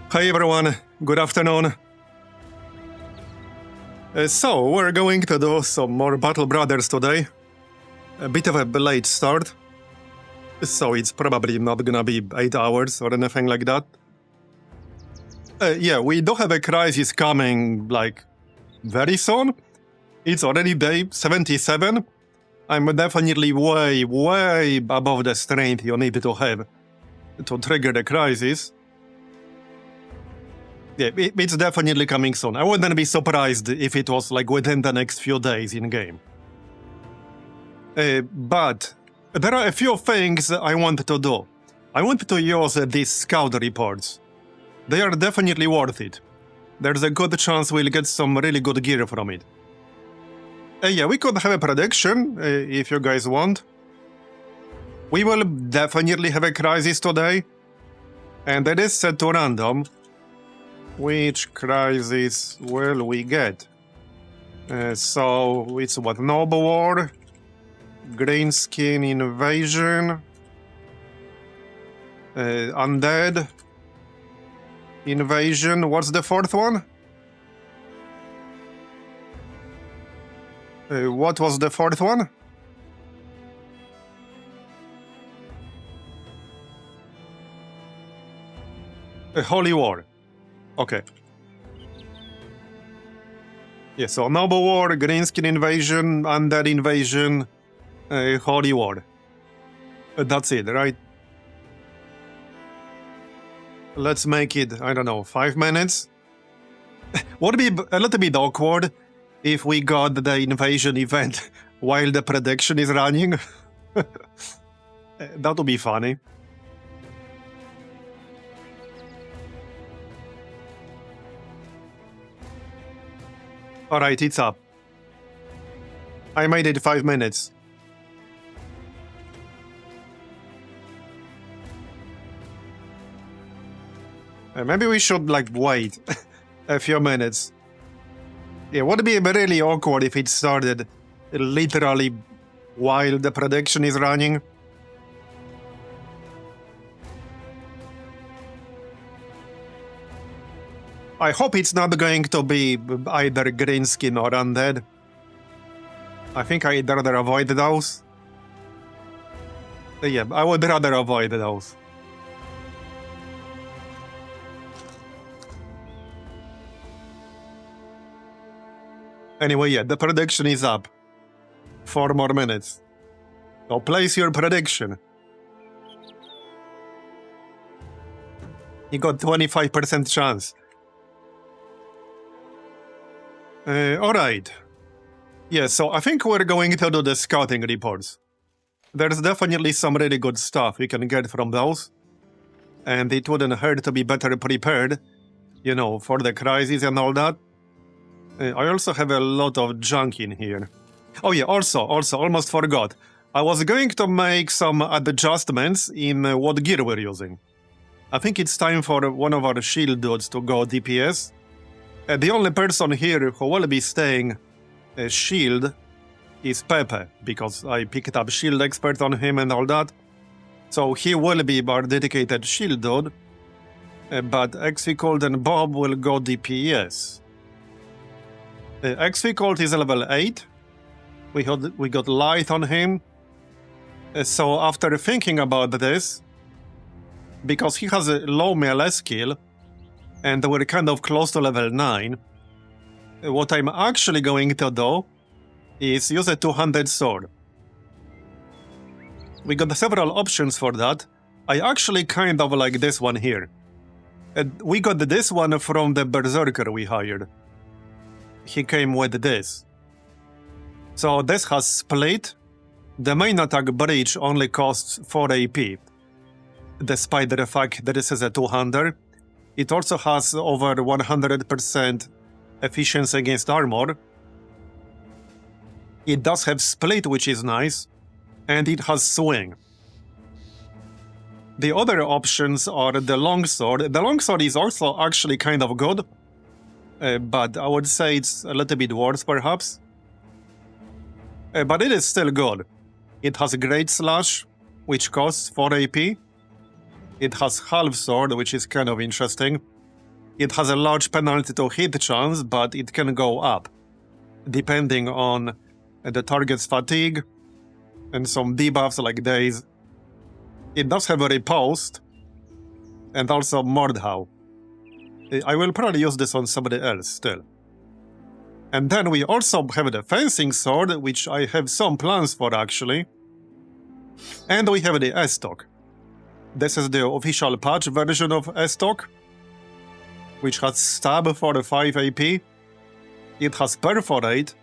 Hi everyone, good afternoon. So, we're going to do some more Battle Brothers today. A bit of a late start, so it's probably not gonna be 8 hours or anything like that. Yeah, we do have a crisis coming, like, very soon. It's already day 77. I'm definitely way above the strength you need to have to trigger the crisis. Yeah, it's definitely coming soon. I wouldn't be surprised if it was like within the next few days in game. But there are a few things I want to do. I want to use these scout reports. They are definitely worth it. There's a good chance we'll get some really good gear from it. Yeah, we could have a prediction if you guys want. We will definitely have a crisis today. And it is set to random. Which crisis will we get? So it's what? Noble War, Greenskin Invasion, Undead Invasion. What's the fourth one? What was the fourth one? Holy War. Okay. Yeah, so Noble War, Greenskin Invasion, Undead Invasion, Holy War. That's it, right? Let's make it, I don't know, 5 minutes? Would be a little bit awkward if we got the invasion event while the prediction is running. That would be funny. Alright, it's up. I made it 5 minutes. Maybe we should, like, wait a few minutes. It would be really awkward if it started literally while the prediction is running. I hope it's not going to be either Greenskin or Undead. I think I'd rather avoid those. Yeah, I would rather avoid those. Anyway, yeah, the prediction is up. 4 more minutes. So place your prediction. You got 25% chance. Alright. Yeah, so I think we're going to do the scouting reports. There's definitely some really good stuff we can get from those. And it wouldn't hurt to be better prepared, you know, for the crisis and all that. I also have a lot of junk in here. Oh yeah, also, almost forgot. I was going to make some adjustments in what gear we're using. I think it's time for one of our shield dudes to go DPS. The only person here who will be staying shield is Pepe, because I picked up shield expert on him and all that. So he will be our dedicated shield dude, but Exvicold and Bob will go DPS. Exvicold is level 8. We got light on him. So after thinking about this, because he has a low melee skill, and we're kind of close to level 9, what I'm actually going to do is use a 200 sword. We got several options for that. I actually kind of like this one here. We got this one from the berserker we hired. He came with this. So this has split. The main attack breach only costs 4 AP, despite the fact that this is a 200. It also has over 100% efficiency against armor. It does have split, which is nice, and it has swing. The other options are the longsword. The longsword is also actually kind of good, but I would say it's a little bit worse, perhaps. But it is still good. It has Great Slash, which costs 4 AP. It has Half Sword, which is kind of interesting. it has a large penalty to hit chance, but it can go up, depending on the target's fatigue and some debuffs like daze. It does have a riposte, and also Mordhau. I will probably use this on somebody else still. And then we also have the fencing sword, which I have some plans for actually. And we have the Estoc. This is the official patch version of Estoc, which has stab for 5 AP. It has perforate,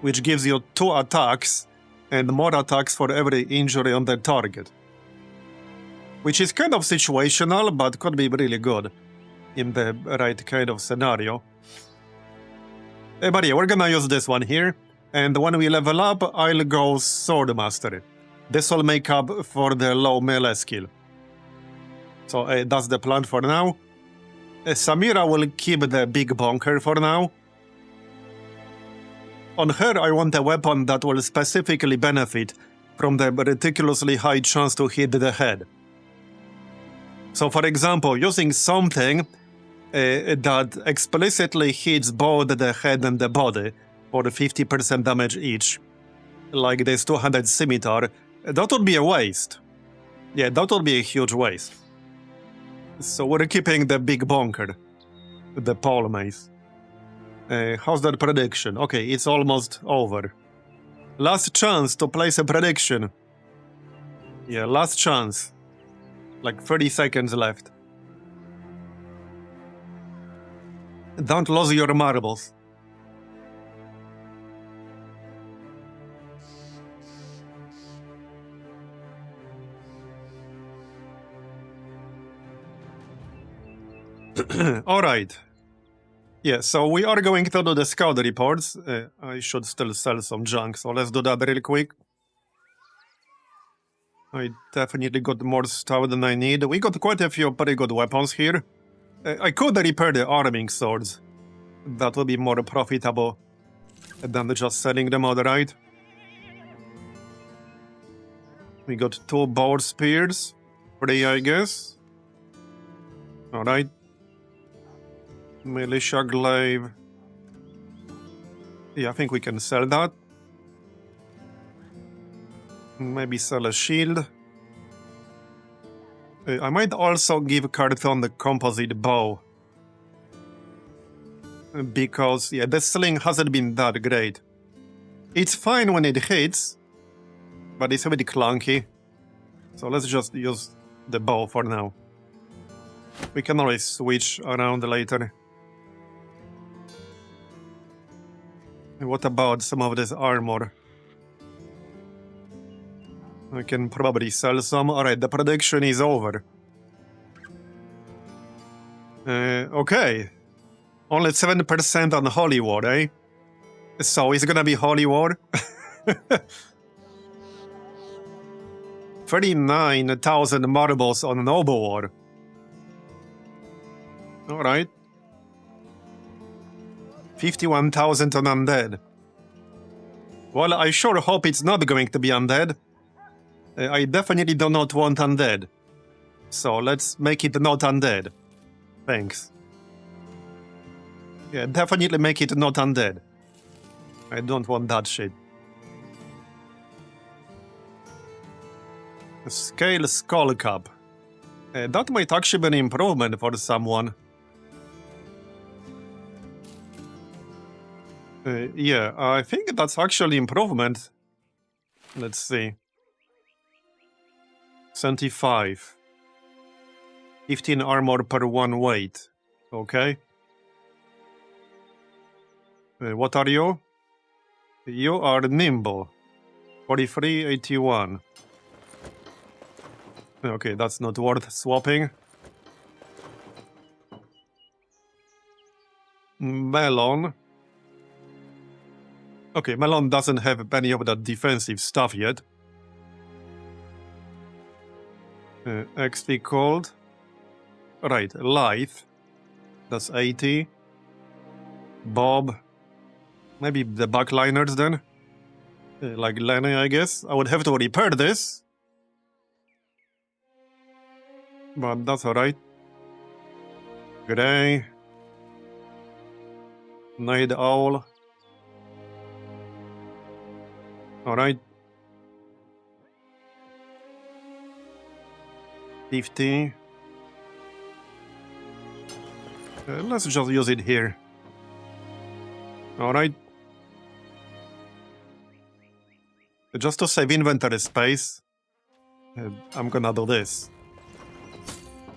which gives you 2 attacks and more attacks for every injury on the target. Which is kind of situational, but could be really good in the right kind of scenario. But yeah, we're gonna use this one here, and when we level up, I'll go Sword Mastery. This will make up for the low melee skill. So that's the plan for now. Samira will keep the big bunker for now. On her, I want a weapon that will specifically benefit from the ridiculously high chance to hit the head. So for example, using something that explicitly hits both the head and the body for 50% damage each, like this 200 scimitar, that would be a waste. Yeah, that would be a huge waste. So we're keeping the big bunker, the pole mace. How's that prediction? Okay, it's almost over. Last chance to place a prediction. Yeah, last chance. Like 30 seconds left. Don't lose your marbles. Alright. Yeah, so we are going to do the scout reports. I should still sell some junk, so let's do that real quick. I definitely got more stuff than I need. We got quite a few pretty good weapons here. I could repair the arming swords. That would be more profitable than just selling them outright. We got 2 bow spears. 3, I guess. Alright. Militia glaive. Yeah, I think we can sell that. Maybe sell a shield. I might also give Carthon the composite bow. Because, yeah, the sling hasn't been that great. It's fine when it hits, but it's a bit clunky. So let's just use the bow for now. We can always switch around later. What about some of this armor? I can probably sell some. Alright, the prediction is over. Okay. Only 7% on Holy War, eh? So it's gonna be Holy War? 39,000 marbles on Noble War. Alright. 51,000 on Undead. Well, I sure hope it's not going to be Undead. I definitely do not want Undead. So let's make it not Undead. Thanks. Yeah, definitely make it not Undead. I don't want that shit. Scale Skull Cap. That might actually be an improvement for someone. Yeah, I think that's actually improvement. Let's see. 75. 15 armor per 1 weight. Okay. What are you? You are nimble. 43, 81. Okay, that's not worth swapping. Melon. Okay, Melon doesn't have any of that defensive stuff yet. XP Cold. Right, Lithe. That's 80. Bob. Maybe the backliners then? Like Lenny, I guess. I would have to repair this. But that's alright. Grey. Night Owl. Alright. 50. Let's just use it here. Alright. Just to save inventory space, I'm gonna do this.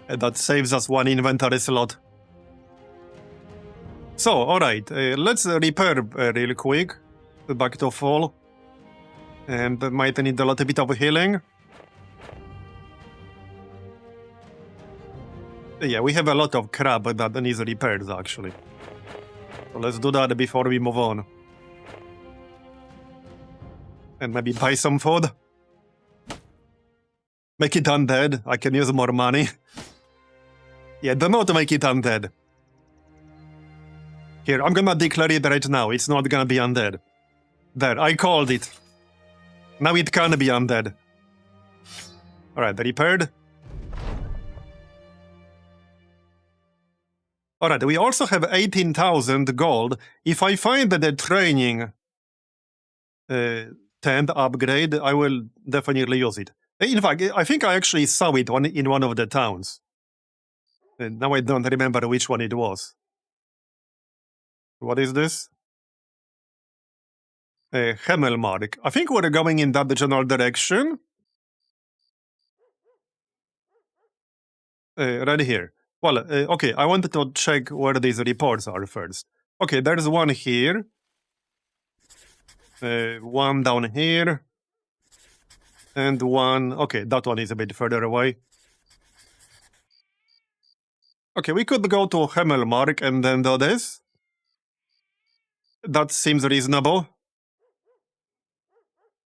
That saves us one inventory slot. So, alright, let's repair real quick. Back to full. And might need a little bit of healing. Yeah, we have a lot of crap that needs repairs, actually. So let's do that before we move on. And maybe buy some food. Make it undead. I can use more money. Yeah, don't know to make it undead. Here, I'm gonna declare it right now. It's not gonna be undead. There, I called it. Now it can be undead. Alright, repaired. Alright, we also have 18,000 gold. If I find the training tent upgrade, I will definitely use it. In fact, I think I actually saw it in one of the towns. Now I don't remember which one it was. What is this? Hemmelmark. I think we're going in that general direction. Right here. Well, okay, I wanted to check where these reports are first. Okay, there's one here. One down here. And one... Okay, that one is a bit further away. Okay, we could go to Hemmelmark and then do this. That seems reasonable.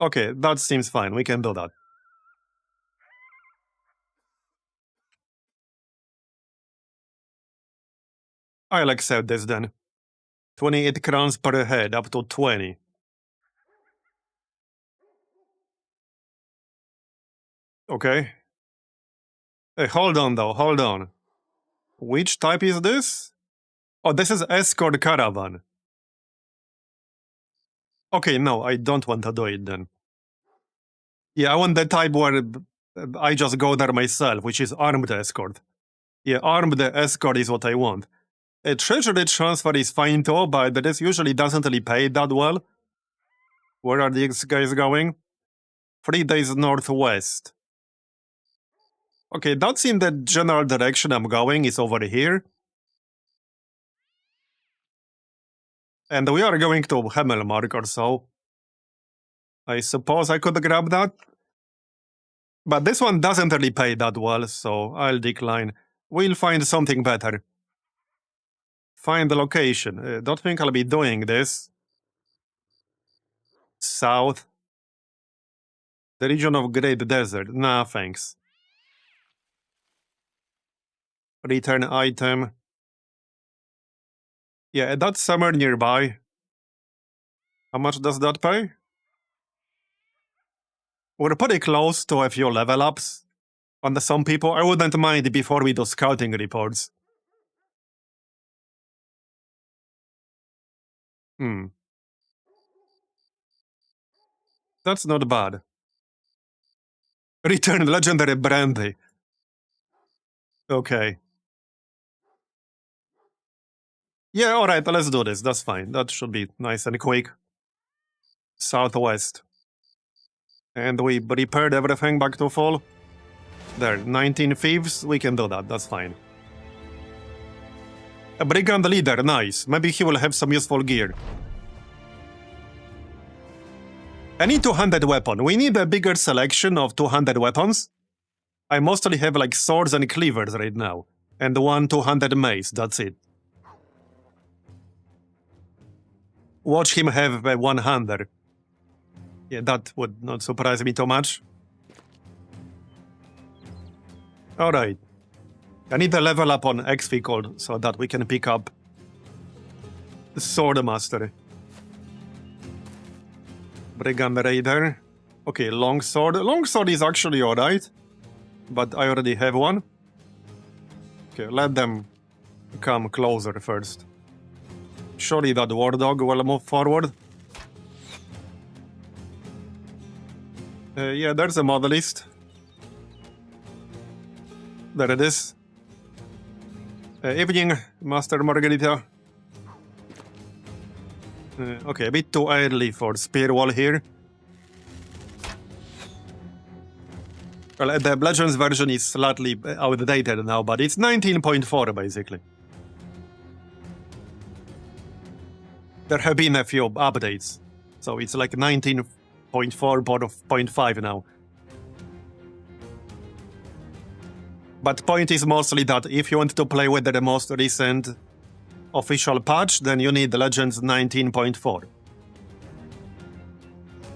Okay, that seems fine. We can do that. I'll accept this then. 28 crowns per head, up to 20. Okay. Hold on though, hold on. Which type is this? Oh, this is escort caravan. Okay, no, I don't want to do it then. Yeah, I want the type where I just go there myself, which is armed escort. Yeah, armed escort is what I want. A treasury transfer is fine too, but this usually doesn't really pay that well. Where are these guys going? 3 days northwest. Okay, that's in the general direction I'm going, is over here. And we are going to Hemmelmark or so. I suppose I could grab that. But this one doesn't really pay that well, so I'll decline. We'll find something better. Find the location. Don't think I'll be doing this. South. The region of Great Desert. Nah, thanks. Return item. Yeah, that's somewhere nearby. How much does that pay? We're pretty close to a few level ups. On some people, I wouldn't mind before we do scouting reports. That's not bad. Return legendary brandy. Okay. Yeah, alright, let's do this. That's fine. That should be nice and quick. Southwest. And we repaired everything back to full. There, 19 thieves. We can do that. That's fine. A brigand leader. Nice. Maybe he will have some useful gear. Any two-handed weapon. We need a bigger selection of two-handed weapons. I mostly have like swords and cleavers right now. And one two-handed mace. That's it. Watch him have a one-hander. Yeah, that would not surprise me too much. Alright. I need a level up on X-Field so that we can pick up the Sword Master. Brigand Raider. Okay, Longsword. Longsword is actually alright. But I already have one. Okay, let them come closer first. Surely that war dog will move forward. Yeah, there's a mod list. There it is. Evening, Master Margarita. Okay, a bit too early for spear wall here. Well, the Legends version is slightly outdated now, but it's 19.4 basically. There have been a few updates, so it's like 19.4.5 now. But point is mostly that if you want to play with the most recent official patch, then you need the Legends 19.4.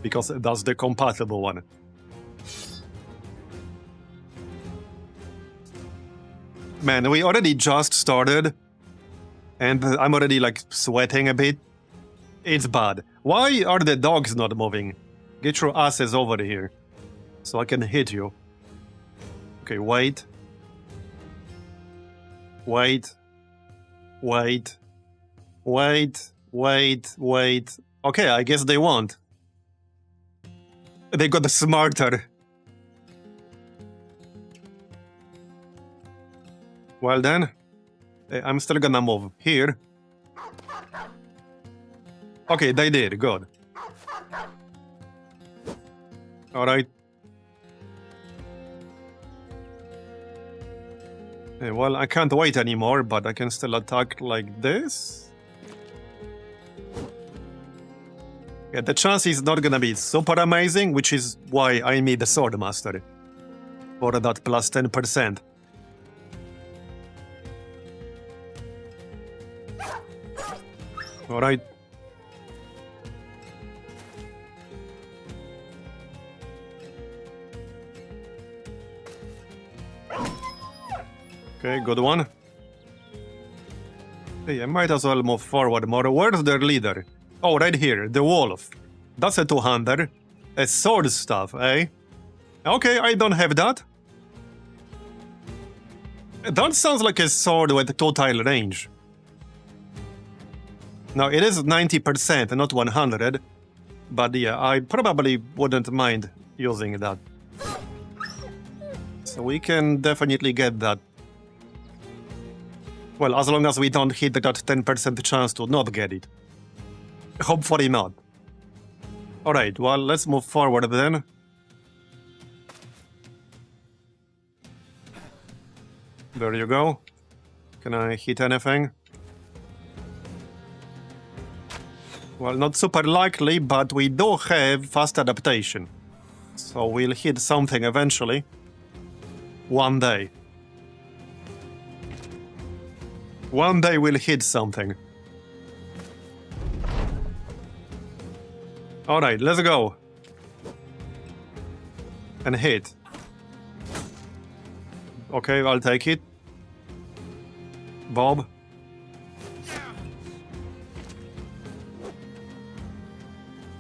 Because that's the compatible one. Man, we already just started, and I'm already like sweating a bit. It's bad. Why are the dogs not moving? Get your asses over here, so I can hit you. Okay, wait. Wait. Wait. Wait. Wait. Wait. Okay, I guess they won't. They got smarter. Well then, I'm still gonna move here. Okay, they did, good. Alright. Well, I can't wait anymore, but I can still attack like this. Yeah, the chance is not gonna be super amazing, which is why I need the Sword Master. For that plus 10%. Alright. Okay, good one. Hey, I might as well move forward more. Where's their leader? Oh, right here, the wolf. That's a two-hander. A sword staff, eh? Okay, I don't have that. That sounds like a sword with two-tile range. Now, it is 90%, not 100. But yeah, I probably wouldn't mind using that. So we can definitely get that. Well, as long as we don't hit that 10% chance to not get it. Hopefully not. Alright, well, let's move forward then. There you go. Can I hit anything? Well, not super likely, but we do have fast adaptation. So we'll hit something eventually. One day. One day we'll hit something. Alright, let's go. And hit. Okay, I'll take it. Bob.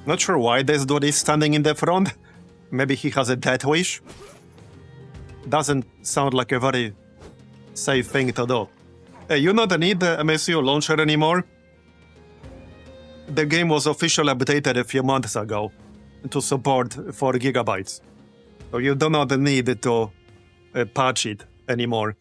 Not sure why this dude is standing in the front. Maybe he has a death wish. Doesn't sound like a very safe thing to do. Hey, you don't need the MSU launcher anymore. The game was officially updated a few months ago to support 4 gigabytes. So you do not need to patch it anymore.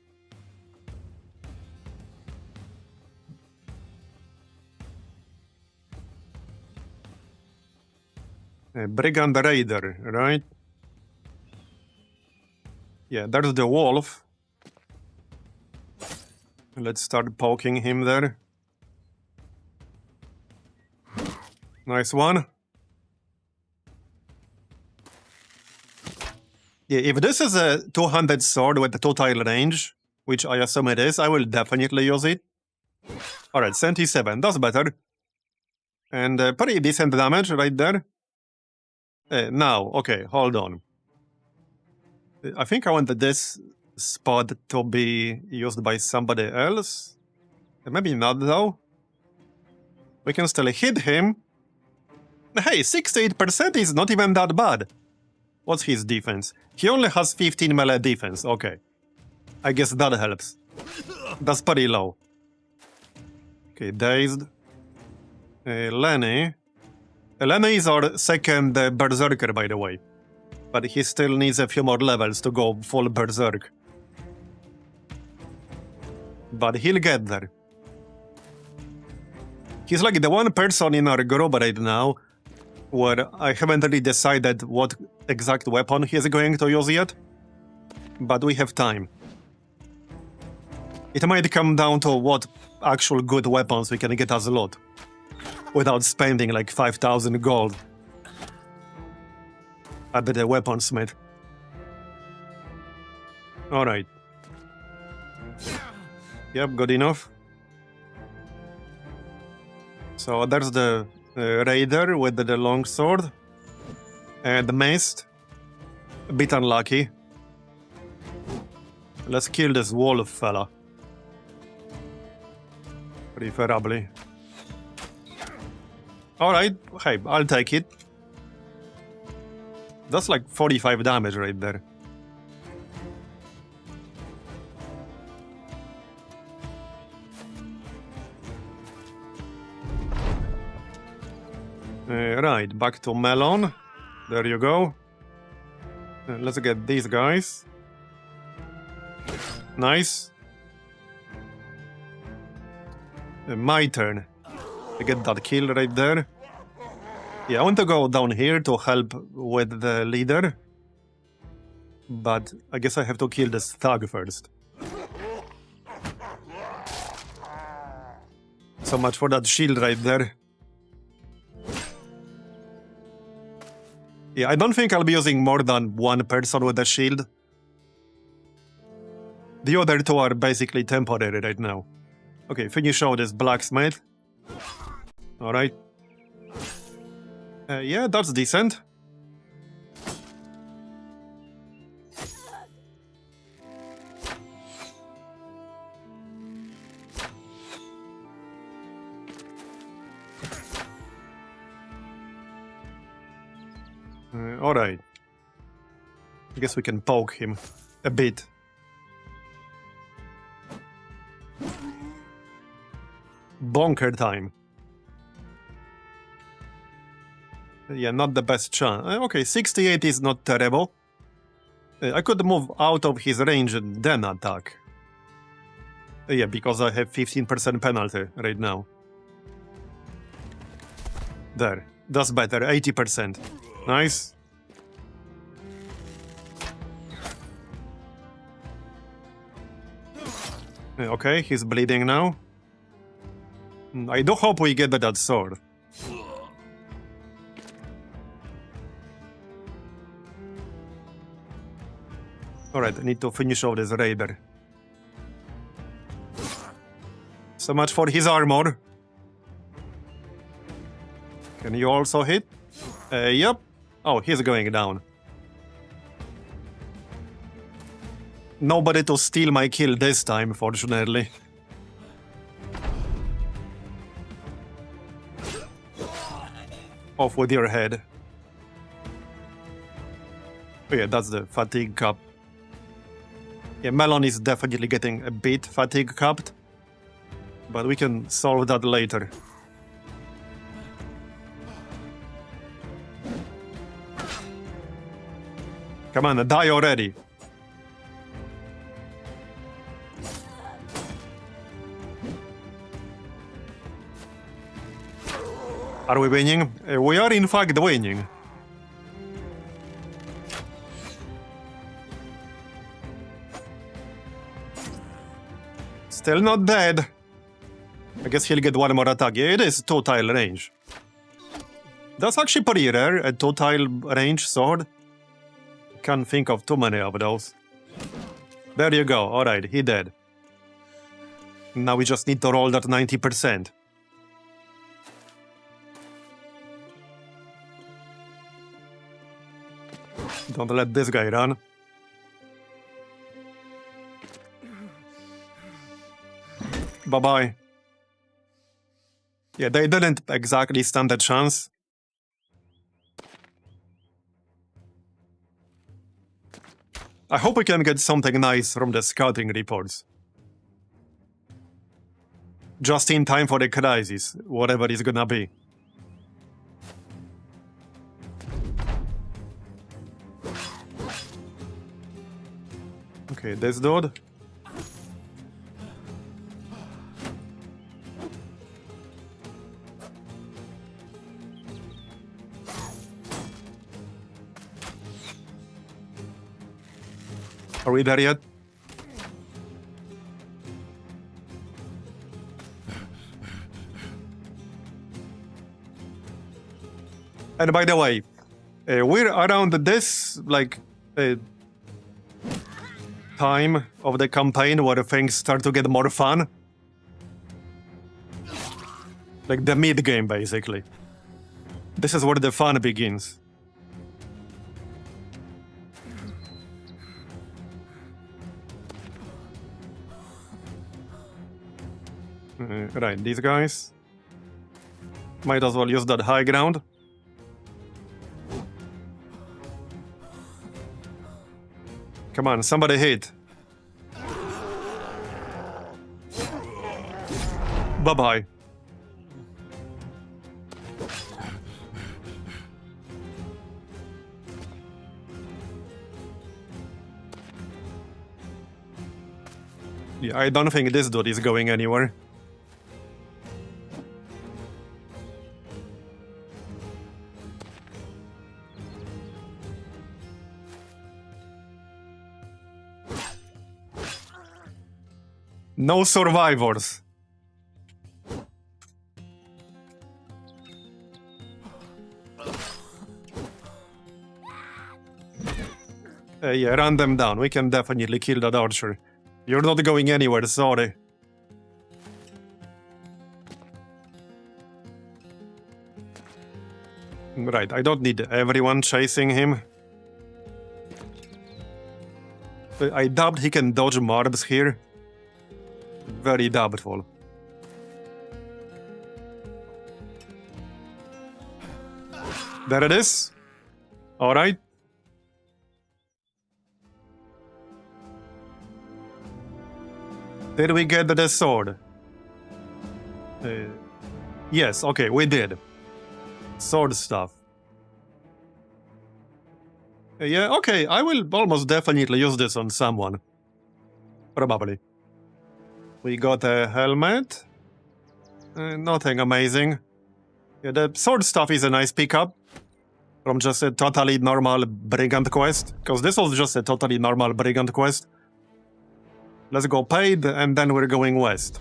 Brigand Raider, right? Yeah, there's the wolf. Let's start poking him there. Nice one. Yeah, if this is a 200 sword with a two-tile range, which I assume it is, I will definitely use it. Alright, 77, that's better. And pretty decent damage right there. Now, okay, hold on. I think I wanted this spot to be used by somebody else. Maybe not, though. We can still hit him. Hey, 68% is not even that bad. What's his defense? He only has 15 melee defense, okay. I guess that helps. That's pretty low. Okay, dazed. Lenny. Lenny is our second berserker, by the way. But he still needs a few more levels to go full berserk. But he'll get there. He's like the one person in our group right now where I haven't really decided what exact weapon he's going to use yet. But we have time. It might come down to what actual good weapons we can get as loot. Without spending like 5,000 gold. At the weaponsmith. Alright. Yep, good enough. So there's the raider with the long sword. And the mace. A bit unlucky. Let's kill this wolf fella. Preferably. Alright, hey, I'll take it. That's like 45 damage right there. Right, back to Melon. There you go. Let's get these guys. Nice. My turn. I get that kill right there. Yeah, I want to go down here to help with the leader. But I guess I have to kill this thug first. So much for that shield right there. Yeah, I don't think I'll be using more than one person with a shield. The other two are basically temporary right now. Okay, finish out this blacksmith. Alright. Yeah, that's decent. Alright. I guess we can poke him a bit. Bonker time. Yeah, not the best chance. Okay, 68 is not terrible. I could move out of his range and then attack. Yeah, because I have 15% penalty right now. There. That's better. 80%. Nice. Okay, he's bleeding now. I do hope we get that sword. Alright, I need to finish off this raider. So much for his armor. Can you also hit? Yep. Oh, he's going down. Nobody to steal my kill this time, fortunately. Off with your head. Oh yeah, that's the fatigue cup. Yeah, Melon is definitely getting a bit fatigue capped. But we can solve that later. Come on, die already. Are we winning? We are in fact winning. Still not dead. I guess he'll get one more attack. Yeah, it is 2-tile range. That's actually pretty rare, a 2-tile range sword. Can't think of too many of those. There you go. Alright, he dead. Now we just need to roll that 90%. Don't let this guy run. Bye-bye. Yeah, they didn't exactly stand a chance. I hope we can get something nice from the scouting reports. just in time for the crisis, whatever it's gonna be. Okay, this dude. Are we there yet? And by the way, we're around this, like, time of the campaign where things start to get more fun. Like the mid-game, basically. This is where the fun begins. Right, these guys. Might as well use that high ground. Come on, somebody hit. Bye-bye. Yeah, I don't think this dude is going anywhere. No survivors. Yeah, run them down. We can definitely kill that archer. You're not going anywhere, sorry. Right, I don't need everyone chasing him. I doubt he can dodge marbs here. Very doubtful. There it is. Alright. Did we get the sword? Yes, okay, we did. Sword stuff. Yeah, okay, I will almost definitely use this on someone. Probably. We got a helmet. Nothing amazing. Yeah, the sword stuff is a nice pickup. From just a totally normal brigand quest. Because this was just a totally normal brigand quest. Let's go paid, and then we're going west.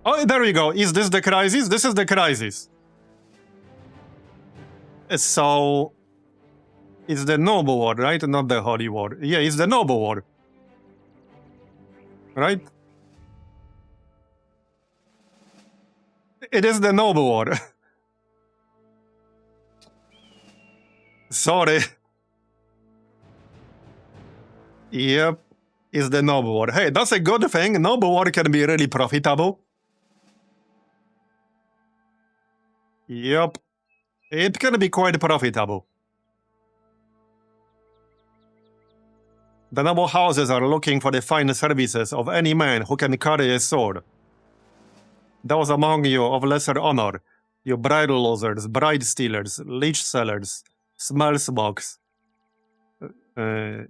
Oh, there we go. Is this the crisis? This is the crisis. So... it's the noble war, right? Not the holy war. Yeah, it's the noble war. Right? It is the noble war. Sorry. Yep. Is the noble war. Hey, that's a good thing. Noble war can be really profitable. Yep. It can be quite profitable. The noble houses are looking for the fine services of any man who can carry a sword. Those among you of lesser honor, you bridal losers, bride stealers, leech sellers, smell smokes. Yeah,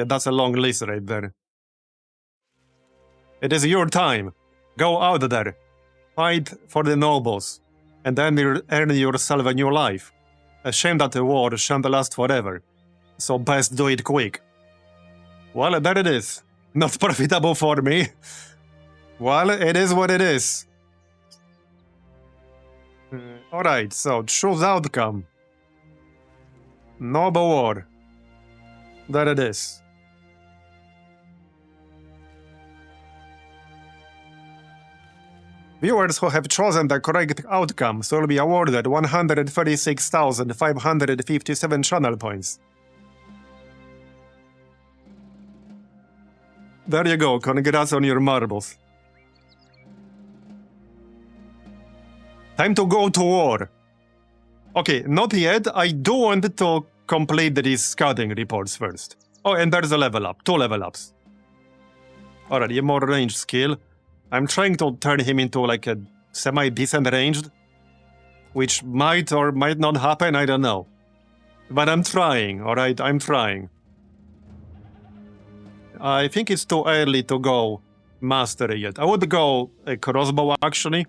that's a long list right there. It is your time. Go out there. Fight for the nobles. And then earn yourself a new life. A shame that the war shan't last forever. So best do it quick. Well, there it is. Not profitable for me. Well, it is what it is. Alright, so choose outcome. Noble war. There it is. Viewers who have chosen the correct outcomes will be awarded 136,557 channel points. There you go, congrats on your marbles. Time to go to war. Okay, not yet. I do want to complete these scouting reports first. Oh, and there's a level up. 2 level ups. Alright, a more range skill. I'm trying to turn him into like a semi-decent ranged, which might or might not happen, I don't know. But I'm trying, alright? I'm trying. I think it's too early to go mastery yet. I would go a crossbow, actually,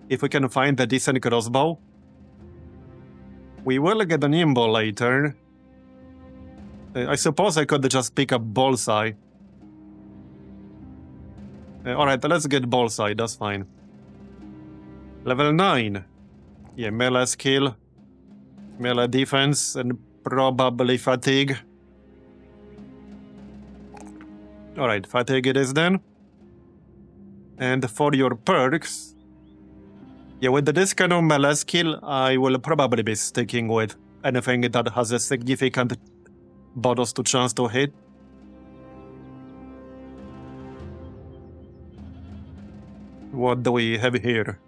if we can find a decent crossbow. We will get a nimble later. I suppose I could just pick up bullseye. Alright, let's get bullseye, that's fine. Level 9. Yeah, melee skill, melee defense, and probably fatigue. Alright, fatigue it is then. And for your perks, yeah, with this kind of melee skill, I will probably be sticking with anything that has a significant bonus to chance to hit. What do we have here?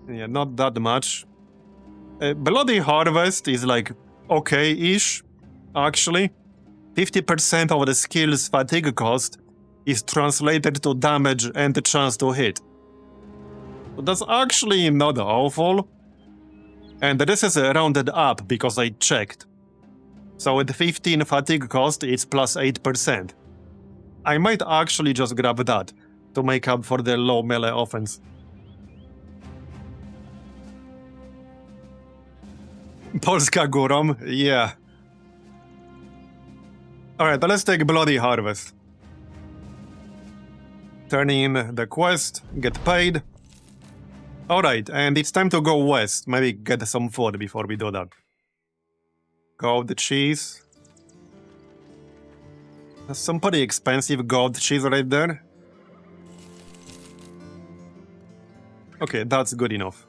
Yeah, not that much. Bloody Harvest is like okay-ish, actually. 50% of the skill's fatigue cost is translated to damage and the chance to hit. So that's actually not awful. And this is rounded up because I checked. So with 15 fatigue cost, it's plus 8%. I might actually just grab that to make up for the low melee offense. Polska Górą, yeah. Alright, let's take Bloody Harvest. Turn in the quest, get paid. Alright, and it's time to go west. Maybe get some food before we do that. Goat cheese. That's some pretty expensive goat cheese right there. Okay, that's good enough.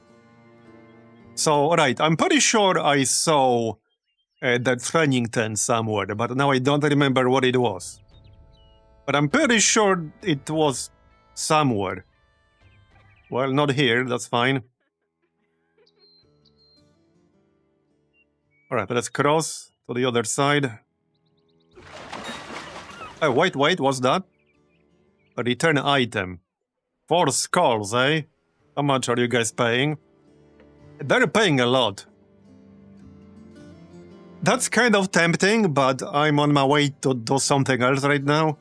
So, alright, I'm pretty sure I saw that training tent somewhere, but now I don't remember what it was. But I'm pretty sure it was somewhere. Well, not here, that's fine. Alright, let's cross to the other side. Oh, wait, what's that? A return item. 4 skulls, eh? How much are you guys paying? They're paying a lot. That's kind of tempting, but I'm on my way to do something else right now.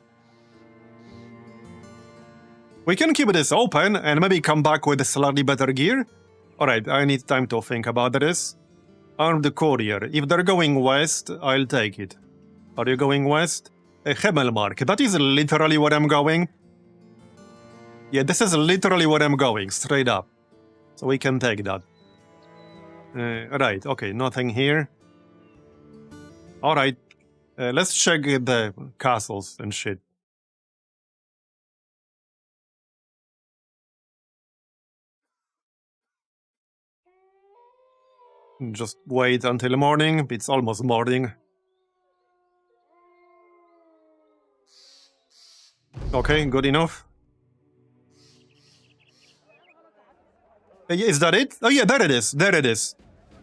We can keep this open and maybe come back with slightly better gear. Alright, I need time to think about this. Armed courier. If they're going west, I'll take it. Are you going west? A Hemmelmark. That is literally where I'm going. Yeah, this is literally where I'm going, straight up. So we can take that. Right, okay, nothing here. Alright, let's check the castles and shit. Just wait until morning, it's almost morning. Okay, good enough. Is that it? Oh yeah, there it is.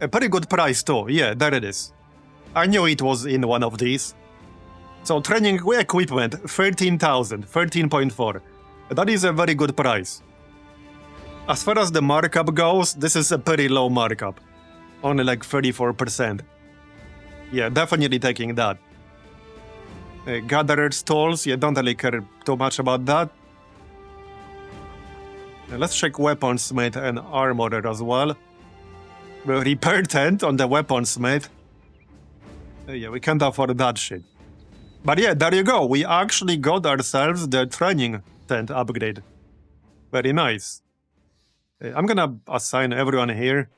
A pretty good price too, yeah, there it is. I knew it was in one of these. So training equipment, 13,000, 13.4. That is a very good price. As far as the markup goes, this is a pretty low markup. Only like 34%. Yeah, definitely taking that. Gatherer's tools, yeah, don't really care too much about that. Let's check weaponsmith and armorer as well. Repair tent on the weaponsmith. Yeah, we can't afford that shit. But yeah, there you go. We actually got ourselves the training tent upgrade. Very nice. I'm gonna assign everyone here.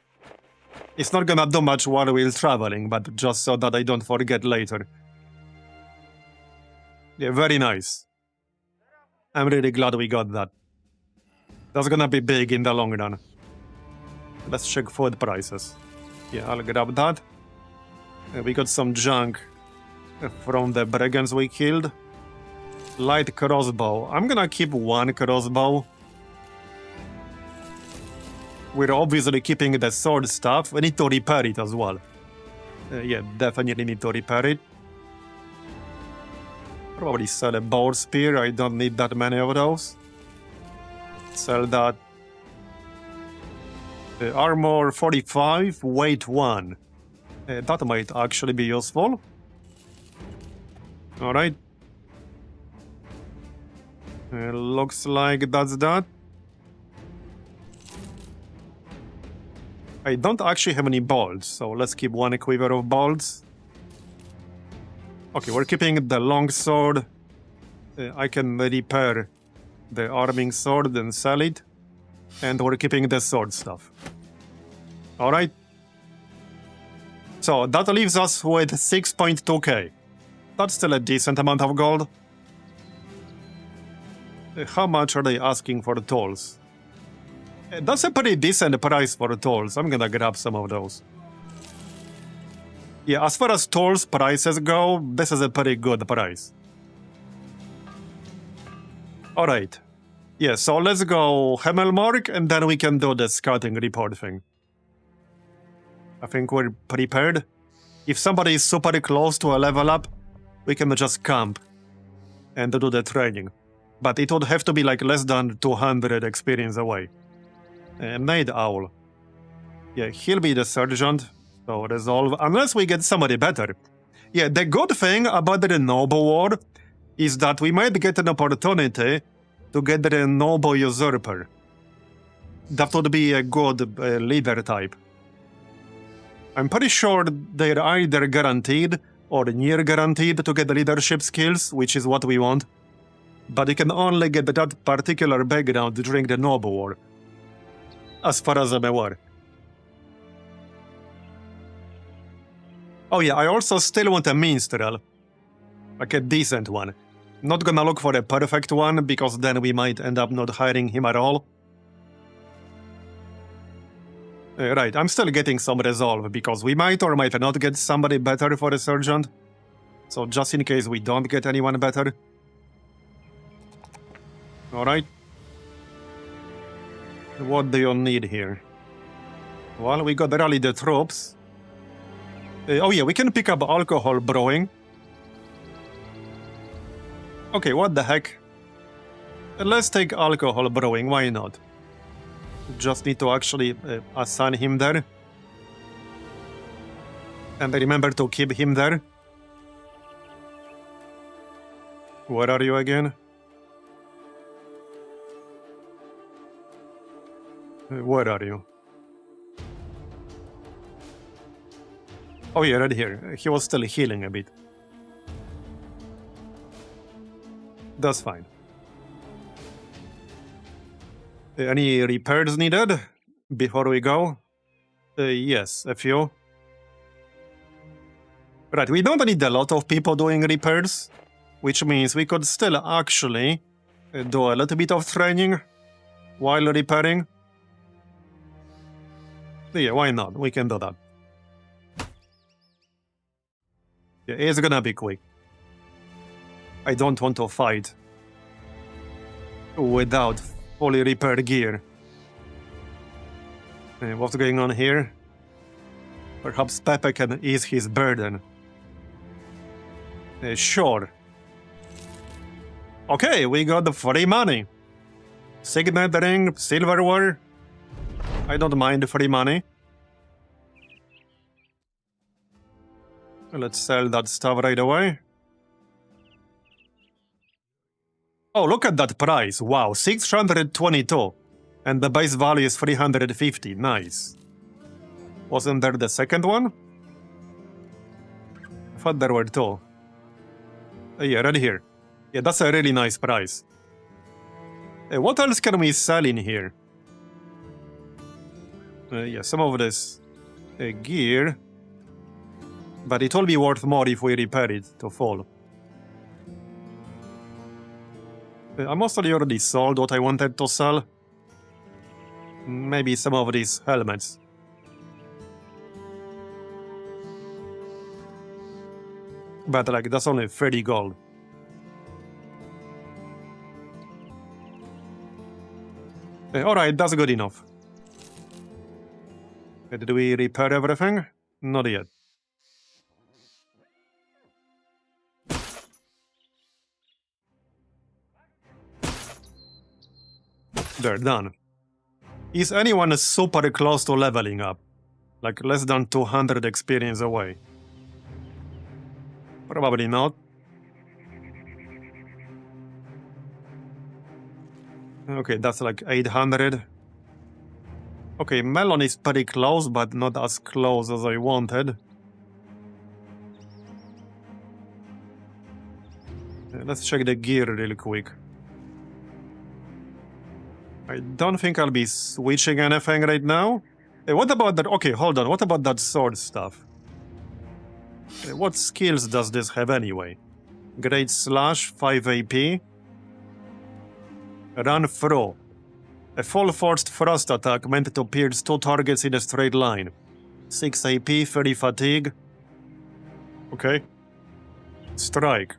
It's not gonna do much while we're traveling, but just so that I don't forget later. Yeah, very nice. I'm really glad we got that. That's gonna be big in the long run. Let's check food prices. Yeah, I'll grab that. We got some junk from the brigands we killed. Light crossbow. I'm gonna keep one crossbow. We're obviously keeping the sword stuff. We need to repair it as well. Yeah, definitely need to repair it. Probably sell a bow spear. I don't need that many of those. Sell that. Armor 45, weight 1. That might actually be useful. Alright. Looks like that's that. I don't actually have any bolts, so let's keep one quiver of bolts. Okay, we're keeping the long sword. I can repair the arming sword and sell it. And we're keeping the sword stuff. Alright. So that leaves us with 6.2k. That's still a decent amount of gold. How much are they asking for tools? That's a pretty decent price for tools. I'm gonna grab some of those. Yeah, as far as tools prices go, this is a pretty good price. Alright. Yeah, so let's go Hemmelmark, and then we can do the scouting report thing. I think we're prepared. If somebody is super close to a level up, we can just camp and do the training. But it would have to be like less than 200 experience away. Night Owl. Yeah, he'll be the sergeant, so resolve, unless we get somebody better. Yeah, the good thing about the Noble War is that we might get an opportunity to get the Noble Usurper. That would be a good leader type. I'm pretty sure they're either guaranteed or near guaranteed to get the leadership skills, which is what we want. But you can only get that particular background during the Noble War, as far as I'm aware. Oh yeah, I also still want a minstrel. Like a decent one. Not gonna look for a perfect one, because then we might end up not hiring him at all. Right, I'm still getting some resolve, because we might or might not get somebody better for a sergeant. So just in case we don't get anyone better. Alright. What do you need here? Well, we got rally the troops. Oh yeah, we can pick up alcohol brewing. Okay, what the heck? Let's take alcohol brewing, why not? Just need to actually assign him there. And remember to keep him there. Where are you again? Where are you? Oh yeah, right here. He was still healing a bit. That's fine. Any repairs needed before we go? Yes, a few. Right, we don't need a lot of people doing repairs, which means we could still actually do a little bit of training while repairing. Yeah, why not? We can do that. Yeah, it's gonna be quick. I don't want to fight without fully repaired gear. What's going on here? Perhaps Pepe can ease his burden. Sure. Okay, we got the free money. Signet ring, silverware. I don't mind free money. Let's sell that stuff right away. Oh, look at that price. Wow, 622. And the base value is 350. Nice. Wasn't there the second one? I thought there were two. Yeah, right here. Yeah, that's a really nice price. What else can we sell in here? Yeah, some of this gear. But it will be worth more if we repair it to full. I mostly already sold what I wanted to sell. Maybe some of these helmets. But like, that's only 30 gold. Alright, that's good enough. Did we repair everything? Not yet. They're done. Is anyone super close to leveling up? Like less than 200 experience away? Probably not. Okay, that's like 800. Okay, Melon is pretty close, but not as close as I wanted. Let's check the gear real quick. I don't think I'll be switching anything right now. What about that? Okay, hold on. What about that sword stuff? What skills does this have anyway? Great Slash, 5 AP. Run through. A full forced thrust attack meant to pierce 2 targets in a straight line. 6 AP, 30 fatigue. Okay. Strike.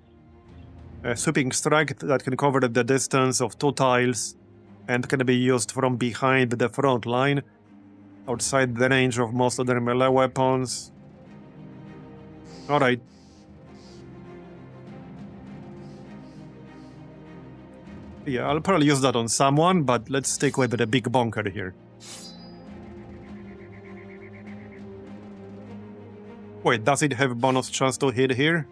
A sweeping strike that can cover the distance of 2 tiles and can be used from behind the front line, outside the range of most other melee weapons. Alright. Yeah, I'll probably use that on someone, but let's stick with the big bunker here. Wait, does it have bonus chance to hit here?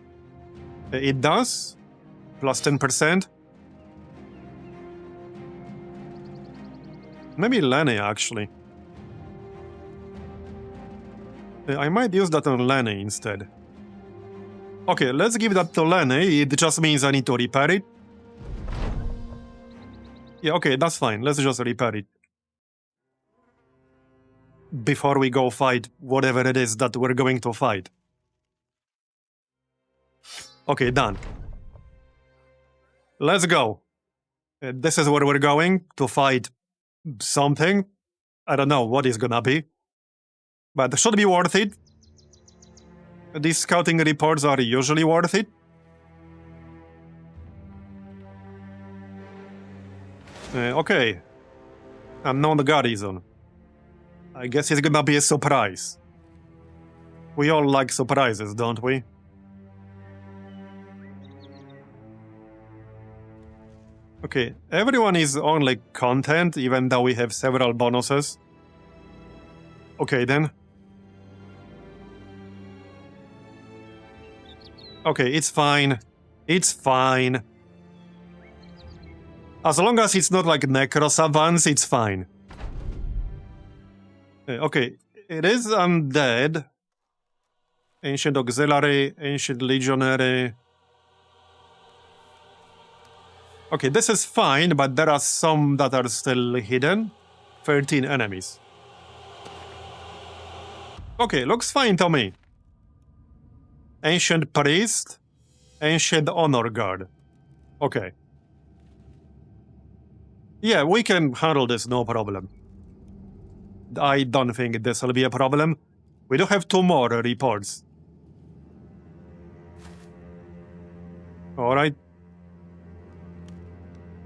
It does? Plus 10%? Maybe Lenny, actually. I might use that on Lenny instead. Okay, let's give that to Lenny. It just means I need to repair it. Yeah, okay, that's fine. Let's just repair it. Before we go fight whatever it is that we're going to fight. Okay, done. Let's go. This is where we're going to fight something. I don't know what it's gonna be. But it should be worth it. These scouting reports are usually worth it. Okay. Unknown garrison. I guess it's gonna be a surprise. We all like surprises, don't we? Okay, everyone is only content, even though we have several bonuses. Okay, then. Okay, it's fine. It's fine. As long as it's not like Necro Savants, it's fine. Okay, it is Undead. Ancient Auxiliary, Ancient Legionary. Okay, this is fine, but there are some that are still hidden. 13 enemies. Okay, looks fine to me. Ancient Priest. Ancient Honor Guard. Okay. Yeah, we can handle this, no problem. I don't think this will be a problem. We do have 2 more reports. Alright.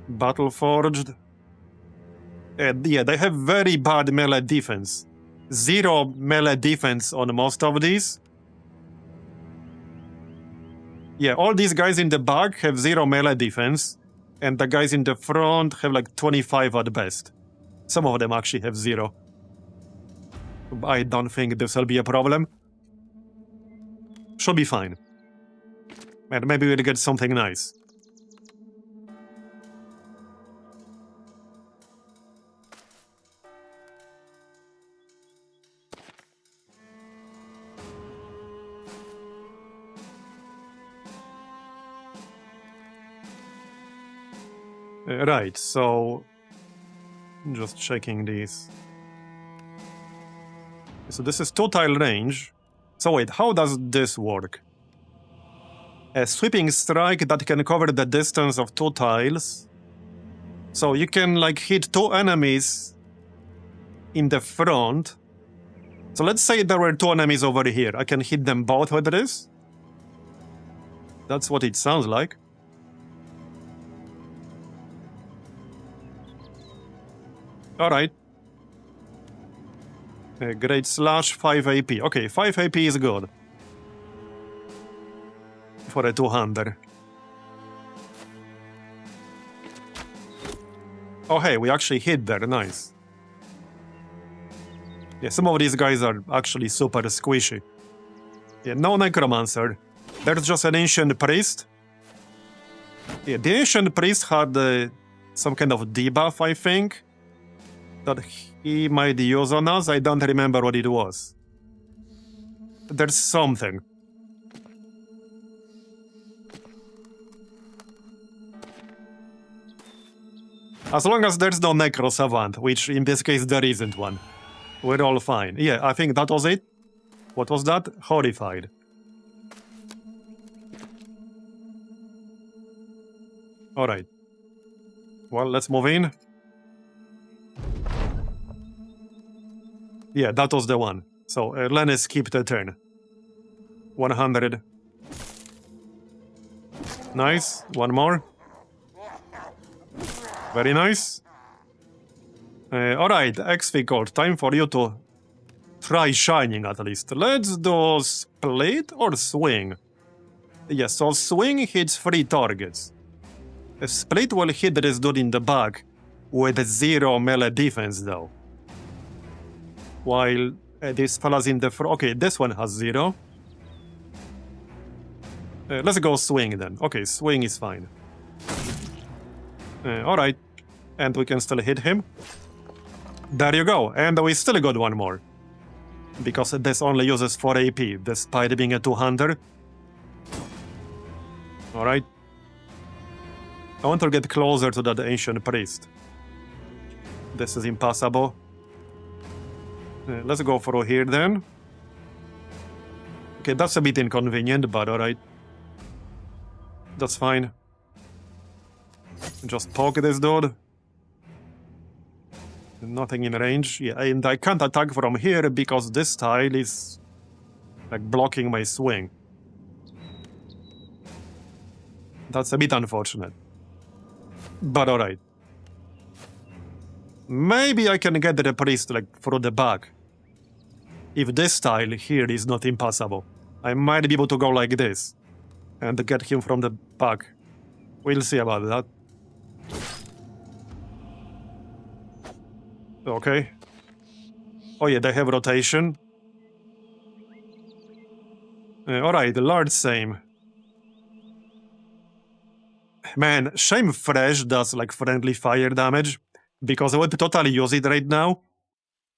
Battle Forged. Yeah, they have very bad melee defense. 0 melee defense on most of these. Yeah, all these guys in the back have 0 melee defense, and the guys in the front have like 25 at best. Some of them actually have 0. I don't think this will be a problem. Should be fine. And maybe we'll get something nice. Right, so just checking these. So this is 2 tile range. So wait, how does this work? A sweeping strike that can cover the distance of 2 tiles. So you can like hit 2 enemies in the front. So let's say there were 2 enemies over here. I can hit them both with this. That's what it sounds like. Alright. Great Slash, 5 AP. Okay, 5 AP is good. For a 2-hander. Oh hey, we actually hit there, nice. Yeah, some of these guys are actually super squishy. Yeah, no necromancer. There's just an ancient priest. Yeah, the ancient priest had some kind of debuff, I think, that he might use on us. I don't remember what it was. There's something. As long as there's no necro savant, which in this case there isn't one, we're all fine. Yeah, I think that was it. What was that? Horrified. Alright. Well, let's move in. Yeah, that was the one. So, Lenny skipped a turn. 100. Nice. One more. Very nice. Alright, XV time for you to try shining at least. Let's do split or swing. Yes, so swing hits 3 targets. A split will hit this dude in the back with 0 melee defense though. While this fella's in the front. Okay, this one has 0. Let's go swing then. Okay, swing is fine. Alright. And we can still hit him. There you go. And we still got one more. Because this only uses 4 AP, despite being a 200. Alright. I want to get closer to that ancient priest. This is impossible. Let's go through here then. Okay, that's a bit inconvenient, but alright. That's fine. Just poke this dude. Nothing in range. Yeah, and I can't attack from here because this tile is like blocking my swing. That's a bit unfortunate. But alright. Maybe I can get the priest like through the back. If this tile here is not impossible, I might be able to go like this and get him from the back. We'll see about that. Okay. Oh yeah, they have rotation. Alright, large same. Man, shame fresh does like friendly fire damage, because I would totally use it right now.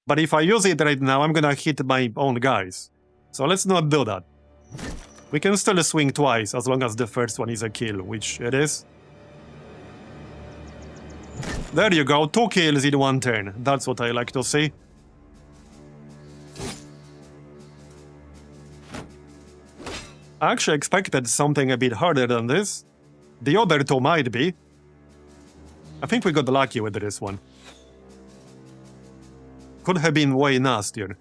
But if I use it right now, I'm gonna hit my own guys. So let's not do that. We can still swing twice, as long as the first one is a kill, which it is. There you go, 2 kills in 1 turn. That's what I like to see. I actually expected something a bit harder than this. The other 2 might be. I think we got lucky with this one. Could have been way nastier.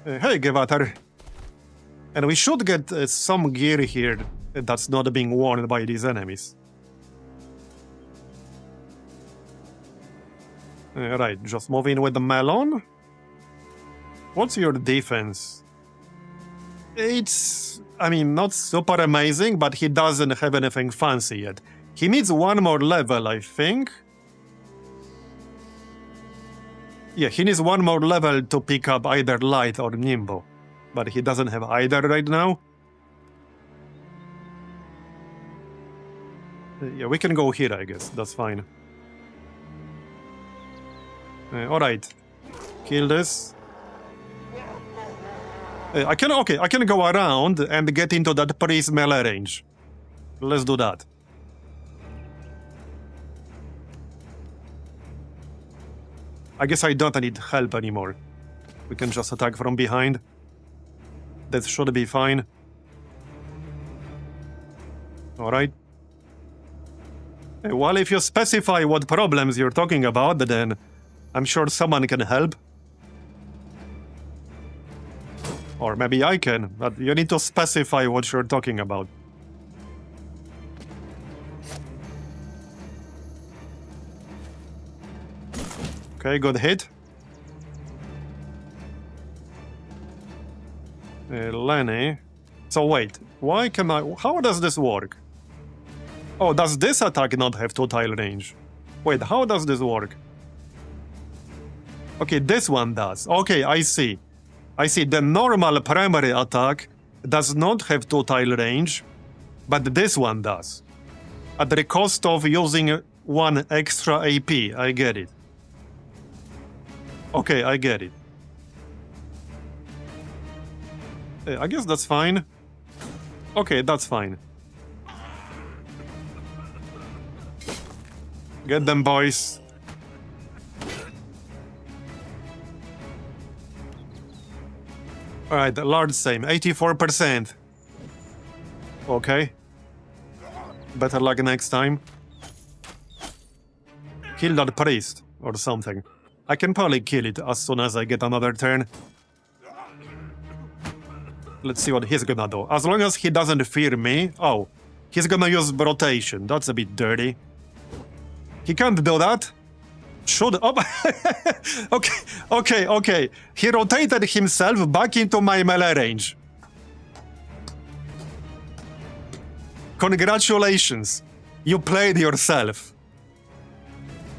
Hey, Gevatar. And we should get some gear here that's not being worn by these enemies. Right, just move in with the melon. What's your defense? It's, I mean, not super amazing, but he doesn't have anything fancy yet. He needs 1 more level, I think. Yeah, he needs 1 more level to pick up either light or nimble. But he doesn't have either right now. Yeah, we can go here, I guess. That's fine. Alright. Kill this. I can go around and get into that priest melee range. Let's do that. I guess I don't need help anymore. We can just attack from behind. That should be fine. Alright. Well, if you specify what problems you're talking about, then I'm sure someone can help. Or maybe I can, but you need to specify what you're talking about. Okay, good hit. Lenny. So wait, why can I... How does this work? Oh, does this attack not have total range? Wait, how does this work? Okay, this one does. Okay, I see. I see. The normal primary attack does not have total range, but this one does. At the cost of using 1 extra AP. I get it. Okay, I get it. I guess that's fine. Okay, that's fine. Get them, boys. Alright, large same. 84%. Okay. Better luck next time. Kill that priest or something. I can probably kill it as soon as I get another turn. Let's see what he's gonna do. As long as he doesn't fear me... Oh, he's gonna use rotation. That's a bit dirty. He can't do that. Should... Oh, okay. He rotated himself back into my melee range. Congratulations. You played yourself.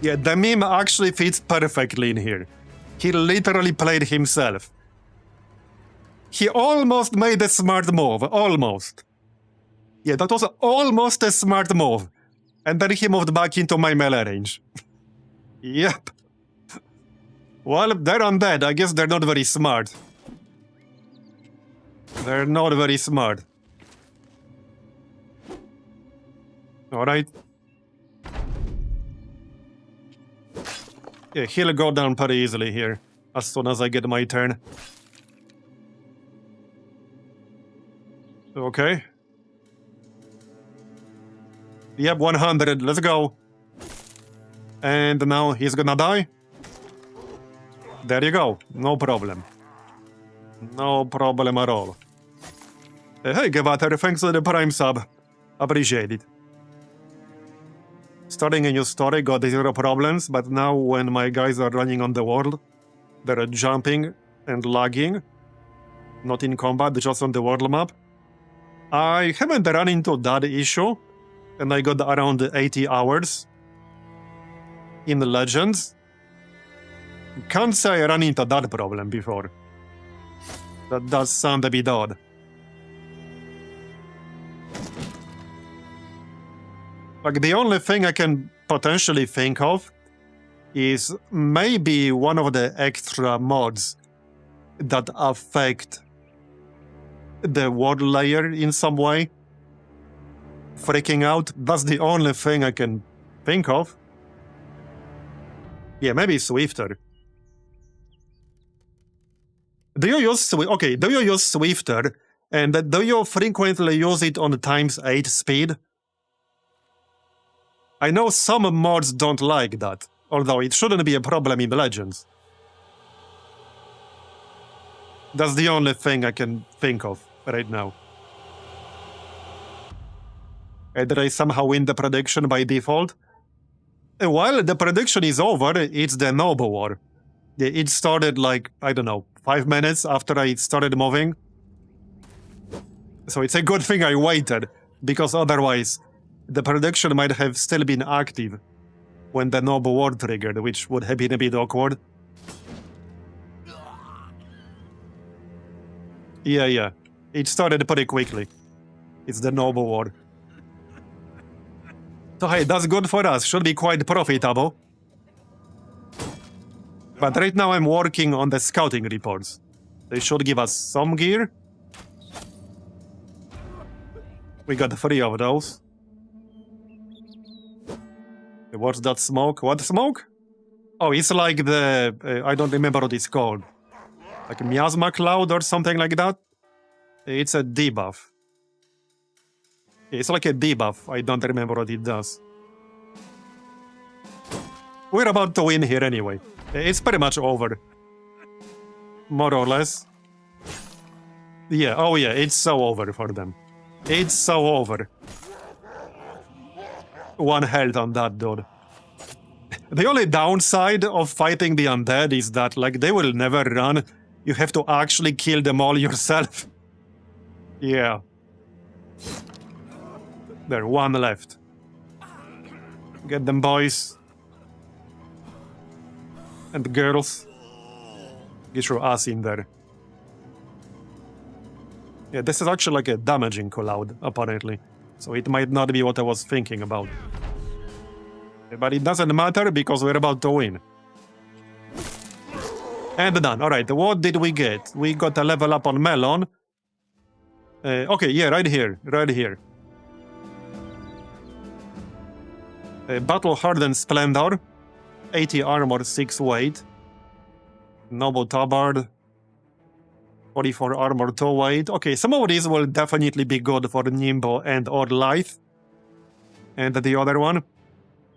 Yeah, the meme actually fits perfectly in here. He literally played himself. He almost made a smart move. Almost. Yeah, that was almost a smart move. And then he moved back into my melee range. Yep. Well, they're undead. I guess they're not very smart. They're not very smart. Alright. Yeah, he'll go down pretty easily here, as soon as I get my turn. Okay. Yep, 100, let's go. And now he's gonna die. There you go, no problem. No problem at all. Hey, Gevater, thanks for the Prime sub. Appreciate it. Starting a new story, got 0 problems, but now when my guys are running on the world, they're jumping and lagging. Not in combat, just on the world map. I haven't run into that issue, and I got around 80 hours in Legends. Can't say I ran into that problem before. That does sound a bit odd. Like, the only thing I can potentially think of is maybe one of the extra mods that affect the world layer in some way. Freaking out, that's the only thing I can think of. Yeah, maybe Swifter. Do you use do you use Swifter, and do you frequently use it on ×8 speed? I know some mods don't like that, although it shouldn't be a problem in Legends. That's the only thing I can think of right now. Did I somehow win the prediction by default? While the prediction is over, it's the Noble War. It started like, I don't know, 5 minutes after I started moving. So it's a good thing I waited, because otherwise the prediction might have still been active when the Noble War triggered, which would have been a bit awkward. Yeah. It started pretty quickly. It's the Noble War. So hey, that's good for us. Should be quite profitable. But right now I'm working on the scouting reports. They should give us some gear. We got 3 of those. What's that smoke? What smoke? Oh, it's like the... I don't remember what it's called. Like miasma cloud or something like that? It's a debuff. It's like a debuff. I don't remember what it does. We're about to win here anyway. It's pretty much over. More or less. Yeah, oh yeah, it's so over for them. It's so over. 1 health on that dude. The only downside of fighting the undead is that, like, they will never run. You have to actually kill them all yourself. Yeah. There, one left. Get them, boys. And girls. Get your ass in there. Yeah, this is actually like a damaging cloud, apparently. So it might not be what I was thinking about. But it doesn't matter because we're about to win. And done. Alright, what did we get? We got a level up on Melon. Okay, yeah, right here. Right here. Battle Hardened Splendor. 80 armor, 6 weight. Noble Tabard. 44 armor, 2 weight. Okay, some of these will definitely be good for Nimbo and or Lithe. And the other one.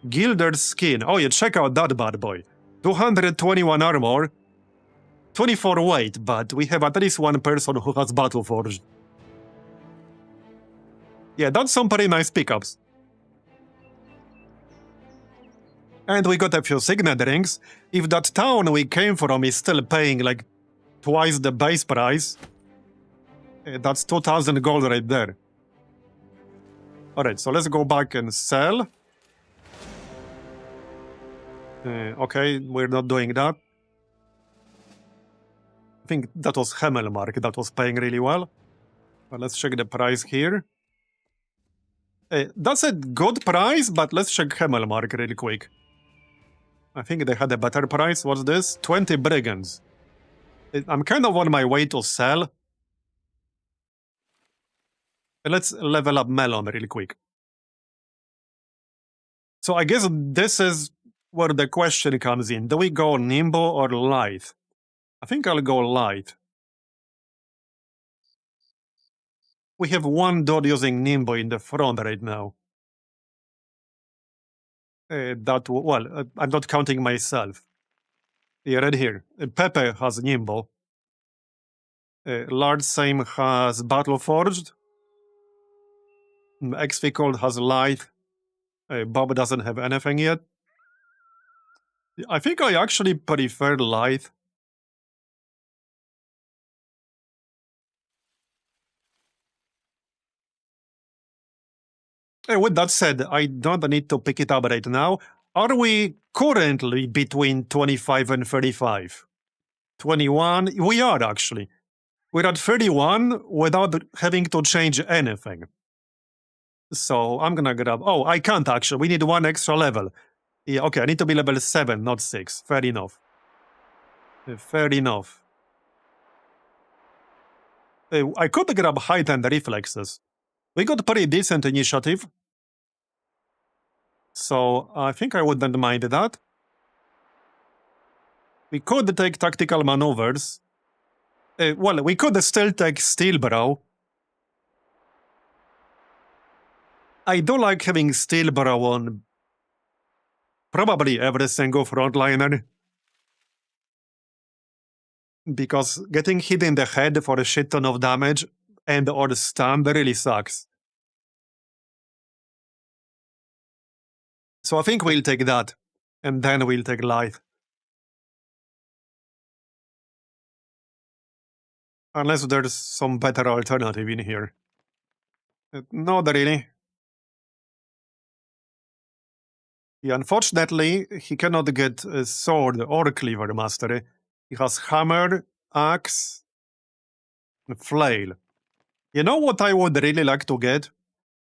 Gilded Skin. Oh yeah, check out that bad boy. 221 armor. 24 weight, but we have at least one person who has Battle Forged. Yeah, that's some pretty nice pickups. And we got a few signet rings. If that town we came from is still paying like twice the base price, that's 2,000 gold right there. Alright, so let's go back and sell. Okay, we're not doing that. I think that was Hemmelmark that was paying really well. But let's check the price here. That's a good price, but let's check Hemmelmark really quick. I think they had a better price. What's this? 20 brigands. I'm kind of on my way to sell. Let's level up Melon really quick. So I guess this is where the question comes in. Do we go Nimbo or Lithe? I think I'll go Lithe. We have one dude using Nimbo in the front right now. I'm not counting myself. Yeah, right here. Pepe has Nimbo. Large Same has Battle Forged. Exficold has Lithe. Bob doesn't have anything yet. I think I actually prefer Lithe. With that said, I don't need to pick it up right now. Are we currently between 25 and 35? 21? We are actually. We're at 31 without having to change anything. So I'm gonna grab... Oh, I can't actually. We need one extra level. Yeah, okay, I need to be level 7, not 6. Fair enough. Fair enough. I could grab height and reflexes. We got pretty decent initiative. So I think I wouldn't mind that. We could take tactical maneuvers. Well, we could still take Steelbrow. I do like having Steelbrow on probably every single frontliner. Because getting hit in the head for a shit ton of damage and or stun really sucks. So I think we'll take that. And then we'll take Lithe. Unless there's some better alternative in here. Not really. Yeah, unfortunately, he cannot get a sword or cleaver mastery. He has hammer, axe, and flail. You know what I would really like to get?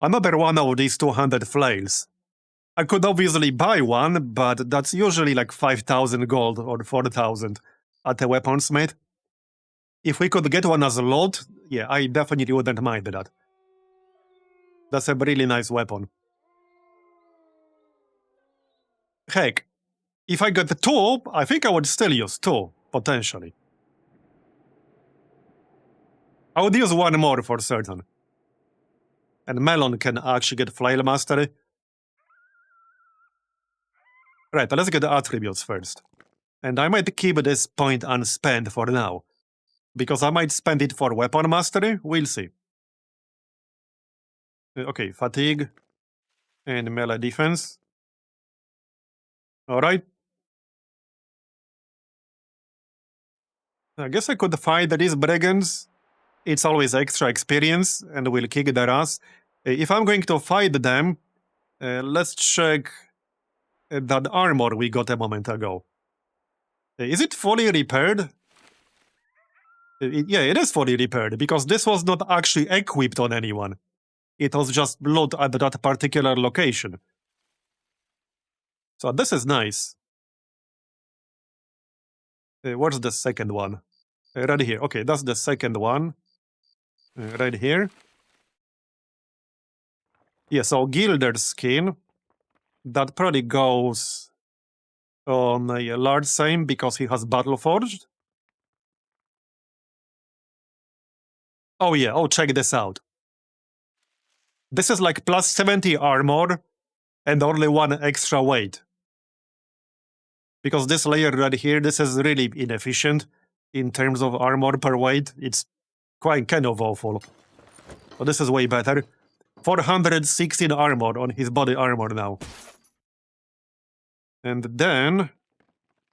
Another one of these 200 flails. I could obviously buy one, but that's usually like 5,000 gold or 4,000 at a weaponsmith. If we could get one as a lot, yeah, I definitely wouldn't mind that. That's a really nice weapon. Heck, if I got 2, I think I would still use 2, potentially. I would use 1 more for certain. And Melon can actually get Flail Mastery. Right, let's get the attributes first. And I might keep this point unspent for now. Because I might spend it for Weapon Mastery, we'll see. Okay, Fatigue. And Melee Defense. Alright. I guess I could fight these brigands. It's always extra experience and will kick their ass. If I'm going to fight them, let's check that armor we got a moment ago. Is it fully repaired? Yeah, it is fully repaired, because this was not actually equipped on anyone. It was just blood at that particular location. So this is nice. Where's the second one? Right here. Okay, that's the second one. Right here. Yeah, so Gilder's skin. That probably goes on a large same because he has Battle Forged. Oh yeah, oh check this out. This is like plus 70 armor and only 1 extra weight. Because this layer right here, this is really inefficient in terms of armor per weight. It's quite kind of awful. But this is way better. 416 armor on his body armor now. And then...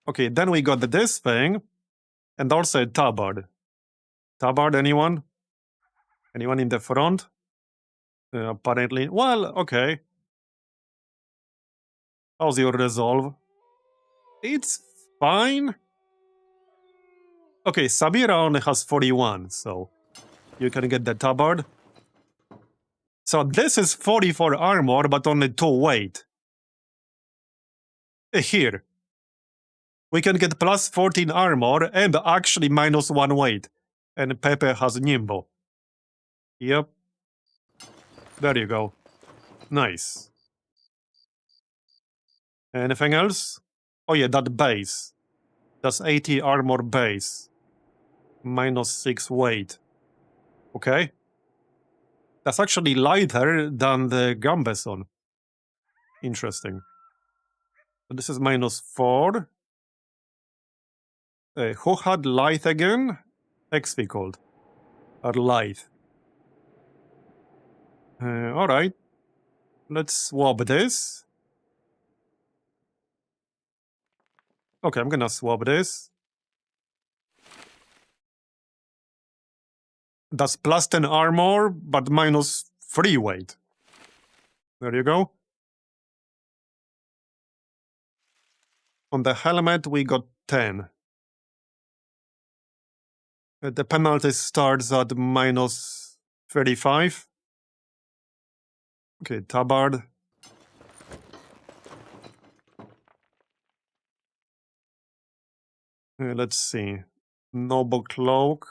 Okay, then we got this thing. And also a tabard. Tabard, anyone? Anyone in the front? Apparently. Well, okay. How's your resolve? It's fine. Okay, Sabira only has 41, so you can get the tabard. So this is 44 armor, but only 2 weight. Here. We can get plus 14 armor and actually minus 1 weight. And Pepe has Nimbo. Yep. There you go. Nice. Anything else? Oh yeah, that base. That's 80 armor base. Minus 6 weight. Okay. That's actually lighter than the Gambeson. Interesting. So this is minus 4. Who had light again? XP called. Or light. Alright. Let's swap this. Okay, I'm gonna swap this. That's plus 10 armor, but minus 3 weight. There you go. On the helmet, we got 10. The penalty starts at minus 35. Okay, tabard. Let's see. Noble cloak.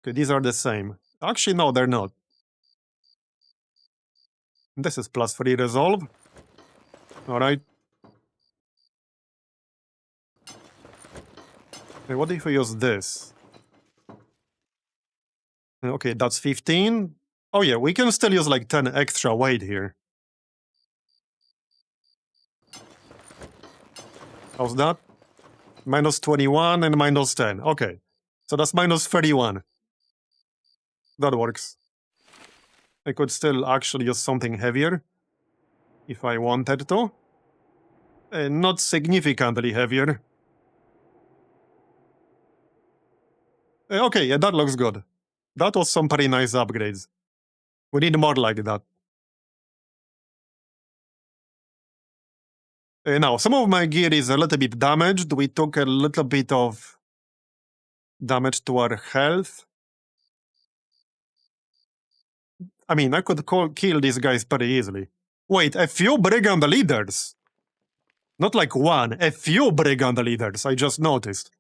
Okay, these are the same. Actually, no, they're not. This is plus 3 resolve. Alright. What if we use this? Okay, that's 15. Oh yeah, we can still use like 10 extra weight here. How's that? Minus 21 and minus 10. Okay, so that's minus 31. That works. I could still actually use something heavier if I wanted to. Not significantly heavier. Okay, yeah, that looks good. That was some pretty nice upgrades. We need more like that. Now, some of my gear is a little bit damaged. We took a little bit of damage to our health. I mean, I could kill these guys pretty easily. Wait, a few brigand leaders. Not like one, a few brigand leaders, I just noticed.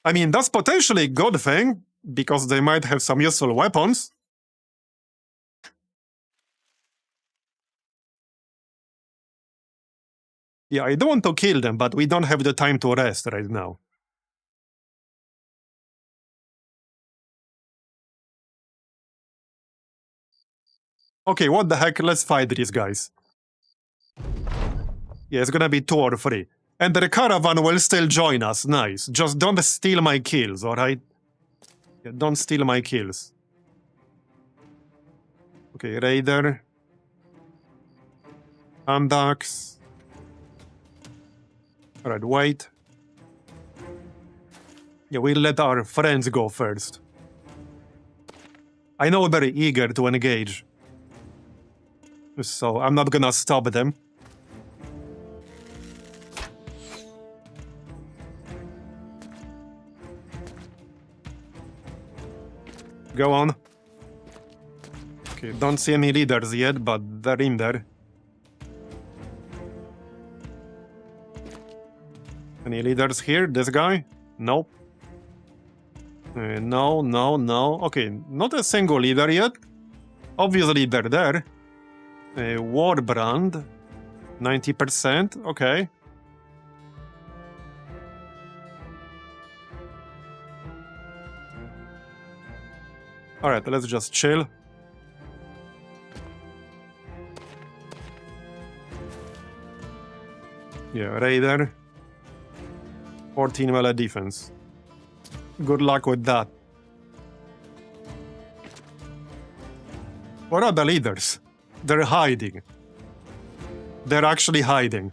I mean, that's potentially a good thing, because they might have some useful weapons. Yeah, I don't want to kill them, but we don't have the time to rest right now. Okay, what the heck, let's fight these guys. Yeah, it's gonna be 2 or 3. And the caravan will still join us, nice. Just don't steal my kills, alright? Yeah, don't steal my kills. Okay, Raider. Andax. Alright, wait. Yeah, we'll let our friends go first. I know they're eager to engage, so I'm not gonna stop them. Go on. Okay, don't see any leaders yet, but they're in there. Any leaders here? This guy? Nope. No, no, no. Okay, not a single leader yet. Obviously, they're there. Warbrand. 90%. Okay. Alright, let's just chill. Yeah, Raider. 14 melee defense. Good luck with that. What are the leaders? They're hiding. They're actually hiding.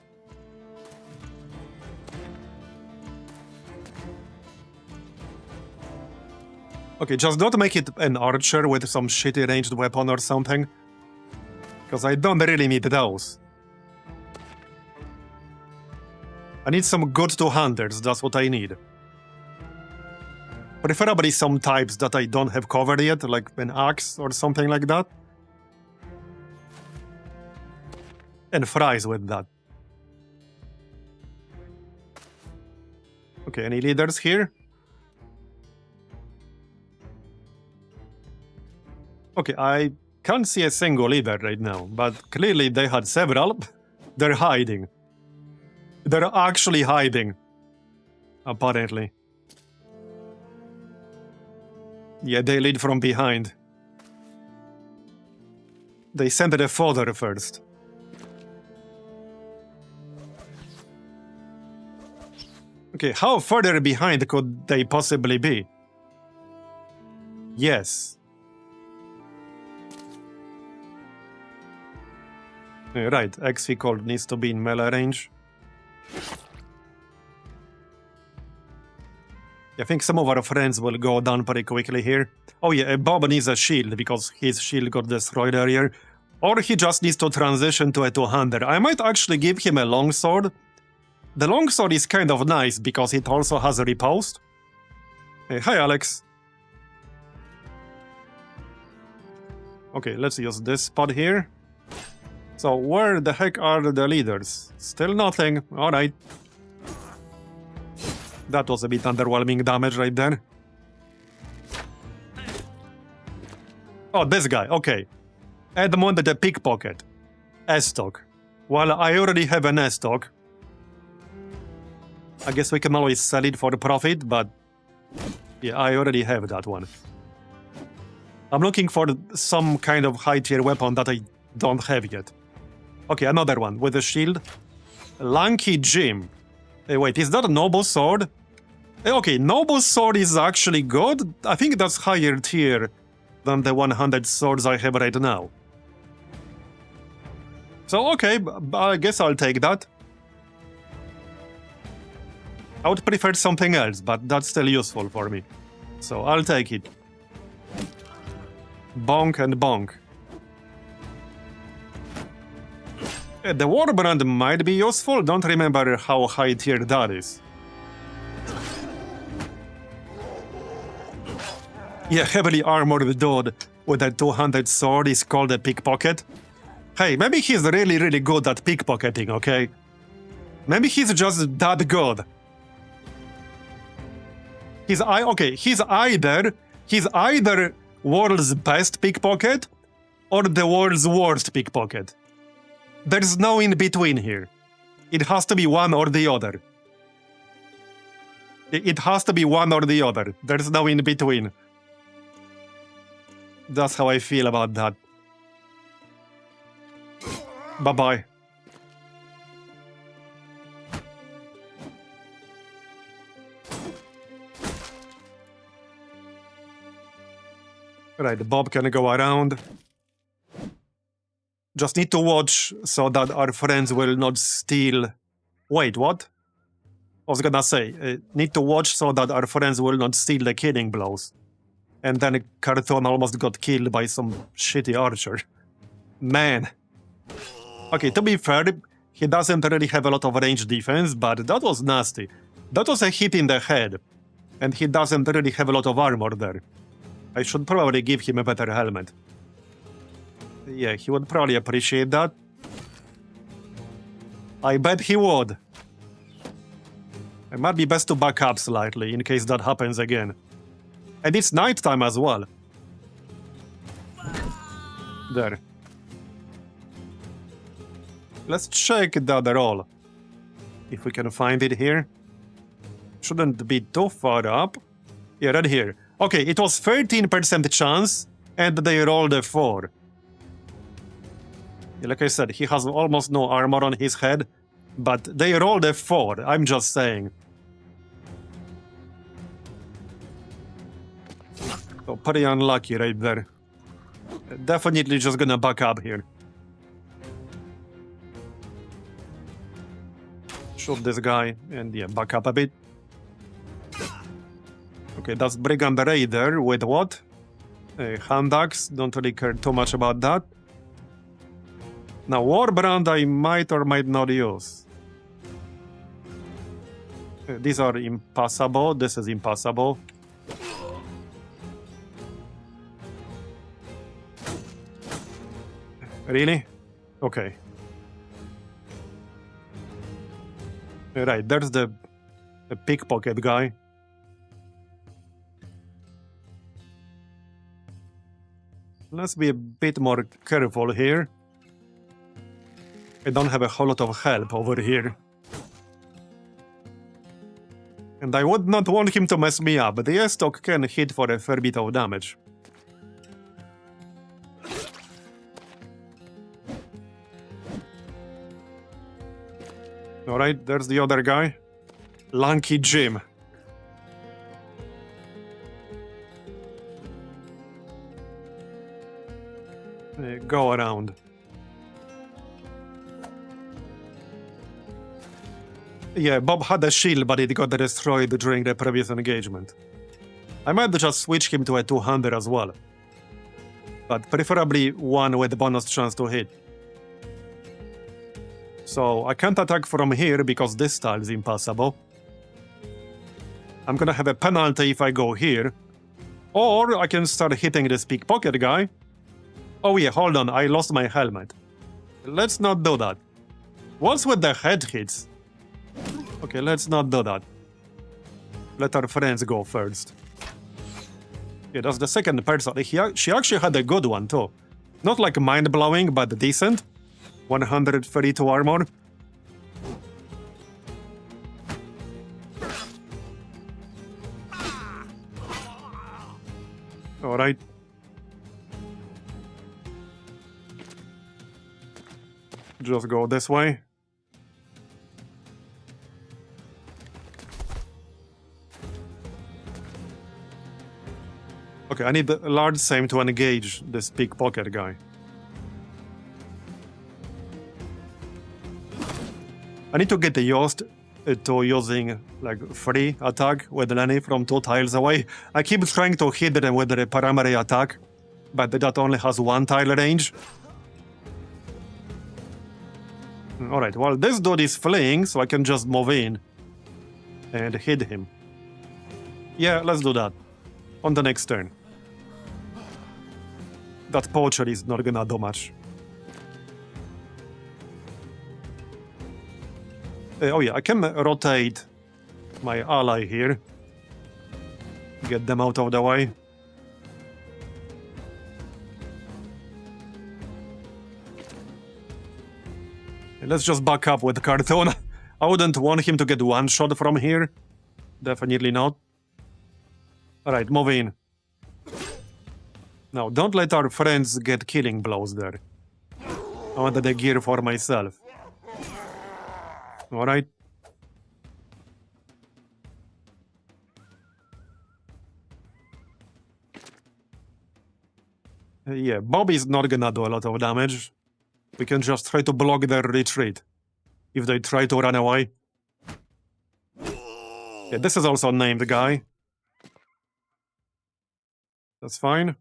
Okay, just don't make it an archer with some shitty ranged weapon or something. Because I don't really need those. I need some good two-handers, that's what I need. Preferably some types that I don't have covered yet, like an axe or something like that. And fries with that. Okay, any leaders here? Okay, I can't see a single leader right now, but clearly they had several. They're hiding. They're actually hiding. Apparently. Yeah, they lead from behind. They sent the fodder first. Okay, how further behind could they possibly be? Yes. Right, XV Cold needs to be in melee range. I think some of our friends will go down pretty quickly here. Oh yeah, Bob needs a shield because his shield got destroyed earlier. Or he just needs to transition to a two-hander. I might actually give him a longsword. The longsword is kind of nice because it also has a riposte. Hi Alex. Okay, let's use this spot here. So where the heck are the leaders? Still nothing. Alright. That was a bit underwhelming damage right there. Oh, this guy. Okay. Edmund the pickpocket. Estoc. Well, I already have an Estoc. I guess we can always sell it for the profit, but yeah, I already have that one. I'm looking for some kind of high-tier weapon that I don't have yet. Okay, another one with a shield. Lanky Jim. Wait, is that a noble sword? Okay, noble sword is actually good. I think that's higher tier than the 100 swords I have right now. So, okay, I guess I'll take that. I would prefer something else, but that's still useful for me. So, I'll take it. Bonk and bonk. The Warbrand might be useful, don't remember how high tier that is. Yeah, heavily armored dude with a 200 sword is called a pickpocket. Hey, maybe he's really, really good at pickpocketing, okay? Maybe he's just that good. He's either world's best pickpocket or the world's worst pickpocket. There's no in between here. It has to be one or the other. It has to be one or the other. There's no in between. That's how I feel about that. Bye-bye. Right, Bob can go around. Just need to watch so that our friends will not steal... Wait, what? I was gonna say, need to watch so that our friends will not steal the killing blows. And then Carthon almost got killed by some shitty archer. Man. Okay, to be fair, he doesn't really have a lot of range defense, but that was nasty. That was a hit in the head. And he doesn't really have a lot of armor there. I should probably give him a better helmet. Yeah, he would probably appreciate that. I bet he would. It might be best to back up slightly in case that happens again. And it's nighttime as well. There. Let's check the other roll. If we can find it here. Shouldn't be too far up. Yeah, right here. Okay, it was 13% chance, and they rolled a 4. Yeah, like I said, he has almost no armor on his head, but they rolled a 4, I'm just saying. So pretty unlucky right there. Definitely just gonna back up here. Shoot this guy, and yeah, back up a bit. Okay, that's Brigand Raider with what? Hand axe, don't really care too much about that. Now, Warbrand I might or might not use. These are impossible, this is impossible. Really? Okay. Right, there's the pickpocket guy. Let's be a bit more careful here. I don't have a whole lot of help over here. And I would not want him to mess me up, but the S-Stock can hit for a fair bit of damage. Alright, there's the other guy. Lanky Jim. Go around. Yeah, Bob had a shield, but it got destroyed during the previous engagement. I might just switch him to a 200 as well. But preferably one with bonus chance to hit. So I can't attack from here because this tile is impossible. I'm gonna have a penalty if I go here. Or I can start hitting this pickpocket guy. Oh yeah, hold on, I lost my helmet. Let's not do that. What's with the head hits? Okay, let's not do that. Let our friends go first. Yeah, that's the second person. She actually had a good one too. Not like mind-blowing, but decent. 132 armor. Alright. Just go this way. Okay, I need a large same to engage this pickpocket guy. I need to get used to using like free attack with Lenny from 2 tiles away. I keep trying to hit them with the primary attack, but that only has 1 tile range. Alright, well this dude is fleeing, so I can just move in and hit him. Yeah, let's do that. On the next turn. That poacher is not gonna do much. Oh yeah, I can rotate my ally here. Get them out of the way. Let's just back up with Carthon. I wouldn't want him to get one shot from here. Definitely not. Alright, move in. Now, don't let our friends get killing blows there. I want the gear for myself. Alright. Yeah, Bobby's not gonna do a lot of damage. We can just try to block their retreat. If they try to run away. Yeah, this is also a named guy. That's fine.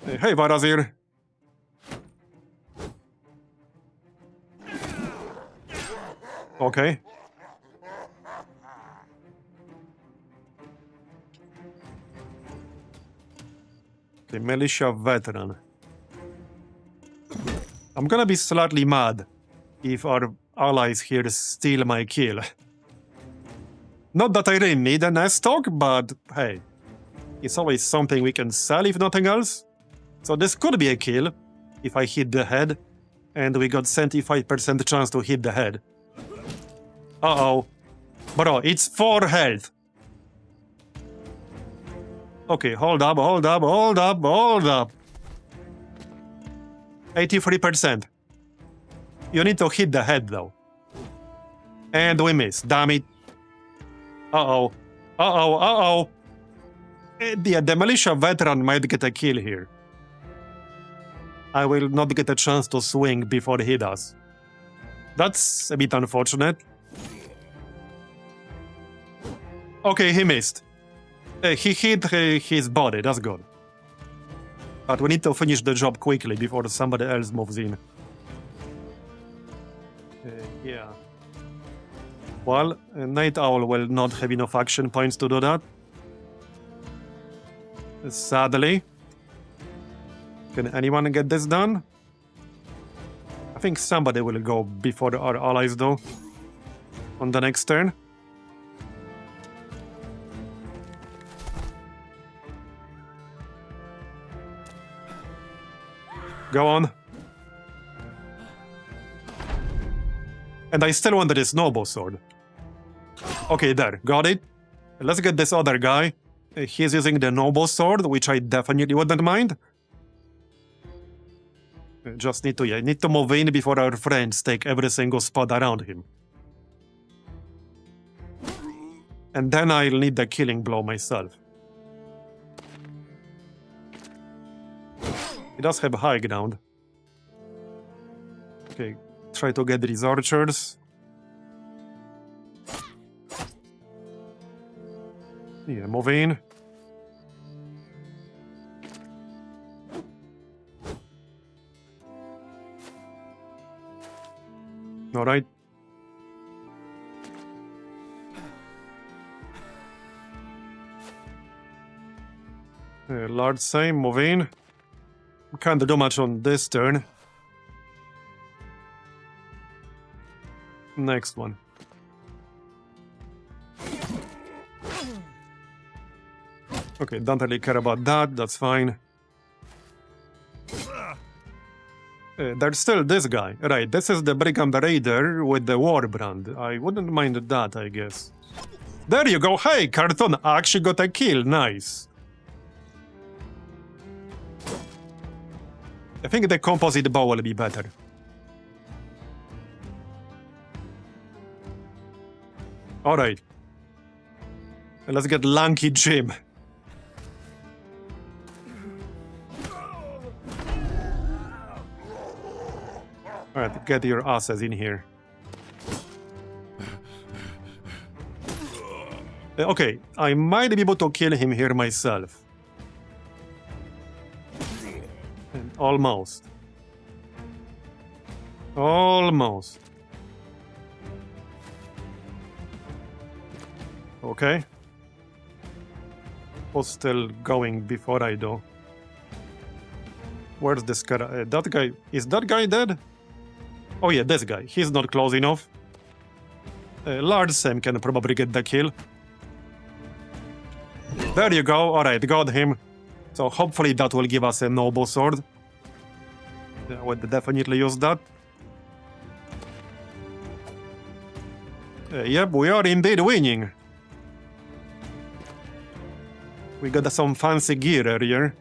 Hey, Marbozir. Okay. The militia veteran. I'm gonna be slightly mad if our allies here steal my kill. Not that I really need an S-Talk, but hey, it's always something we can sell if nothing else. So this could be a kill if I hit the head, and we got 75% chance to hit the head. Uh-oh. Bro, it's 4 health. Okay, hold up, hold up, hold up, hold up. 83%. You need to hit the head, though. And we miss, damn it. Uh-oh. Uh-oh, uh-oh. Yeah, the militia veteran might get a kill here. I will not get a chance to swing before he does. That's a bit unfortunate. Okay, he missed. He hit his body, that's good. But we need to finish the job quickly before somebody else moves in. Yeah. Well, Night Owl will not have enough action points to do that. Sadly. Can anyone get this done? I think somebody will go before our allies, though. On the next turn. Go on. And I still want this noble sword. Okay, there. Got it. Let's get this other guy. He's using the noble sword, which I definitely wouldn't mind. Just need to move in before our friends take every single spot around him. And then I'll need the killing blow myself. He does have high ground. Okay, try to get these archers. Yeah, move in. All right. Large same, move in. Can't do much on this turn. Next one. Okay, don't really care about that, that's fine. There's still this guy. Right, this is the Brigand Raider with the war brand. I wouldn't mind that, I guess. There you go! Hey, Cartoon actually got a kill, nice. I think the composite bow will be better. Alright. Let's get Lanky Jim. Alright, get your asses in here. Okay, I might be able to kill him here myself. And almost. Almost. Okay. Who's still going before I do? Where's this guy? That guy. Is that guy dead? Oh yeah, this guy. He's not close enough. Large Sam can probably get the kill. There you go. Alright, got him. So hopefully that will give us a noble sword. I would definitely use that. Yep, we are indeed winning. We got some fancy gear earlier.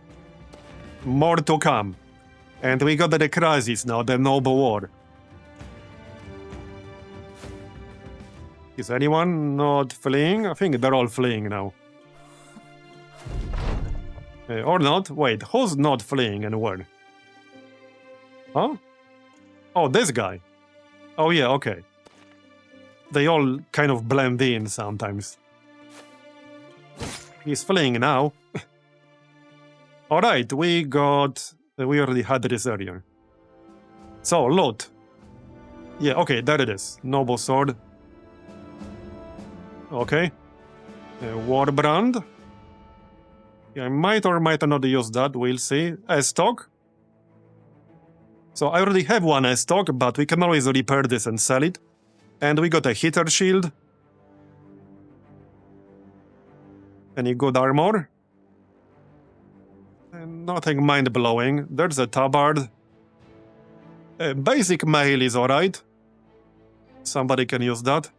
More to come. And we got the crisis now, the noble war. Is anyone not fleeing? I think they're all fleeing now. Or not. Wait, who's not fleeing and where? Huh? Oh, this guy. Oh yeah, okay. they all kind of blend in sometimes. He's fleeing now. Alright, we already had this earlier. So, loot. Yeah, okay, there it is. Noble sword. Okay. Warbrand. Yeah, I might or might not use that, we'll see. S-stock. So I already have one S-stock, but we can always repair this and sell it. And we got a hitter shield. Any good armor? And nothing mind-blowing. There's a tabard. Basic mail is alright. Somebody can use that.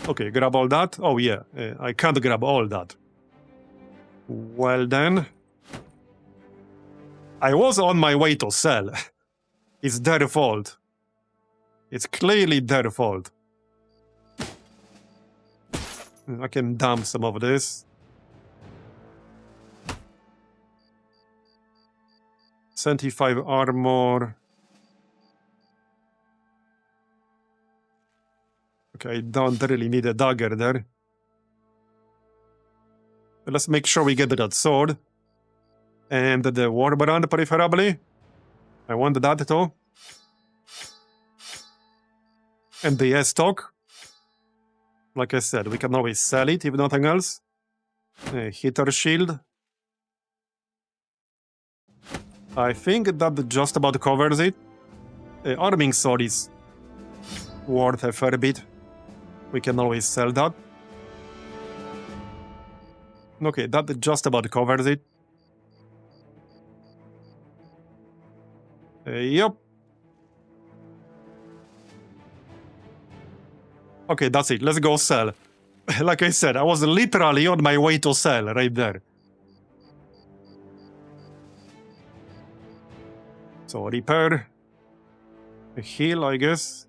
Okay, grab all that. Oh yeah, I can't grab all that. Well then. I was on my way to sell. It's their fault. It's clearly their fault. I can dump some of this. 75 armor. Okay, I don't really need a dagger there. Let's make sure we get that sword. And the warbrand, preferably. I want that too. And the S-stock. Like I said, we can always sell it, if nothing else. Hitter shield. I think that just about covers it. Arming sword is worth a fair bit. We can always sell that. Okay, that just about covers it. Yep. Okay, that's it. Let's go sell. Like I said, I was literally on my way to sell right there. So repair. Heal, I guess.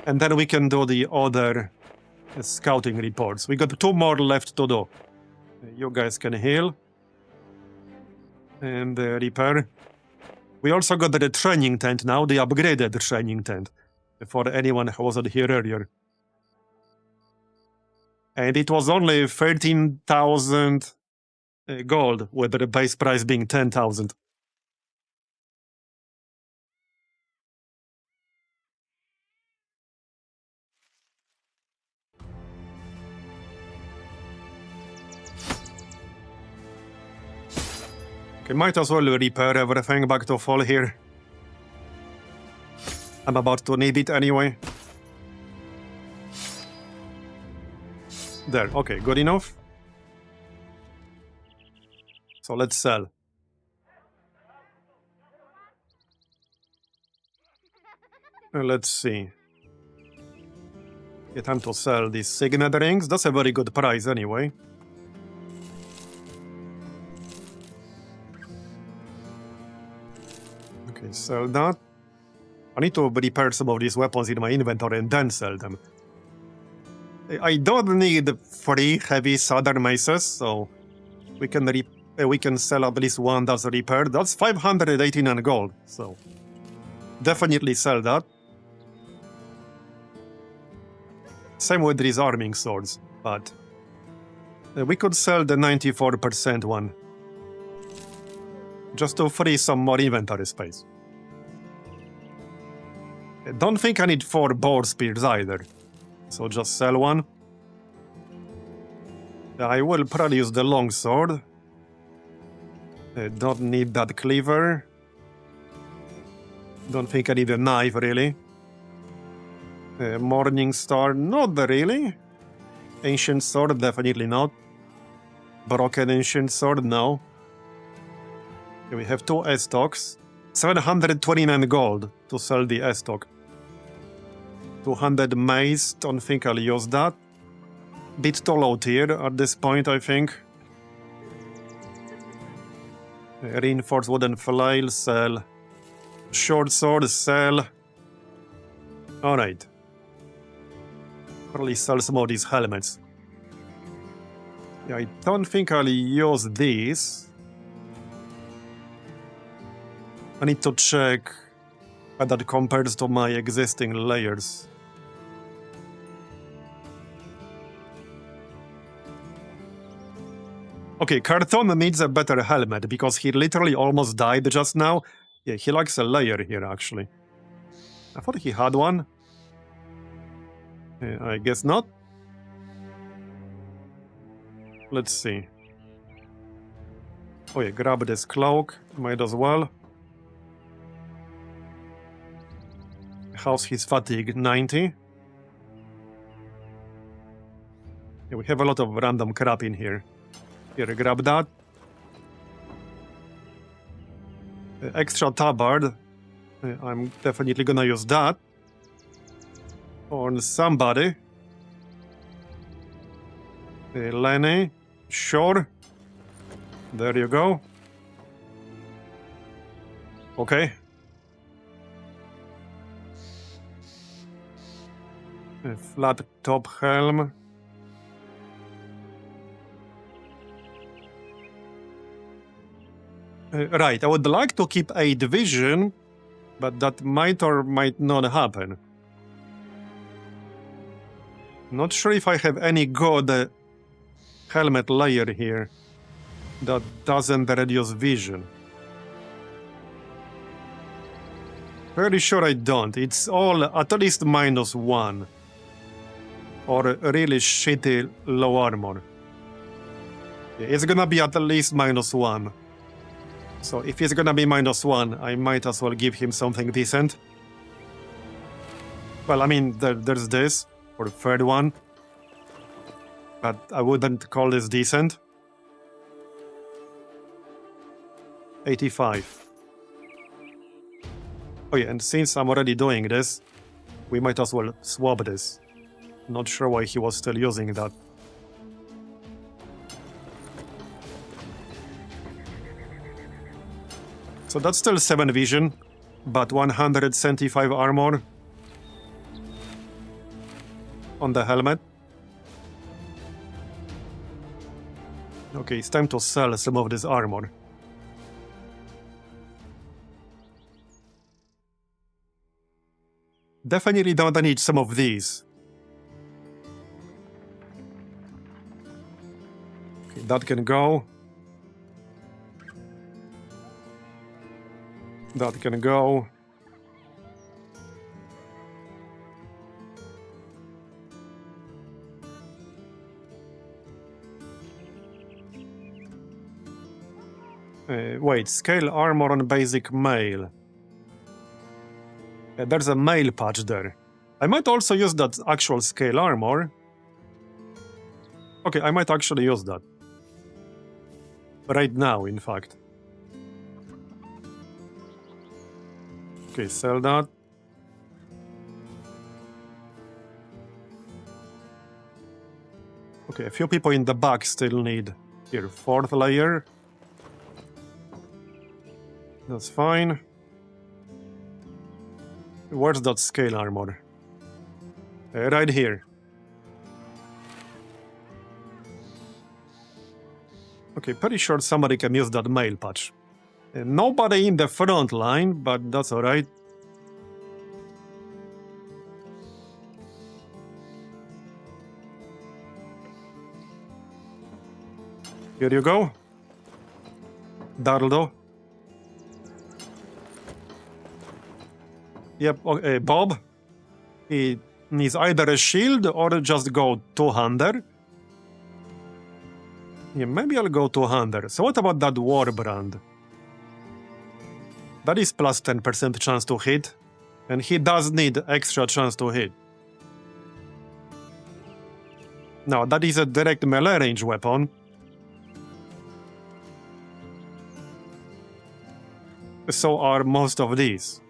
And then we can do the other scouting reports. We got 2 more left to do. You guys can heal. And repair. We also got the training tent now, the upgraded training tent. For anyone who wasn't here earlier. And it was only 13,000 gold, with the base price being 10,000. Okay, might as well repair everything back to full here. I'm about to need it anyway. There, okay, good enough. So let's sell. Let's see. Yeah, time to sell these signet rings. That's a very good price anyway. Okay, sell that. I need to repair some of these weapons in my inventory and then sell them. I don't need 3 heavy southern maces, so we can sell at least one that's repaired. That's 589 gold, so definitely sell that. Same with these arming swords, but we could sell the 94% one just to free some more inventory space. Don't think I need 4 boar spears either, so just sell one. I will probably use the long sword. Don't need that cleaver. Don't think I need a knife, really. Morning Star, not really. Ancient sword, definitely not. Broken ancient sword, no. Okay, we have 2 S-stocks. 729 gold to sell the S-stock. 200 mace, don't think I'll use that. Bit too low tier at this point, I think. Reinforced wooden flail, sell. Short sword, sell. Alright. Probably sell some of these helmets. Yeah, I don't think I'll use these. I need to check how that compares to my existing layers. Okay, Carton needs a better helmet because he literally almost died just now. Yeah, he likes a layer here, actually. I thought he had one. I guess not. Let's see. Oh yeah, grab this cloak. Might as well. How's his fatigue? 90. Yeah, we have a lot of random crap in here. Here, grab that. Extra tabard. I'm definitely gonna use that on somebody. Lenny, sure. There you go. Okay. A flat top helm. Right, I would like to keep a division, but that might or might not happen. Not sure if I have any good helmet layer here that doesn't reduce vision. Very sure I don't. It's all at least -1. Or really shitty low armor. It's gonna be at least -1. So if he's gonna be -1, I might as well give him something decent. Well, I mean, there's this, or the third one. But I wouldn't call this decent. 85. Oh yeah, and since I'm already doing this, we might as well swap this. Not sure why he was still using that. So that's still 7 vision, but 175 armor on the helmet. Okay, it's time to sell some of this armor. Definitely don't need some of these. Okay, that can go. That can go. Wait, scale armor on basic mail. There's a mail patch there. I might also use that actual scale armor. Okay, I might actually use that. Right now, in fact. Okay, sell that. Okay, a few people in the back still need... Here, 4th layer. That's fine. Where's that scale armor? Right here. Okay, pretty sure somebody can use that mail patch. Nobody in the front line, but that's alright. Here you go. Dardo. Yep, okay, Bob. He needs either a shield or just go 200. Yeah, maybe I'll go 200. So what about that war brand? That is plus 10% chance to hit. And he does need extra chance to hit. Now, that is a direct melee range weapon. So are most of these.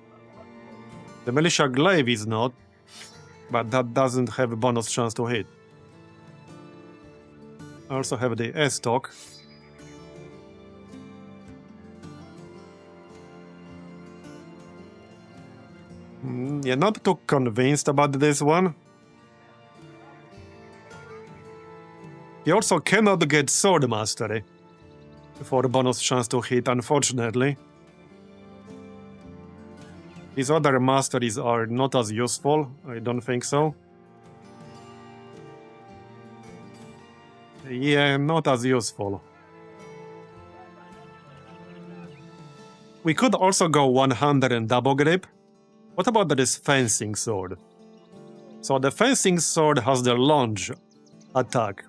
The Militia Glaive is not, but that doesn't have a bonus chance to hit. I also have the S-Stock. Yeah, not too convinced about this one. He also cannot get Sword Mastery for bonus chance to hit, unfortunately. These other masteries are not as useful. I don't think so. Yeah, not as useful. We could also go 100 and double grip. What about this fencing sword? So the fencing sword has the lunge attack,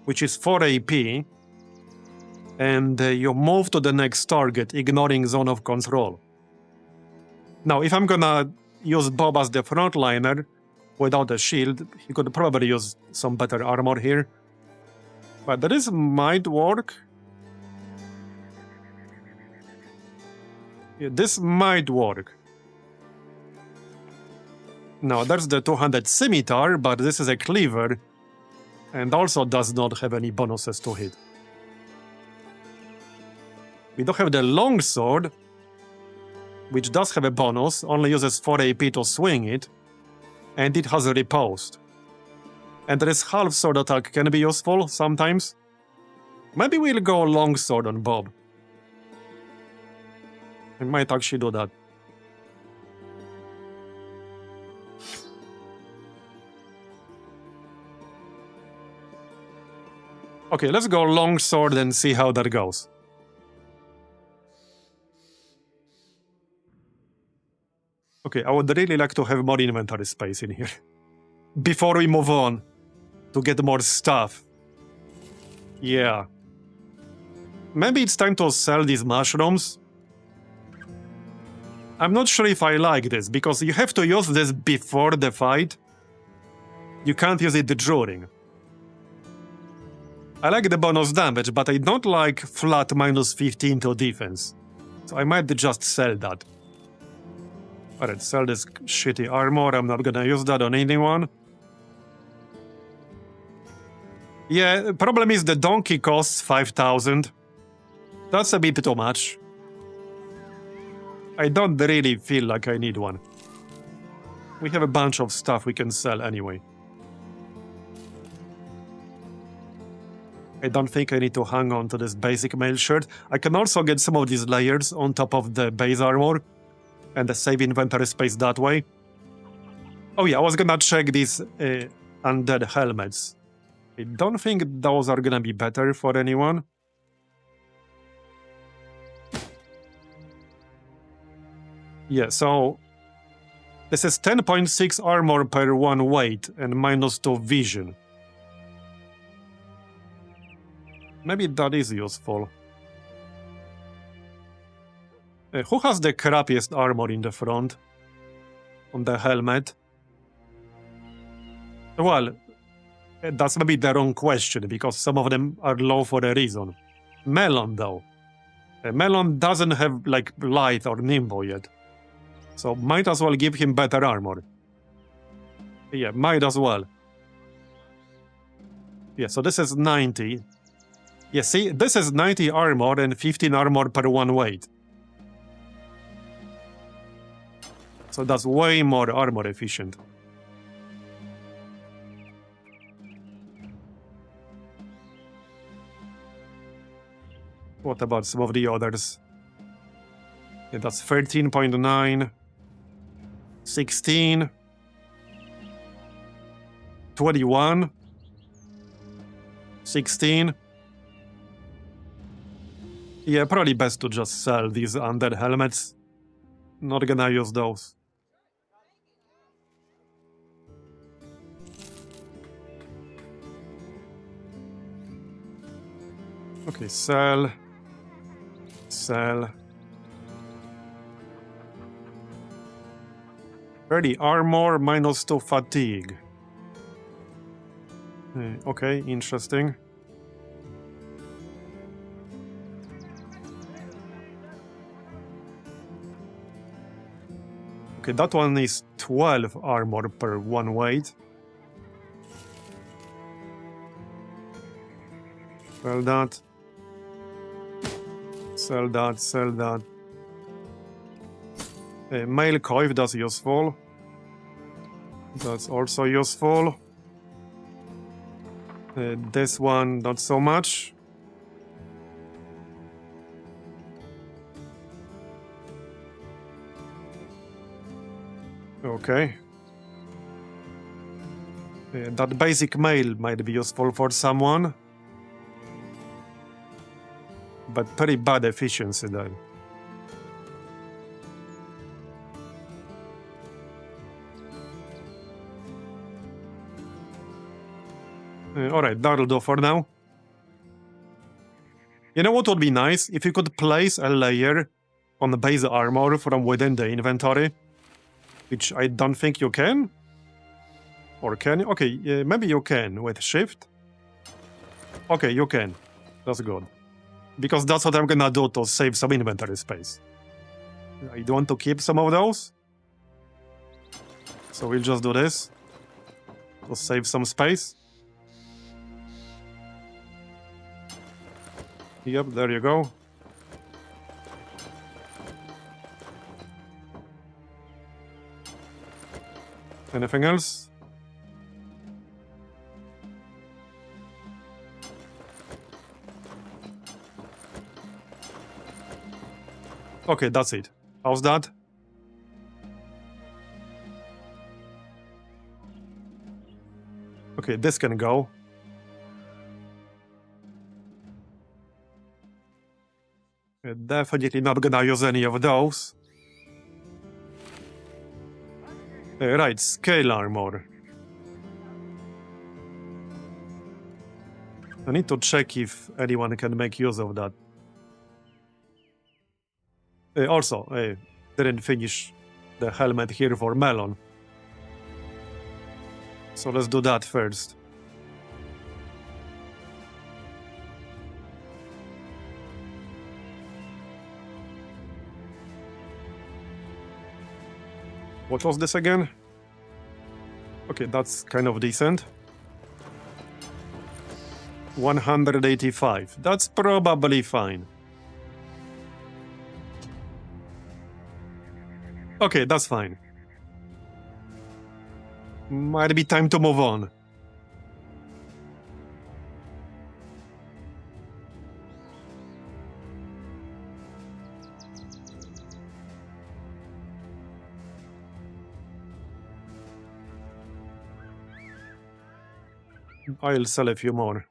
which is 4 AP, and you move to the next target, ignoring zone of control. Now, if I'm gonna use Bob as the frontliner without a shield, he could probably use some better armor here. But this might work. Yeah, this might work. Now, there's the 200 scimitar, but this is a cleaver, and also does not have any bonuses to hit. We don't have the longsword, which does have a bonus, only uses 4 AP to swing it, and it has a riposte. And this half sword attack can be useful sometimes. Maybe we'll go longsword on Bob. I might actually do that. Okay, let's go longsword and see how that goes. Okay, I would really like to have more inventory space in here. Before we move on, to get more stuff. Yeah. Maybe it's time to sell these mushrooms. I'm not sure if I like this, because you have to use this before the fight. You can't use it during. I like the bonus damage, but I don't like flat minus 15 to defense. So I might just sell that. Alright, sell this shitty armor. I'm not gonna use that on anyone. Yeah, the problem is the donkey costs 5,000. That's a bit too much. I don't really feel like I need one. We have a bunch of stuff we can sell anyway. I don't think I need to hang on to this basic mail shirt. I can also get some of these layers on top of the base armor and save inventory space that way. Oh yeah, I was gonna check these undead helmets. I don't think those are gonna be better for anyone. Yeah, so this is 10.6 armor per 1 weight and -2 vision. Maybe that is useful. Who has the crappiest armor in the front? On the helmet? Well, that's maybe the wrong question, because some of them are low for a reason. Melon, though. Melon doesn't have, like, light or nimble yet. So might as well give him better armor. Yeah, might as well. Yeah, so this is 90. Yeah, see, this is 90 armor and 15 armor per 1 weight. So that's way more armor efficient. What about some of the others? Yeah, that's 13.9, 16, 21, 16. Yeah, probably best to just sell these undead helmets. Not gonna use those. Okay, sell. Sell. 30 armor, -2 fatigue. Okay, interesting. Okay, that one is 12 armor per 1 weight. Sell that. Sell that, sell that. Mail coif, that's useful. That's also useful. This one, not so much. Okay. That basic mail might be useful for someone. But pretty bad efficiency then. Alright, that'll do for now. You know what would be nice? If you could place a layer on the base armor from within the inventory. Which I don't think you can. Or can you? Okay, maybe you can with shift. Okay, you can. That's good. Because that's what I'm gonna do to save some inventory space. I do want to keep some of those. So we'll just do this. To save some space. Yep, there you go. Anything else? Okay, that's it. How's that? Okay, this can go. Definitely not gonna use any of those. Right, scale armor. I need to check if anyone can make use of that. Also, didn't finish the helmet here for Melon. So let's do that first. What was this again? Okay, that's kind of decent. 185. That's probably fine. Okay, that's fine. Might be time to move on. I'll sell a few more.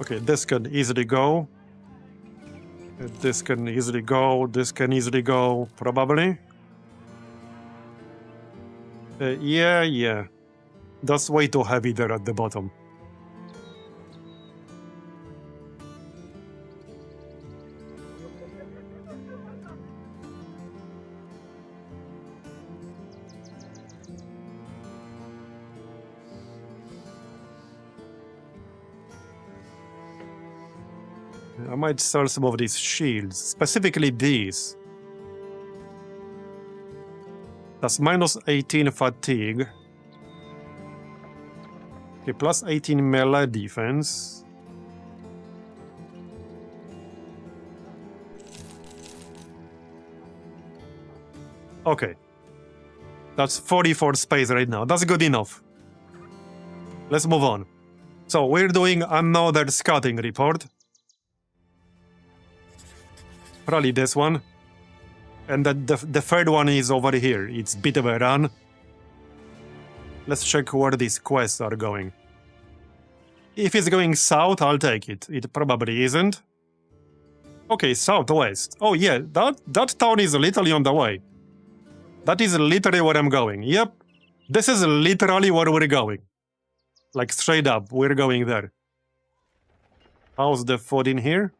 Okay, this can easily go. This can easily go. This can easily go, probably. Yeah. That's way too heavy there at the bottom. I might sell some of these shields, specifically these. That's minus 18 fatigue. Okay, plus 18 melee defense. Okay. That's 44 space right now. That's good enough. Let's move on. So we're doing another scouting report. Probably this one. And the third one is over here. It's a bit of a run. Let's check where these quests are going. If it's going south, I'll take it. It probably isn't. Okay, southwest. Oh yeah, that town is literally on the way. That is literally where I'm going. Yep. This is literally where we're going. Like straight up, we're going there. How's the food in here?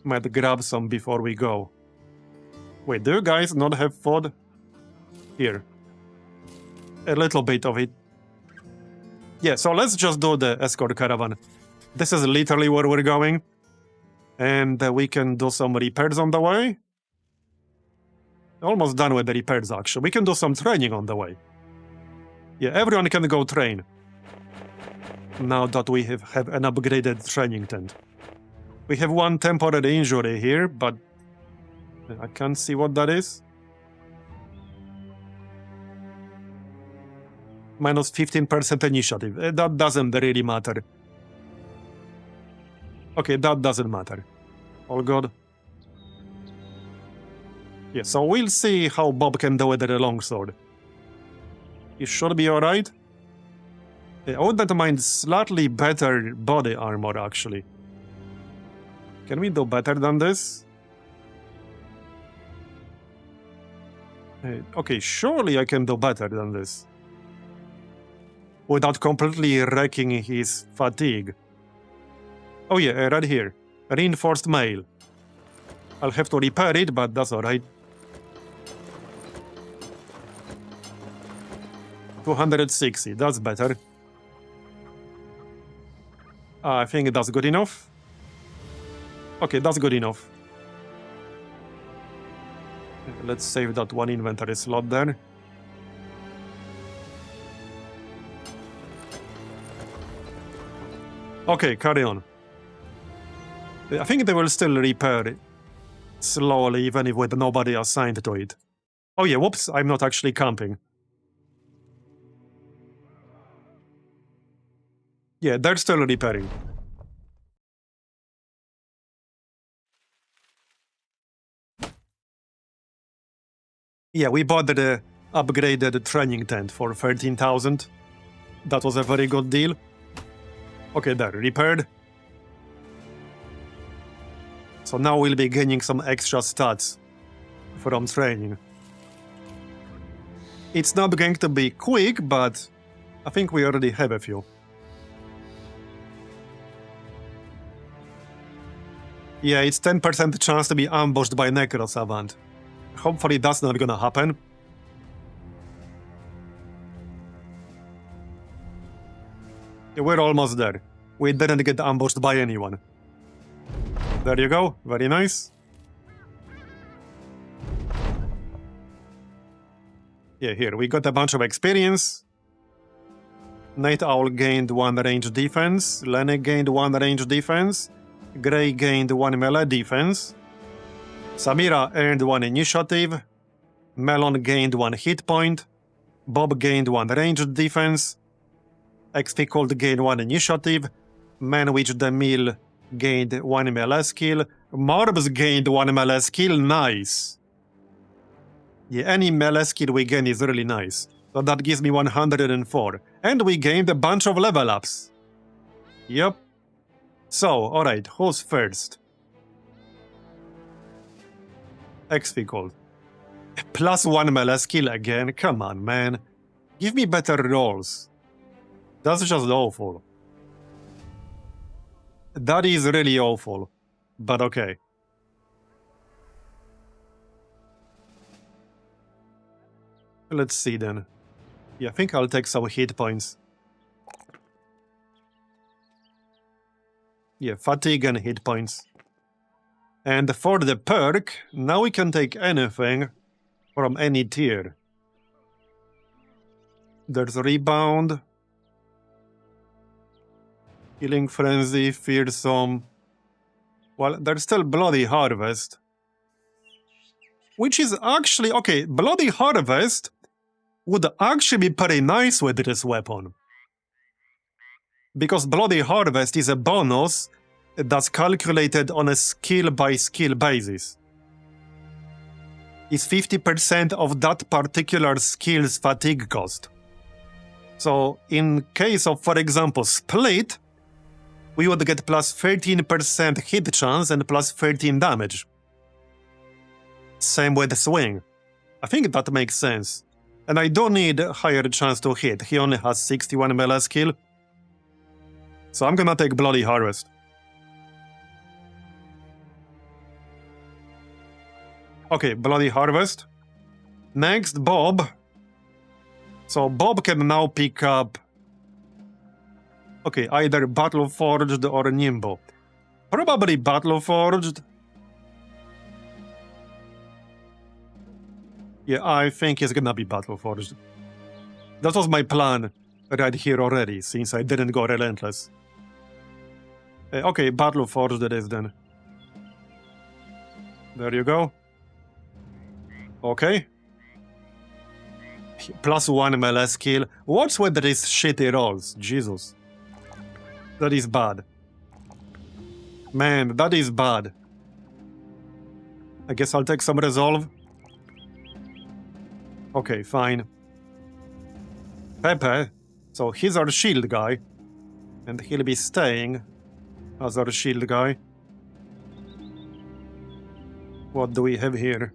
Might grab some before we go. Wait, do you guys not have food? Here. A little bit of it. Yeah, so let's just do the escort caravan. This is literally where we're going. And we can do some repairs on the way. Almost done with the repairs, actually. We can do some training on the way. Yeah, everyone can go train. Now that we have an upgraded training tent. We have one temporary injury here, but I can't see what that is. Minus 15% initiative. That doesn't really matter. Okay, that doesn't matter. All good. Yeah, so we'll see how Bob can do it at a longsword. He should be alright. I wouldn't mind slightly better body armor, actually. Can we do better than this? Okay, surely I can do better than this. Without completely wrecking his fatigue. Oh yeah, right here. Reinforced mail. I'll have to repair it, but that's alright. 260, that's better. I think that's good enough. Okay, that's good enough. Let's save that one inventory slot there. Okay, carry on. I think they will still repair it slowly, even if with nobody assigned to it. Oh yeah, whoops, I'm not actually camping. Yeah, they're still repairing. Yeah, we bought the upgraded training tent for 13,000. That was a very good deal. Okay, there, repaired. So now we'll be gaining some extra stats from training. It's not going to be quick, but I think we already have a few. Yeah, it's 10% chance to be ambushed by Necro Savant. Hopefully that's not gonna happen. Yeah, we're almost there. We didn't get ambushed by anyone. There you go, very nice. Yeah, here, we got a bunch of experience. Night Owl gained 1 range defense, Lenny gained 1 range defense, Grey gained 1 melee defense, Samira earned 1 initiative, Melon gained 1 hit point, Bob gained 1 ranged defense, XP Cold gained 1 initiative, Manwich the Mill gained 1 melee skill, Marbs gained 1 melee skill, nice. Yeah, any melee skill we gain is really nice. So that gives me 104. And we gained a bunch of level ups. Yep. So, alright, who's first? XP Cold. +1 melee skill again, come on, man. Give me better rolls. That's just awful. That is really awful. But okay. Let's see then. Yeah, I think I'll take some hit points. Yeah, fatigue and hit points. And for the perk, now we can take anything from any tier. There's Rebound, Healing Frenzy, Fearsome. Well, there's still Bloody Harvest. Which is actually... Okay, Bloody Harvest would actually be pretty nice with this weapon. Because Bloody Harvest is a bonus that's calculated on a skill-by-skill basis. It's 50% of that particular skill's fatigue cost. So, in case of, for example, Split, we would get plus 13% hit chance and plus 13 damage. Same with Swing. I think that makes sense. And I don't need a higher chance to hit. He only has 61 melee skill. So I'm gonna take Bloody Harvest. Okay, Bloody Harvest. Next, Bob. So Bob can now pick up... Okay, either Battle Forged or Nimbo. Probably Battle Forged. Yeah, I think it's gonna be Battle Forged. That was my plan right here already, since I didn't go Relentless. Okay, Battle Forged it is then. There you go. Okay. +1 melee skill. What's with these shitty rolls? Jesus. That is bad. Man, that is bad. I guess I'll take some Resolve. Okay, fine. Pepe, so he's our shield guy, and he'll be staying as our shield guy. What do we have here?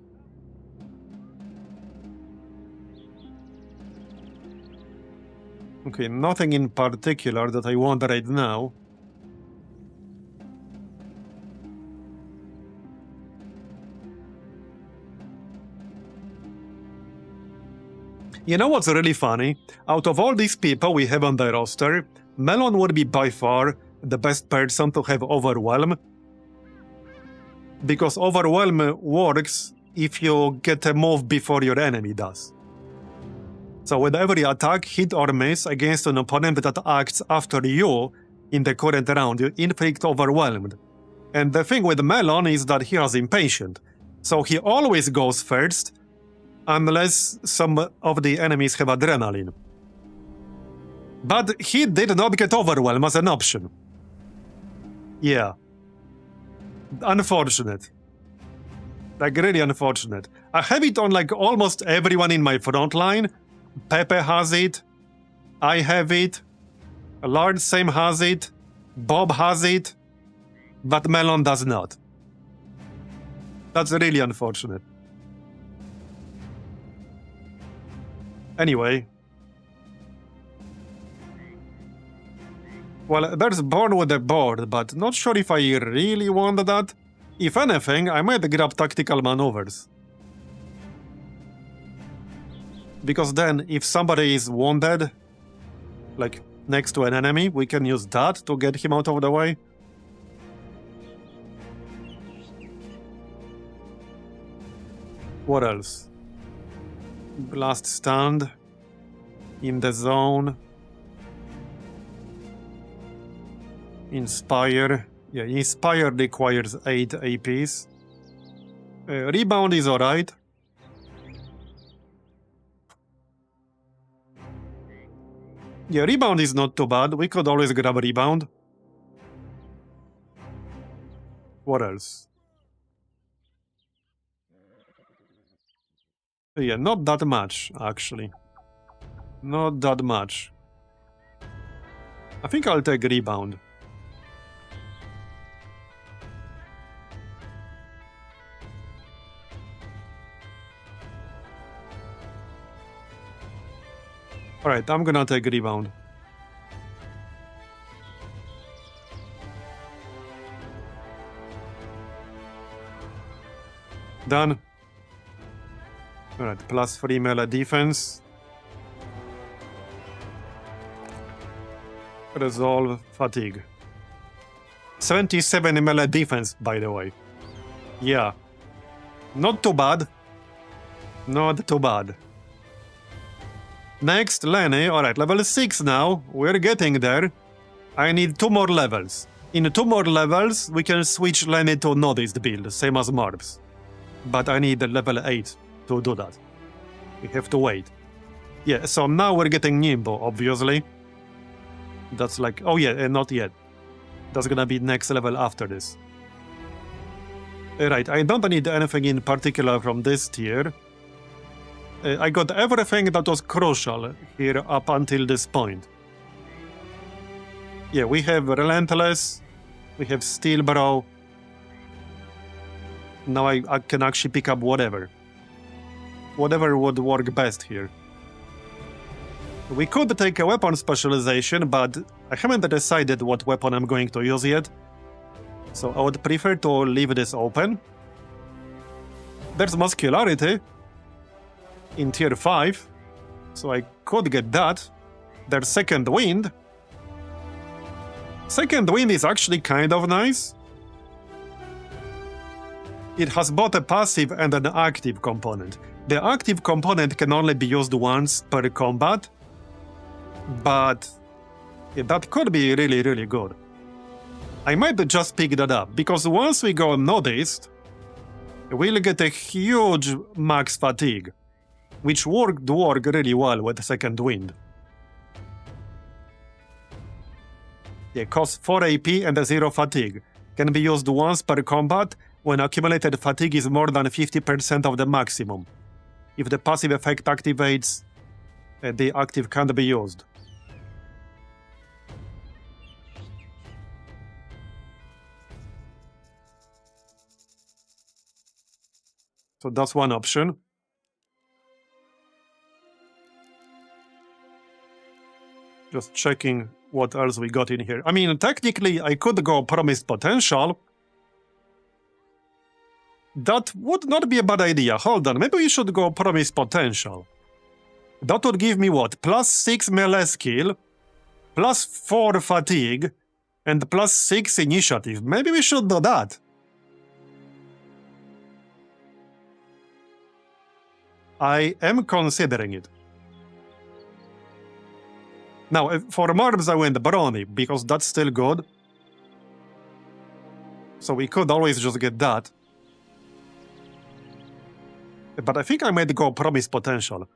Okay, nothing in particular that I want right now. You know what's really funny? Out of all these people we have on the roster, Melon would be by far the best person to have Overwhelm. Because Overwhelm works if you get a move before your enemy does. So with every attack, hit or miss against an opponent that acts after you in the current round, you inflict Overwhelmed. And the thing with Melon is that he is impatient. So he always goes first, unless some of the enemies have adrenaline. But he did not get Overwhelm as an option. Yeah. Unfortunate. Like, really unfortunate. I have it on, like, almost everyone in my front line. Pepe has it. I have it. Lord Sam has it. Bob has it. But Melon does not. That's really unfortunate. Anyway. Well, there's Born with a Board, but not sure if I really want that. If anything, I might grab Tactical Maneuvers. Because then, if somebody is wounded, like next to an enemy, we can use that to get him out of the way. What else? Last stand. In the zone. Inspire. Yeah, Inspire requires 8 APs. Rebound is alright. Yeah, Rebound is not too bad. We could always grab a Rebound. What else? Yeah, not that much, actually. Not that much. I think I'll take Rebound. Alright, I'm gonna take Rebound. Done. Alright, +3 melee defense. Resolve fatigue. 77 melee defense, by the way. Yeah. Not too bad. Not too bad. Next, Lenny. Alright, level 6 now. We're getting there. I need 2 more levels. In 2 more levels, we can switch Lenny to Noticed build, same as Marbs. But I need level 8 to do that. We have to wait. Yeah, so now we're getting Nimbo, obviously. That's like... Oh yeah, not yet. That's gonna be next level after this. Right, I don't need anything in particular from this tier. I got everything that was crucial here up until this point. Yeah, we have Relentless, we have Steel Bro. Now I can actually pick up whatever. Whatever would work best here. We could take a weapon specialization, but I haven't decided what weapon I'm going to use yet. So I would prefer to leave this open. There's Muscularity in tier 5, so I could get that. There's Second Wind. Second Wind is actually kind of nice. It has both a passive and an active component. The active component can only be used once per combat, but yeah, that could be really, really good. I might just pick that up, because once we go Noticed, we'll get a huge max fatigue, which would work really well with Second Wind. Yeah, costs 4 AP and a 0 fatigue. Can be used once per combat when accumulated fatigue is more than 50% of the maximum. if the passive effect activates, the active can't be used. So that's one option. Just checking what else we got in here. I mean, technically, I could go Promised Potential. That would not be a bad idea. Hold on, maybe we should go Promised Potential. That would give me what? +6 melee skill, +4 fatigue, and +6 initiative. Maybe we should do that. I am considering it. Now, for Marbs, I went Brony, because that's still good. So we could always just get that. But I think I might go Promised Potential.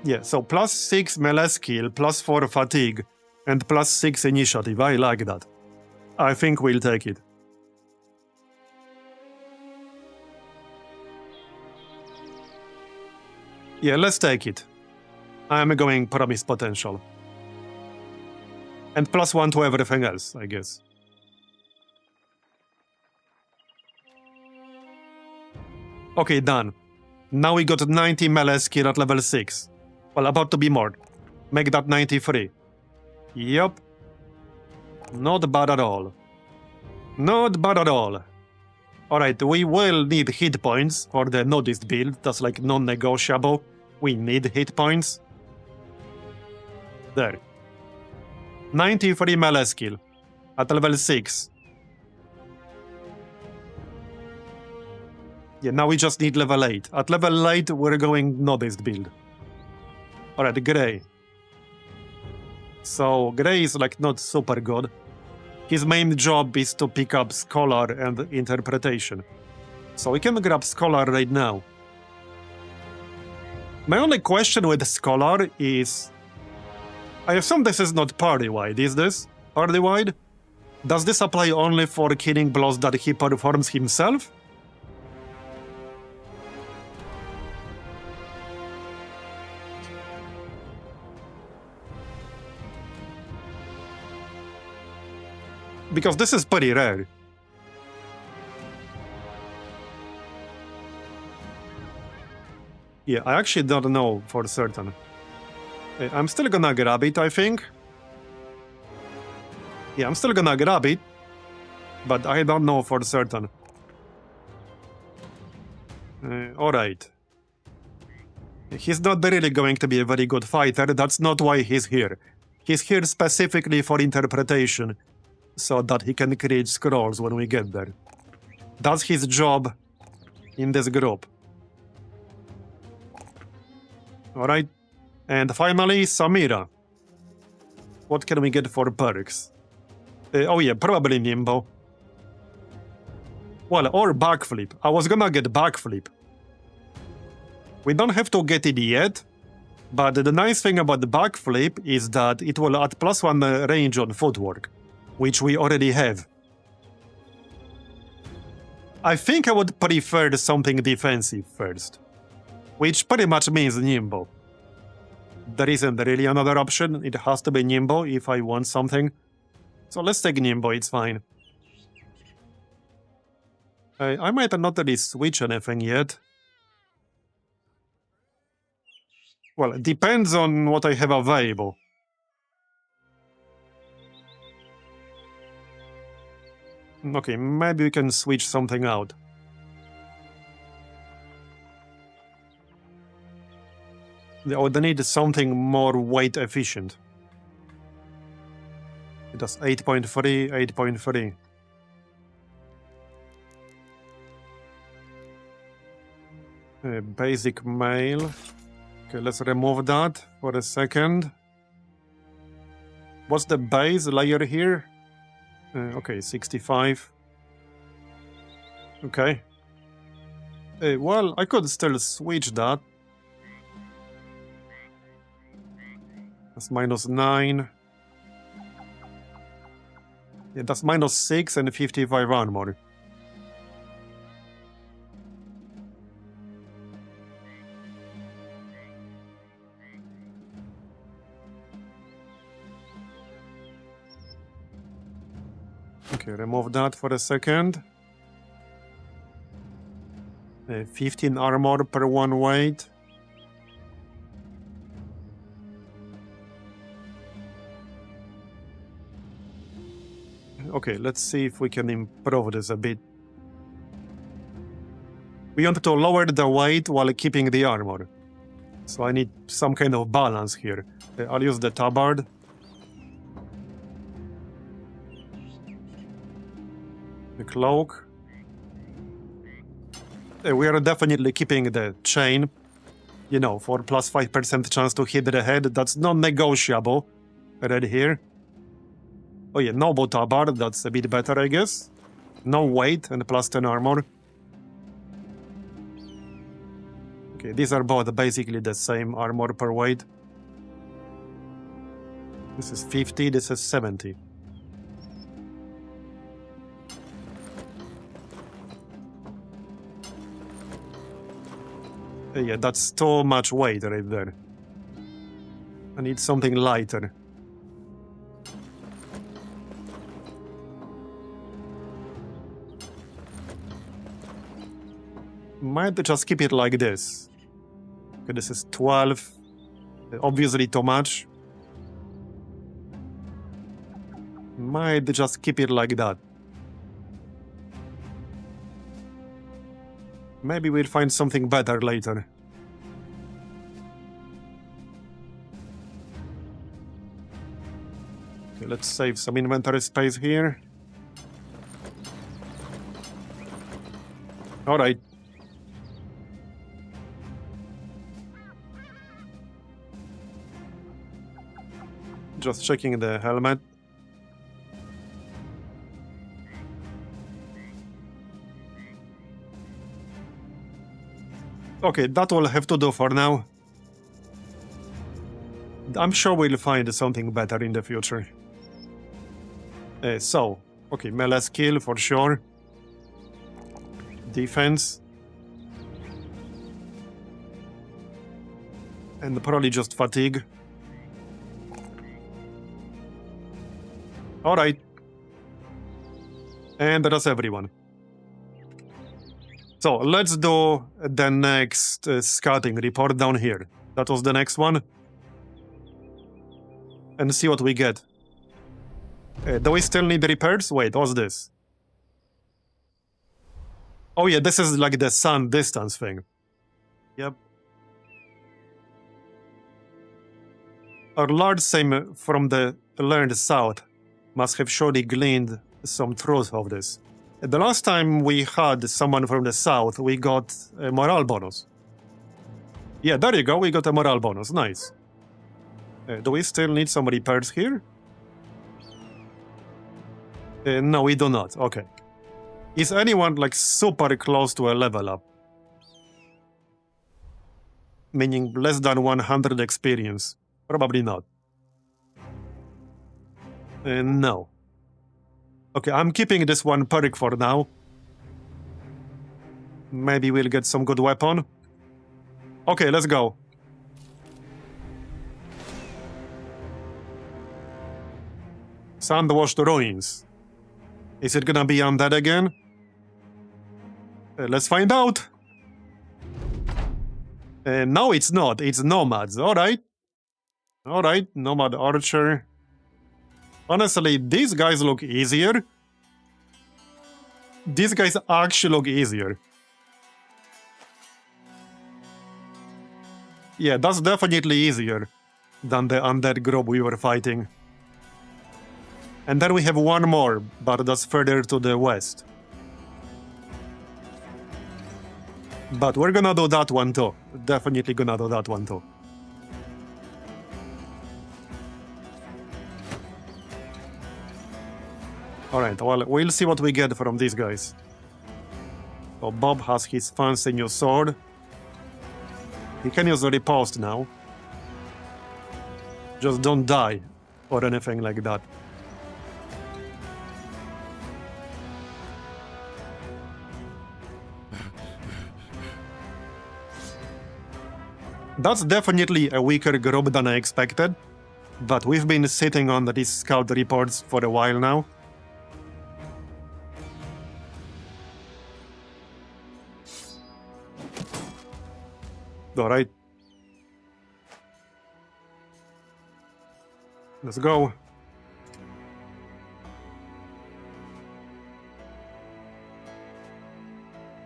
Yeah, so +6 melee skill, +4 fatigue, and +6 initiative. I like that. I think we'll take it. Yeah, let's take it. I'm going Promised Potential. And +1 to everything else, I guess. Okay, done. Now we got 90 melee skill at level 6. Well, about to be more. Make that 93. Yup. Not bad at all. Not bad at all. Alright, we will need hit points for the noticed build. That's like non-negotiable. We need hit points. There. 93 melee skill. At level 6. Yeah, now we just need level 8. At level 8, we're going noticed build. Alright, Grey. So, Grey is like not super good. His main job is to pick up Scholar and Interpretation. So we can grab Scholar right now. My only question with Scholar is... I assume this is not party-wide, is this? Party-wide? Does this apply only for killing blows that he performs himself? Because this is pretty rare. Yeah, I actually don't know for certain. I'm still gonna grab it, I think. Yeah, I'm still gonna grab it, but I don't know for certain. Alright. He's not really going to be a very good fighter, that's not why he's here. He's here specifically for interpretation, so that he can create scrolls when we get there. That's his job in this group. Alright. And finally, Samira. What can we get for perks? Oh yeah, probably Nimbo. Well, or Backflip. I was gonna get Backflip. We don't have to get it yet, but the nice thing about the Backflip is that it will add +1 range on footwork, which we already have. I think I would prefer something defensive first, which pretty much means Nimbo. There isn't really another option, it has to be Nimbo if I want something. So let's take Nimbo, it's fine. I might not really switch anything yet. Well, it depends on what I have available. Okay, maybe we can switch something out. I would need something more weight efficient. It does 8.3, 8.3. Basic mail. Okay, let's remove that for a second. What's the base layer here? Okay, 65. Okay. Well, I could still switch that. That's -9. Yeah, that's -6 and 55 armor. Okay, remove that for a second. 15 armor per 1 weight. Okay, let's see if we can improve this a bit. We want to lower the weight while keeping the armor. So I need some kind of balance here. I'll use the tabard. The cloak. We are definitely keeping the chain. You know, for plus 5% chance to hit the head. That's non-negotiable. Right here. Oh yeah, noble tabard. That's a bit better, I guess. No weight and plus 10 armor. Okay, these are both basically the same armor per weight. This is 50, this is 70. Yeah, that's too much weight right there. I need something lighter. Might just keep it like this. Okay, this is 12. Obviously too much. Might just keep it like that. Maybe we'll find something better later. Okay, let's save some inventory space here. Alright. Just checking the helmet. Okay, that will have to do for now. I'm sure we'll find something better in the future. Okay, melee skill for sure. Defense. And probably just fatigue. Alright. And that's everyone. So, let's do the next scouting report down here. That was the next one. And see what we get. Do we still need repairs? Wait, what's this? Oh yeah, this is like the sun distance thing. Yep. Our large same from the learned south must have surely gleaned some truth of this. The last time we had someone from the south, we got a morale bonus. Yeah, there you go, we got a morale bonus, nice. Do we still need some repairs here? No, we do not, okay. Is anyone like super close to a level up? Meaning less than 100 experience? Probably not. No. Okay, I'm keeping this one perk for now. Maybe we'll get some good weapon. Okay, let's go. Sand-washed ruins. Is it gonna be undead again? Let's find out. No, it's not. It's nomads. Alright. Alright, nomad archer. Honestly, these guys look easier. These guys actually look easier. Yeah, that's definitely easier than the undead group we were fighting. And then we have one more, but that's further to the west. But we're gonna do that one too. Definitely gonna do that one too. Alright, well, we'll see what we get from these guys. So Bob has his fancy new sword. He can use the riposte now. Just don't die, or anything like that. That's definitely a weaker group than I expected, but we've been sitting on these scout reports for a while now. Alright. Let's go.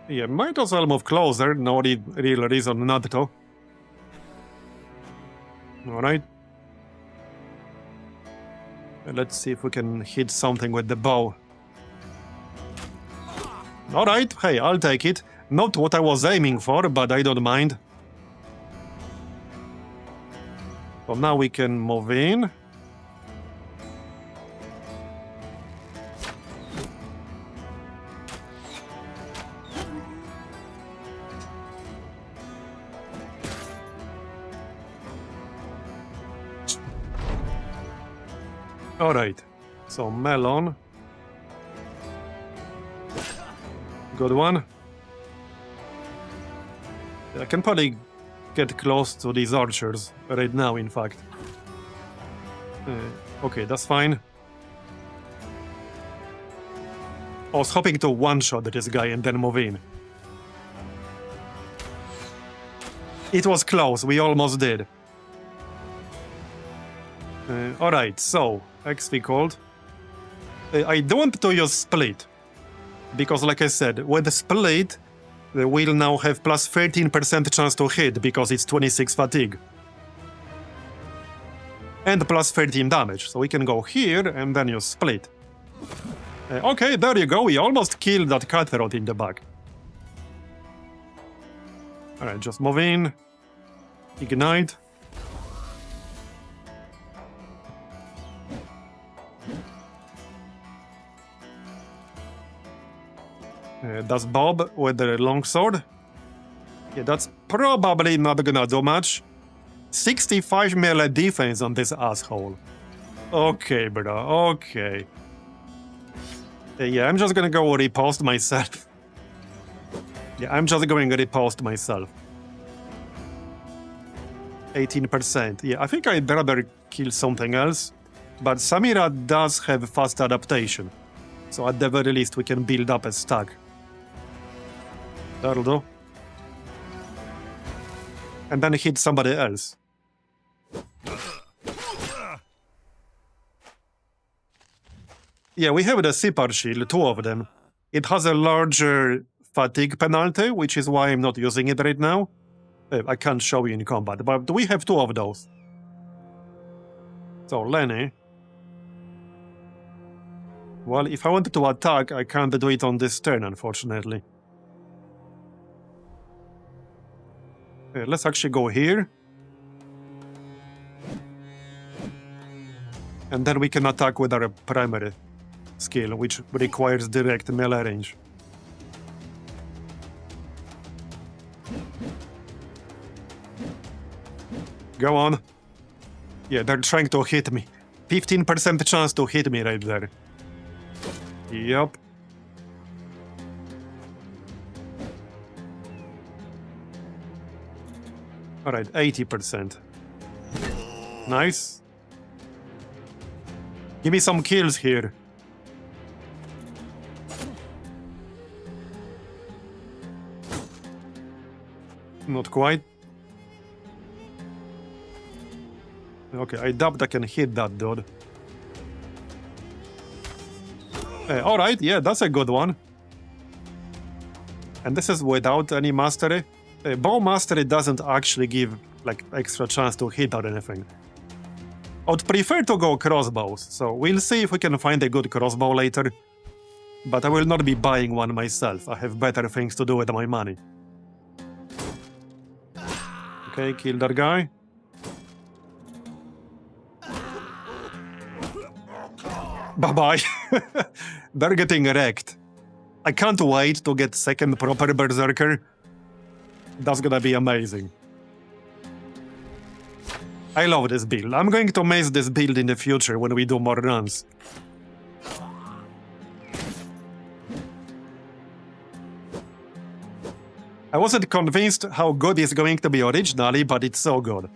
Yeah, might as well move closer, no real reason not to. Alright. Let's see if we can hit something with the bow. Alright, hey, I'll take it. Not what I was aiming for, but I don't mind. So now we can move in. Alright, so melon. Good one. I can probably get close to these archers right now, in fact. Okay, that's fine. I was hoping to one-shot this guy and then move in. It was close, we almost did. Alright, so, XP called. I don't want to use split. Because like I said, with the split, we'll now have plus 13% chance to hit because it's 26 fatigue. And plus 13 damage, so we can go here and then use split. Okay, there you go, we almost killed that cutthroat in the back. Alright, just move in. Ignite. That's Bob with the longsword. Yeah, that's probably not gonna do much. 65 melee defense on this asshole. Okay, bro, okay. Yeah, I'm just gonna go repost myself. Yeah, I'm just going to repost myself. 18%. Yeah, I think I'd rather kill something else. But Samira does have fast adaptation. So at the very least we can build up a stack. That'll do. And then hit somebody else. Yeah, we have the Sipar shield, 2 of them. It has a larger fatigue penalty, which is why I'm not using it right now. I can't show you in combat, but we have 2 of those. So, Lenny. Well, if I wanted to attack, I can't do it on this turn, unfortunately. Let's actually go here. And then we can attack with our primary skill, which requires direct melee range. Go on. Yeah, they're trying to hit me. 15% chance to hit me right there. Yup. Alright, 80%. Nice. Give me some kills here. Not quite. Okay, I doubt I can hit that dude. Alright, yeah, that's a good one. And this is without any mastery. Bow mastery doesn't actually give, like, extra chance to hit or anything. I would prefer to go crossbows, so we'll see if we can find a good crossbow later. But I will not be buying one myself, I have better things to do with my money. Okay, kill that guy. Bye-bye. They're getting wrecked. I can't wait to get second proper Berserker. That's gonna be amazing. I love this build. I'm going to maze this build in the future when we do more runs. I wasn't convinced how good it's going to be originally, but it's so good.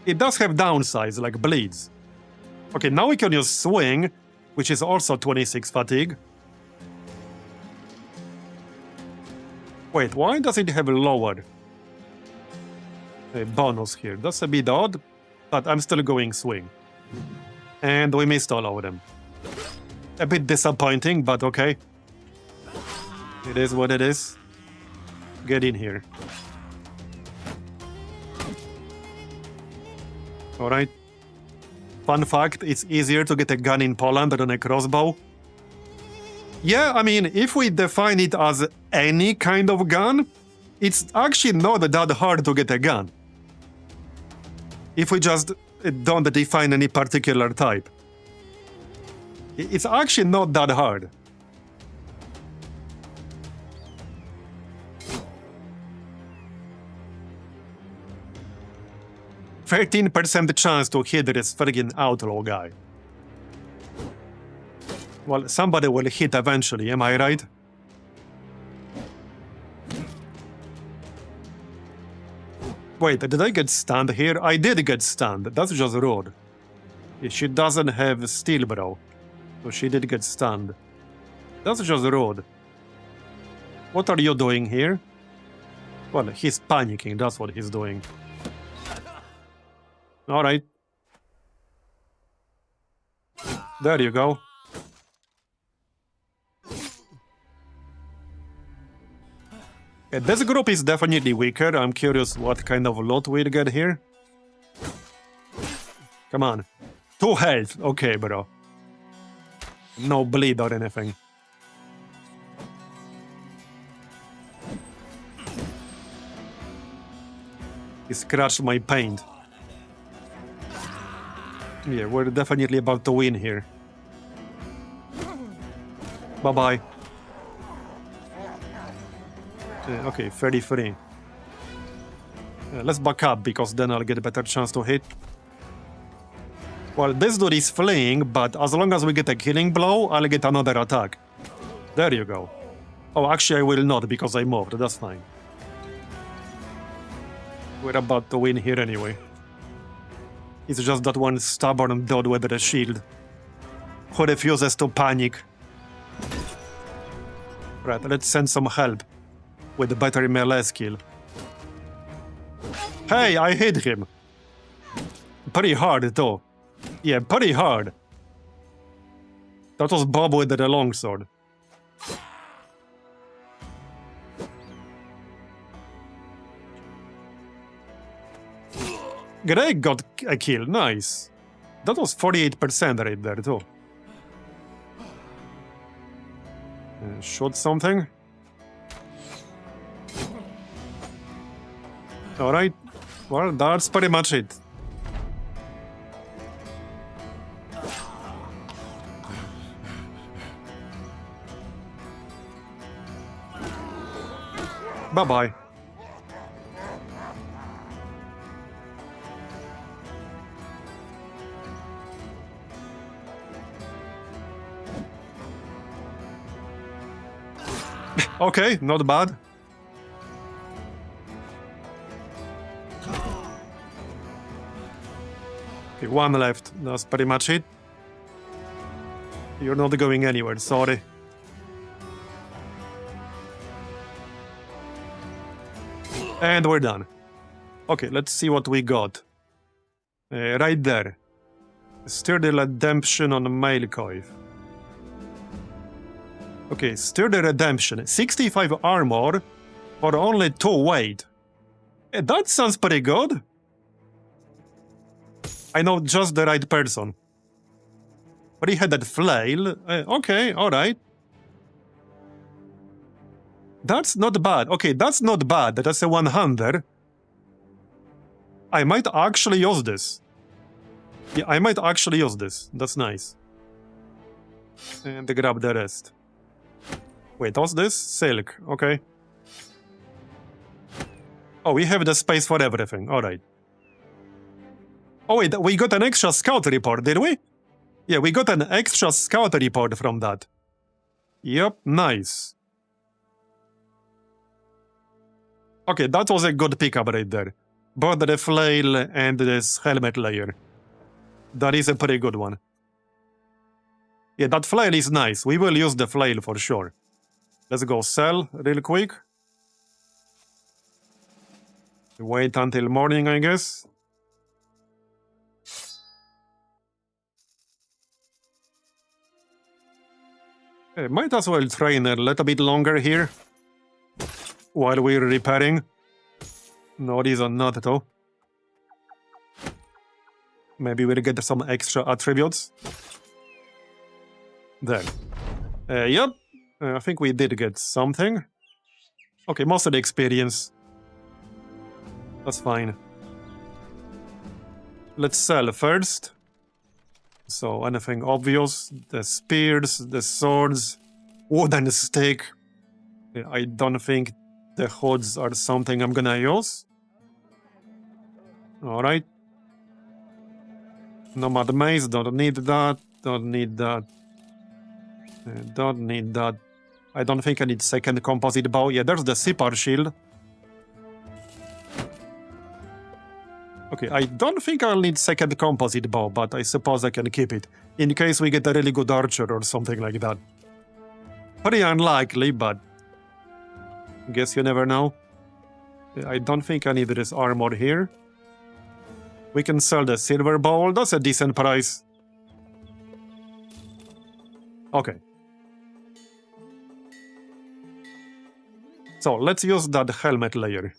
It does have downsides, like bleeds. Okay, now we can use swing, which is also 26 fatigue. Wait, why does it have lower bonus here? That's a bit odd, but I'm still going swing. And we missed all of them. A bit disappointing, but okay. It is what it is. Get in here. Alright. Fun fact, it's easier to get a gun in Poland than a crossbow. Yeah, I mean, if we define it as any kind of gun, it's actually not that hard to get a gun. If we just don't define any particular type. It's actually not that hard. %13% chance to hit this friggin' outlaw guy. Well, somebody will hit eventually, am I right? Wait, did I get stunned here? I did get stunned. That's just rude. She doesn't have steel, bro. So she did get stunned. That's just rude. What are you doing here? Well, he's panicking. That's what he's doing. Alright. There you go. Yeah, this group is definitely weaker. I'm curious what kind of loot we'll get here. Come on. 2 health. Okay, bro. No bleed or anything. He scratched my paint. Yeah, we're definitely about to win here. Bye-bye. Okay, 33. Let's back up, because then I'll get a better chance to hit. Well, this dude is fleeing, but as long as we get a killing blow, I'll get another attack. There you go. Oh, actually I will not, because I moved. That's fine. We're about to win here anyway. It's just that one stubborn dude with a shield who refuses to panic. Right, let's send some help with a better melee skill. Hey, I hit him! Pretty hard, though. Yeah, pretty hard. That was Bob with the longsword. Greg got a kill, nice. That was 48% right there, too. Shoot something. Alright, well, that's pretty much it. Bye-bye. Okay, not bad. Okay, 1 left. That's pretty much it. You're not going anywhere, sorry. And we're done. Okay, let's see what we got. Right there. Sturdy Redemption on Mailcoif. Okay, Sturdy Redemption. 65 armor or only 2 weight. That sounds pretty good. I know just the right person. 3-headed flail. Okay, alright. That's not bad. Okay, that's not bad. That's a 100. I might actually use this. Yeah, I might actually use this. That's nice. And grab the rest. Wait, what's this? Silk. Okay. Oh, we have the space for everything. Alright. Oh wait, we got an extra scout report, did we? Yeah, we got an extra scout report from that. Yep, nice. Okay, that was a good pickup right there. Both the flail and this helmet layer. That is a pretty good one. Yeah, that flail is nice. We will use the flail for sure. Let's go sell real quick. Wait until morning, I guess. Might as well train a little bit longer here while we're repairing. No reason not to. Maybe we'll get some extra attributes. There. Yep. I think we did get something. Okay, most of the experience. That's fine. Let's sell first. So anything obvious? The spears, the swords, wooden stick. I don't think the hoods are something I'm gonna use. Alright. Nomad mace, don't need that. Don't need that. Don't need that. I don't think I need second composite bow. Yeah, there's the Sipar shield. Okay, I don't think I'll need second composite bow, but I suppose I can keep it, in case we get a really good archer or something like that. Pretty unlikely, but guess you never know. I don't think I need this armor here. We can sell the silver bowl, that's a decent price. Okay. So, let's use that helmet layer.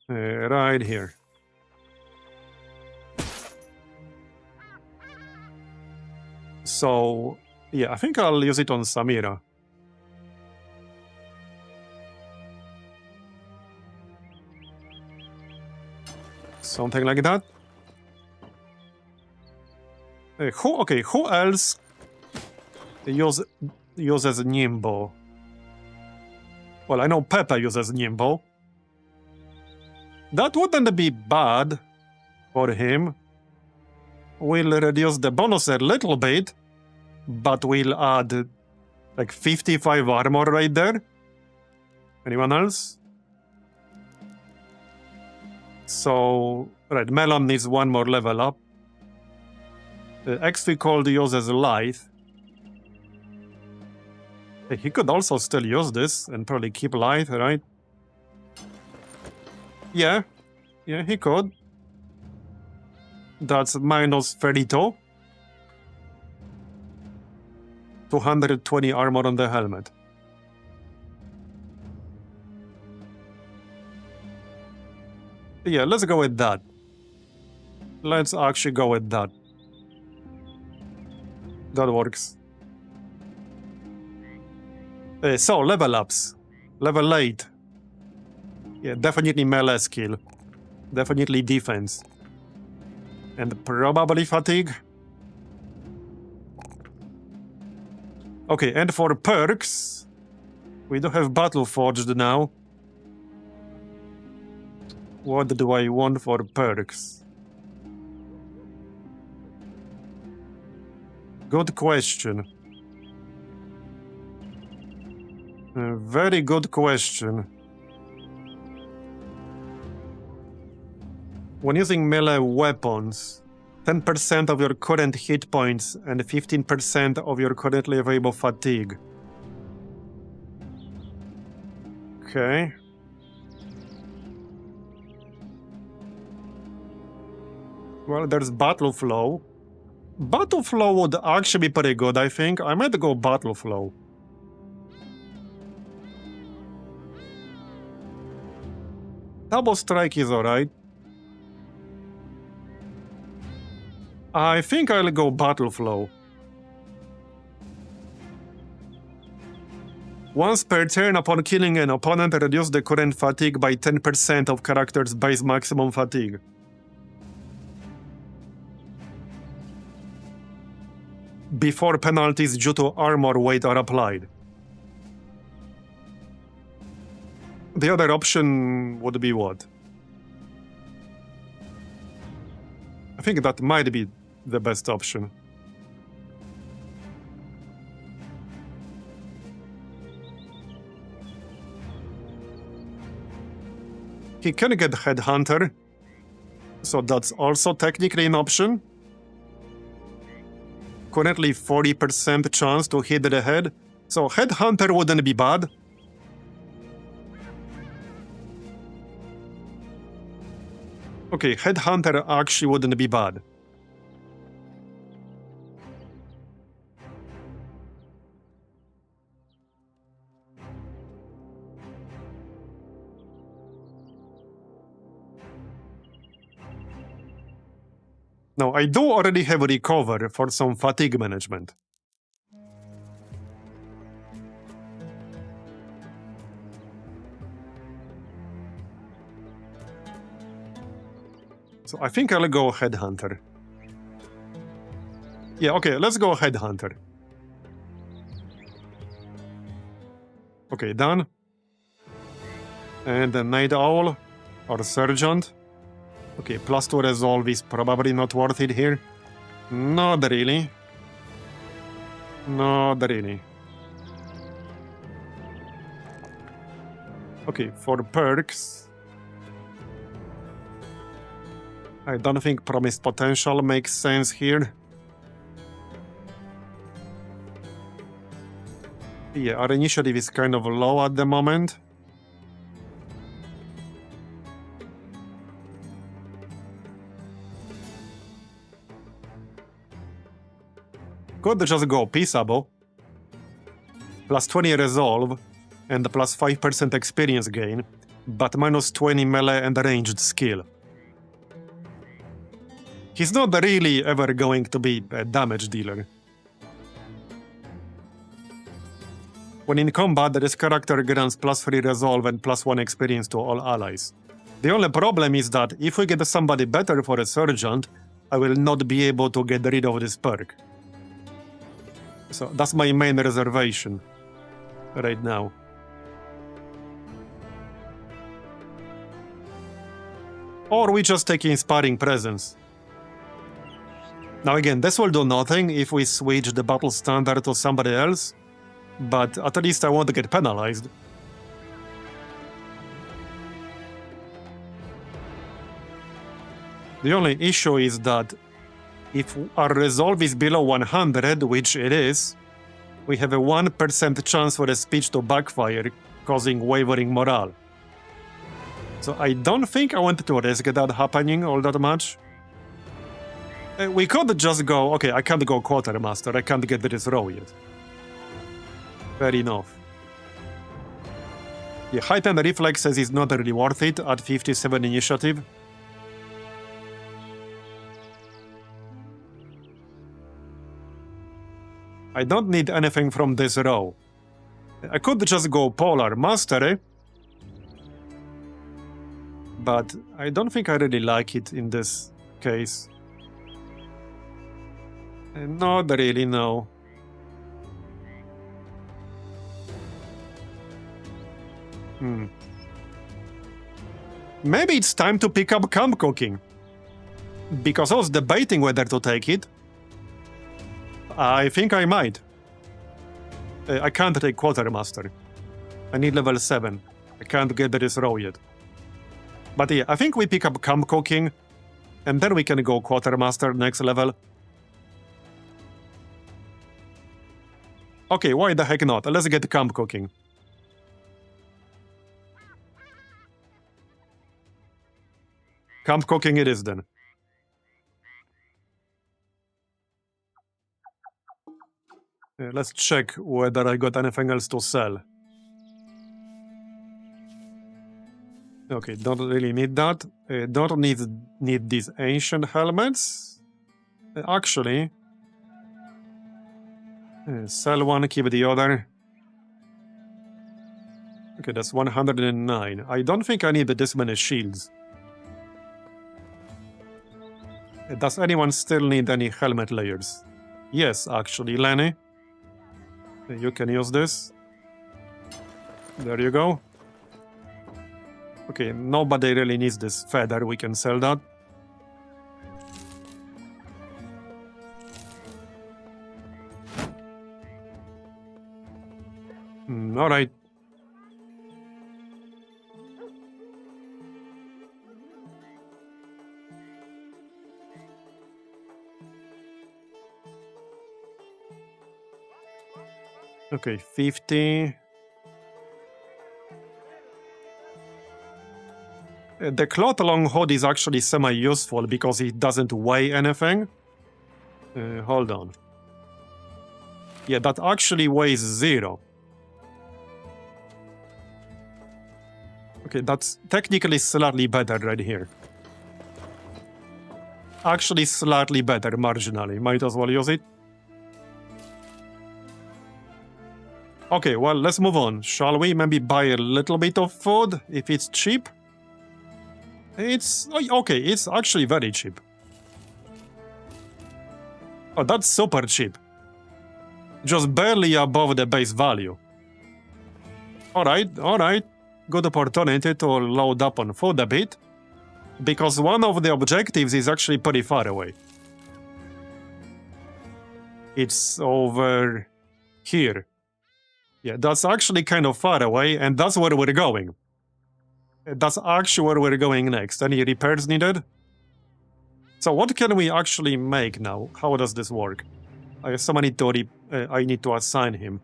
Right here. So, yeah, I think I'll use it on Samira. Something like that. Who else uses Nimbo? Well, I know Pepe uses Nimbo. That wouldn't be bad for him. We'll reduce the bonus a little bit, but we'll add like 55 armor right there. Anyone else? So, right, Melon needs one more level up. XP Cold uses Lithe. He could also still use this and probably keep Lithe, right? Yeah, he could. That's minus 32. 220 armor on the helmet. Yeah, let's go with that. Let's actually go with that. That works. So, level ups. Level 8. Yeah, definitely melee skill. Definitely defense. And probably fatigue. Okay, and for perks, we do have Battle Forged now. What do I want for perks? Good question. Very good question. When using melee weapons, 10% of your current hit points and 15% of your currently available fatigue. Okay. Well, there's Battle Flow. Battle Flow would actually be pretty good, I think. I might go Battle Flow. Double Strike is alright. I think I'll go Battle Flow. Once per turn upon killing an opponent, reduce the current fatigue by 10% of character's base maximum fatigue. Before penalties due to armor weight are applied. The other option would be what? I think that might be the best option. He can get Headhunter, so that's also technically an option. Currently 40% chance to hit the head, so Headhunter wouldn't be bad. Okay, Headhunter actually wouldn't be bad. Now, I do already have a recover for some fatigue management. So I think I'll go Headhunter. Yeah, okay, let's go Headhunter. Okay, done. And the Night Owl or Sergeant. Okay, +2 resolve is probably not worth it here. Not really. Not really. Okay, for perks, I don't think Promised Potential makes sense here. Yeah, our initiative is kind of low at the moment. Could just go Peaceable. +20 resolve and +5% experience gain, but -20 melee and ranged skill. He's not really ever going to be a damage dealer. When in combat, this character grants +3 resolve and +1 experience to all allies. The only problem is that if we get somebody better for a Sergeant, I will not be able to get rid of this perk. So that's my main reservation right now. Or we just take Inspiring Presence. Now again, this will do nothing if we switch the battle standard to somebody else, but at least I won't get penalized. The only issue is that if our resolve is below 100, which it is, we have a 1% chance for a speech to backfire, causing wavering morale. So I don't think I want to risk that happening all that much. We could just go, okay, I can't go Quartermaster, I can't get this row yet. Fair enough. The heightened reflexes is not really worth it at 57 initiative. I don't need anything from this row. I could just go Polar Mastery, but I don't think I really like it in this case. Not really, no. Maybe it's time to pick up Camp Cooking. Because I was debating whether to take it. I think I might. I can't take Quartermaster. I need level 7. I can't get this row yet. But yeah, I think we pick up Camp Cooking, and then we can go Quartermaster next level. Okay, why the heck not? Let's get Camp Cooking. Camp Cooking it is then. Let's check whether I got anything else to sell. Okay, don't really need that. Don't need these ancient helmets. Actually, sell one, keep the other. Okay, that's 109. I don't think I need this many shields. Does anyone still need any helmet layers? Yes, actually, Lenny. You can use this. There you go. Okay, nobody really needs this feather. We can sell that. Alright. Okay, 50. The cloth long hood is actually semi-useful because it doesn't weigh anything. Hold on. Yeah, that actually weighs 0. Okay, that's technically slightly better right here. Actually slightly better, marginally. Might as well use it. Okay, well, let's move on. Shall we maybe buy a little bit of food if it's cheap? It's... okay, it's actually very cheap. Oh, that's super cheap. Just barely above the base value. Alright. Good opportunity to load up on food a bit. Because one of the objectives is actually pretty far away. It's over here. Yeah, that's actually kind of far away, and that's where we're going. That's actually where we're going next. Any repairs needed? So what can we actually make now? How does this work? I need to assign him.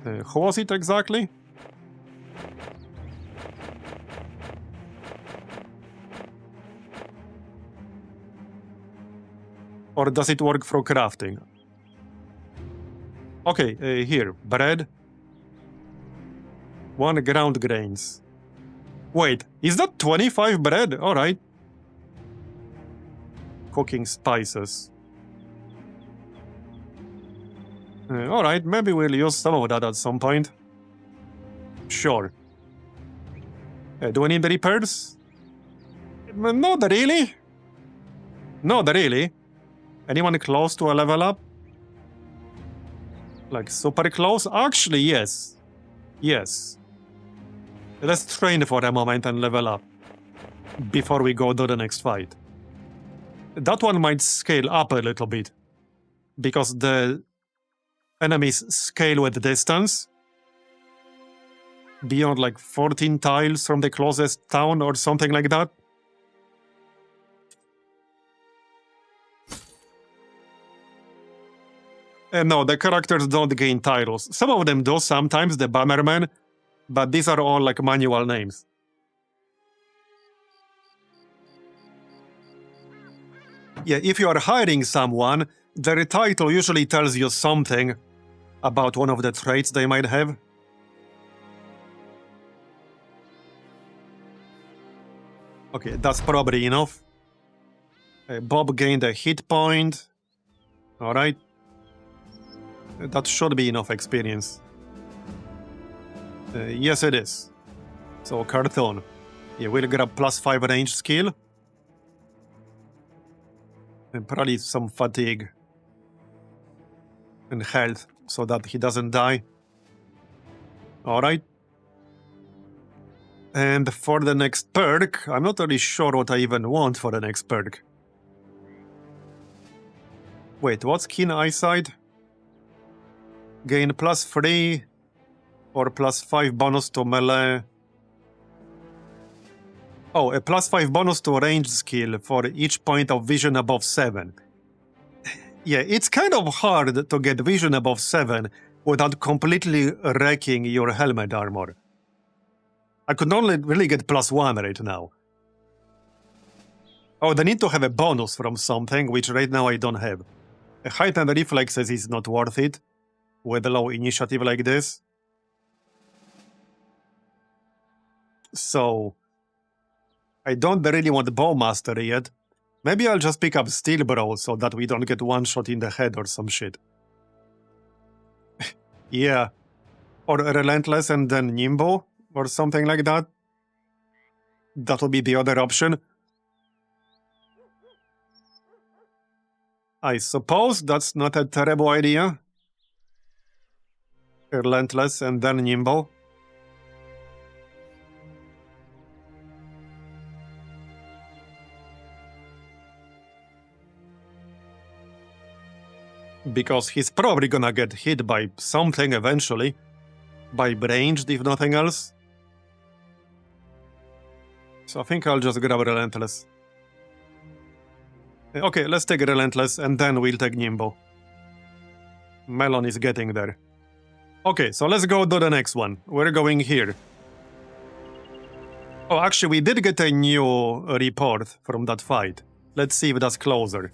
Who was it exactly? Or does it work for crafting? Okay, here, bread. 1 ground grains. Wait, is that 25 bread? Alright. Cooking spices. Alright, maybe we'll use some of that at some point. Sure. Do we need the repairs? Not really. Not really. Anyone close to a level up? Like super close? Actually, yes. Yes. Let's train for a moment and level up before we go to the next fight. That one might scale up a little bit because the enemies scale with distance beyond like 14 tiles from the closest town or something like that. No, the characters don't gain titles. Some of them do sometimes, the Bannermen, but these are all like manual names. Yeah, if you are hiring someone, their title usually tells you something about one of the traits they might have. Okay, that's probably enough. Bob gained a hit point. Alright. That should be enough experience. Yes, it is. So, Cartoon. Yeah, we'll grab +5 range skill. And probably some fatigue. And health, so that he doesn't die. Alright. And for the next perk, I'm not really sure what I even want for the next perk. Wait, what's keen eyesight? Gain +3 or +5 bonus to melee. Oh, a +5 bonus to range skill for each point of vision above 7. Yeah, it's kind of hard to get vision above 7 without completely wrecking your helmet armor. I could only really get +1 right now. Oh, they need to have a bonus from something, which right now I don't have. A heightened reflexes is not worth it with a low initiative like this. So, I don't really want Bow Mastery yet. Maybe I'll just pick up Steel Bro so that we don't get one shot in the head or some shit. Yeah. Or Relentless and then Nimbo or something like that. That would be the other option. I suppose that's not a terrible idea. Relentless and then Nimbo. Because he's probably gonna get hit by something eventually. By ranged, if nothing else. So I think I'll just grab Relentless. Okay, let's take Relentless and then we'll take Nimbo. Melon is getting there. Okay, so let's go to the next one. We're going here. Oh, actually, we did get a new report from that fight. Let's see if that's closer.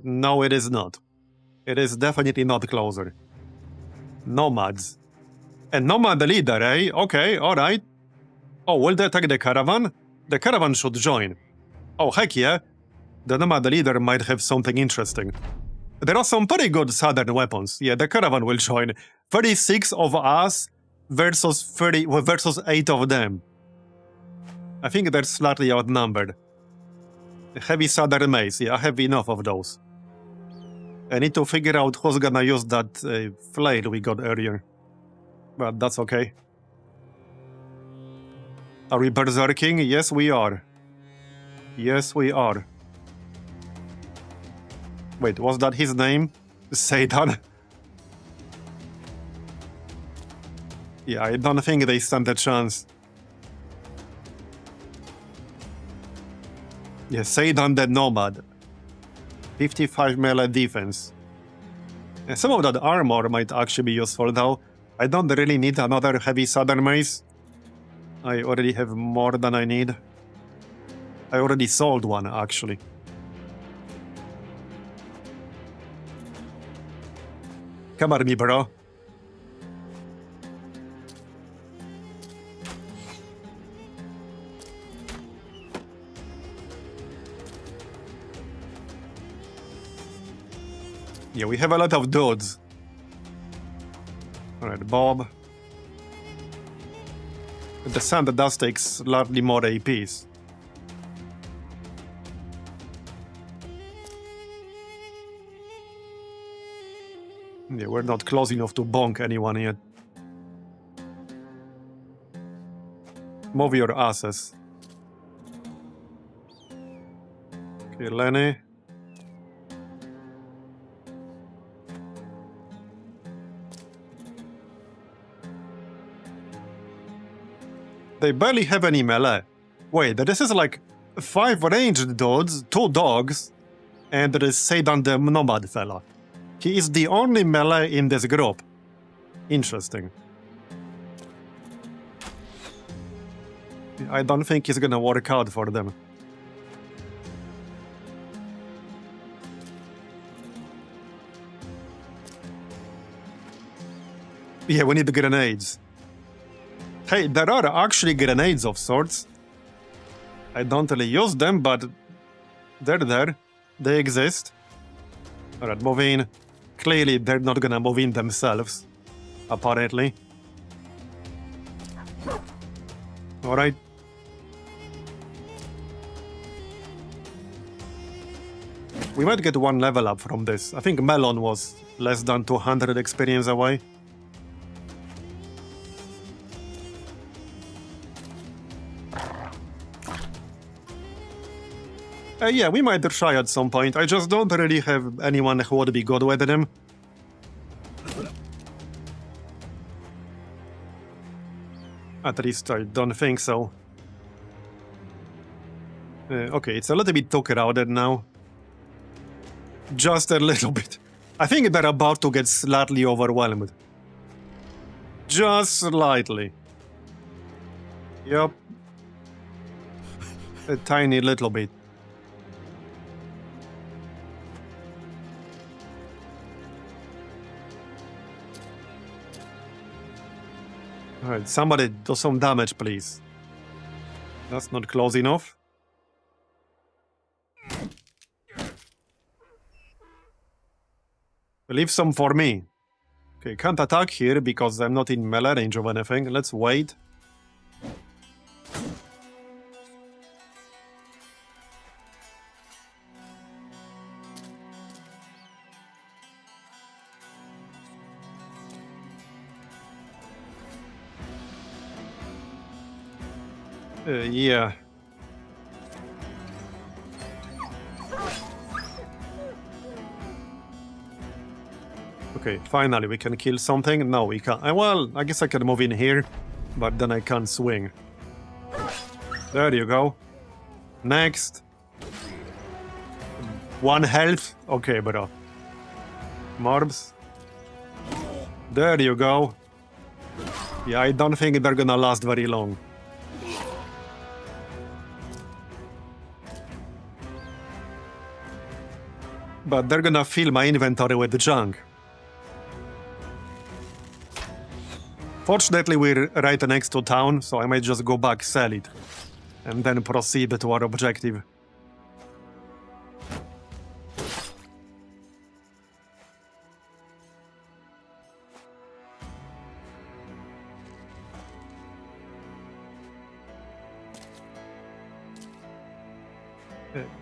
No, it is not. It is definitely not closer. Nomads. And Nomad leader, eh? Okay, alright. Oh, will they attack the caravan? The caravan should join. Oh, heck yeah. The Nomad leader might have something interesting. There are some pretty good southern weapons. Yeah, the caravan will join. 36 of us versus 8 of them. I think they're slightly outnumbered. Heavy southern mace. Yeah, I have enough of those. I need to figure out who's gonna use that flail we got earlier. But that's okay. Are we berserking? Yes, we are. Yes, we are. Wait, was that his name? Satan? Yeah, I don't think they stand a chance. Yeah, Satan the Nomad. 55 melee defense. And some of that armor might actually be useful though. I don't really need another heavy southern mace. I already have more than I need. I already sold one, actually. Come at me, bro. Yeah, we have a lot of dudes. Alright, Bob. The sand does take slightly more APs. Yeah, we're not close enough to bonk anyone yet. Move your asses. Okay, Lenny. They barely have any melee. Wait, this is like 5 ranged dudes, 2 dogs, and there is Satan the Nomad fella. He is the only melee in this group. Interesting. I don't think it's gonna work out for them. Yeah, we need grenades. Hey, there are actually grenades of sorts. I don't really use them, but they're there. They exist. Alright, move in. Clearly, they're not gonna move in themselves. Apparently. Alright. We might get 1 level up from this. I think Melon was less than 200 experience away. Yeah, we might try at some point. I just don't really have anyone who would be good with them. At least I don't think so. Okay, it's a little bit too crowded now. Just a little bit. I think they're about to get slightly overwhelmed. Just slightly. Yup. A tiny little bit. Alright, somebody do some damage, please. That's not close enough. Leave some for me. Okay, can't attack here because I'm not in melee range of anything. Let's wait. Yeah. Okay, finally we can kill something. No, we can't. Well, I guess I can move in here, but then I can't swing. There you go. Next. 1 health. Okay, bro. Marbs. There you go. Yeah, I don't think they're gonna last very long. But they're gonna fill my inventory with junk. Fortunately, we're right next to town, so I might just go back, sell it, and then proceed to our objective.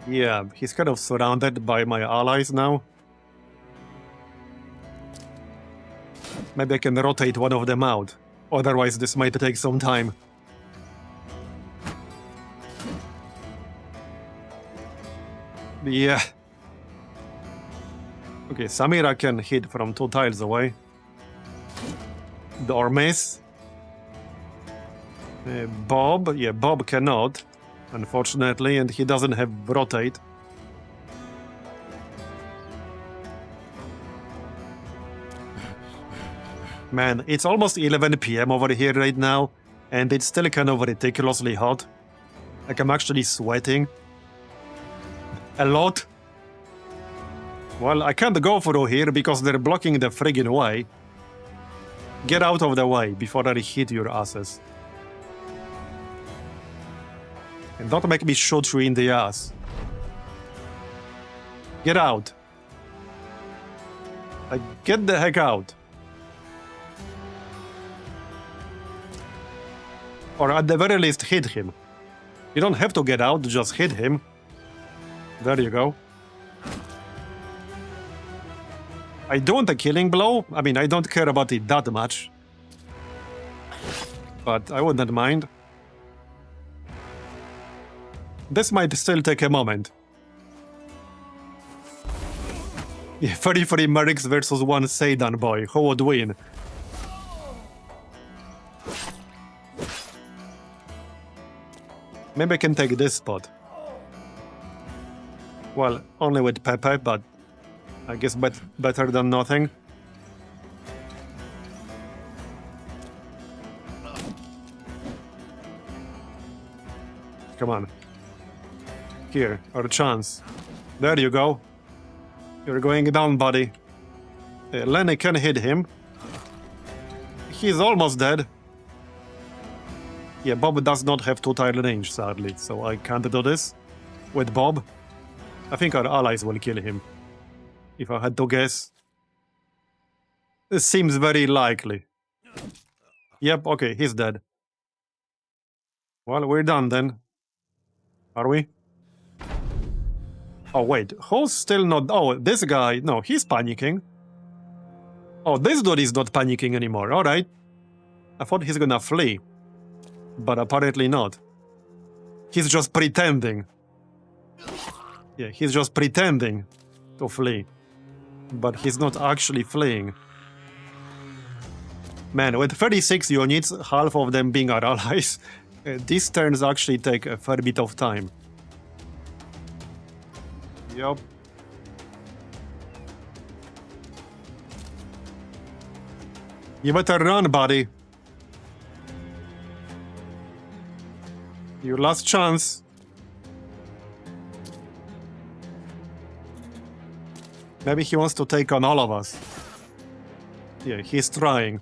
Yeah, he's kind of surrounded by my allies now. Maybe I can rotate one of them out. Otherwise, this might take some time. Yeah. Okay, Samira can hit from 2 tiles away. Or miss. Bob, yeah, Bob cannot, unfortunately, and he doesn't have rotate. Man, it's almost 11 PM over here right now, and it's still kind of ridiculously hot. Like, I'm actually sweating. A lot. Well, I can't go through here because they're blocking the friggin' way. Get out of the way before I hit your asses. And don't make me shoot you in the ass. Get out. Like, get the heck out. Or at the very least, hit him. You don't have to get out, just hit him. There you go. I do want a killing blow. I mean, I don't care about it that much. But I wouldn't mind. This might still take a moment. Yeah, 33 Merrics versus 1 Seidan boy. Who would win? Maybe I can take this spot. Well, only with Pepe, but I guess better than nothing. Come on. Here, our chance. There you go. You're going down, buddy. Lenny can hit him. He's almost dead. Yeah, Bob does not have 2-tile range, sadly, so I can't do this with Bob. I think our allies will kill him. If I had to guess. This seems very likely. Yep, okay, he's dead. Well, we're done then. Are we? Oh, wait, who's still not... Oh, this guy... No, he's panicking. Oh, this dude is not panicking anymore, alright. I thought he's gonna flee. But apparently not. He's just pretending. Yeah, he's just pretending to flee. But he's not actually fleeing. Man, with 36 units, half of them being our allies, these turns actually take a fair bit of time. Yup. You better run, buddy. Your last chance. Maybe he wants to take on all of us. Yeah, he's trying.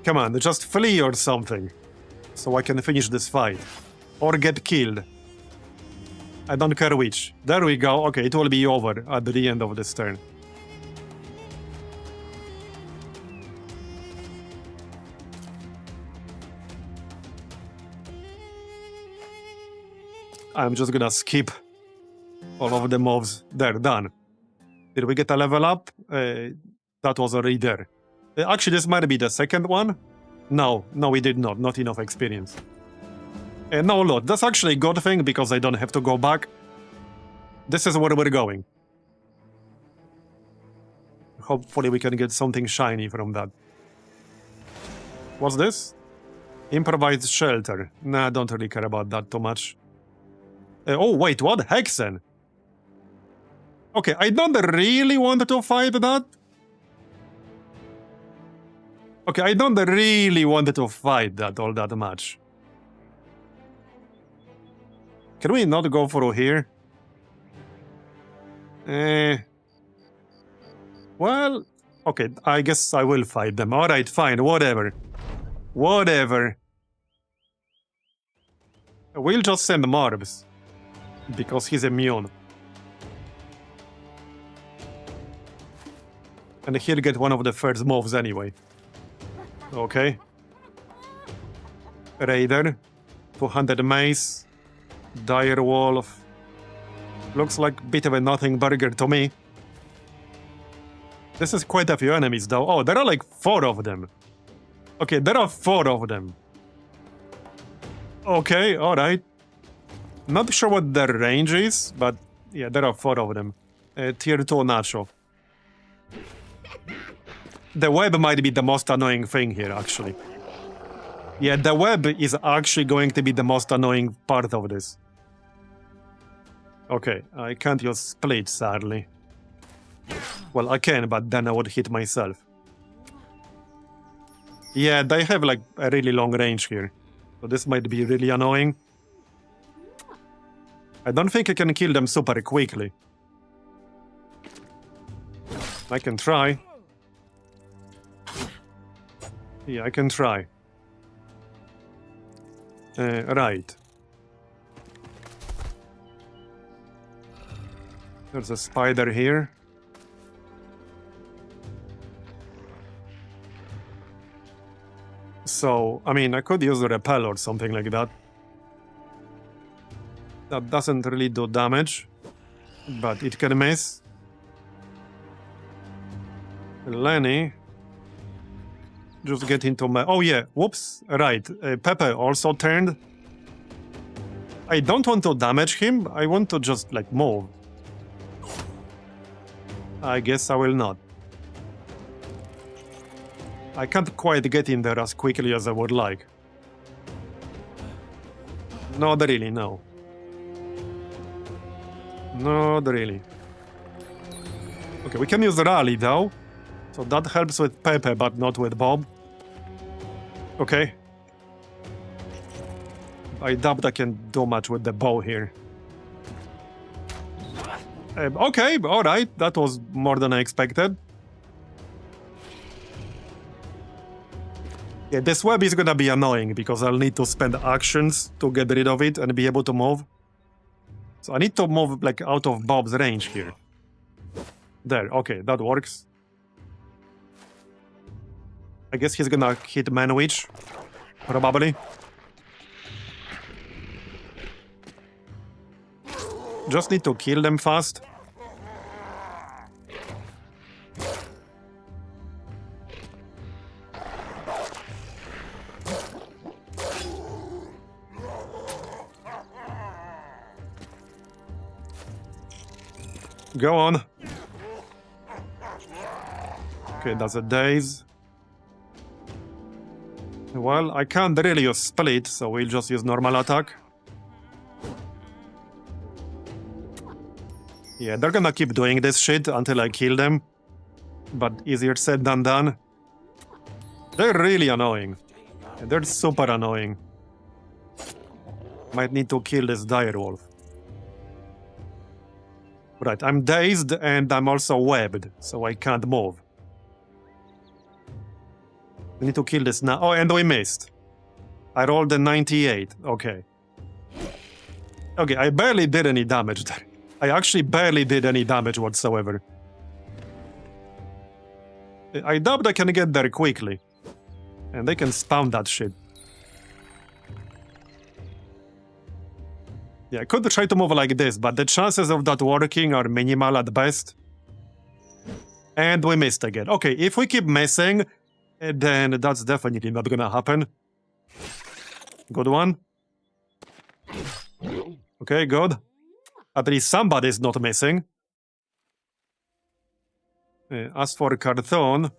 Come on, just flee or something. So I can finish this fight. Or get killed. I don't care which. There we go. Okay, it will be over at the end of this turn. I'm just gonna skip all of the moves. There, done. Did we get a level up? That was already there. Actually, this might be the second one. No, we did not. Not enough experience. No loot. That's actually a good thing because I don't have to go back. This is where we're going. Hopefully we can get something shiny from that. What's this? Improvised shelter. Nah, I don't really care about that too much. Oh, wait, what? Hexen? Okay, I don't really want to fight that. Okay, I don't really want to fight that all that much. Can we not go through here? Well, okay, I guess I will fight them. Alright, fine, whatever. Whatever. We'll just send Marbs. Because he's immune. And he'll get one of the first moves anyway. Okay. Raider. 200 mace. Dire wolf. Looks like a bit of a nothing burger to me. This is quite a few enemies though. Oh, there are like 4 of them. Okay, there are 4 of them. Okay, alright. Not sure what their range is, but yeah, there are 4 of them. Tier 2 Nacho. The web might be the most annoying thing here, actually. Yeah, the web is actually going to be the most annoying part of this. Okay, I can't use split, sadly. Well, I can, but then I would hit myself. Yeah, they have like a really long range here. So this might be really annoying. I don't think I can kill them super quickly. I can try. Yeah, I can try. Right. There's a spider here. So, I mean, I could use a repel or something like that. That doesn't really do damage, but it can miss. Lenny. Just get into my... Oh yeah, whoops, right. Pepe also turned. I don't want to damage him, I want to just, like, move. I guess I will not. I can't quite get in there as quickly as I would like. Not really, no. Not really. Okay, we can use Rally, though. So that helps with Pepe, but not with Bob. Okay. I doubt I can do much with the bow here. Okay, alright. That was more than I expected. Yeah, this web is gonna be annoying because I'll need to spend actions to get rid of it and be able to move. So I need to move, like, out of Bob's range here. There, okay, that works. I guess he's gonna hit Manwich. Probably. Just need to kill them fast. Go on. Okay, that's a daze. Well, I can't really use split, so we'll just use normal attack. Yeah, they're gonna keep doing this shit until I kill them. But easier said than done. They're really annoying. They're super annoying. Might need to kill this dire wolf. Right, I'm dazed and I'm also webbed, so I can't move. We need to kill this now. Oh, and we missed. I rolled a 98. Okay. Okay, I barely did any damage there. I actually barely did any damage whatsoever. I doubt I can get there quickly. And they can spam that shit. Yeah, I could try to move like this, but the chances of that working are minimal at best. And we missed again. Okay, if we keep missing, then that's definitely not gonna happen. Good one. Okay, good. At least somebody's not missing. As for Carthon,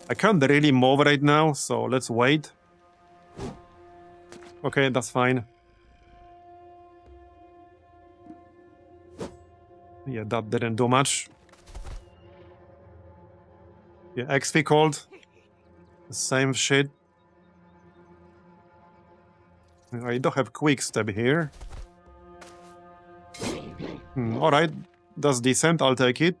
I can't really move right now, so let's wait. Okay, that's fine. Yeah, that didn't do much. Yeah, XP called. Same shit. I don't have quick step here. Alright, that's decent, I'll take it.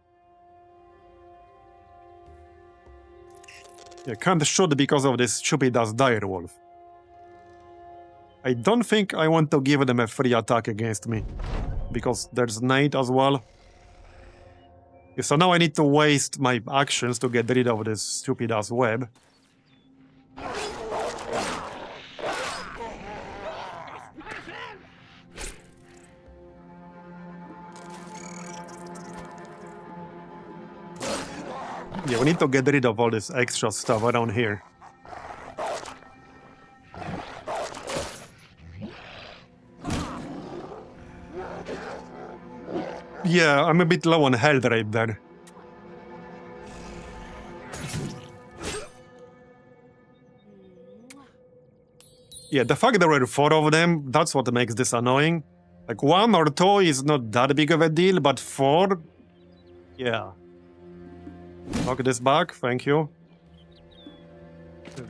Yeah, can't shoot because of this stupid ass direwolf. I don't think I want to give them a free attack against me. Because there's Nate as well. Yeah, so now I need to waste my actions to get rid of this stupid ass web. Yeah, we need to get rid of all this extra stuff around here. Yeah, I'm a bit low on health right there. Yeah, the fact there were 4 of them, that's what makes this annoying. Like 1 or 2 is not that big of a deal, but 4... Yeah. Knock this back, thank you.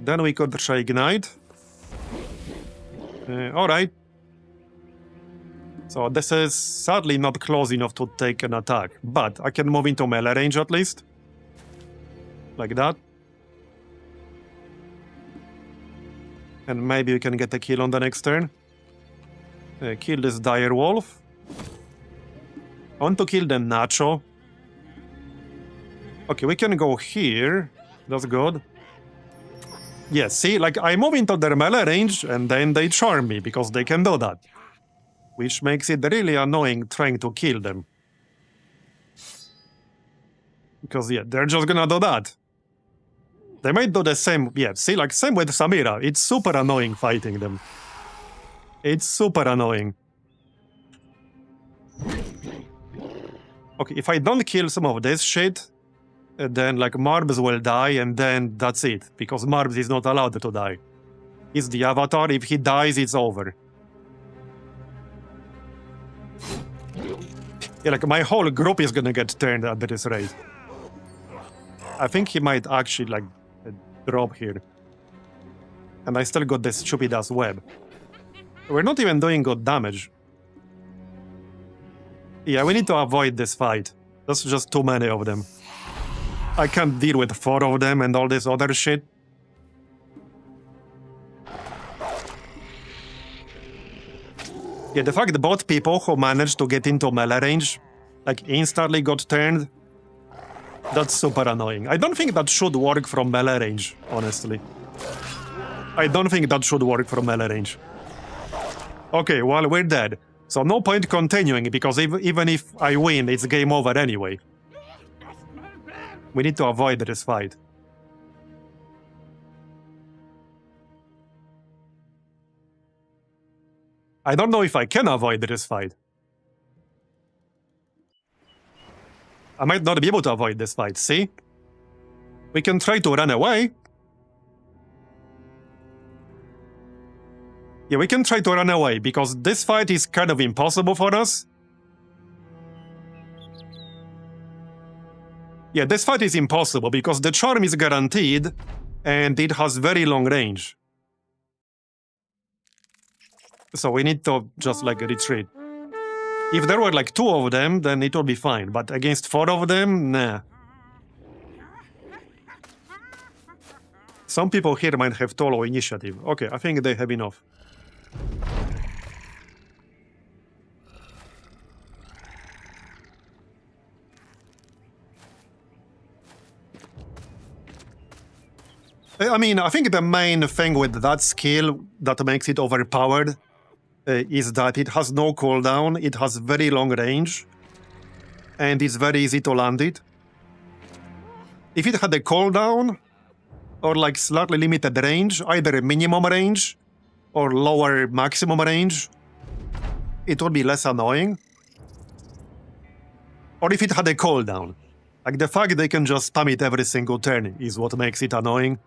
Then we could try Ignite. Alright. So this is sadly not close enough to take an attack, but I can move into melee range at least. Like that. And maybe we can get a kill on the next turn. Kill this dire wolf. I want to kill the Nacho. Okay, we can go here. That's good. Yeah, see, like I move into their melee range and then they charm me because they can do that. Which makes it really annoying trying to kill them. Because, yeah, they're just gonna do that. They might do the same, yeah, see, like same with Samira. It's super annoying fighting them. It's super annoying. Okay, if I don't kill some of this shit, then like Marbs will die and then that's it. Because Marbs is not allowed to die. He's the avatar, if he dies, it's over. Yeah, like my whole group is gonna get turned at this rate. I think he might actually like drop here. And I still got this stupid ass web. We're not even doing good damage. Yeah, we need to avoid this fight. That's just too many of them. I can't deal with 4 of them and all this other shit. Yeah, the fact that both people who managed to get into melee range, like, instantly got turned, that's super annoying. I don't think that should work from melee range, honestly. I don't think that should work from melee range. Okay, well, we're dead. So no point continuing, because even if I win, it's game over anyway. We need to avoid this fight. I don't know if I can avoid this fight. I might not be able to avoid this fight, see? We can try to run away. Yeah, we can try to run away, because this fight is kind of impossible for us. Yeah, this fight is impossible, because the charm is guaranteed, and it has very long range. So we need to just, like, retreat. If there were, like, 2 of them, then it would be fine. But against 4 of them, nah. Some people here might have too low initiative. Okay, I think they have enough. I mean, I think the main thing with that skill that makes it overpowered is that it has no cooldown, it has very long range, and it's very easy to land it. If it had a cooldown, or like slightly limited range, either a minimum range or lower maximum range, it would be less annoying. Or if it had a cooldown. Like the fact they can just spam it every single turn is what makes it annoying.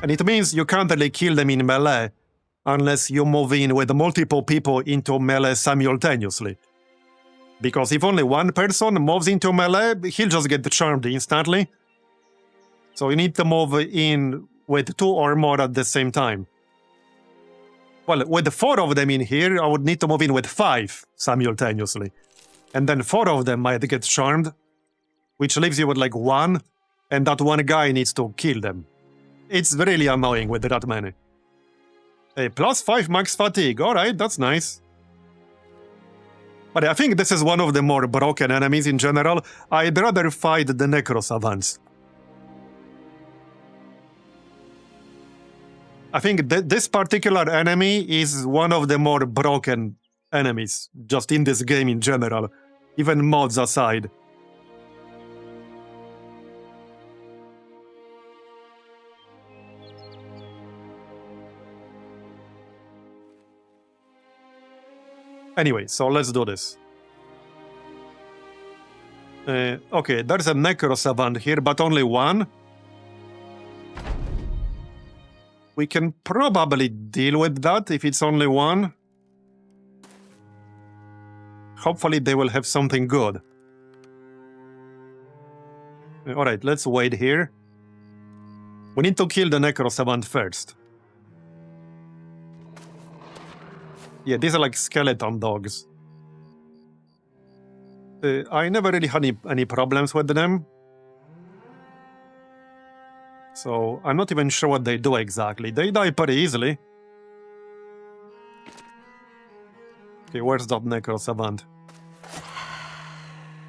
And it means you can't really kill them in melee unless you move in with multiple people into melee simultaneously. Because if only one person moves into melee, he'll just get charmed instantly. So you need to move in with 2 or more at the same time. Well, with 4 of them in here, I would need to move in with 5 simultaneously. And then 4 of them might get charmed, which leaves you with like 1, and that one guy needs to kill them. It's really annoying with that many. A +5 max fatigue, alright, that's nice. But I think this is one of the more broken enemies in general. I'd rather fight the Necro Savants. I think this particular enemy is one of the more broken enemies, just in this game in general, even mods aside. Anyway, so let's do this. Okay, there's a Necro Savant here, but only one. We can probably deal with that if it's only one. Hopefully they will have something good. Alright, let's wait here. We need to kill the Necro Savant first. Yeah, these are like skeleton dogs. I never really had any problems with them. So, I'm not even sure what they do exactly. They die pretty easily. Okay, where's that Necro Savant?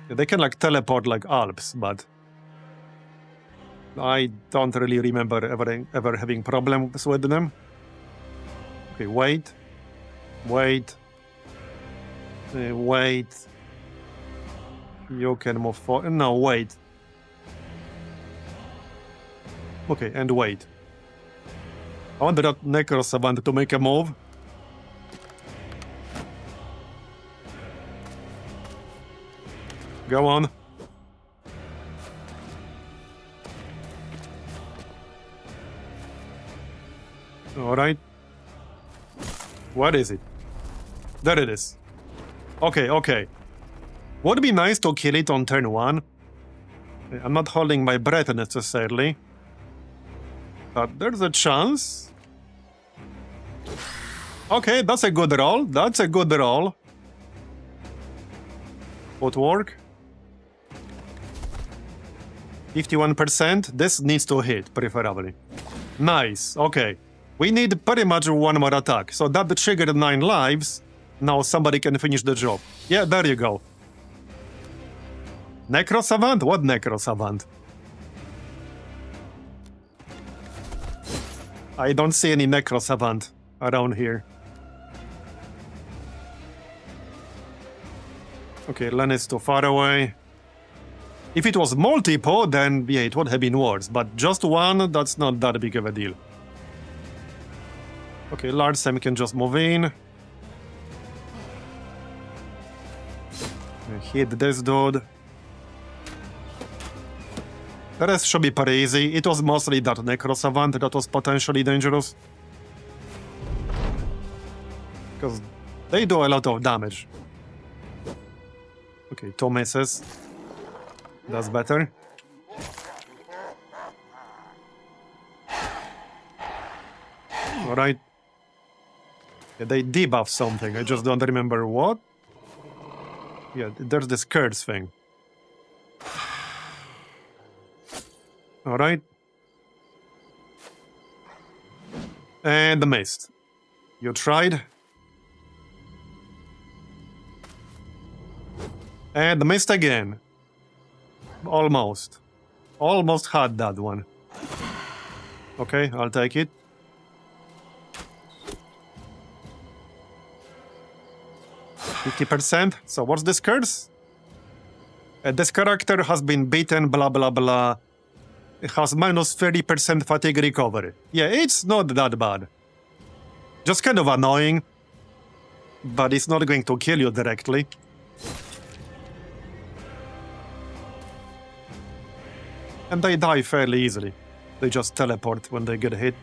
Yeah, they can like teleport like Alps, but I don't really remember ever having problems with them. Okay, wait. Wait. Wait. You can move forward. No, wait. Okay, and wait. I want that Necro Savant to make a move. Go on. Alright. What is it? There it is. Okay, okay. Would be nice to kill it on turn 1. I'm not holding my breath necessarily. But there's a chance. Okay, that's a good roll. That's a good roll. Footwork. 51%. This needs to hit, preferably. Nice. Okay. We need pretty much one more attack. So that triggered 9 lives. Now somebody can finish the job. Yeah, there you go. Necro Savant? What Necro Savant? I don't see any Necro Savant around here. Okay, Len is too far away. If it was multiple, then yeah, it would have been worse. But just one, that's not that big of a deal. Okay, Large Sam can just move in. Hit this dude. The rest should be pretty easy. It was mostly that Necro Savant that was potentially dangerous. Because they do a lot of damage. Okay, 2 misses. That's better. Alright. Yeah, they debuff something, I just don't remember what. Yeah, there's this curse thing. Alright. And the mist. You tried. And the mist again. Almost. Almost had that one. Okay, I'll take it. %. So what's this curse? This character has been beaten, blah blah blah. It has minus 30% fatigue recovery. Yeah, it's not that bad. Just kind of annoying. But it's not going to kill you directly. And they die fairly easily. They just teleport when they get hit.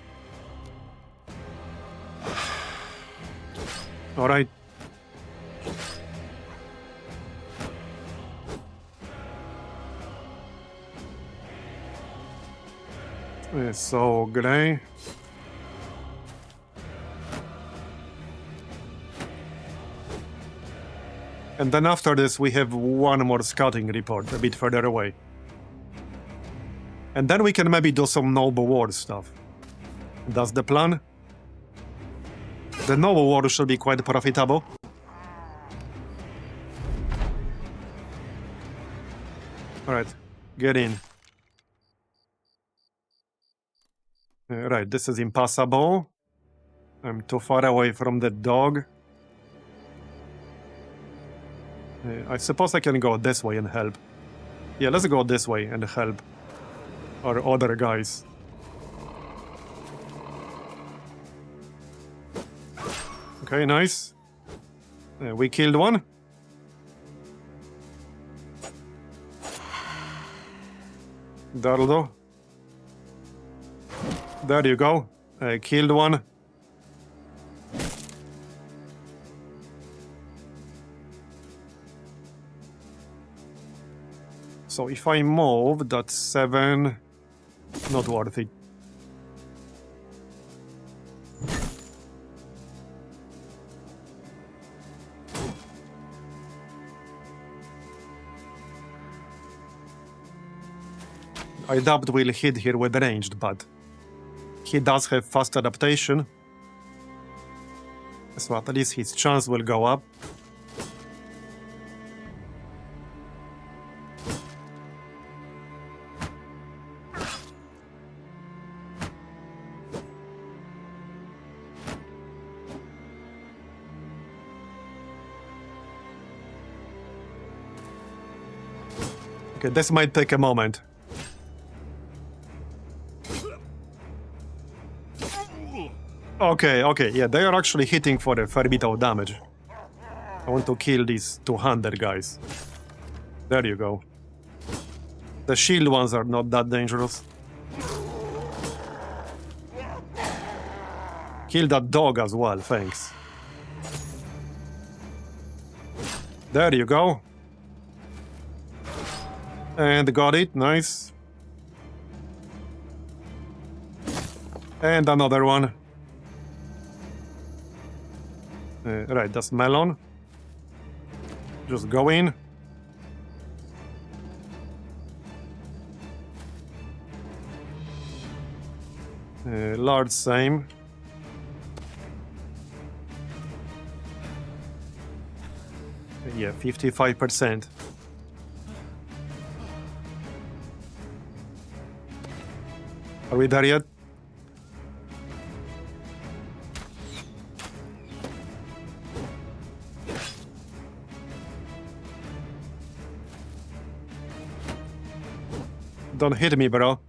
Alright. So, Grey. And then after this, we have one more scouting report a bit further away. And then we can maybe do some Noble War stuff. That's the plan. The Noble War should be quite profitable. Alright, get in. Right, this is impossible. I'm too far away from the dog. I suppose I can go this way and help. Yeah, let's go this way and help our other guys. Okay, nice. We killed one. Dardo. There you go. Killed one. So if I move, that's 7. Not worth it. I doubt we'll hit here with ranged, but he does have fast adaptation. So at least his chance will go up. Okay, this might take a moment. Okay, yeah, they are actually hitting for a fair bit of damage. I want to kill these 200 guys. There you go. The shield ones are not that dangerous. Kill that dog as well, thanks. There you go. And got it, nice. And another one. Right, that's melon. Just go in. Large same. Yeah, 55%. Are we there yet? Don't hit me, bro.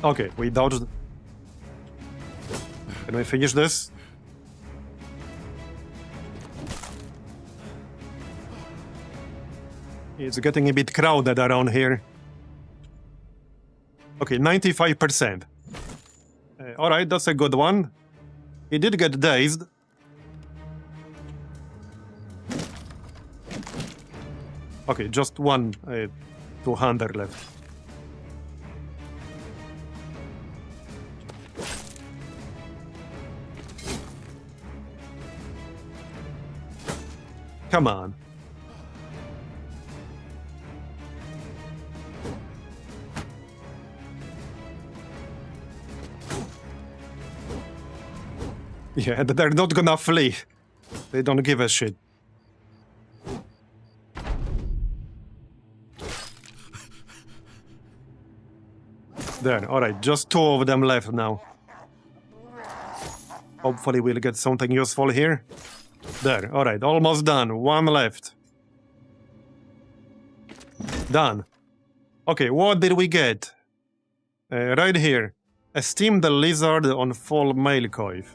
Okay, we dodged. Can we finish this? It's getting a bit crowded around here. Okay, 95%. Alright, that's a good one. He did get dazed. Okay, just one 200 left. Come on. Yeah, they're not gonna flee. They don't give a shit. There, alright, just 2 of them left now. Hopefully we'll get something useful here. There, alright, almost done. 1 left. Done. Okay, what did we get? Right here. Esteem the lizard on full mail coif.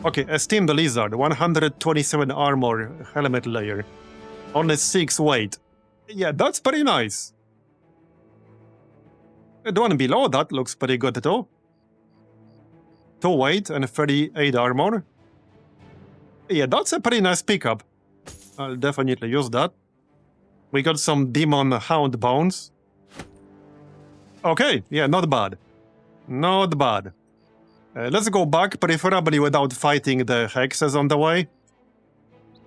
Okay, Esteemed Lizard, 127 armor, helmet layer. Only 6 weight. Yeah, that's pretty nice. The one below that looks pretty good too. 2 weight and 38 armor. Yeah, that's a pretty nice pickup. I'll definitely use that. We got some Demon Hound bones. Okay, yeah, not bad. Not bad. Let's go back, preferably without fighting the hexes on the way.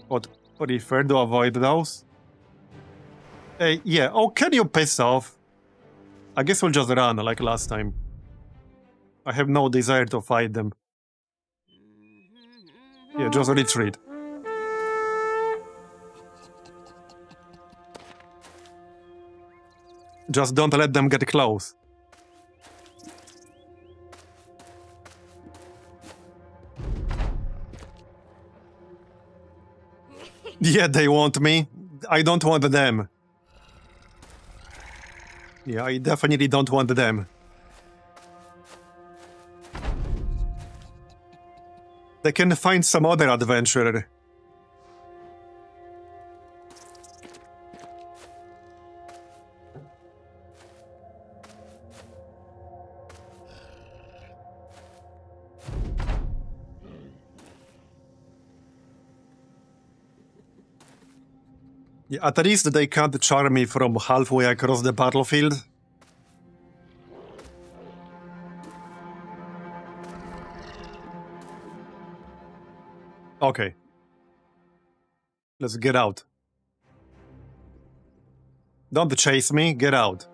Would prefer to avoid those. Yeah, oh, can you piss off? I guess we'll just run like last time. I have no desire to fight them. Yeah, just retreat. Just don't let them get close. Yeah, they want me. I don't want them. Yeah, I definitely don't want them. They can find some other adventurer. Yeah, at least they can't charm me from halfway across the battlefield. Okay. Let's get out. Don't chase me, get out.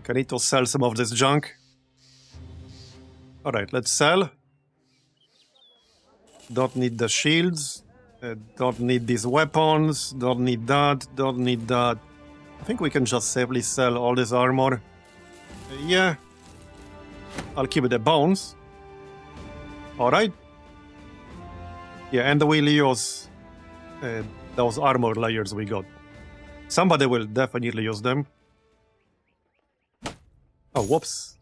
I need to sell some of this junk. Alright, let's sell. Don't need the shields. Don't need these weapons. Don't need that. Don't need that. I think we can just safely sell all this armor. Yeah. I'll keep the bones. Alright. Yeah, and we'll use those armor layers we got. Somebody will definitely use them. Oh, whoops.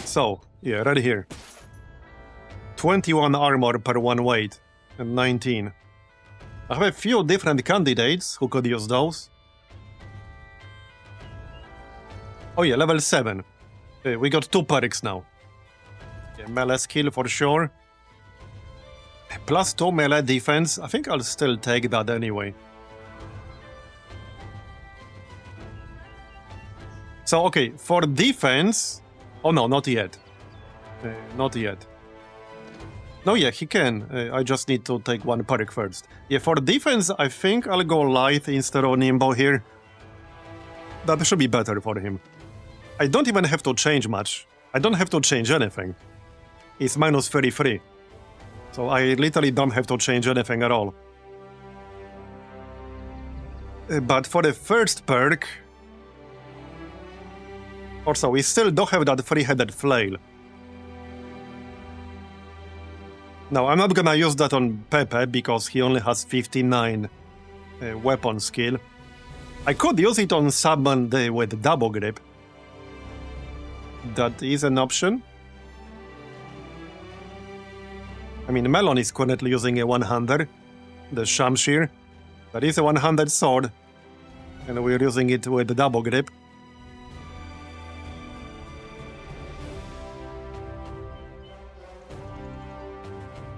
So, yeah, right here. 21 armor per 1 weight. And 19. I have a few different candidates who could use those. Oh yeah, level 7. We got 2 perks now. Yeah, melee skill for sure. Plus 2 melee defense. I think I'll still take that anyway. So, okay, for defense... Oh no, not yet. Not yet. No, yeah, he can. I just need to take 1 perk first. Yeah, for defense, I think I'll go light instead of nimble here. That should be better for him. I don't even have to change much. I don't have to change anything. It's minus 33. So I literally don't have to change anything at all. But for the first perk... Also, we still don't have that 3-headed flail. Now, I'm not gonna use that on Pepe because he only has 59 weapon skill. I could use it on Summon with double grip. That is an option. I mean, Melon is currently using a one-hander, the Shamshir. That is a one-handed sword, and we're using it with the double grip.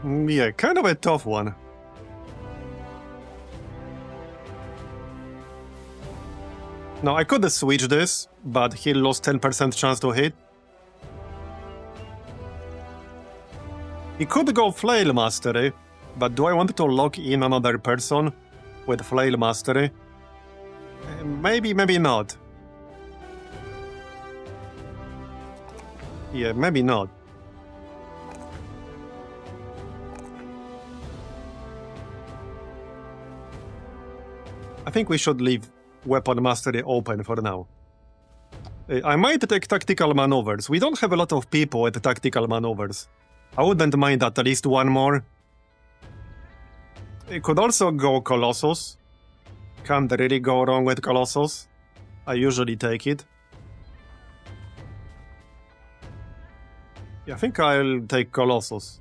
Yeah, kind of a tough one. Now, I could switch this, but he lost 10% chance to hit. He could go Flail Mastery, but do I want to lock in another person with Flail Mastery? Maybe, maybe not. Yeah, maybe not. I think we should leave Weapon Mastery open for now. I might take Tactical Maneuvers. We don't have a lot of people with Tactical Maneuvers. I wouldn't mind at least 1 more. It could also go Colossus. Can't really go wrong with Colossus. I usually take it. Yeah, I think I'll take Colossus.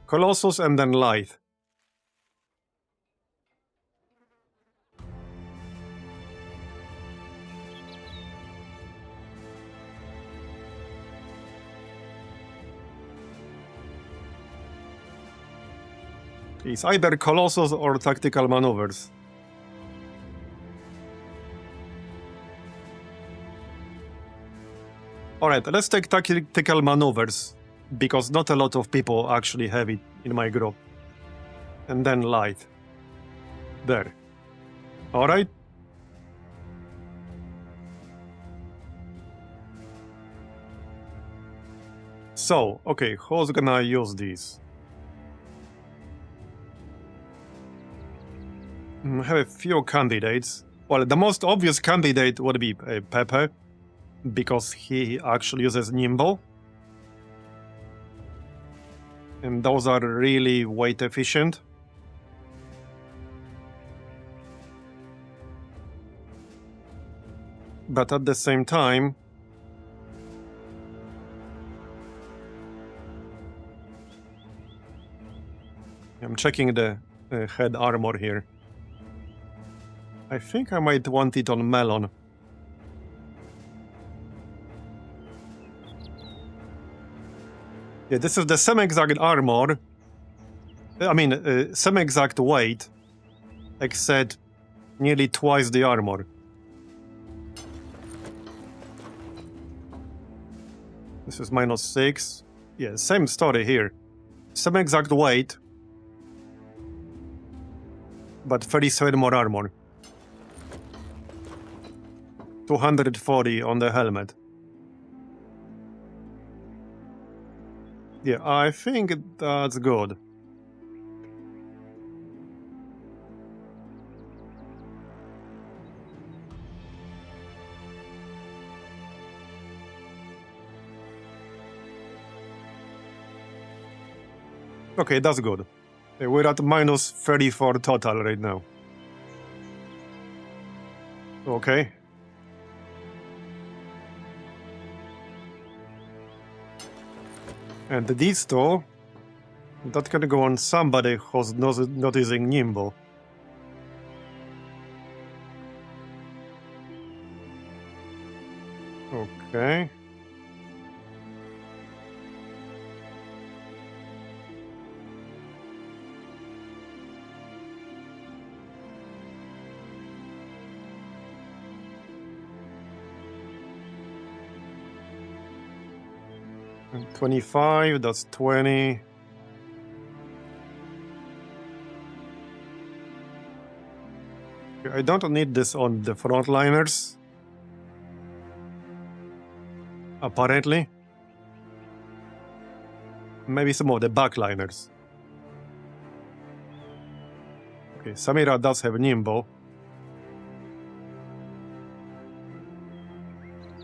Colossus and then Lithe. It's either Colossus or Tactical Maneuvers. Alright, let's take Tactical Maneuvers, because not a lot of people actually have it in my group. And then Lithe. There. Alright? So, okay, who's gonna use these? I have a few candidates. Well, the most obvious candidate would be Pepe, because he actually uses Nimble. And those are really weight efficient. But at the same time, I'm checking the head armor here. I think I might want it on Melon. Yeah, this is the same exact armor. I mean, same exact weight, except nearly twice the armor. This is -6. Yeah, same story here. Same exact weight, but 37 more armor. 240 on the helmet. Yeah, I think that's good. Okay, that's good. We're at -34 total right now. Okay. And these two, that can go on somebody who's not using Nimble. Okay. And 25, that's 20. I don't need this on the frontliners. Apparently. Maybe some of the backliners. Okay, Samira does have Nimble.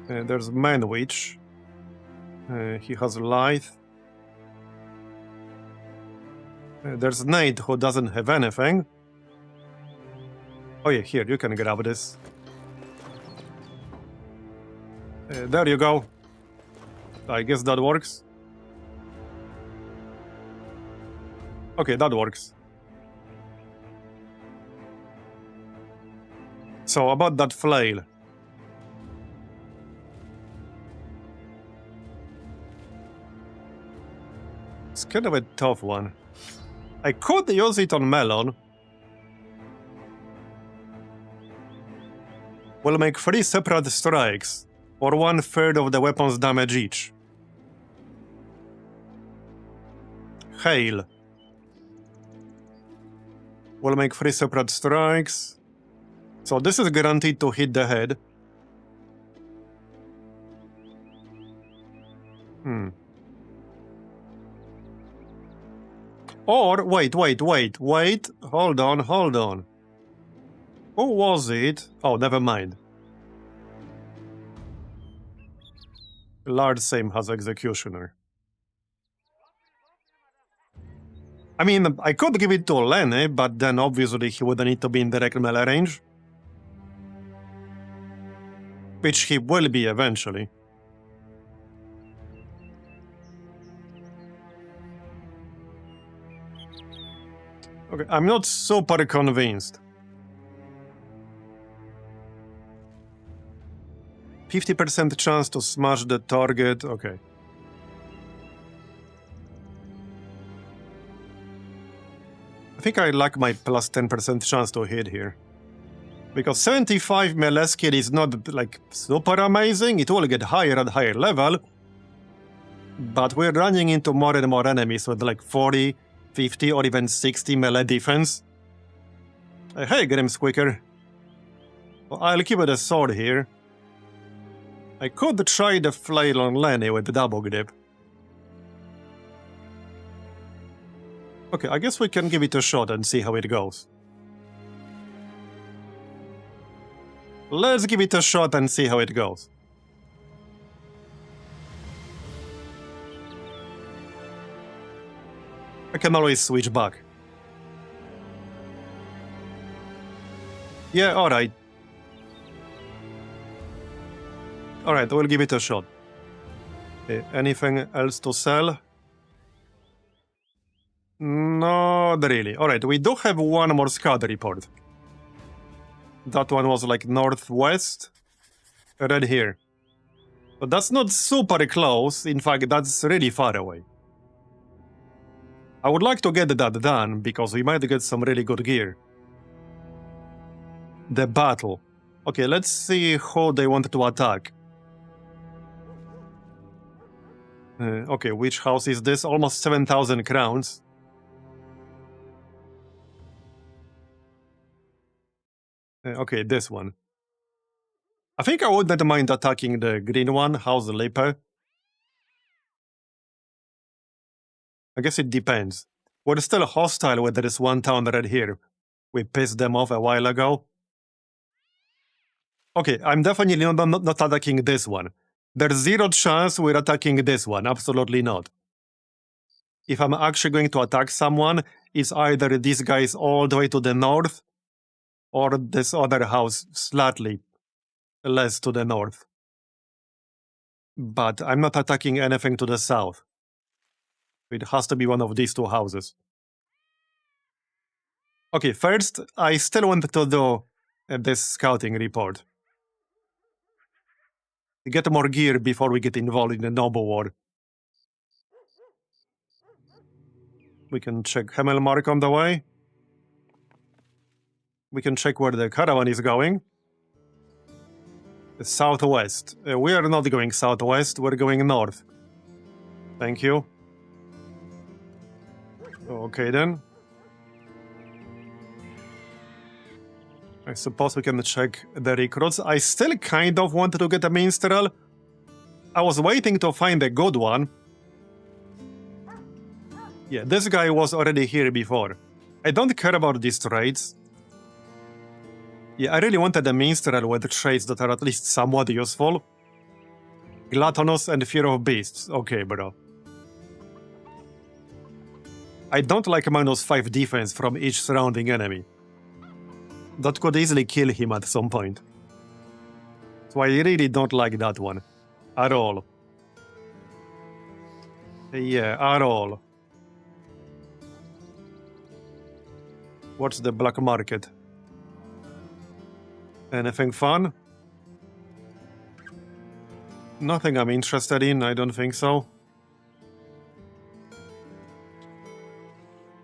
There's Manwich. He has Lithe. There's Nate, who doesn't have anything. Oh yeah, here, you can grab this. There you go. I guess that works. Okay, that works. So, about that flail. It's kind of a tough one. I could use it on Melon. We'll make 3 separate strikes, or 1/3 of the weapon's damage each. Hail. We'll make 3 separate strikes. So this is guaranteed to hit the head. Or, wait, hold on. Who was it? Oh, never mind. Large Same has Executioner. I mean, I could give it to Lenny, but then obviously he would need to be in direct melee range. Which he will be eventually. Okay, I'm not super convinced. 50% chance to smash the target, okay. I think I like my plus 10% chance to hit here. Because 75 melee skill is not like super amazing, it will get higher at higher level. But we're running into more and more enemies with like 40, 50 or even 60 melee defense. Hey Grimsqueaker. Well, I'll keep it a sword here. I could try the flail on Lenny with the double grip. Okay, I guess we can give it a shot and see how it goes. Let's give it a shot and see how it goes. I can always switch back. Yeah, alright. Alright, we'll give it a shot. Anything else to sell? Not really. Alright, we do have one more scout report. That one was like northwest. Right here. But that's not super close. In fact, that's really far away. I would like to get that done, because we might get some really good gear. The battle. Okay, let's see who they want to attack. Okay, which house is this? Almost 7,000 crowns. Okay, this one. I think I wouldn't mind attacking the green one, House Lippe. I guess it depends. We're still hostile with this one town right here. We pissed them off a while ago. Okay, I'm definitely not attacking this one. There's zero chance we're attacking this one, absolutely not. If I'm actually going to attack someone, it's either these guys all the way to the north, or this other house slightly less to the north. But I'm not attacking anything to the south. It has to be one of these two houses. Okay, first, I still want to do this scouting report. Get more gear before we get involved in the noble war. We can check Hemmelmark on the way. We can check where the caravan is going. Southwest. We are not going southwest, we're going north. Thank you. Okay then. I suppose we can check the recruits. I still kind of want to get a minstrel. I was waiting to find a good one. Yeah, this guy was already here before. I don't care about these traits. Yeah, I really wanted a minstrel with traits that are at least somewhat useful. Gluttonous and Fear of Beasts. Okay, bro. I don't like -5 defense from each surrounding enemy. That could easily kill him at some point. So I really don't like that one. At all. Yeah, at all. What's the black market? Anything fun? Nothing I'm interested in, I don't think so.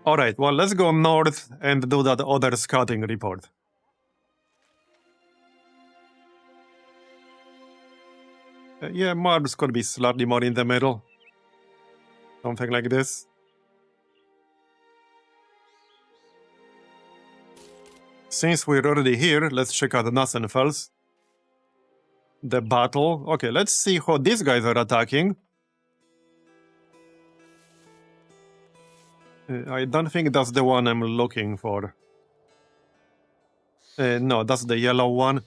Alright, well, let's go north and do that other scouting report. Yeah, Marbs could be slightly more in the middle. Something like this. Since we're already here, let's check out Nassenfels. The battle. Okay, let's see how these guys are attacking. I don't think that's the one I'm looking for. No, that's the yellow one.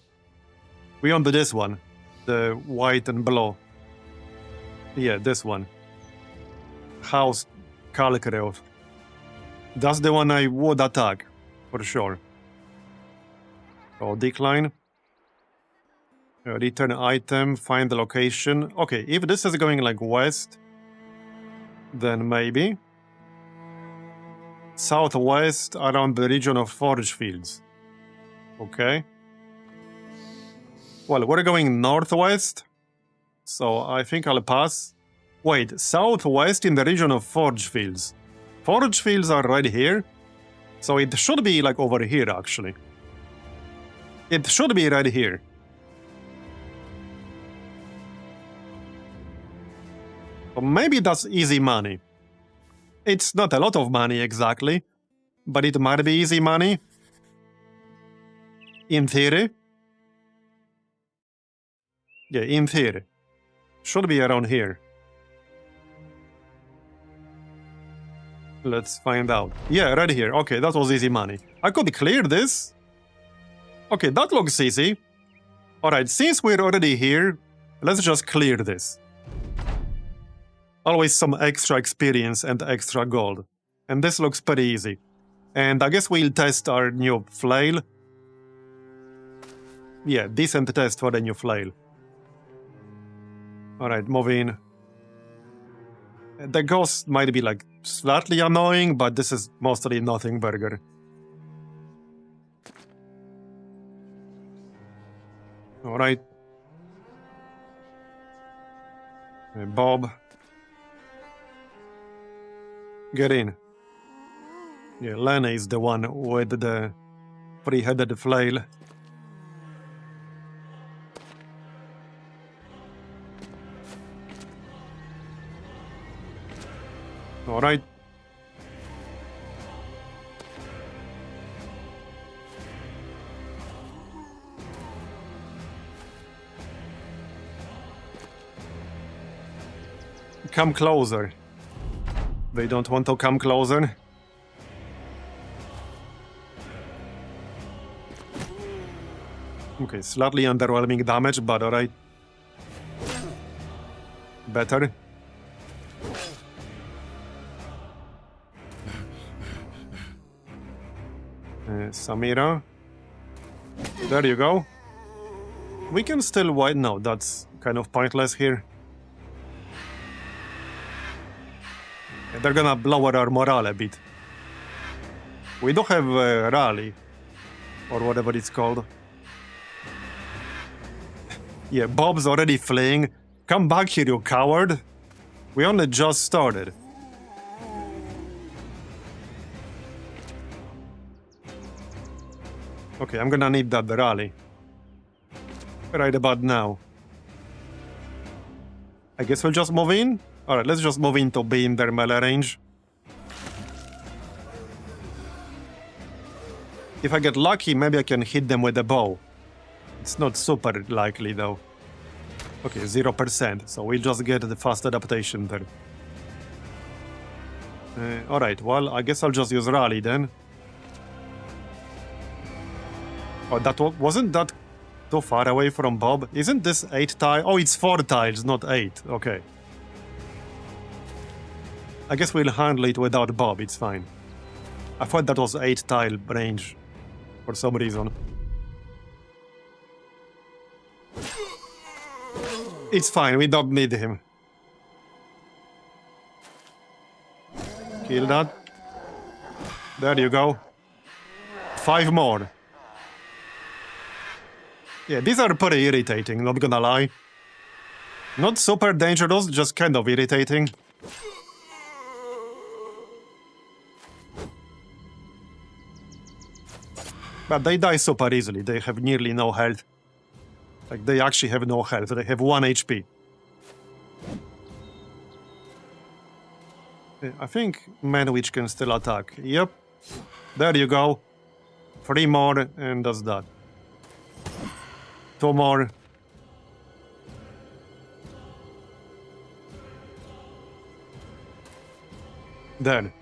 We want this one. The white and blue. Yeah, this one. House Kalkreov. That's the one I would attack, for sure. So, decline. Return item, find the location. Okay, if this is going like west, then maybe. southwest around the region of forge fields. Okay. Well, we're going northwest, so I think I'll pass. Wait, southwest in the region of forge fields. Forge fields are right here, so it should be like over here actually. It should be right here. So maybe that's easy money. It's not a lot of money exactly, but it might be easy money. In theory. Yeah, in theory. Should be around here. Let's find out. Yeah, right here. Okay, that was easy money. I could clear this. Okay, that looks easy. Alright, since we're already here, let's just clear this. Always some extra experience and extra gold. And this looks pretty easy. And I guess we'll test our new flail. Yeah, decent test for the new flail. Alright, move in. The ghost might be like slightly annoying, but this is mostly nothing burger. Alright. Bob. Get in. Yeah, Lena is the one with the three-headed flail. Alright. Come closer. They don't want to come closer. Okay, slightly underwhelming damage, but alright. Better. Samira. There you go. We can still wait. No, that's kind of pointless here. They're gonna lower our morale a bit. We do have a rally, or whatever it's called. Yeah, Bob's already fleeing. Come back here, you coward. We only just started. Okay, I'm gonna need that rally. Right about now. I guess we'll just move in? Alright, let's just move in to be in their melee range. If I get lucky, maybe I can hit them with a bow. It's not super likely though. Okay, 0%, so we'll just get the fast adaptation there. Alright, well, I guess I'll just use rally then. Oh, that wasn't that too far away from Bob? Isn't this 8 tiles? Oh, it's 4 tiles, not 8. Okay. I guess we'll handle it without Bob, it's fine. I thought that was 8 tile range for some reason. It's fine, we don't need him. Kill that. There you go. 5 more. Yeah, these are pretty irritating, not gonna lie. Not super dangerous, just kind of irritating. But they die super easily, they have nearly no health. Like, they actually have no health, they have 1 HP. I think Manwich can still attack. Yep. There you go. 3 more, and that's that. 2 more. Then.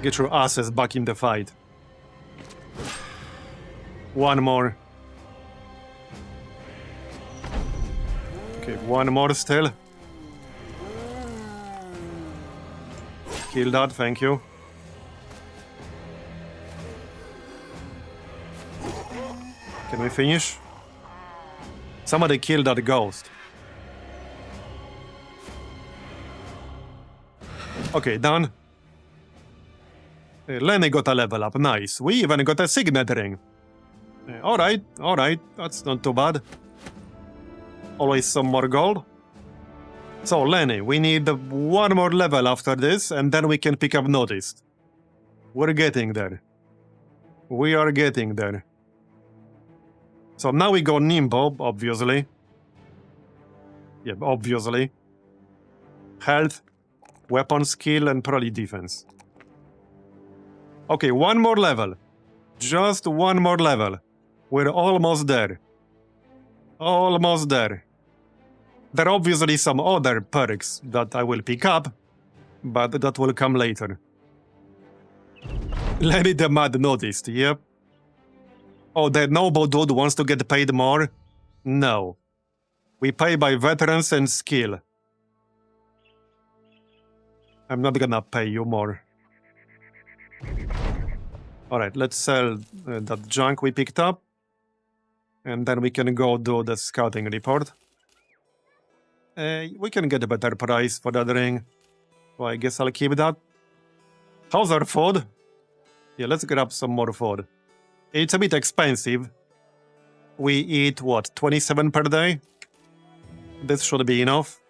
Get your asses back in the fight. 1 more. Okay, 1 more still. Kill that, thank you. Can we finish? Somebody kill that ghost. Okay, done. Lenny got a level up, nice. We even got a signet ring. Alright, that's not too bad. Always some more gold. So, Lenny, we need one more level after this, and then we can pick up Noticed. We're getting there. We are getting there. So now we go Nimbo, obviously. Yeah, obviously. Health, weapon skill, and probably defense. Okay, one more level. Just one more level. We're almost there. Almost there. There are obviously some other perks that I will pick up, but that will come later. Lenny the Mad Noticed, yep. Oh, the noble dude wants to get paid more? No. We pay by veterans and skill. I'm not gonna pay you more. Alright, let's sell that junk we picked up. And then we can go do the scouting report. We can get a better price for that ring. So I guess I'll keep that. How's our food? Yeah, let's grab some more food. It's a bit expensive. We eat, what, 27 per day? This should be enough.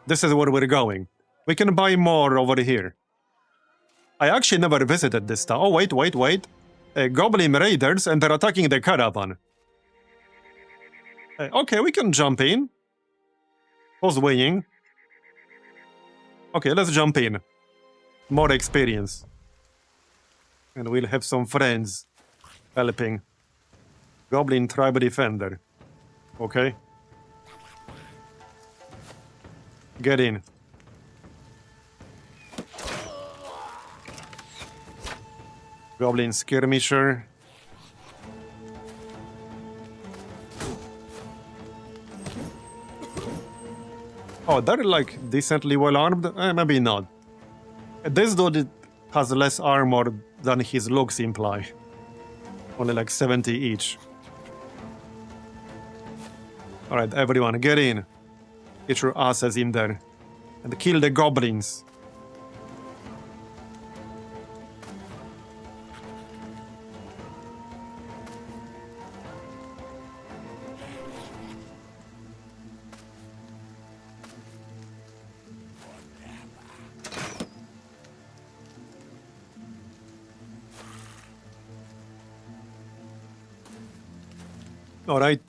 This is where we're going. We can buy more over here. I actually never visited this town. Oh, wait. Goblin raiders, and they're attacking the caravan. Okay, we can jump in. Who's winning? Okay, let's jump in. More experience. And we'll have some friends helping. Goblin tribe defender. Okay. Get in. Goblin skirmisher. Oh, they're like decently well armed? Maybe not. This dude has less armor than his looks imply. Only like 70 each. Alright, everyone, get in. Get your asses in there. And kill the goblins. Alright.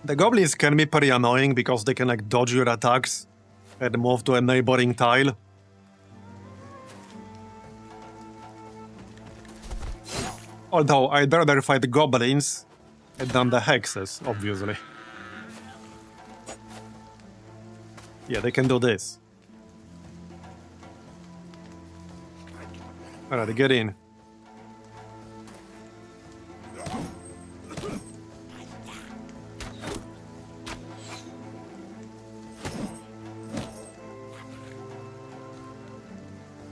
The goblins can be pretty annoying because they can like dodge your attacks and move to a neighboring tile. Although I'd rather fight goblins than the hexes, obviously. Yeah, they can do this. Alright, get in.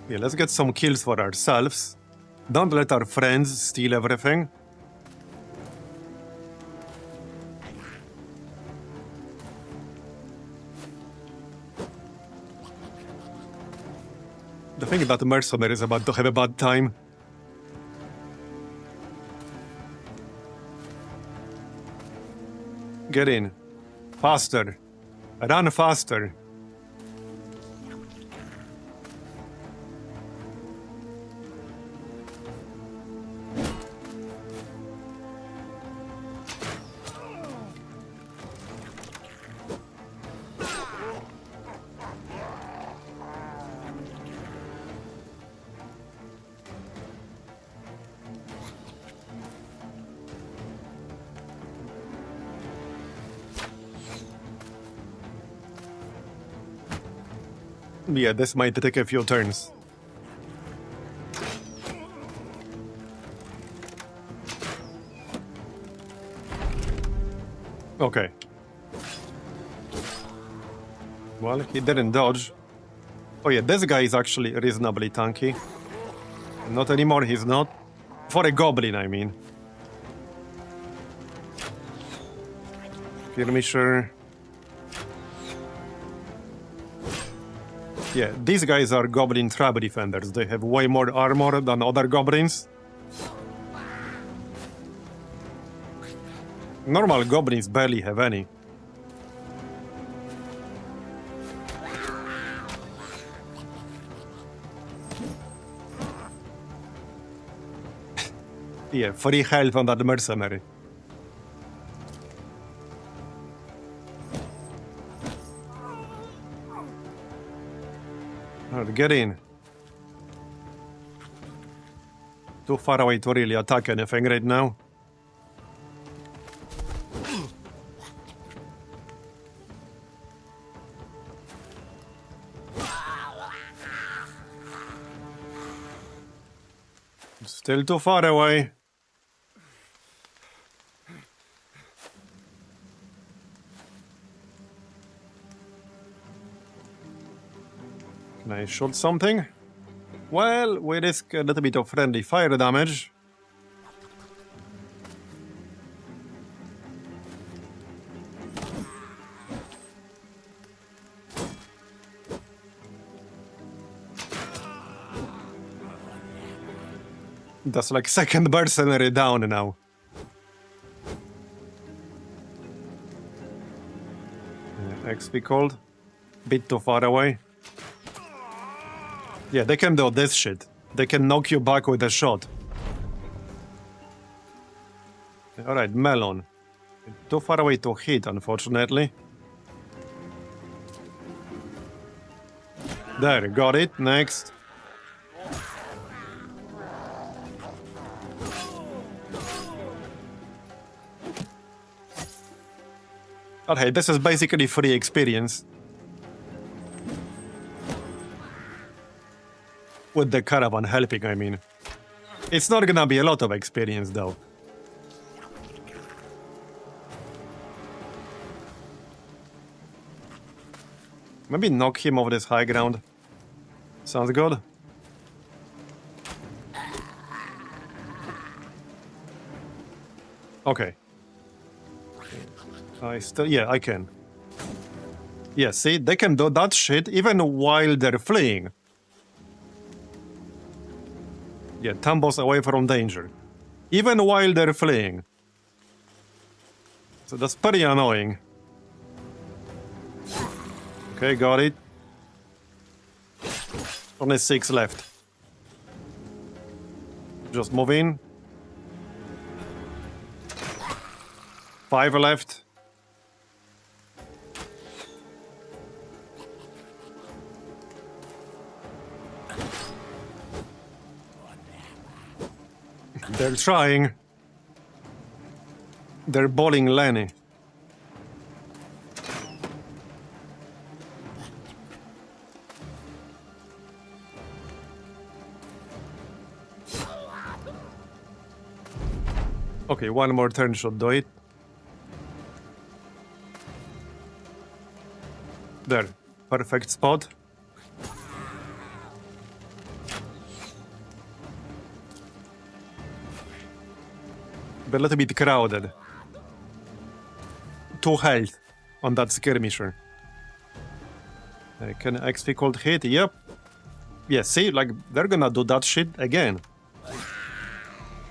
Yeah, let's get some kills for ourselves. Don't let our friends steal everything. I think that mercenary is about to have a bad time. Get in. Faster. Run faster. Yeah, this might take a few turns. Okay. Well, he didn't dodge. Oh yeah, this guy is actually reasonably tanky. Not anymore, he's not. For a goblin, I mean. Skirmisher. Yeah, these guys are goblin trap defenders. They have way more armor than other goblins. Normal goblins barely have any. Yeah, free health on that mercenary. Alright, get in. Too far away to really attack anything right now. Still too far away. Can I shoot something? Well, we risk a little bit of friendly fire damage. That's like second mercenary down now. XP cold. Bit too far away. Yeah, they can do this shit. They can knock you back with a shot. Alright, melon. Too far away to hit, unfortunately. There, got it. Next. Okay, this is basically free experience. With the caravan helping, I mean. It's not gonna be a lot of experience, though. Maybe knock him off this high ground. Sounds good. Okay. Yeah, I can. Yeah, see, they can do that shit even while they're fleeing. Yeah, tumbles away from danger. Even while they're fleeing. So that's pretty annoying. Okay, got it. Only 6 left. Just move in. 5 left. They're trying. They're bowling Lenny. Okay, one more turn should do it. There. Perfect spot. But a little bit crowded. 2 health on that skirmisher. Can XP cold hit? Yep. Yeah, see, like, they're gonna do that shit again.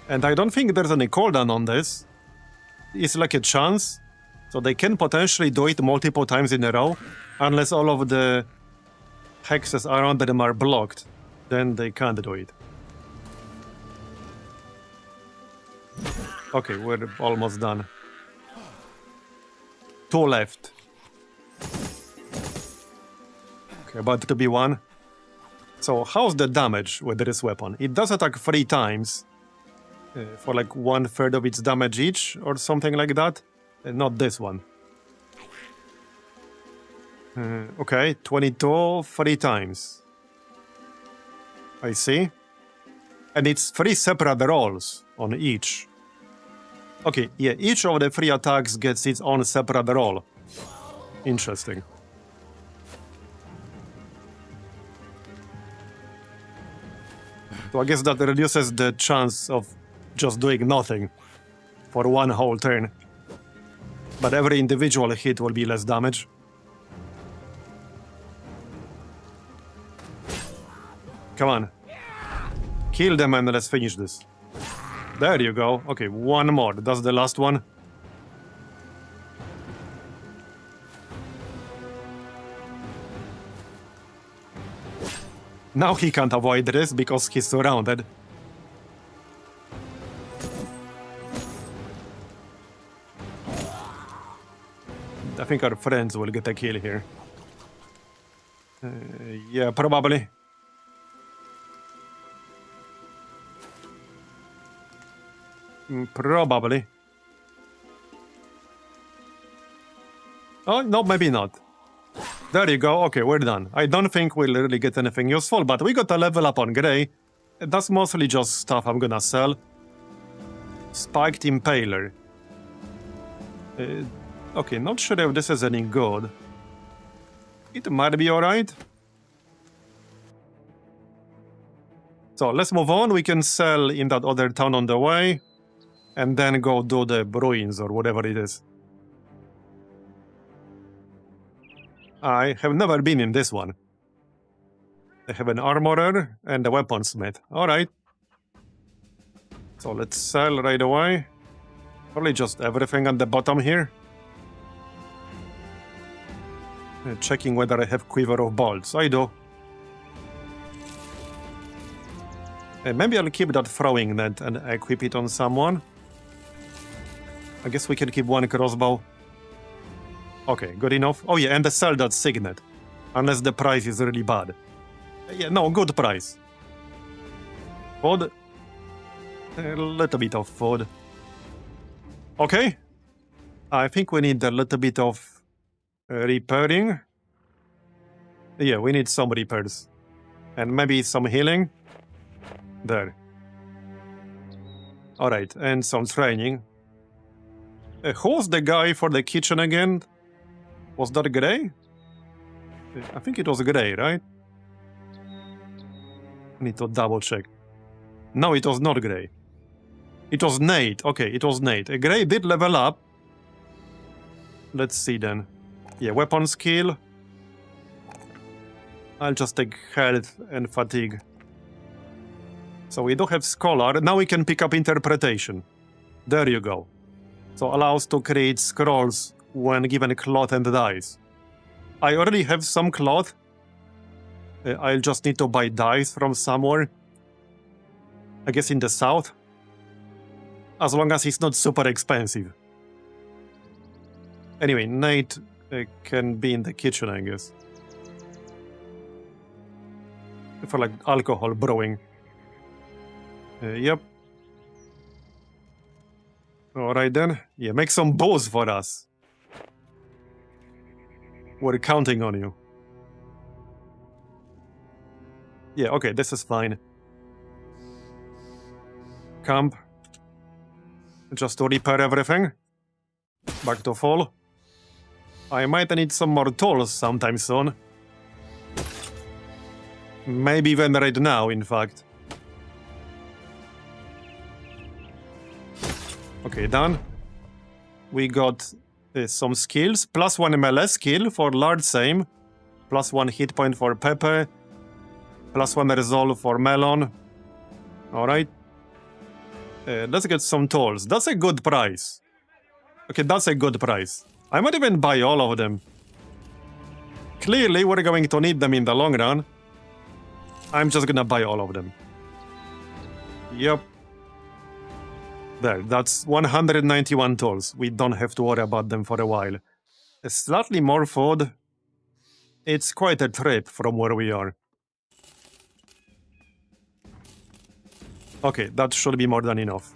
And I don't think there's any cooldown on this. It's like a chance. So they can potentially do it multiple times in a row. Unless all of the hexes around them are blocked. Then they can't do it. Okay, we're almost done. 2 left. Okay, about to be 1. So how's the damage with this weapon? It does attack 3 times. For like 1/3 of its damage each, or something like that. Not this one. Okay, 22, 3 times. I see. And it's 3 separate rolls on each. Okay, yeah, each of the 3 attacks gets its own separate roll. Interesting. So I guess that reduces the chance of just doing nothing for 1 whole turn. But every individual hit will be less damage. Come on. Kill them and let's finish this. There you go. Okay, one more. That's the last one. Now he can't avoid this because he's surrounded. I think our friends will get a kill here. Yeah, probably. Probably. Oh, no, maybe not. There you go. Okay, we're done. I don't think we'll really get anything useful, but we got a level up on Grey. That's mostly just stuff I'm gonna sell. Spiked Impaler. Okay, not sure if this is any good. It might be alright. So let's move on. We can sell in that other town on the way. And then go do the ruins or whatever it is. I have never been in this one. They have an armorer and a weaponsmith. Alright. So let's sell right away. Probably just everything at the bottom here. Checking whether I have Quiver of Bolts. I do. Maybe I'll keep that throwing net and equip it on someone. I guess we can keep one crossbow. Okay, good enough. Oh yeah, and sell that signet. Unless the price is really bad. Yeah, no, good price. Food. A little bit of food. Okay. I think we need a little bit of repairing. Yeah, we need some repairs. And maybe some healing. There. Alright, and some training. Who was the guy for the kitchen again? Was that Grey? I think it was Grey, right? I need to double check. No, it was not Grey. It was Nate. Okay, it was Nate. Grey did level up. Let's see then. Yeah, weapon skill. I'll just take health and fatigue. So we do have Scholar. Now we can pick up Interpretation. There you go. So allows to create scrolls when given cloth and dice. I already have some cloth. I'll just need to buy dice from somewhere. I guess in the south. As long as it's not super expensive. Anyway, Nate can be in the kitchen, I guess. For like alcohol brewing. Yep. Alright then. Yeah, make some booze for us. We're counting on you. Yeah, okay, this is fine. Camp. Just to repair everything. Back to full. I might need some more tools sometime soon. Maybe even right now, in fact. Okay, done. We got some skills. +1 melee skill for large aim. +1 hit point for Pepe. +1 resolve for Melon. Alright. Let's get some tools. That's a good price. Okay, that's a good price. I might even buy all of them. Clearly, we're going to need them in the long run. I'm just gonna buy all of them. Yep. There, that's 191 tools. We don't have to worry about them for a while. Slightly more food. It's quite a trip from where we are. Okay, that should be more than enough.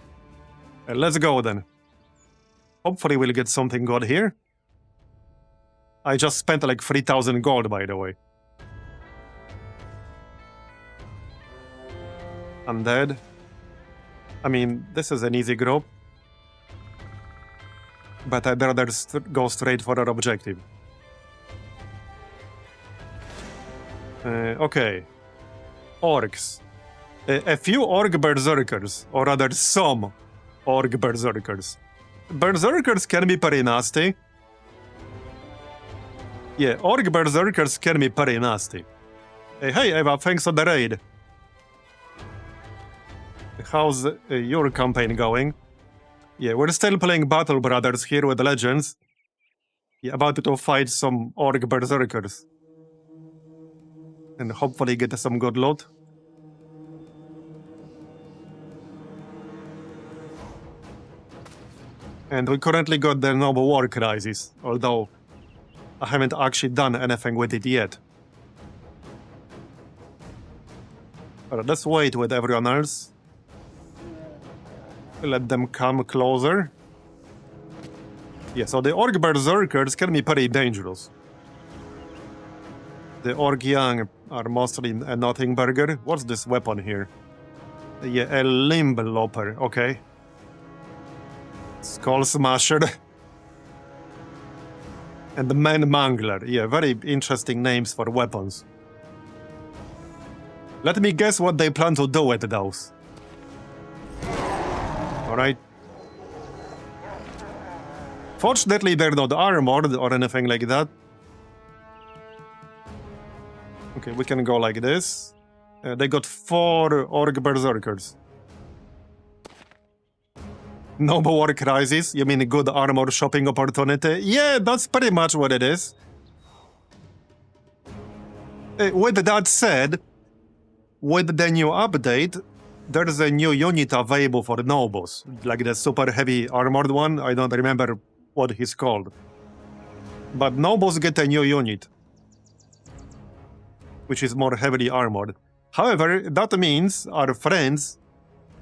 Let's go then. Hopefully we'll get something good here. I just spent like 3,000 gold, by the way. Undead. I mean, this is an easy group. But I'd rather go straight for our objective. Okay. Orcs. A few orc berserkers, or rather some orc berserkers. Berserkers can be pretty nasty. Yeah, Orc Berserkers can be pretty nasty. Hey Eva, thanks for the raid. How's your campaign going? Yeah, we're still playing Battle Brothers here with Legends. Yeah, about to fight some Orc Berserkers. And hopefully get some good loot. And we currently got the Noble War Crisis, although I haven't actually done anything with it yet. Alright, let's wait with everyone else. Let them come closer. Yeah, so the Orc Berserkers can be pretty dangerous. The Orc Young are mostly a nothing burger. What's this weapon here? Yeah, a Limb Loper, okay. Skull Smasher. And the Man Mangler. Yeah, very interesting names for weapons. Let me guess what they plan to do with those. Alright. Fortunately, they're not armored or anything like that. Okay, we can go like this. They got 4 Orc Berserkers. Noble War Crisis? You mean a good armor shopping opportunity? Yeah, that's pretty much what it is. With that said, with the new update, there's a new unit available for nobles. Like the super heavy armored one, I don't remember what he's called. But nobles get a new unit, which is more heavily armored. However, that means our friends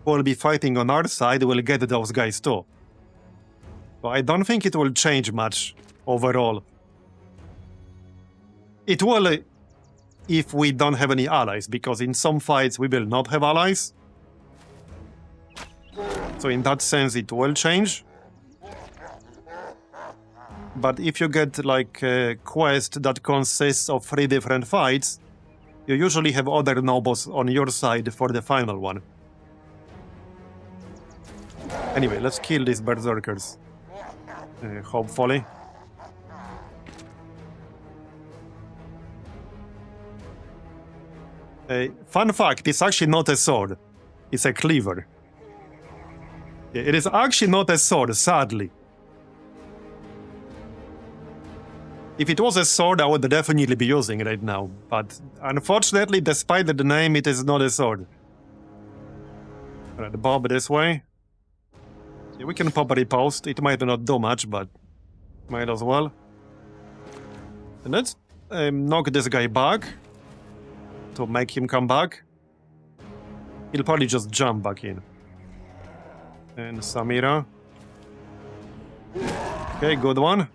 who will be fighting on our side will get those guys too. So I don't think it will change much overall. It will if we don't have any allies, because in some fights we will not have allies. So in that sense it will change. But if you get like a quest that consists of 3 different fights, you usually have other nobles on your side for the final one. Anyway, let's kill these berserkers. Hopefully. Fun fact, it's actually not a sword. It's a cleaver. It is actually not a sword, sadly. If it was a sword, I would definitely be using it right now. But unfortunately, despite the name, it is not a sword. Alright, bob this way. Yeah, we can pop a riposte. It might not do much, but might as well. And let's knock this guy back to make him come back. He'll probably just jump back in. And Samira. Okay, good one.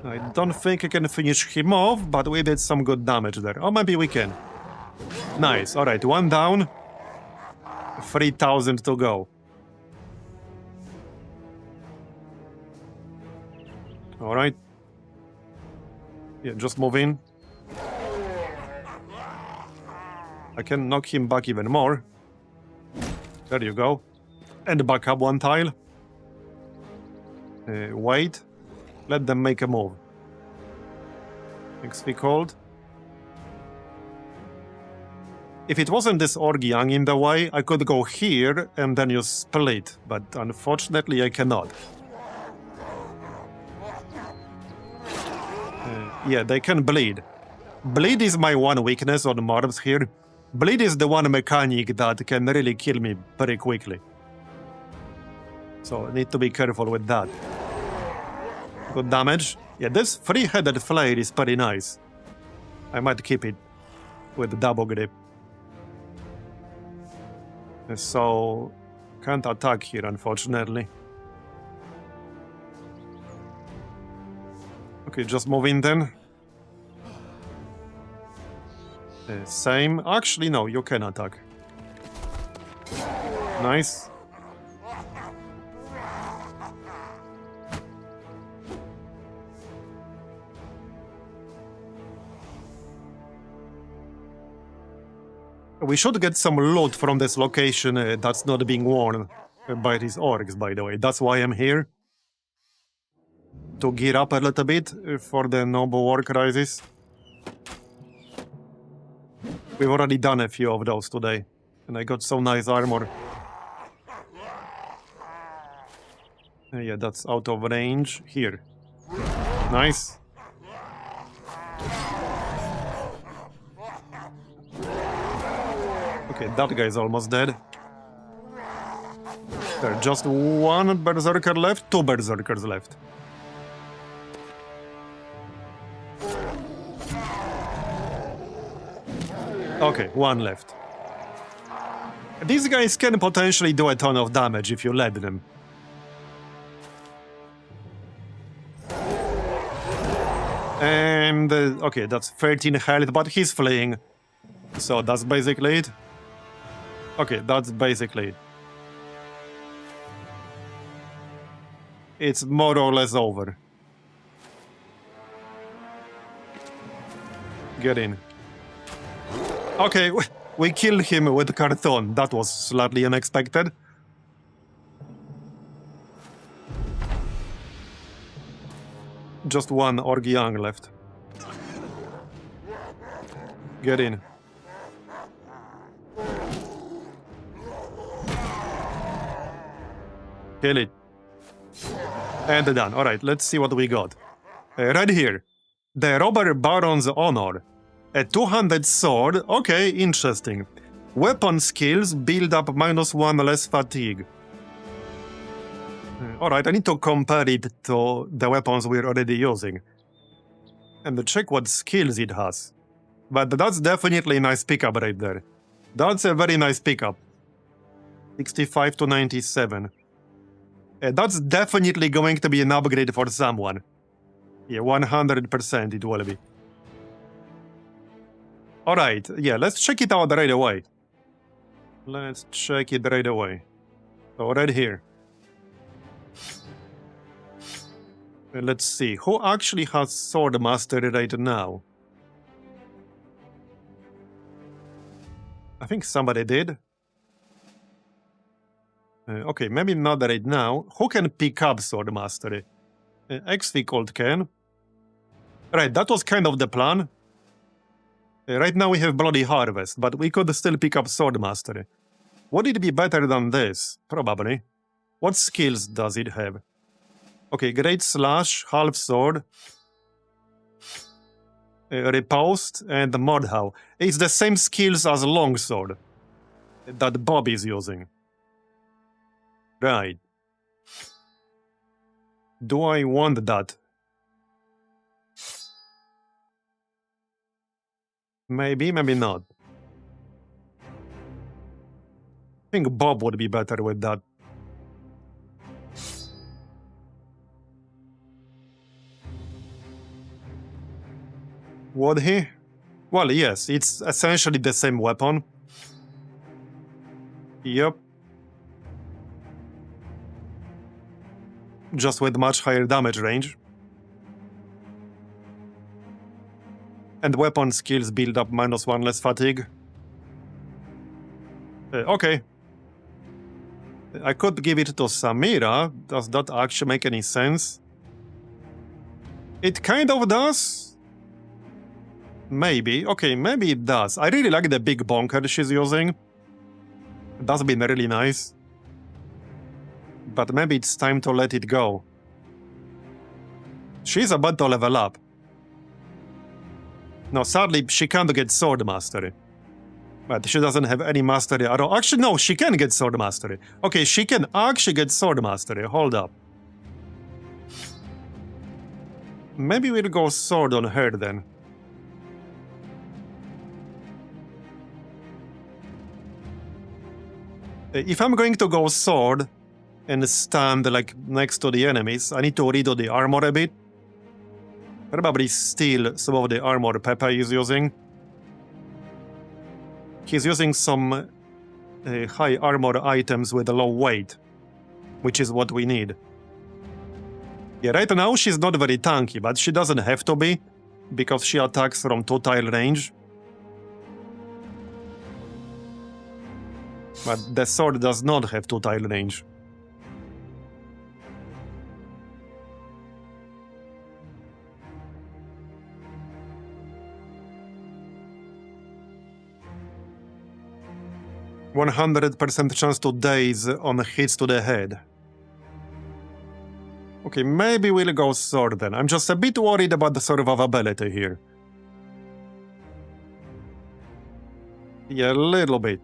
I don't think I can finish him off, but we did some good damage there. Oh, maybe we can. Nice. Alright, 1 down. 3,000 to go. Alright. Yeah, just move in. I can knock him back even more. There you go. And back up 1 tile. Wait. Let them make a move. XP cold. If it wasn't this Orgiang in the way, I could go here and then you split, but unfortunately I cannot. Yeah, they can bleed. Bleed is my one weakness on mobs here. Bleed is the one mechanic that can really kill me very quickly. So I need to be careful with that. Good damage. Yeah, this 3-headed flail is pretty nice. I might keep it with the double grip. So, can't attack here, unfortunately. Okay, just move in then. Same. Actually, no, you can attack. Nice. We should get some loot from this location that's not being worn. by these orcs, by the way. That's why I'm here. To gear up a little bit for the Noble War Crisis. We've already done a few of those today. And I got some nice armor. Yeah, that's out of range. Here. Nice. Okay, that guy's almost dead. There's just one berserker left, two berserkers left. Okay, one left. These guys can potentially do a ton of damage if you let them. And, okay, that's 13 health, but he's fleeing. So that's basically it. Okay, that's basically it. It's more or less over. Get in. Okay, we killed him with Carthon. That was slightly unexpected. Just one Orgyang left. Get in. Kill it. And done. Alright, let's see what we got. Right here. The Robber Baron's Honor. A 200 sword. Okay, interesting. Weapon skills build up -1 less fatigue. Alright, I need to compare it to the weapons we're already using. And check what skills it has. But that's definitely a nice pickup right there. That's a very nice pickup. 65 to 97. That's definitely going to be an upgrade for someone. Yeah, 100% it will be. Alright, yeah, let's check it out right away. Let's check it right away. So, right here. Let's see, who actually has Sword Mastery right now? I think somebody did. Okay, maybe not right now. Who can pick up Sword Mastery? Exvicold can. Right, that was kind of the plan. Right now we have Bloody Harvest, but we could still pick up Sword Mastery. Would it be better than this? Probably. What skills does it have? Okay, Great Slash, Half Sword, Riposte, and Mordhau. It's the same skills as Longsword that Bob is using. Right. Do I want that? Maybe, maybe not. I think Bob would be better with that. Would he? Well, yes, it's essentially the same weapon. Yep. Just with much higher damage range. And weapon skills build up -1 less fatigue. Okay. I could give it to Samira. Does that actually make any sense? It kind of does. Maybe. Okay, maybe it does. I really like the big bonker she's using. That's been really nice. But maybe it's time to let it go. She's about to level up. No, sadly, she can't get Sword Mastery. But she doesn't have any mastery at all. Actually, no, she can get Sword Mastery. Okay, she can actually get Sword Mastery. Hold up. Maybe we'll go Sword on her then. If I'm going to go Sword and stand like next to the enemies, I need to redo the armor a bit. Probably steal some of the armor Pepe is using. He's using some high armor items with a low weight, which is what we need. Yeah, right now she's not very tanky, but she doesn't have to be, because she attacks from 2-tile range. But the sword does not have 2-tile range. 100% chance to daze on hits to the head. Okay, maybe we'll go sword then. I'm just a bit worried about the survivability here. Yeah, a little bit.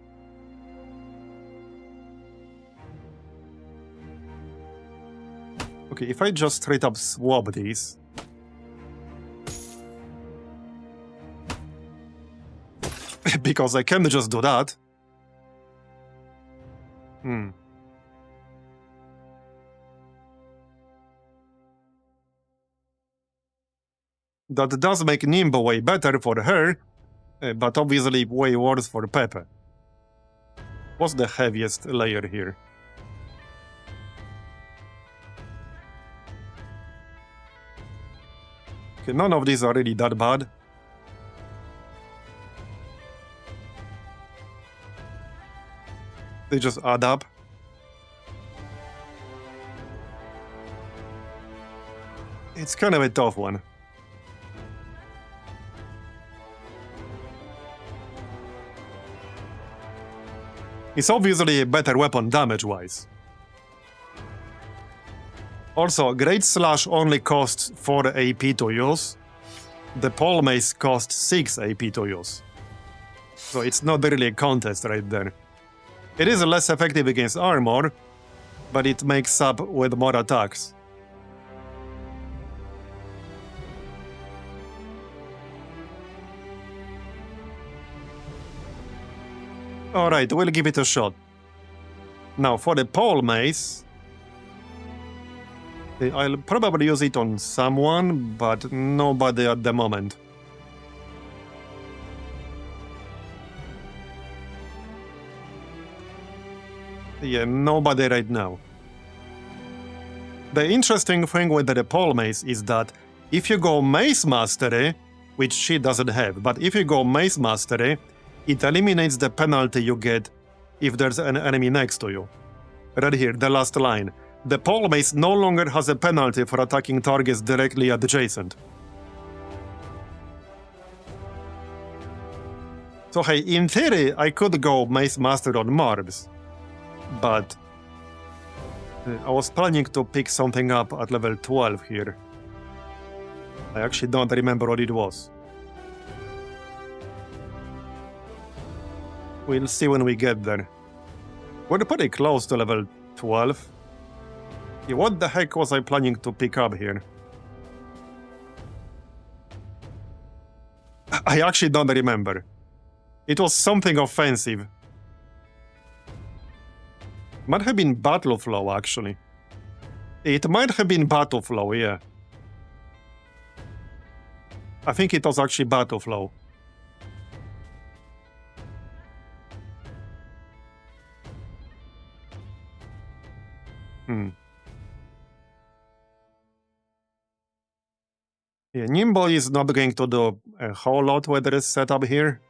Okay, if I just straight up swap these... because I can just do that. That does make Nimbo way better for her, but obviously way worse for Pepe. What's the heaviest layer here? Okay, none of these are really that bad. They just add up. It's kind of a tough one. It's obviously a better weapon damage-wise. Also, Great Slash only costs 4 AP to use. The Pole Mace costs 6 AP to use. So it's not really a contest right there. It is less effective against armor, but it makes up with more attacks. Alright, we'll give it a shot. Now, for the Pole Mace... I'll probably use it on someone, but nobody at the moment. Yeah, nobody right now. The interesting thing with the Pole Mace is that if you go Mace Mastery, which she doesn't have, but if you go Mace Mastery, it eliminates the penalty you get if there's an enemy next to you. Right here, the last line. The Pole Mace no longer has a penalty for attacking targets directly adjacent. So hey, in theory, I could go Mace Master on Marbs, but I was planning to pick something up at level 12 here. I actually don't remember what it was. We'll see when we get there. We're pretty close to level 12. Yeah, what the heck was I planning to pick up here? I actually don't remember. It was something offensive. Might have been Battle Flow, actually. It might have been Battle Flow, yeah. I think it was actually Battle Flow. Yeah, Nimbo is not going to do a whole lot with this setup here.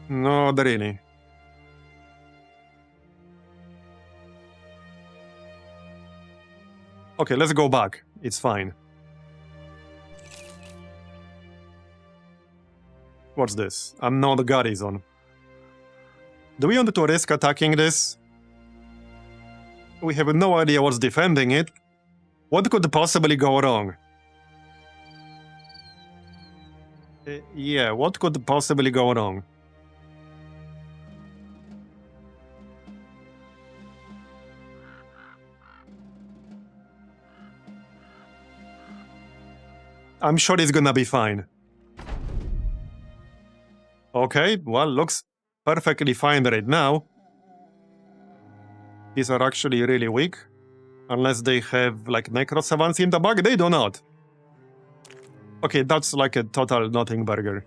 Not really. Okay, let's go back. It's fine. What's this? Unknown garrison. Do we want to risk attacking this? We have no idea what's defending it. What could possibly go wrong? Yeah, what could possibly go wrong? I'm sure it's gonna be fine. Okay, well, looks perfectly fine right now. These are actually really weak. Unless they have, like, Necro Savants in the bag, they do not. Okay, that's like a total nothing burger.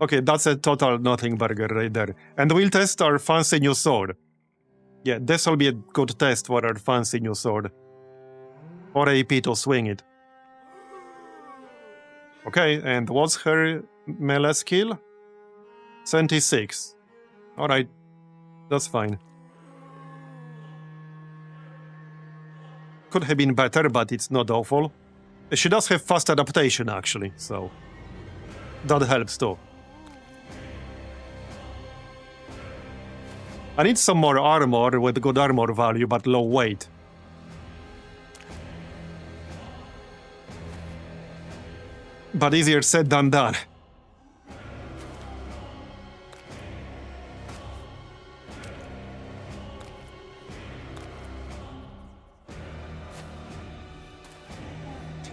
Okay, that's a total nothing burger right there. And we'll test our fancy new sword. Yeah, this will be a good test for our fancy new sword. Or AP to swing it. Okay, and what's her melee skill? 76. Alright, that's fine. Could have been better, but it's not awful. She does have fast adaptation, actually, so that helps too. I need some more armor with good armor value, but low weight. But easier said than done.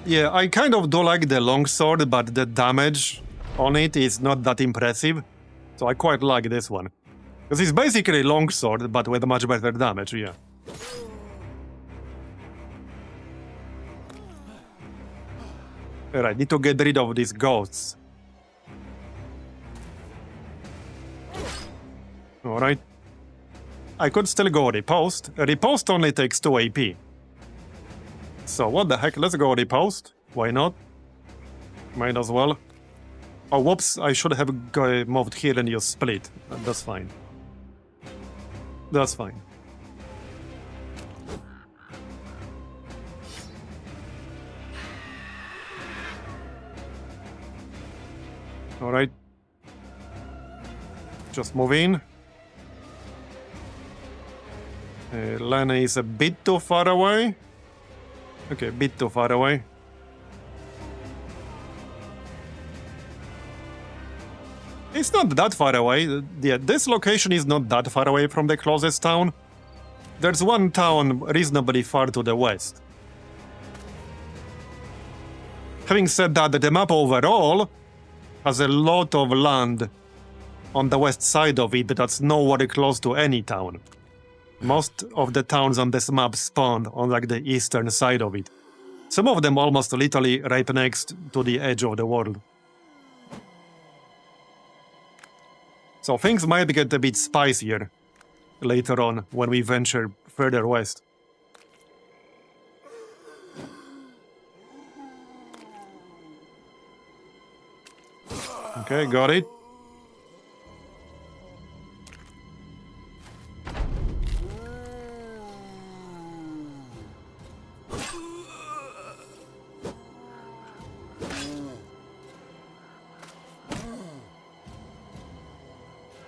Yeah, I kind of do like the longsword, but the damage on it is not that impressive. So I quite like this one. Because it's basically longsword, but with much better damage, yeah. Alright, need to get rid of these ghosts. Alright. I could still go riposte. Riposte only takes 2 AP. So what the heck, let's go riposte. Why not? Might as well. Oh, whoops, I should have moved here and used split. That's fine. That's fine. Alright. Just move in. Lena is a bit too far away. Okay, a bit too far away. It's not that far away. Yeah, this location is not that far away from the closest town. There's one town reasonably far to the west. Having said that, the map overall has a lot of land on the west side of it that's nowhere close to any town. Most of the towns on this map spawn on like the eastern side of it. Some of them almost literally right next to the edge of the world. So things might get a bit spicier later on when we venture further west. Okay, got it.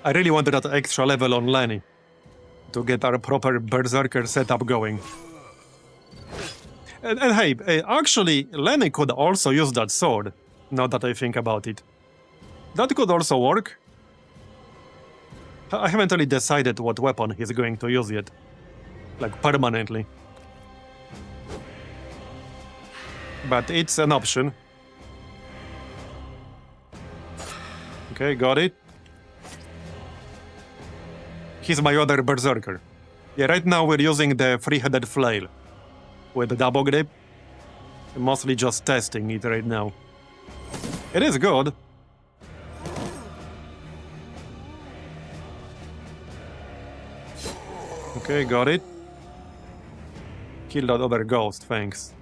I really wanted that extra level on Lenny to get our proper berserker setup going. And hey, actually, Lenny could also use that sword, now that I think about it. That could also work. I haven't really decided what weapon he's going to use yet. Like, permanently. But it's an option. Okay, got it. He's my other berserker. Yeah, right now we're using the three-headed flail with the double grip. Mostly just testing it right now. It is good. Okay, got it. Kill that other ghost, thanks.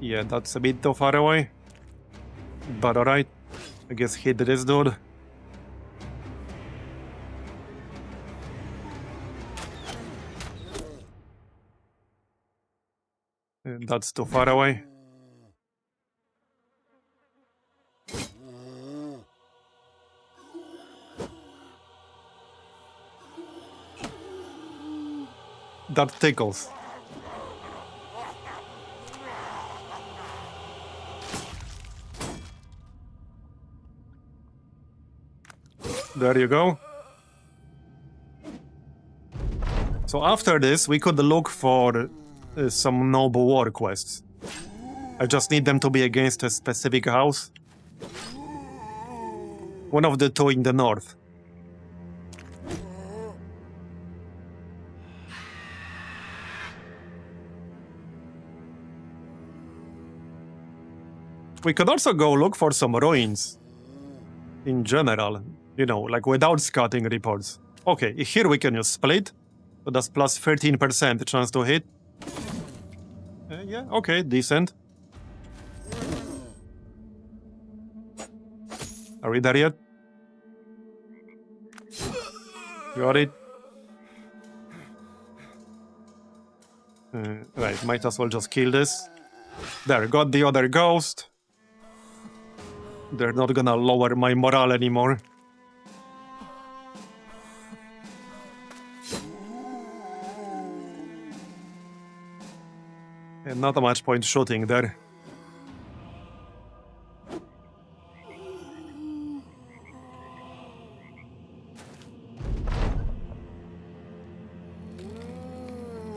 Yeah, that's a bit too far away. But alright. I guess hit this dude. That's too far away. That tickles. There you go. So after this, we could look for some noble war quests. I just need them to be against a specific house. One of the two in the north. We could also go look for some ruins. In general, you know, like without scouting reports. Okay, here we can use split. So that's plus 13% chance to hit. Yeah, okay, decent. Are we there yet? Got it. Right, might as well just kill this. There, got the other ghost. They're not gonna lower my morale anymore. And not much point shooting there.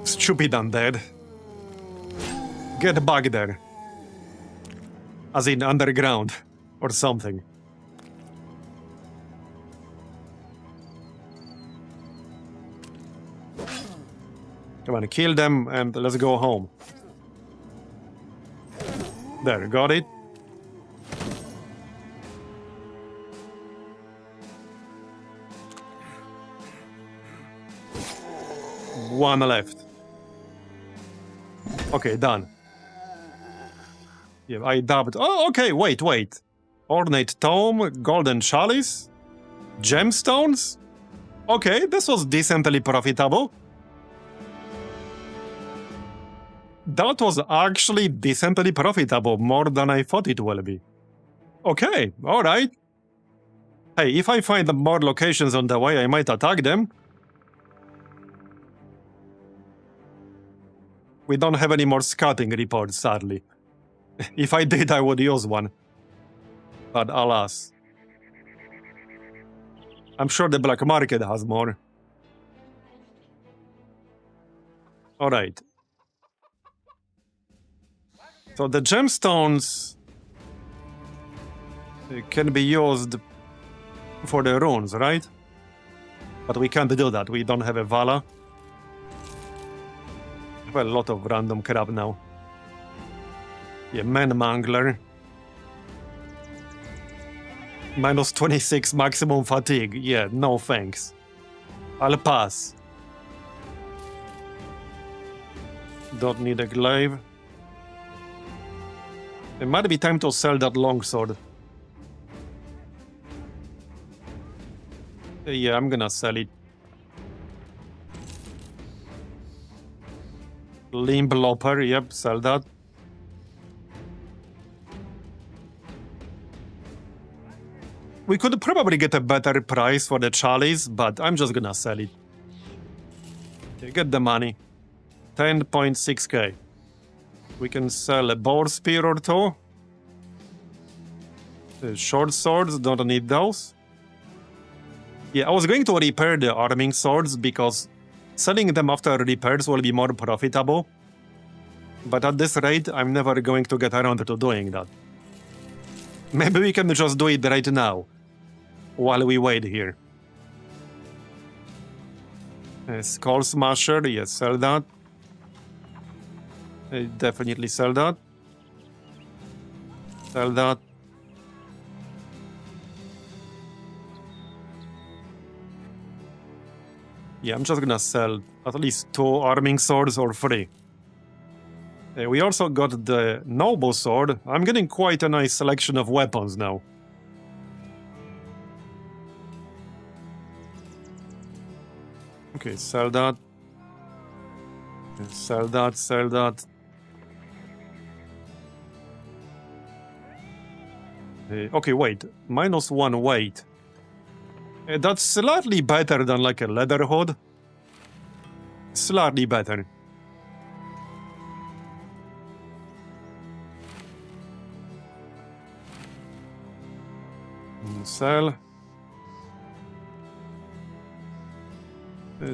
Stupid undead. Get back there. As in underground. Or something. Come on, kill them and let's go home. There, got it. One left. Okay, done. Yeah, I dubbed. Oh, okay, wait. Ornate tome, golden chalice, gemstones. Okay, this was decently profitable. That was actually decently profitable, more than I thought it will be. Okay, alright. Hey, if I find more locations on the way, I might attack them. We don't have any more scouting reports, sadly. If I did, I would use one. But alas. I'm sure the black market has more. Alright. So the gemstones can be used for the runes, right? But we can't do that. We don't have a Vala. Well, a lot of random crap now. Yeah, Man Mangler. Minus 26 maximum fatigue. Yeah, no thanks. I'll pass. Don't need a glaive. It might be time to sell that longsword. Yeah, I'm gonna sell it. Limb Lopper, yep, sell that. We could probably get a better price for the chalice, but I'm just gonna sell it. Okay, get the money. 10.6k. We can sell a boar spear or two. Short swords, don't need those. Yeah, I was going to repair the arming swords because selling them after repairs will be more profitable. But at this rate, I'm never going to get around to doing that. Maybe we can just do it right now, while we wait here. Skull Smasher, yes, sell that. Definitely sell that. Sell that. Yeah, I'm just gonna sell at least 2 arming swords or 3. We also got the noble sword. I'm getting quite a nice selection of weapons now. Okay, sell that. Sell that, sell that. Okay, wait. -1 weight. That's slightly better than like a leather hood. Slightly better. Sell.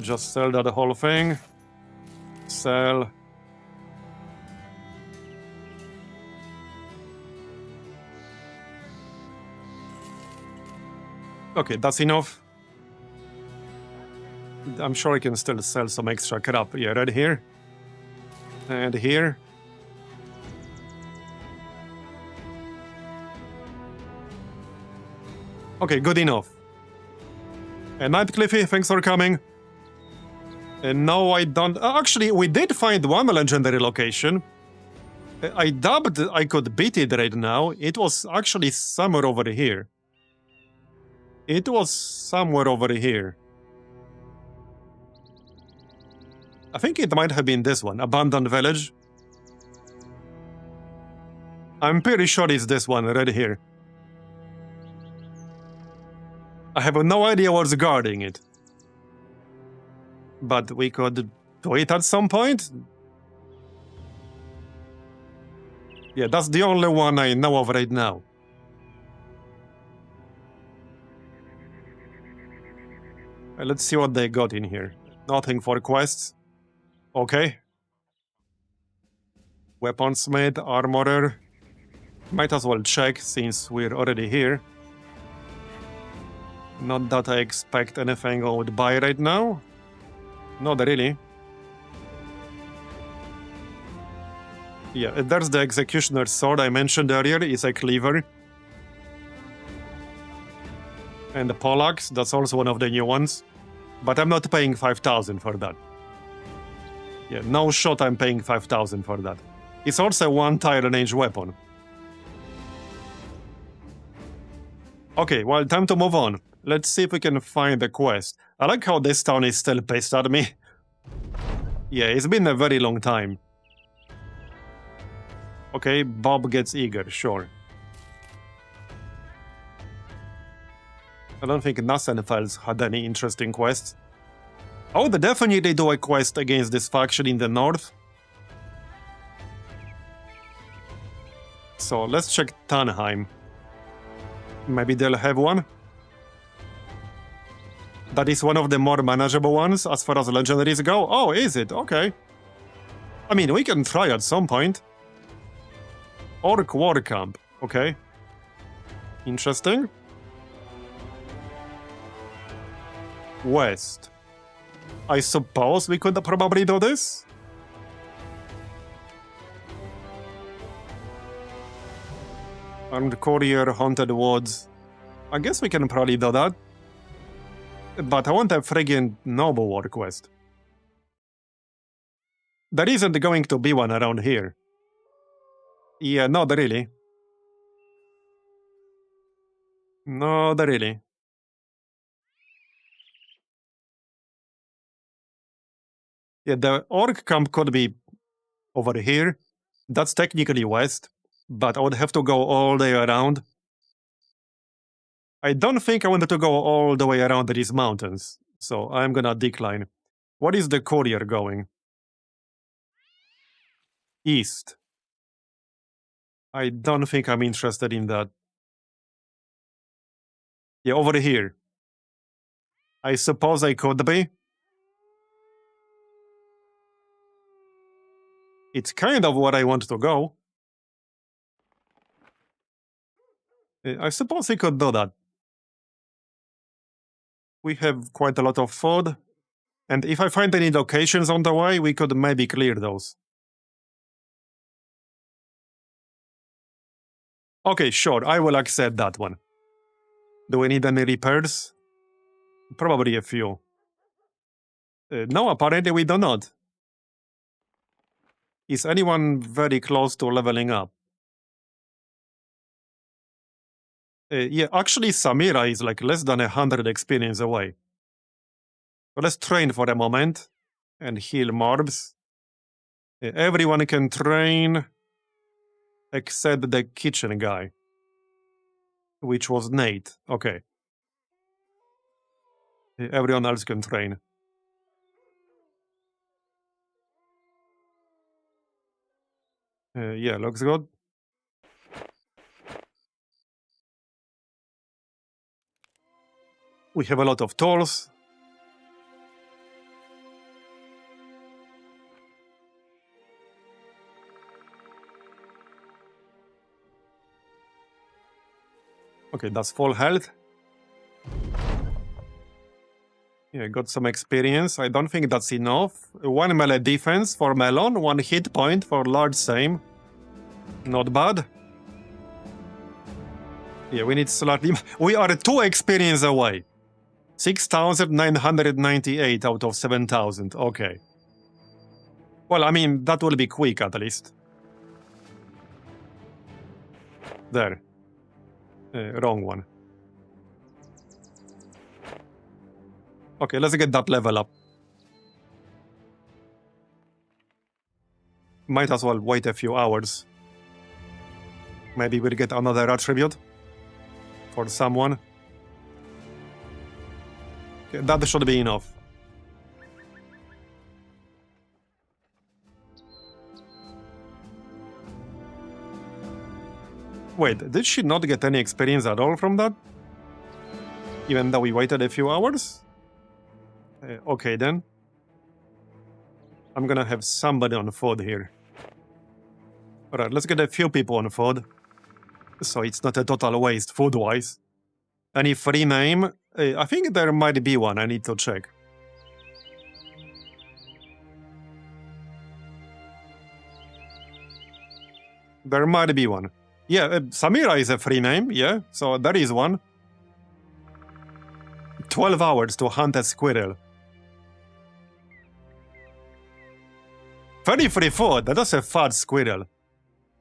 Just sell that whole thing. Sell. Okay, that's enough. I'm sure I can still sell some extra crap. Yeah, right here. And here. Okay, good enough. And Night Cliffy, thanks for coming. And no, I don't... actually, we did find one legendary location. I dubbed I could beat it right now. It was actually somewhere over here. It was somewhere over here. I think it might have been this one, Abandoned Village. I'm pretty sure it's this one right here. I have no idea what's guarding it. But we could do it at some point? Yeah, that's the only one I know of right now. Let's see what they got in here. Nothing for quests. Okay. Weaponsmith, armorer. Might as well check since we're already here. Not that I expect anything I would buy right now. Not really. Yeah, there's the Executioner's Sword I mentioned earlier. It's a cleaver. And the Poleaxe, that's also one of the new ones. But I'm not paying 5,000 for that. Yeah, no shot I'm paying 5,000 for that. It's also a one-tire range weapon. Okay, well, time to move on. Let's see if we can find the quest. I like how this town is still pissed at me. Yeah, it's been a very long time. Okay, Bob gets eager, sure. I don't think Nassenfels had any interesting quests. Oh, they definitely do a quest against this faction in the north. So let's check Tannheim. Maybe they'll have one. That is one of the more manageable ones as far as legendaries go. Oh, is it? Okay. I mean, we can try at some point. Orc War Camp. Okay. Interesting. West. I suppose we could probably do this? Armed Courier, Haunted Woods. I guess we can probably do that. But I want a friggin' Noble War quest. There isn't going to be one around here. Yeah, not really. Not really. Yeah, the Orc camp could be over here. That's technically west, but I would have to go all the way around. I don't think I wanted to go all the way around these mountains, so I'm gonna decline. What is the courier going? East. I don't think I'm interested in that. Yeah, over here. I suppose I could be. It's kind of where I want to go. I suppose we could do that. We have quite a lot of food, and if I find any locations on the way, we could maybe clear those. Okay, sure, I will accept that one. Do we need any repairs? Probably a few. No, apparently we do not. Is anyone very close to leveling up? Yeah, actually Samira is like less than 100 experience away. So let's train for a moment and heal mobs. Everyone can train except the kitchen guy, which was Nate. Okay. Everyone else can train. Yeah, looks good. We have a lot of tools. Okay, that's full health. Yeah, got some experience. I don't think that's enough. 1 melee defense for Melon, 1 hit point for Large Same. Not bad. Yeah, we need slightly... We are 2 experience away. 6,998 out of 7,000. Okay. Well, I mean, that will be quick at least. There. Wrong one. Okay, let's get that level up. Might as well wait a few hours. Maybe we'll get another attribute for someone. Okay, that should be enough. Wait, did she not get any experience at all from that? Even though we waited a few hours? Okay then. I'm gonna have somebody on food here. Alright, let's get a few people on food. So it's not a total waste food-wise. Any free name? I think there might be one, I need to check. There might be one. Yeah, Samira is a free name, yeah, so there is one. 12 hours to hunt a squirrel. 30 free food, that's a fat squirrel.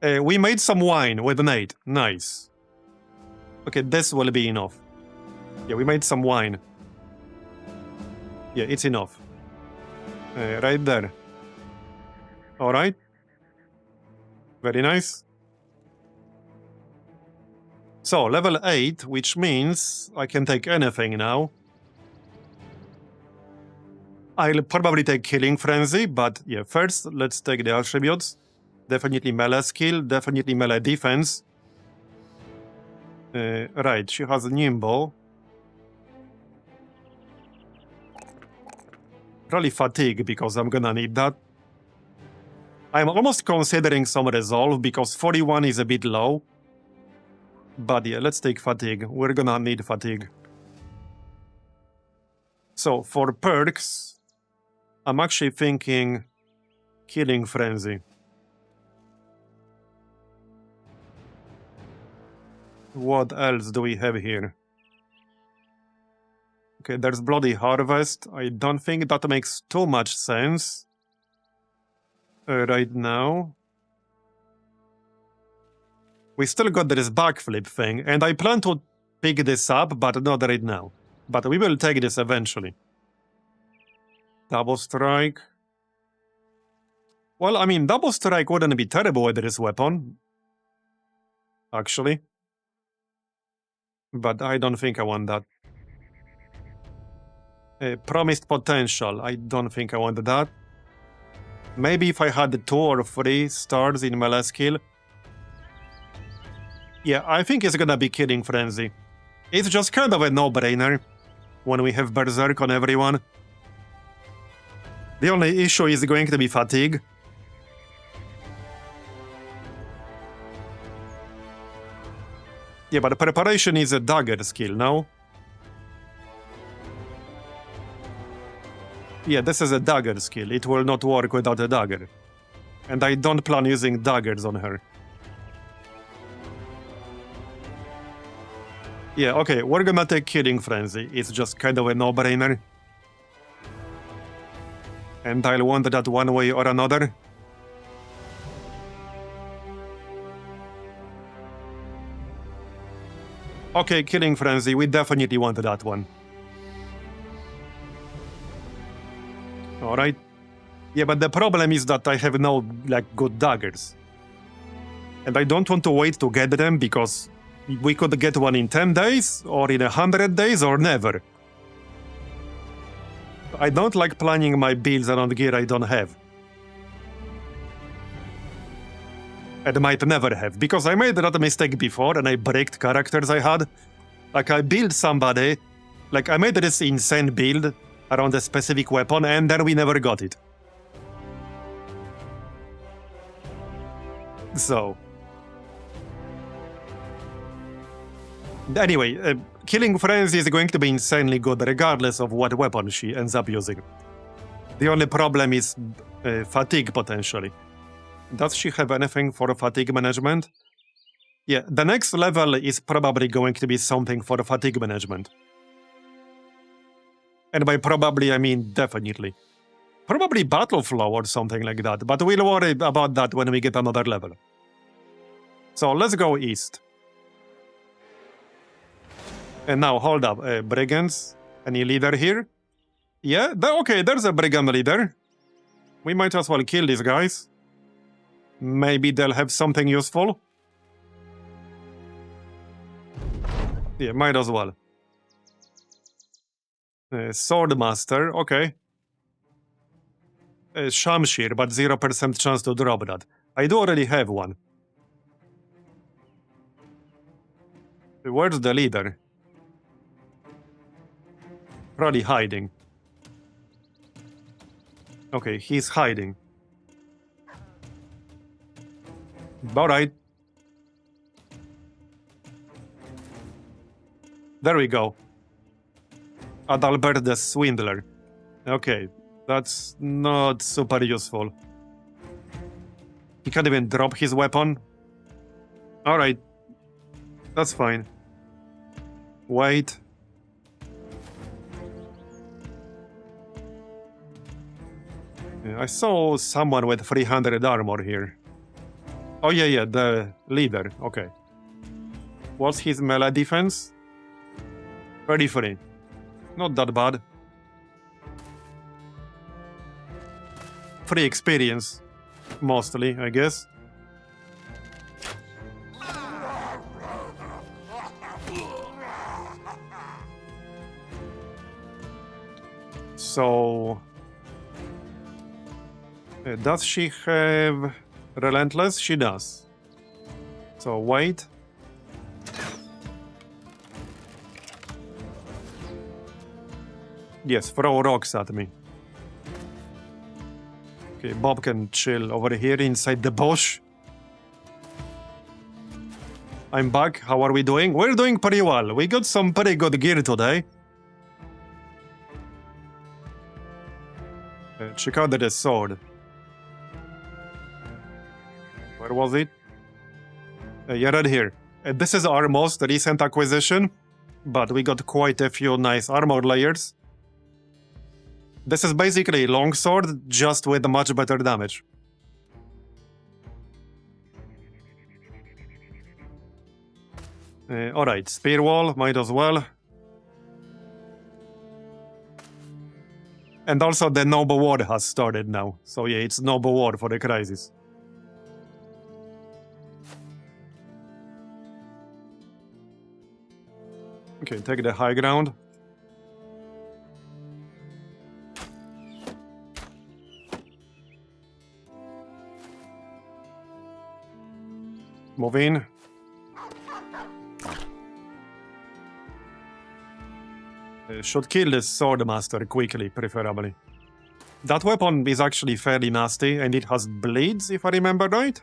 We made some wine with Nate, nice. Okay, this will be enough. Yeah, we made some wine. Yeah, it's enough. Right there. Alright. Very nice. So, level 8, which means I can take anything now. I'll probably take Killing Frenzy, but yeah, first let's take the attributes. Definitely melee skill, definitely melee defense. Right, she has Nimble. Probably Fatigue, because I'm gonna need that. I'm almost considering some Resolve, because 41 is a bit low. But yeah, let's take Fatigue. We're gonna need Fatigue. So, for perks, I'm actually thinking Killing Frenzy. What else do we have here? Okay, there's Bloody Harvest. I don't think that makes too much sense right now. We still got this backflip thing, and I plan to pick this up, but not right now. But we will take this eventually. Double Strike. Well, I mean, Double Strike wouldn't be terrible with this weapon. Actually. But I don't think I want that. Promised Potential. I don't think I want that. Maybe if I had 2 or 3 stars in melee skill. Yeah, I think it's gonna be Killing Frenzy. It's just kind of a no-brainer when we have Berserk on everyone. The only issue is going to be Fatigue. Yeah, but Preparation is a dagger skill, no? Yeah, this is a dagger skill. It will not work without a dagger. And I don't plan using daggers on her. Yeah, okay, we're gonna take Killing Frenzy. It's just kind of a no-brainer. And I'll want that one way or another. Okay, Killing Frenzy, we definitely want that one. Alright. Yeah, but the problem is that I have no, good daggers. And I don't want to wait to get them, because we could get one in 10 days, or in 100 days, or never. I don't like planning my builds around gear I don't have. And might never have, because I made that mistake before and I bricked characters I had. Like, I built somebody, I made this insane build around a specific weapon, and then we never got it. So... Anyway, Killing Frenzy is going to be insanely good regardless of what weapon she ends up using. The only problem is fatigue, potentially. Does she have anything for fatigue management? Yeah, the next level is probably going to be something for fatigue management. And by probably, I mean definitely. Probably Battle Flow or something like that, but we'll worry about that when we get another level. So let's go east. And now, hold up, Brigands, any leader here? Yeah, okay, there's a Brigand leader. We might as well kill these guys. Maybe they'll have something useful. Yeah, might as well. Swordmaster, okay. Shamshir, but 0% chance to drop that. I do already have one. Where's the leader? Probably hiding. Okay, he's hiding. Alright. There we go. Adalbert the Swindler. Okay, that's not super useful. He can't even drop his weapon. Alright. That's fine. Wait. I saw someone with 300 armor here. Oh yeah, the leader. Okay. What's his melee defense? 33. Not that bad. Free experience. Mostly, I guess. So... does she have Relentless? She does. So wait. Yes, throw rocks at me. Okay, Bob can chill over here inside the bush. I'm back. How are we doing? We're doing pretty well. We got some pretty good gear today. Check out the sword. Where was it? Yeah, right here. This is our most recent acquisition, but we got quite a few nice armor layers. This is basically a longsword, just with much better damage. Alright, spear wall, might as well. And also the Noble War has started now. So yeah, it's Noble War for the crisis. Okay, take the high ground. Move in. Should kill this swordmaster quickly, preferably. That weapon is actually fairly nasty, and it has bleeds, if I remember right.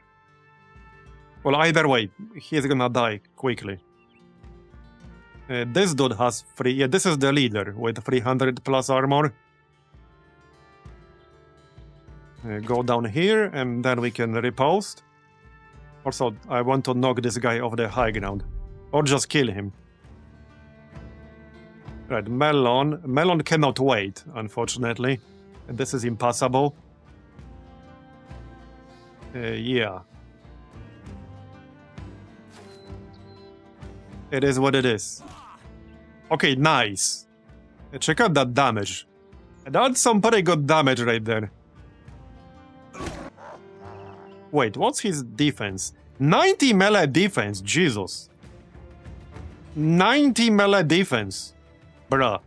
Well, either way, he's gonna die quickly. This dude has 3... Yeah, this is the leader with 300 plus armor. Go down here, and then we can riposte. Also, I want to knock this guy off the high ground. Or just kill him. Right, Melon. Melon cannot wait, unfortunately. This is impossible. Yeah. It is what it is. Okay, nice. Check out that damage. That's some pretty good damage right there. Wait, what's his defense? 90 melee defense, Jesus. 90 melee defense. Bruh.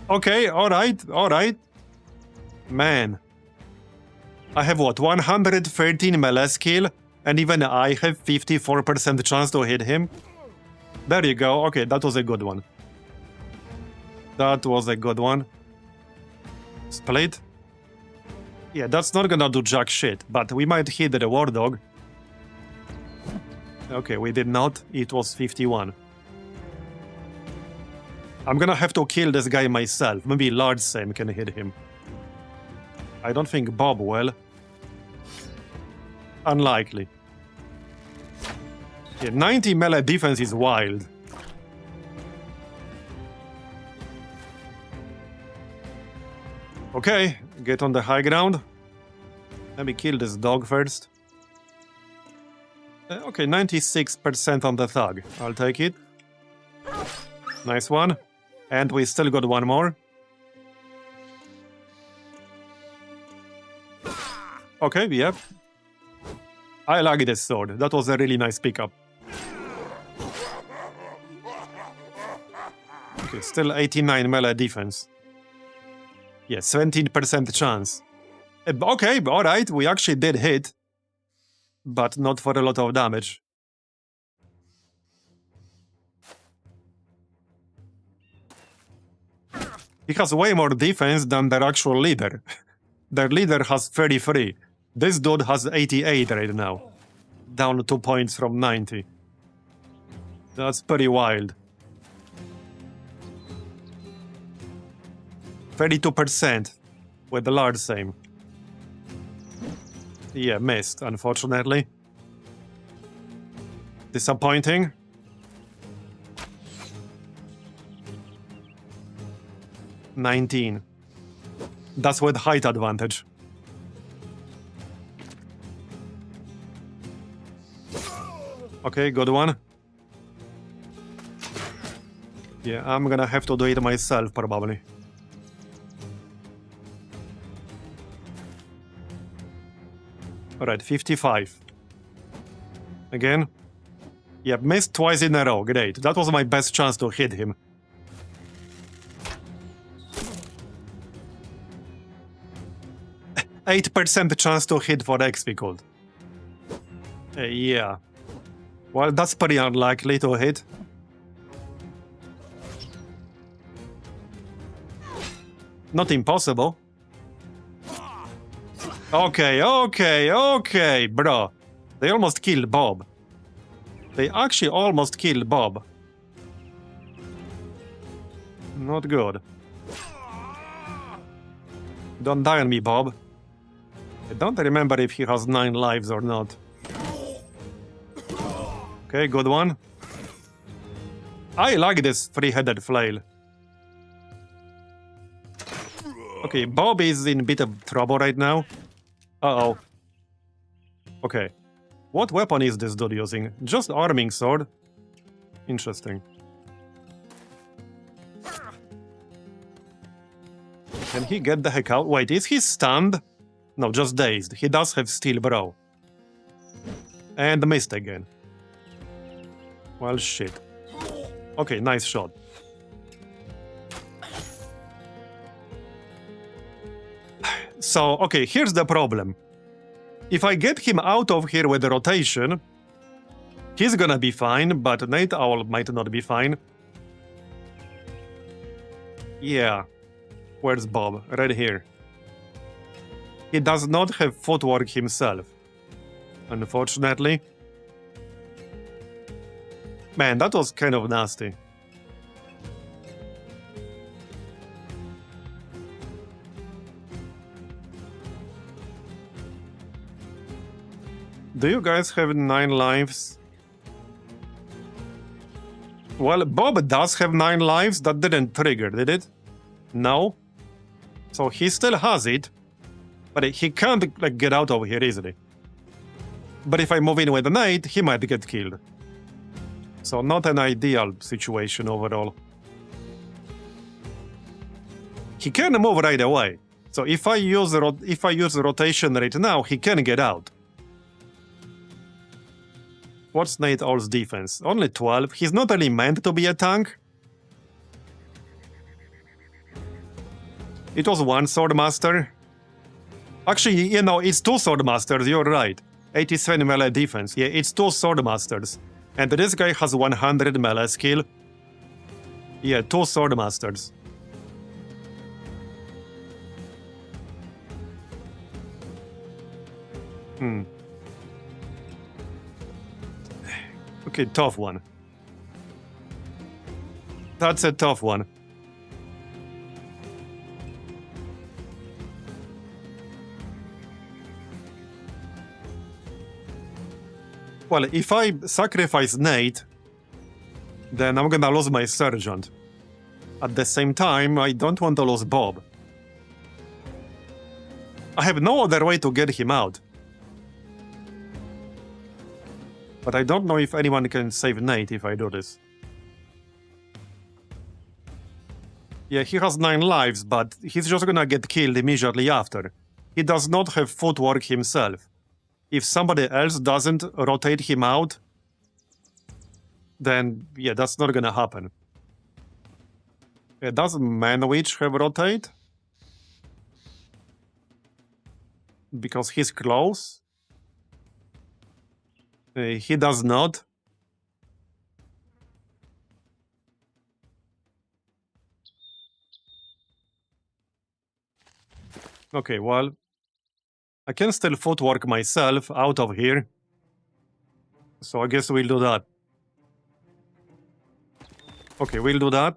Okay, alright. Man. I have what, 113 melee skill? And even I have 54% chance to hit him? There you go. Okay, that was a good one. That was a good one. Split? Yeah, that's not gonna do jack shit, but we might hit the war dog. Okay, we did not. It was 51. I'm gonna have to kill this guy myself. Maybe Large Sam can hit him. I don't think Bob will. Unlikely. Yeah, 90 melee defense is wild. Okay, get on the high ground. Let me kill this dog first. Okay, 96% on the thug. I'll take it. Nice one. And we still got one more. Okay, yep. I like this sword. That was a really nice pickup. Okay, still 89 melee defense. Yeah, 17% chance. Okay, alright, we actually did hit. But not for a lot of damage. He has way more defense than their actual leader. Their leader has 33. This dude has 88 right now. Down 2 points from 90. That's pretty wild. 32% with the large same. Yeah, missed, unfortunately. Disappointing. $19. That's with height advantage. Okay, good one. Yeah, I'm gonna have to do it myself, probably. Alright, 55. Again. Yep, missed twice in a row. Great. That was my best chance to hit him. %8 chance to hit for XP code. Yeah. Well, that's pretty unlikely to hit. Not impossible. Okay, bro. They almost killed Bob. They actually almost killed Bob. Not good. Don't die on me, Bob. I don't remember if he has 9 lives or not. Okay, good one. I like this 3-headed flail. Okay, Bob is in a bit of trouble right now. Uh-oh. Okay. What weapon is this dude using? Just arming sword? Interesting. Can he get the heck out? Wait, is he stunned? No, just dazed. He does have steel brow. And missed again. Well, shit. Okay, nice shot. So, okay, here's the problem. If I get him out of here with the rotation, he's gonna be fine, but Night Owl might not be fine. Yeah. Where's Bob? Right here. He does not have footwork himself. Unfortunately. Man, that was kind of nasty. Do you guys have 9 lives? Well, Bob does have 9 lives. That didn't trigger, did it? No? So he still has it, but he can't like get out of here easily. But if I move in with the knight, he might get killed. So not an ideal situation overall. He can move right away. So if I use rotation right now, he can get out. What's Night Owl's defense? Only 12. He's not really meant to be a tank. It was 1 Swordmaster. Actually, you know, it's 2 Swordmasters, you're right. 87 melee defense. Yeah, it's 2 Swordmasters. And this guy has 100 melee skill. Yeah, 2 Swordmasters. Okay, tough one. That's a tough one. Well, if I sacrifice Nate, then I'm gonna lose my Sergeant. At the same time, I don't want to lose Bob. I have no other way to get him out. But I don't know if anyone can save Nate if I do this. Yeah, he has 9 lives, but he's just gonna get killed immediately after. He does not have footwork himself. If somebody else doesn't rotate him out, then yeah, that's not gonna happen. Does Manwich have rotate? Because he's close? He does not. Okay, well, I can still footwork myself out of here. So I guess we'll do that. Okay, we'll do that.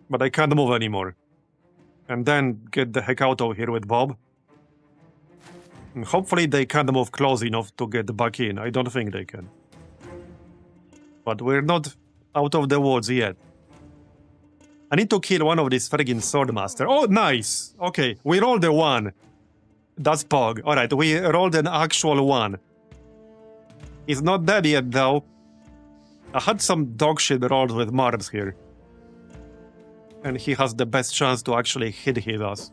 But I can't move anymore. And then get the heck out of here with Bob. And hopefully they can't move close enough to get back in. I don't think they can. But we're not out of the woods yet. I need to kill one of these friggin' Swordmaster. Oh, nice! Okay, we rolled a 1. That's Pog. Alright, we rolled an actual 1. He's not dead yet, though. I had some dogshit rolls with Marbs here. And he has the best chance to actually hit us.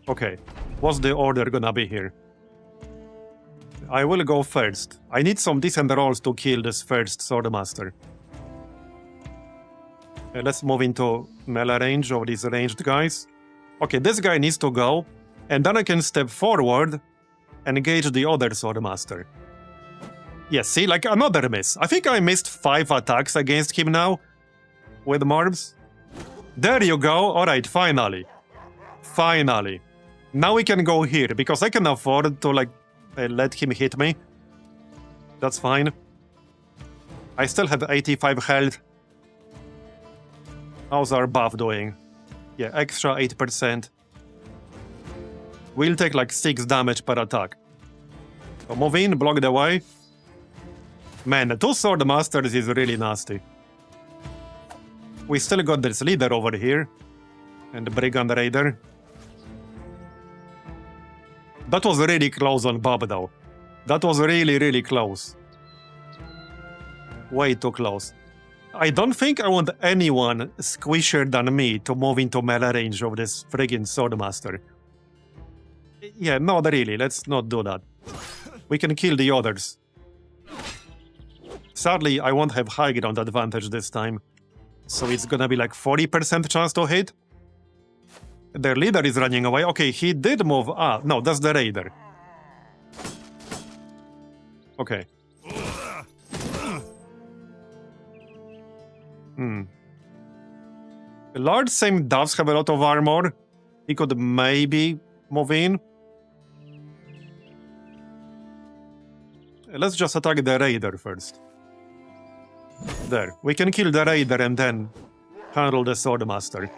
Okay, what's the order gonna be here? I will go first. I need some decent rolls to kill this first Swordmaster. Let's move into melee range of these ranged guys. Okay, this guy needs to go, and then I can step forward and engage the other Swordmaster. Yeah, see, like another miss. I think I missed 5 attacks against him now with Marbs. There you go. Alright, finally. Finally. Now we can go here, because I can afford to, like, let him hit me. That's fine. I still have 85 health. How's our buff doing? Yeah, extra 8%. We'll take like 6 damage per attack. So move in, block the way. Man, the 2 Swordmasters is really nasty. We still got this leader over here. And the Brigand Raider. That was really close on Bob though. That was really, really close. Way too close. I don't think I want anyone squishier than me to move into melee range of this friggin' Swordmaster. Yeah, not really, let's not do that. We can kill the others. Sadly, I won't have high ground advantage this time. So it's gonna be like 40% chance to hit. Their leader is running away. Okay, he did move. Ah, no, that's the raider. Okay. Lord Same does have a lot of armor. He could maybe move in. Let's just attack the raider first. There. We can kill the raider and then handle the Swordmaster.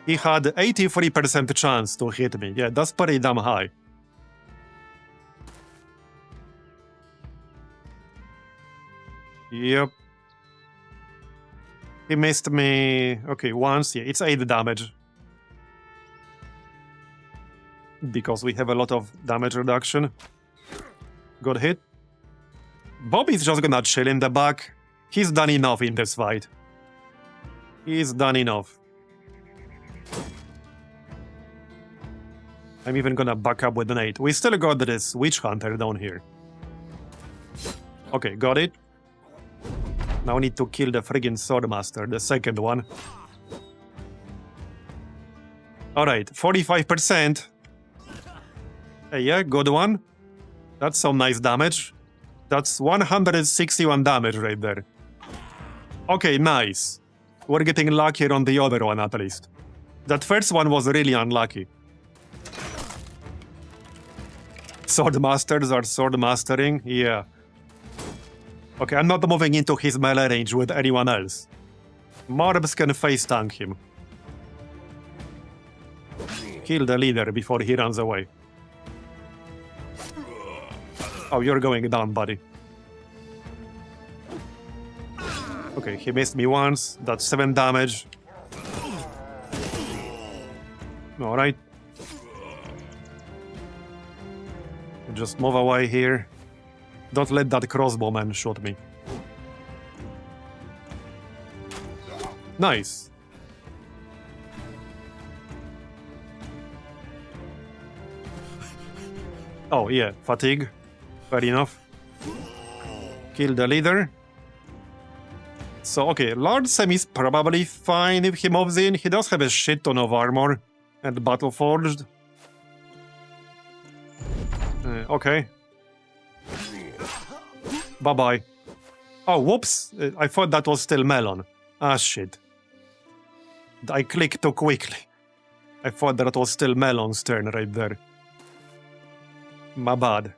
He had 83% chance to hit me. Yeah, that's pretty damn high. Yep. He missed me, okay, once. Yeah, it's 8 damage. Because we have a lot of damage reduction. Good hit. Bobby's just gonna chill in the back. He's done enough in this fight. He's done enough. I'm even gonna back up with an 8. We still got this Witch Hunter down here. Okay, got it. Now we need to kill the friggin' Swordmaster, the second one. Alright, 45%. Yeah, good one. That's some nice damage. That's 161 damage right there. Okay, nice. We're getting luckier on the other one at least. That first one was really unlucky. Swordmasters are swordmastering? Yeah. Okay, I'm not moving into his melee range with anyone else. Marbs can face tank him. Kill the leader before he runs away. Oh, you're going down, buddy. Okay, he missed me once. That's 7 damage. Alright. Just move away here. Don't let that crossbowman shoot me. Nice. Oh, yeah, fatigue. Fair enough. Kill the leader. So, okay, Lord Sam is probably fine if he moves in. He does have a shit ton of armor and battle forged. Okay. Bye-bye. Oh, whoops. I thought that was still Melon. Ah, shit. I clicked too quickly. I thought that was still Melon's turn right there. My bad.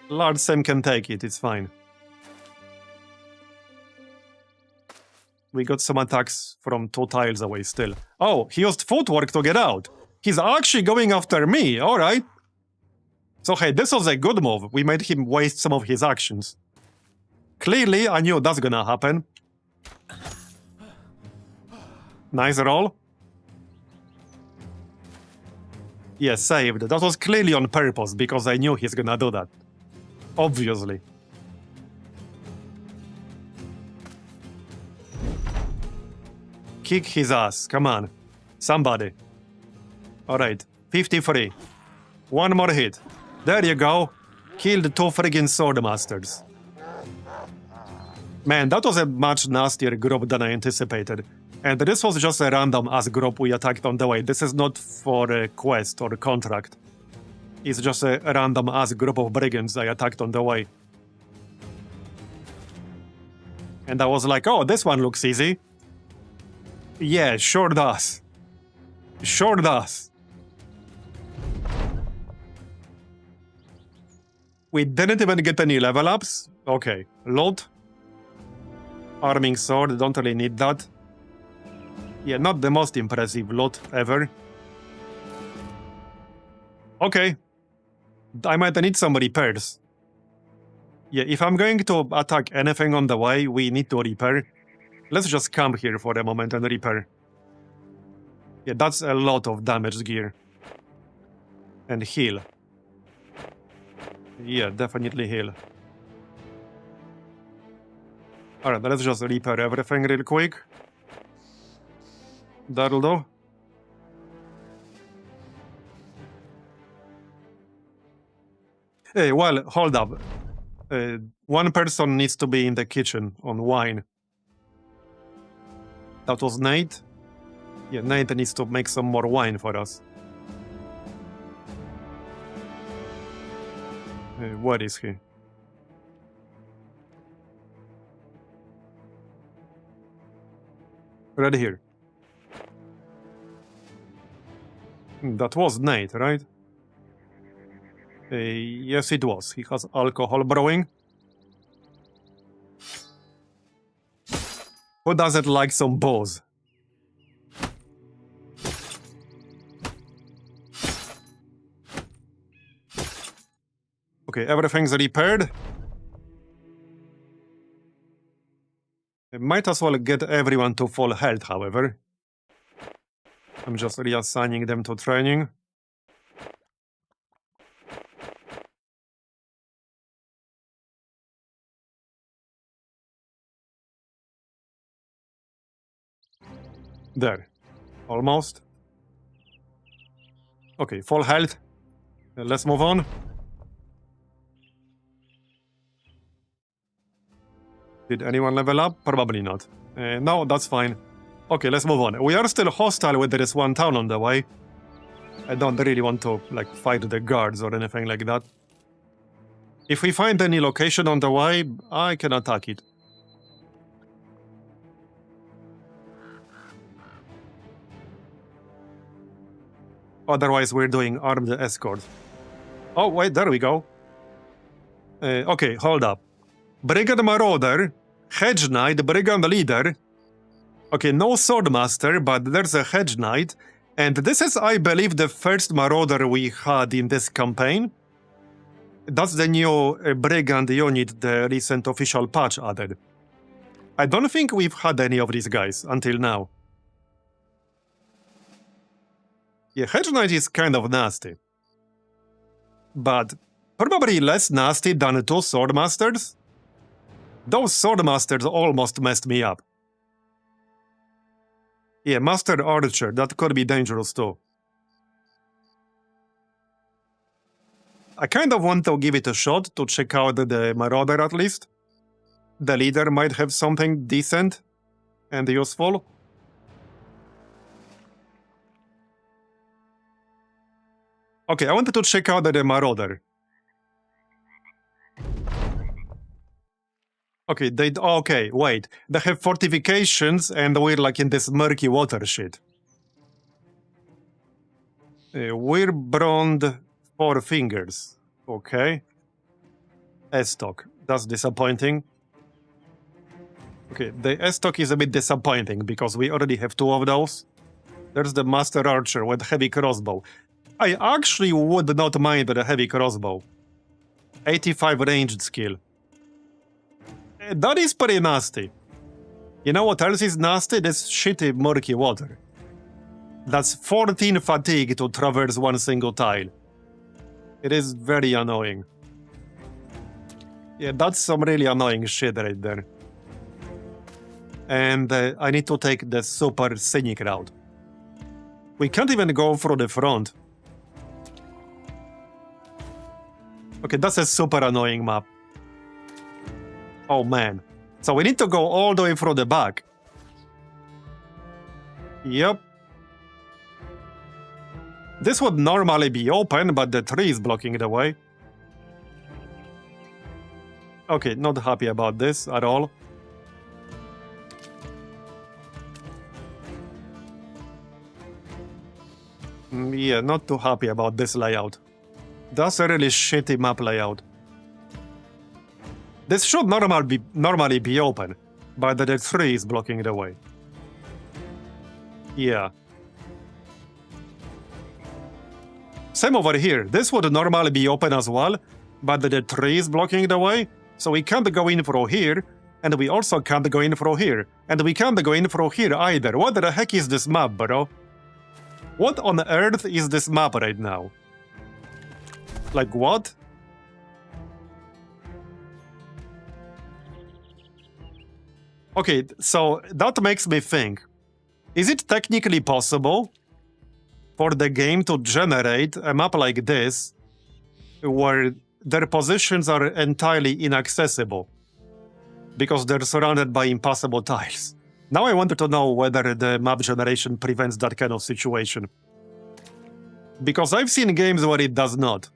Lord Sam can take it, it's fine. We got some attacks from 2 tiles away still. Oh, he used footwork to get out. He's actually going after me, alright. So hey, this was a good move. We made him waste some of his actions. Clearly, I knew that's gonna happen. Nice roll. Yeah, saved. That was clearly on purpose, because I knew he's gonna do that. Obviously. Kick his ass, come on. Somebody. Alright, 53. One more hit. There you go. Killed 2 friggin' swordmasters. Man, that was a much nastier group than I anticipated. And this was just a random ass group we attacked on the way. This is not for a quest or a contract. It's just a random ass group of brigands I attacked on the way. And I was like, oh, this one looks easy. Yeah, sure does. Sure does. We didn't even get any level ups. Okay, loot. Arming sword, don't really need that. Yeah, not the most impressive loot ever. Okay. I might need some repairs. Yeah, if I'm going to attack anything on the way, we need to repair. Let's just camp here for a moment and repair. Yeah, that's a lot of damaged gear. And heal. Yeah, definitely heal. Alright, let's just repair everything real quick. That'll do. Hey, well, hold up. One person needs to be in the kitchen on wine. That was Nate? Yeah, Nate needs to make some more wine for us. Where is he? Right here. That was Nate, right? Yes, it was. He has alcohol brewing. Who doesn't like some booze? Okay, everything's repaired. I might as well get everyone to full health, however. I'm just reassigning them to training. There. Almost. Okay, full health. Let's move on. Did anyone level up? Probably not. No, that's fine. Okay, let's move on. We are still hostile with this one town on the way. I don't really want to, like, fight the guards or anything like that. If we find any location on the way, I can attack it. Otherwise, we're doing armed escort. Oh, wait, there we go. Okay, hold up. Brigand Marauder, Hedge Knight, Brigand Leader. Okay, no Swordmaster, but there's a Hedge Knight. And this is, I believe, the first Marauder we had in this campaign. That's the new Brigand unit the recent official patch added. I don't think we've had any of these guys until now. Yeah, Hedge Knight is kind of nasty. But probably less nasty than 2 Swordmasters. Those Swordmasters almost messed me up. Yeah, Master Archer, that could be dangerous too. I kind of want to give it a shot to check out the Marauder at least. The leader might have something decent and useful. Okay, I wanted to check out the Marauder. Okay, okay, wait. They have fortifications and we're like in this murky water shit. We're broned 4 fingers. Okay. S-stock. That's disappointing. Okay, the S-stock is a bit disappointing because we already have 2 of those. There's the Master Archer with heavy crossbow. I actually would not mind the heavy crossbow. 85 ranged skill. That is pretty nasty. You know what else is nasty? This shitty murky water. That's 14 fatigue to traverse one single tile. It is very annoying. Yeah, that's some really annoying shit right there. And I need to take the super scenic route. We can't even go through the front. Okay, that's a super annoying map. Oh man. So we need to go all the way through the back. Yep. This would normally be open, but the tree is blocking the way. Okay, not happy about this at all. Yeah, not too happy about this layout. That's a really shitty map layout. This should normally be open, but the tree is blocking the way. Yeah. Same over here. This would normally be open as well, but the tree is blocking the way, so we can't go in through here, and we also can't go in through here, and we can't go in through here either. What the heck is this map, bro? What on earth is this map right now? Like, what? Okay, so that makes me think. Is it technically possible for the game to generate a map like this where their positions are entirely inaccessible because they're surrounded by impassable tiles? Now I wanted to know whether the map generation prevents that kind of situation. Because I've seen games where it does not.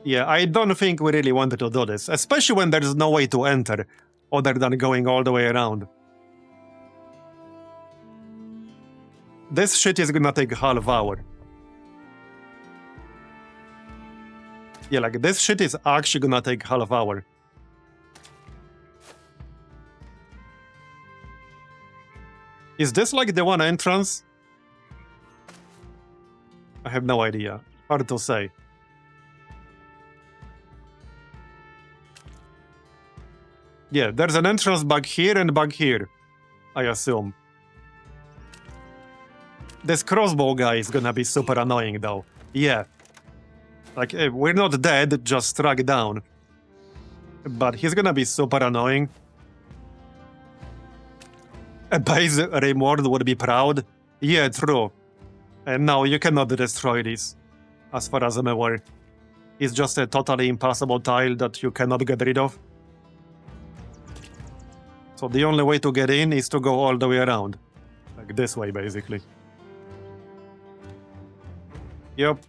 Yeah, I don't think we really wanted to do this, especially when there's no way to enter other than going all the way around. This shit is gonna take a half hour. Yeah, like this shit is actually gonna take half hour. Is this like the one entrance? I have no idea. Hard to say. Yeah, there's an entrance back here and back here, I assume. This crossbow guy is gonna be super annoying though. Yeah. Like, we're not dead, just struck down. But he's gonna be super annoying. A base reward would be proud. Yeah, true. And no, you cannot destroy this, as far as I'm aware. It's just a totally impassable tile that you cannot get rid of. So the only way to get in is to go all the way around. Like this way, basically. Yep.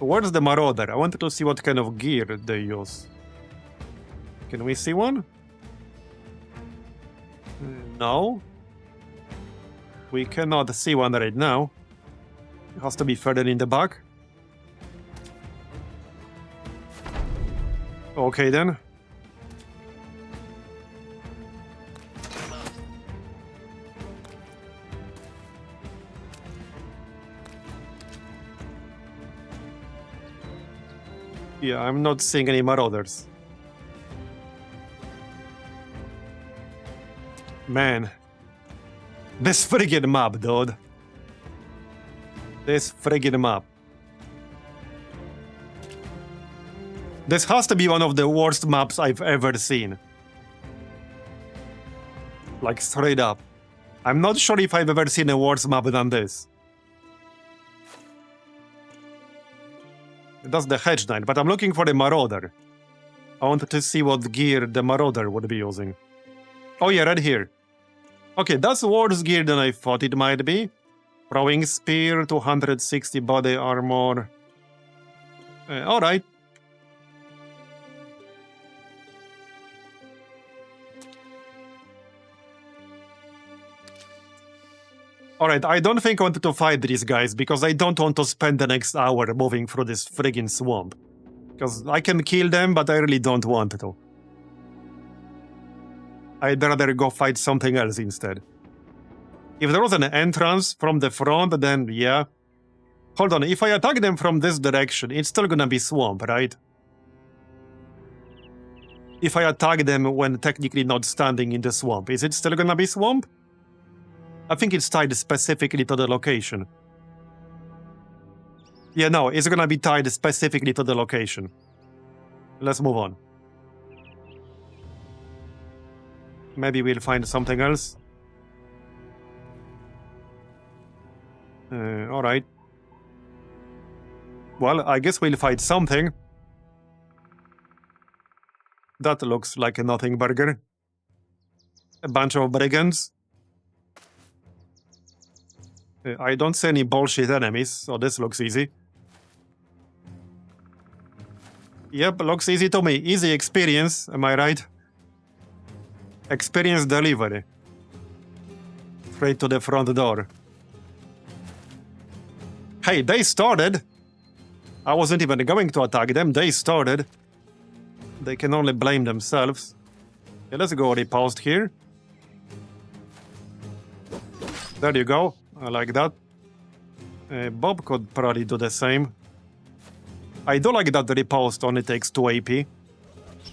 Where's the Marauder? I wanted to see what kind of gear they use. Can we see one? No. We cannot see one right now. It has to be further in the back. Okay then. Yeah, I'm not seeing any Marauders. Man. This friggin' map, dude. This friggin' map. This has to be one of the worst maps I've ever seen. Like, straight up. I'm not sure if I've ever seen a worse map than this. That's the Hedge Knight, but I'm looking for the Marauder. I wanted to see what gear the Marauder would be using. Oh yeah, right here. Okay, that's worse gear than I thought it might be. Throwing Spear, 260 body armor. Alright. Alright, I don't think I want to fight these guys, because I don't want to spend the next hour moving through this friggin' swamp. Because I can kill them, but I really don't want to. I'd rather go fight something else instead. If there was an entrance from the front, then yeah. Hold on, if I attack them from this direction, it's still gonna be swamp, right? If I attack them when technically not standing in the swamp, is it still gonna be swamp? I think it's tied specifically to the location. Yeah, no, it's gonna be tied specifically to the location. Let's move on. Maybe we'll find something else. Alright. Well, I guess we'll fight something. That looks like a nothing burger. A bunch of brigands. I don't see any bullshit enemies, so this looks easy. Yep, looks easy to me. Easy experience, am I right? Experience delivery. Straight to the front door. Hey, they started! I wasn't even going to attack them, they started. They can only blame themselves. Okay, let's go riposte here. There you go, I like that. Bob could probably do the same. I do like that the riposte only takes 2 AP,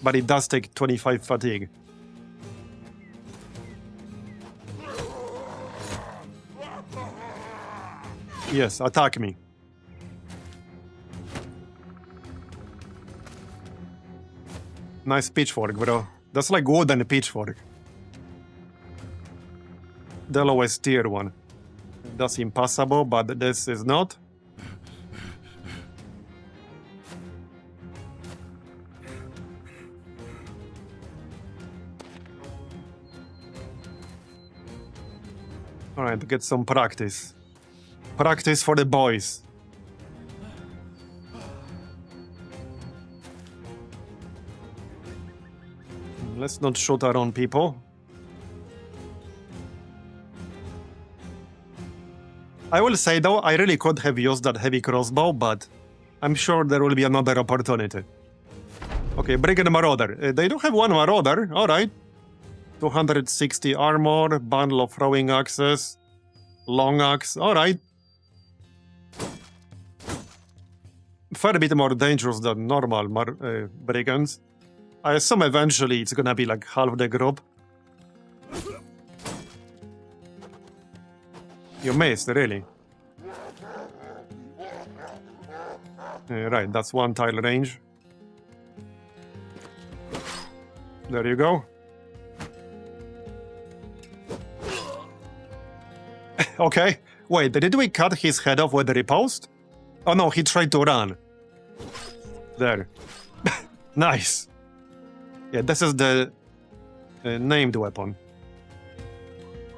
but it does take 25 fatigue. Yes, attack me. Nice pitchfork, bro. That's like wooden pitchfork. The lowest tier one. That's impossible, but this is not. Alright, get some practice. Practice for the boys. Let's not shoot our own people. I will say though, I really could have used that heavy crossbow, but I'm sure there will be another opportunity. Okay, Brigand Marauder. They do have one Marauder, alright. 260 armor, bundle of throwing axes, long axe, alright. Fair bit more dangerous than normal brigands. I assume eventually it's gonna be like half the group. You missed, really. Right, that's one tile range. There you go. Okay, wait, did we cut his head off with the riposte? Oh no, he tried to run. There. Nice. Yeah, this is the named weapon.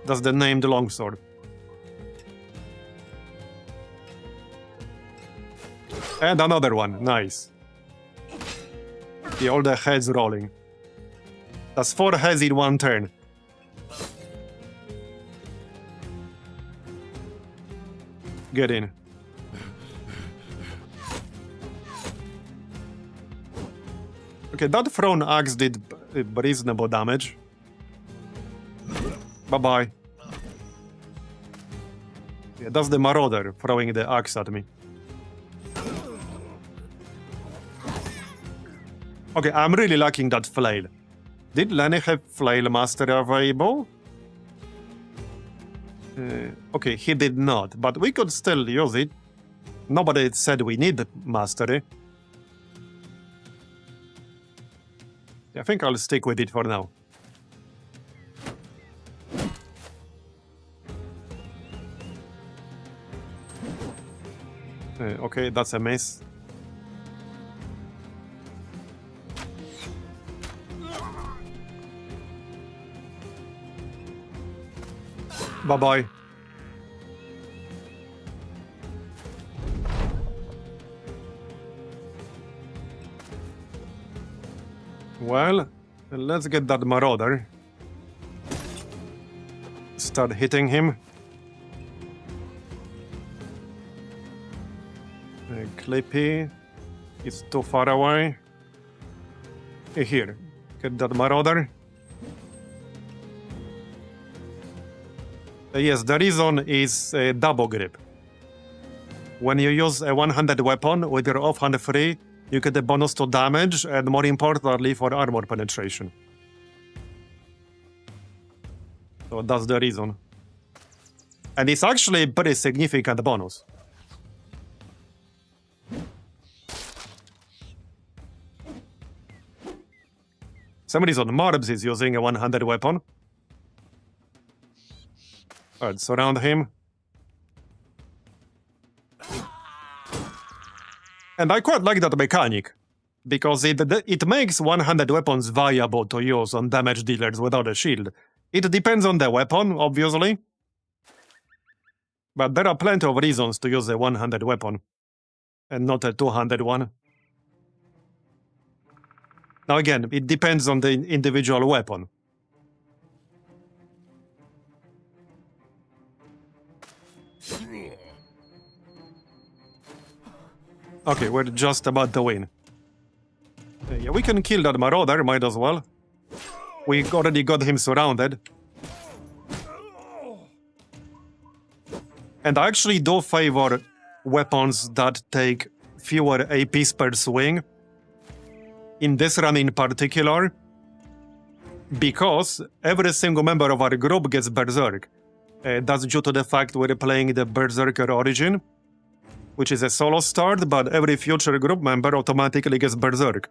That's the named longsword. And another one, nice. Yeah, all the heads rolling. That's 4 heads in one turn. Get in. Okay, that thrown axe did reasonable damage. Bye-bye. Yeah, that's the Marauder throwing the axe at me. Okay, I'm really liking that flail. Did Lenny have flail master available? Okay, he did not, but we could still use it. Nobody said we need mastery. I think I'll stick with it for now. Okay, that's a miss. Bye-bye. Well, let's get that Marauder. Start hitting him. Clippy is too far away. Here, get that Marauder. Yes, the reason is double grip. When you use a one-handed weapon with your offhand free, you get a bonus to damage and, more importantly, for armor penetration. So that's the reason. And it's actually a pretty significant bonus. Some reason Marbs is using a one-handed weapon. Alright, surround him. And I quite like that mechanic, because it makes one-handed weapons viable to use on damage dealers without a shield. It depends on the weapon, obviously. But there are plenty of reasons to use a one-handed weapon, and not a two-handed one. Now again, it depends on the individual weapon. Okay, we're just about to win. Yeah, we can kill that Marauder, might as well. We already got him surrounded. And I actually do favor weapons that take fewer APs per swing. In this run in particular, because every single member of our group gets Berserk. That's due to the fact we're playing the Berserker Origin, which is a solo start, but every future group member automatically gets Berserk.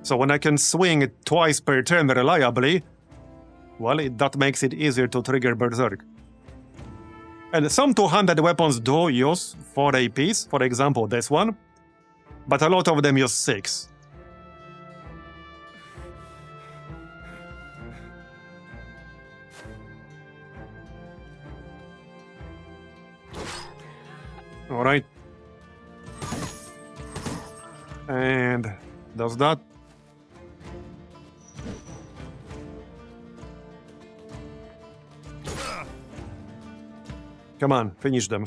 So when I can swing twice per turn reliably, well, that makes it easier to trigger Berserk. And some two-handed weapons do use 4 APs, for example this one, but a lot of them use 6. Alright. And does that. Come on, finish them.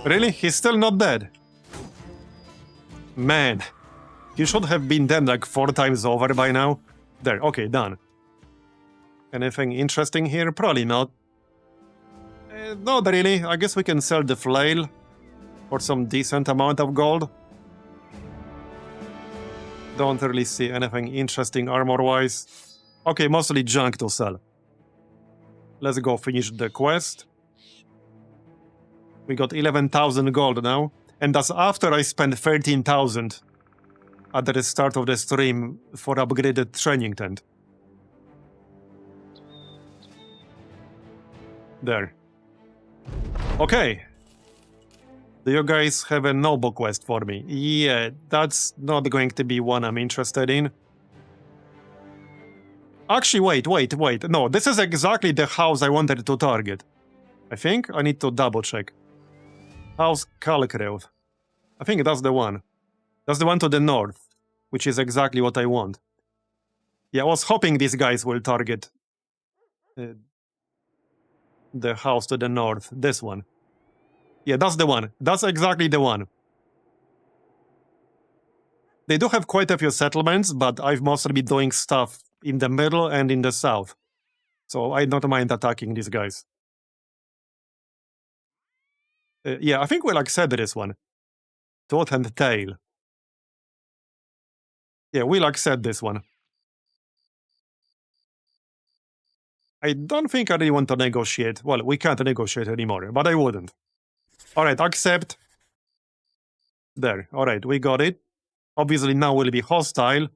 Really? He's still not dead? Man, he should have been dead like 4 times over by now. There, okay, done. Anything interesting here? Probably not. Not really. I guess we can sell the flail for some decent amount of gold. Don't really see anything interesting armor-wise. Okay, mostly junk to sell. Let's go finish the quest. We got 11,000 gold now. And that's after I spent 13,000 at the start of the stream for upgraded training tent. There. Okay. Do you guys have a noble quest for me? Yeah, that's not going to be one I'm interested in. Actually, wait. No, this is exactly the house I wanted to target. I think I need to double check. House Kalkreuth. I think that's the one. That's the one to the north, which is exactly what I want. Yeah, I was hoping these guys will target the house to the north. This one. Yeah, that's the one. That's exactly the one. They do have quite a few settlements, but I've mostly been doing stuff in the middle and in the south. So I don't mind attacking these guys. Yeah, I think we'll accept this one. Tooth and tail. Yeah, we'll accept this one. I don't think I really want to negotiate. Well, we can't negotiate anymore, but I wouldn't. Alright, accept. There, alright, we got it. Obviously now we'll be hostile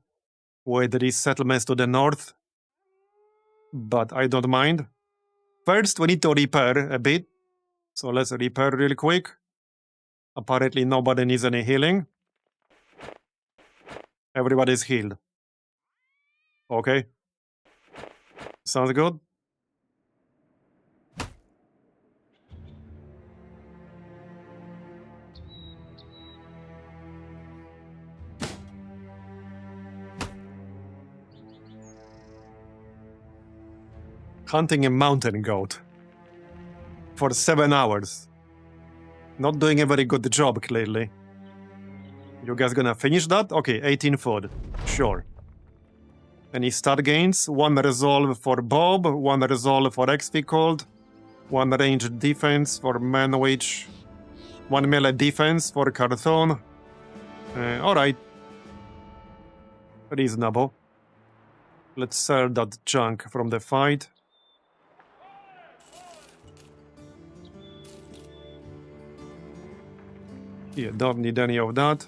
with these settlements to the north. But I don't mind. first we need to repair a bit. So let's repair real quick. Apparently nobody needs any healing. Everybody's healed. Okay. Sounds good. Hunting a mountain goat. For 7 hours. Not doing a very good job, clearly. You guys gonna finish that? Okay, 18 food. Sure. Any stat gains? 1 resolve for Bob, 1 resolve for XP Cold, 1 ranged defense for Manwich, 1 melee defense for Carthon. Alright. Reasonable. Let's sell that junk from the fight. Yeah, don't need any of that.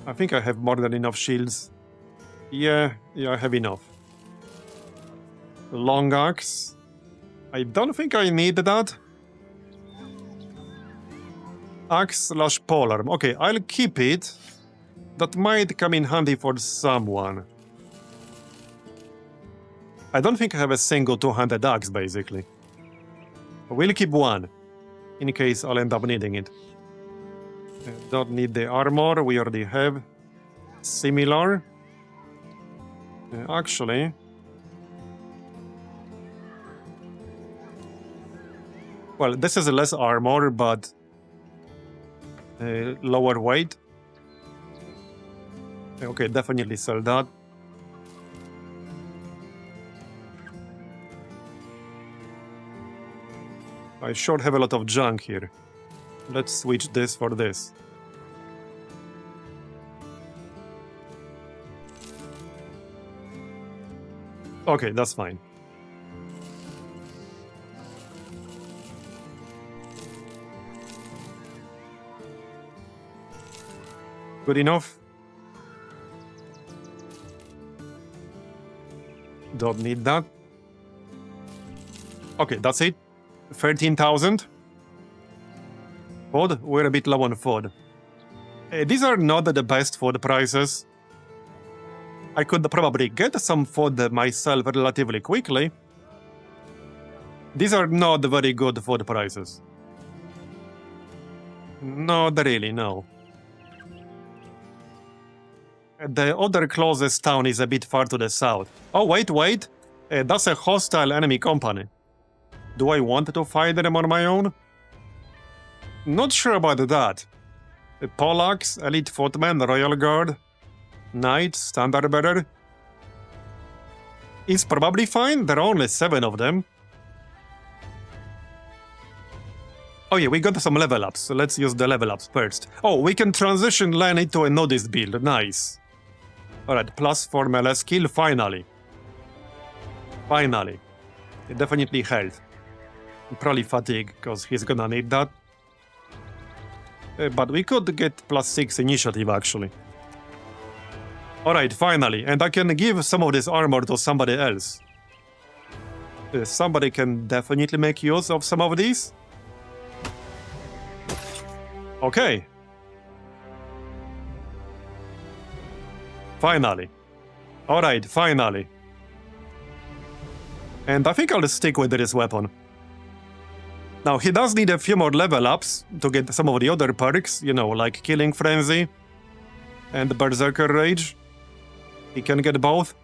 I think I have more than enough shields. Yeah, I have enough. Long axe. I don't think I need that. Axe/polearm. Okay, I'll keep it. That might come in handy for someone. I don't think I have a single two-handed axe, basically. We'll keep 1, in case I'll end up needing it. Don't need the armor, we already have. Similar. Actually... Well, this is less armor, but... lower weight. Okay, definitely sell that. I sure have a lot of junk here. Let's switch this for this. Okay, that's fine. Good enough? Don't need that. Okay, that's it. 13,000. Food? We're a bit low on food. These are not the best food prices. I could probably get some food myself relatively quickly. These are not very good food prices. Not really, no. The other closest town is a bit far to the south. Oh, wait. That's a hostile enemy company. Do I want to fight them on my own? Not sure about that. Poleaxe, Elite Footman, Royal Guard, Knight, Standard Bearer. It's probably fine, there are only 7 of them. Oh yeah, we got some level ups, so let's use the level ups first. Oh, we can transition Len into a Notice build, nice. Alright, +4 melee skill, finally. Finally. Definitely health. Probably fatigue, because he's gonna need that. But we could get +6 initiative, actually. Alright, finally. And I can give some of this armor to somebody else. Somebody can definitely make use of some of these. Okay. Finally. Alright, finally. And I think I'll stick with this weapon. Now, he does need a few more level ups to get some of the other perks, you know, like Killing Frenzy and Berserker Rage. He can get both,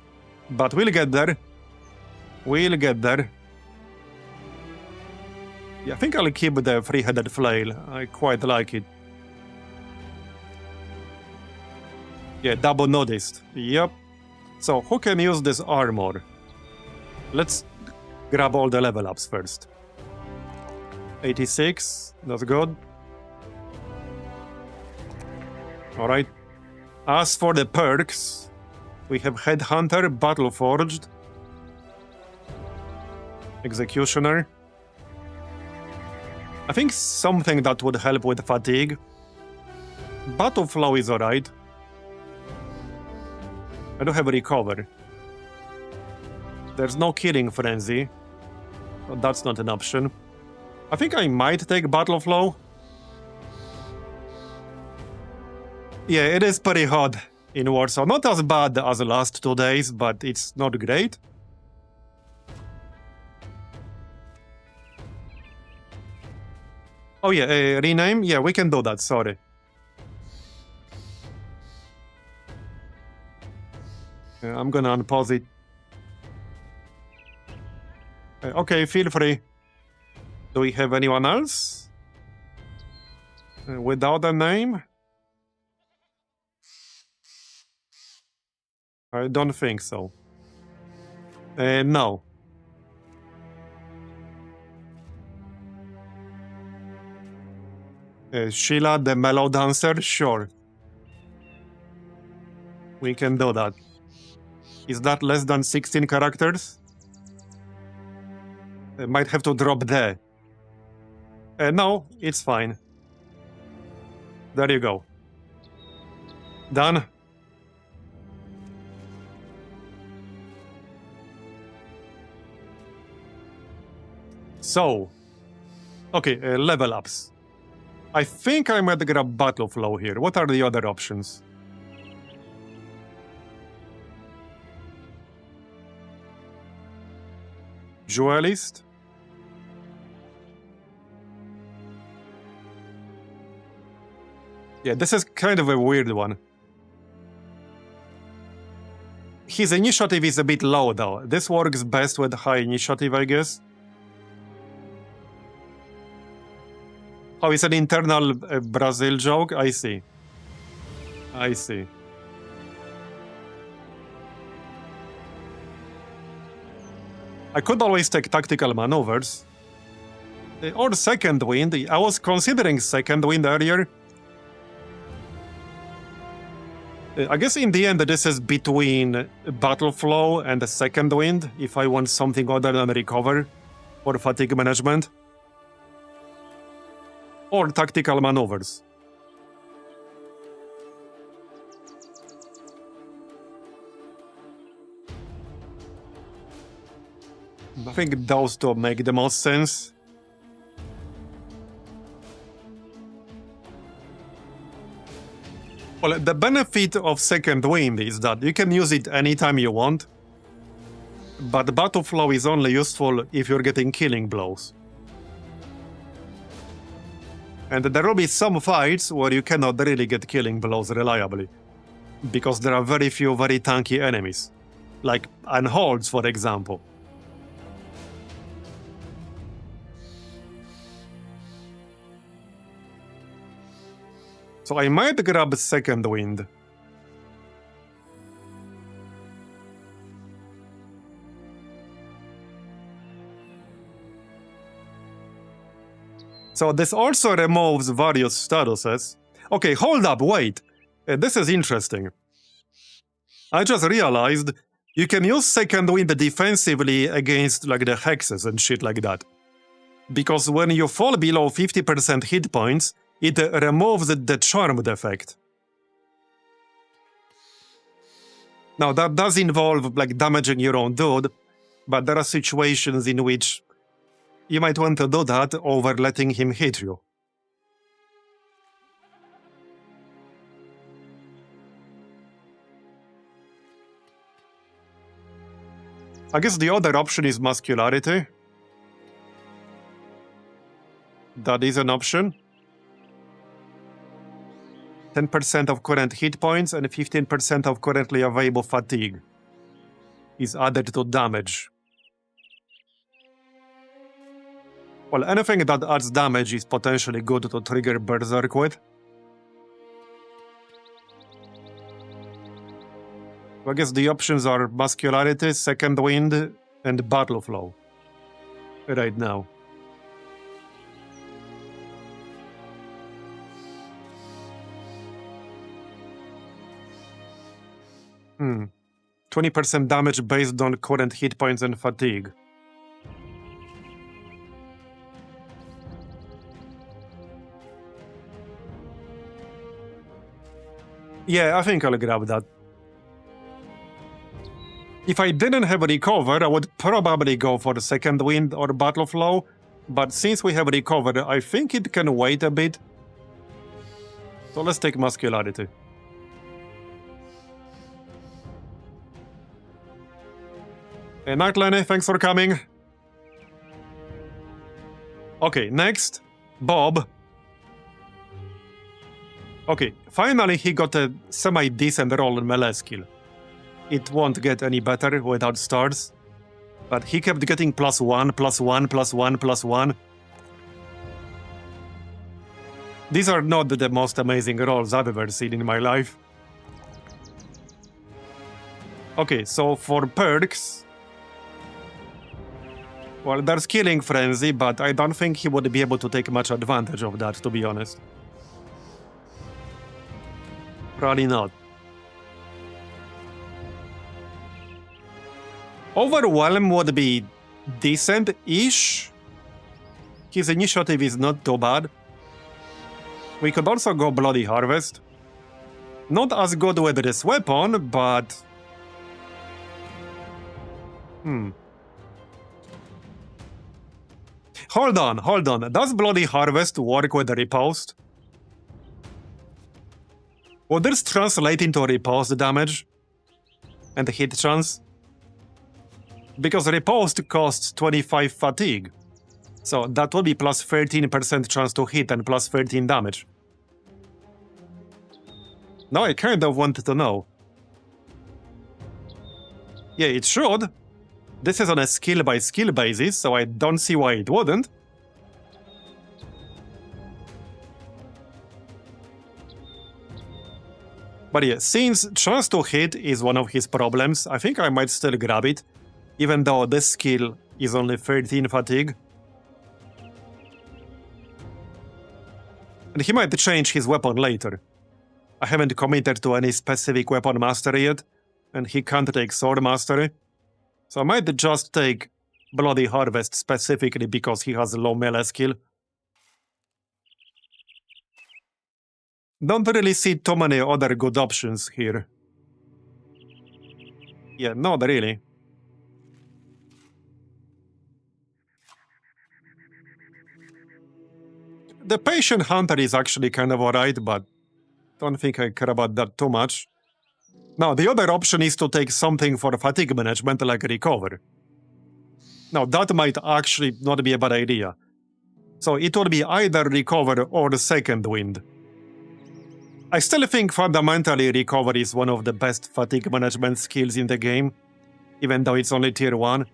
but we'll get there. We'll get there. Yeah, I think I'll keep the three-headed flail. I quite like it. Yeah, double noticed. Yep. So, who can use this armor? Let's grab all the level ups first. 86, that's good. Alright. As for the perks, we have Headhunter, Battleforged, Executioner. I think something that would help with fatigue. Battle Flow is alright. I don't have a recover. There's no killing frenzy. So that's not an option. I think I might take Battle Flow. Yeah, it is pretty hot in Warsaw. Not as bad as the last 2 days, but it's not great. Oh yeah, rename? Yeah, we can do that, sorry. I'm gonna unpause it. Okay, feel free. Do we have anyone else? Without a name? I don't think so. No. Sheila, the mellow dancer? Sure. We can do that. Is that less than 16 characters? I might have to drop there. No, it's fine. There you go. Done. So, okay, level ups. I think I might grab Battle Flow here. What are the other options? Duelist? Yeah, this is kind of a weird one. His initiative is a bit low though. This works best with high initiative, I guess. Oh, it's an internal Brazil joke? I see. I see. I could always take tactical maneuvers. Or second wind. I was considering second wind earlier. I guess in the end this is between Battle Flow and the second wind, if I want something other than recover or fatigue management. Or tactical maneuvers. I think those two make the most sense. Well, the benefit of second wind is that you can use it anytime you want, but Battle Flow is only useful if you're getting killing blows. And there will be some fights where you cannot really get killing blows reliably, because there are very few very tanky enemies, like Unholds, for example. So I might grab second wind. So this also removes various statuses. Okay, hold up, wait. This is interesting. I just realized you can use second wind defensively against like the hexes and shit like that. Because when you fall below 50% hit points, it removes the charmed effect. Now that does involve like damaging your own dude, but there are situations in which you might want to do that over letting him hit you. I guess the other option is muscularity. That is an option. 10% of current hit points and 15% of currently available fatigue is added to damage. Well, anything that adds damage is potentially good to trigger Berserk with. I guess the options are muscularity, second wind, and Battle Flow right now. 20% damage based on current hit points and fatigue. Yeah, I think I'll grab that. If I didn't have recover, I would probably go for the second wind or battle flow, but since we have recovered, I think it can wait a bit. So let's take muscularity. Hey, Night Lenny, thanks for coming. Okay, next, Bob. Okay, finally he got a semi-decent roll in melee skill. It won't get any better without stars. But he kept getting +1, +1, +1, +1. These are not the most amazing rolls I've ever seen in my life. Okay, so for perks... Well, there's Killing Frenzy, but I don't think he would be able to take much advantage of that, to be honest. Probably not. Overwhelm would be decent-ish. His initiative is not too bad. We could also go Bloody Harvest. Not as good with this weapon, but... Hold on. Does Bloody Harvest work with the riposte? Would this translate into riposte damage? And hit chance? Because riposte costs 25 fatigue. So that will be plus 13% chance to hit and plus 13 damage. Now I kind of want to know. Yeah, it should. This is on a skill by skill basis, so I don't see why it wouldn't. But yeah, since chance to hit is one of his problems, I think I might still grab it, even though this skill is only 13 fatigue. And he might change his weapon later. I haven't committed to any specific weapon mastery yet, and he can't take sword mastery. So I might just take Bloody Harvest specifically because he has a low melee skill. Don't really see too many other good options here. Yeah, not really. The Patient Hunter is actually kind of alright, but don't think I care about that too much. Now, the other option is to take something for fatigue management like Recover. Now, that might actually not be a bad idea. So it would be either Recover or the Second Wind. I still think fundamentally Recover is one of the best fatigue management skills in the game, even though it's only tier 1.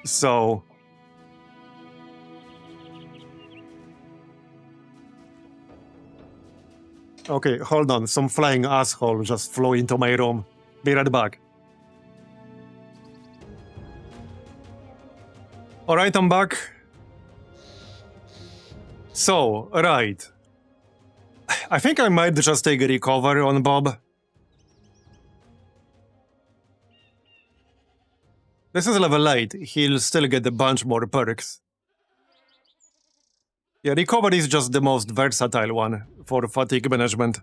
So... Okay, hold on, some flying asshole just flew into my room. Be right back. Alright, I'm back. So, right. I think I might just take a Recover on Bob. This is level 8, he'll still get a bunch more perks. Yeah, Recover is just the most versatile one for fatigue management.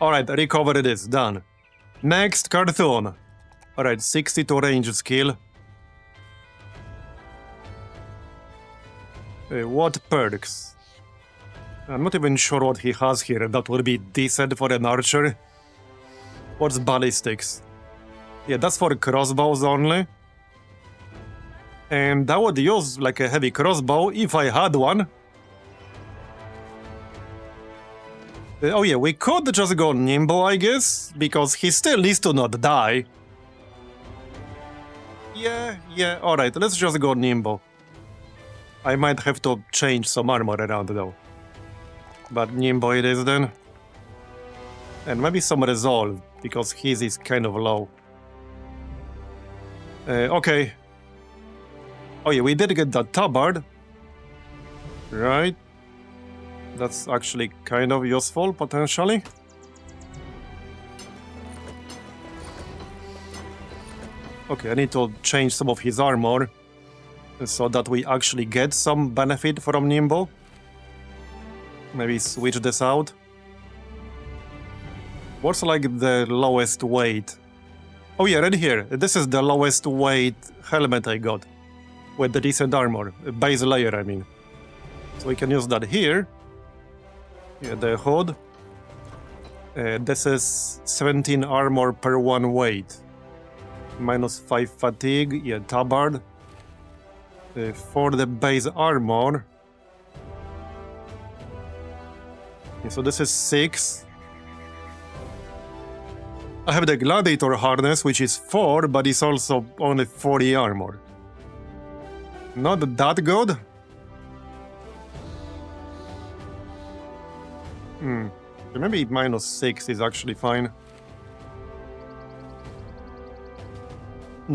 Alright, Recover it is, done. Next, Cartoon. Alright, 62 range skill. What perks? I'm not even sure what he has here that would be decent for an archer. What's ballistics? Yeah, that's for crossbows only. And I would use like a heavy crossbow if I had one. Oh yeah, we could just go Nimble, I guess, because he still needs to not die. Yeah, alright, let's just go Nimble. I might have to change some armor around though. But Nimble it is then. And maybe some Resolve, because his is kind of low. Okay. Oh yeah, we did get that tabard. Right. That's actually kind of useful, potentially. Okay, I need to change some of his armor. so that we actually get some benefit from Nimbo. Maybe switch this out. What's like the lowest weight? Oh yeah, right here. This is the lowest weight helmet I got. With the decent armor. Base layer, I mean. So we can use that here. Yeah, the hood. This is 17 armor per 1 weight. -5 fatigue. Yeah, tabard. For the base armor. Yeah, so this is 6. I have the gladiator harness, which is 4, but it's also only 40 armor. Not that good. Maybe -6 is actually fine.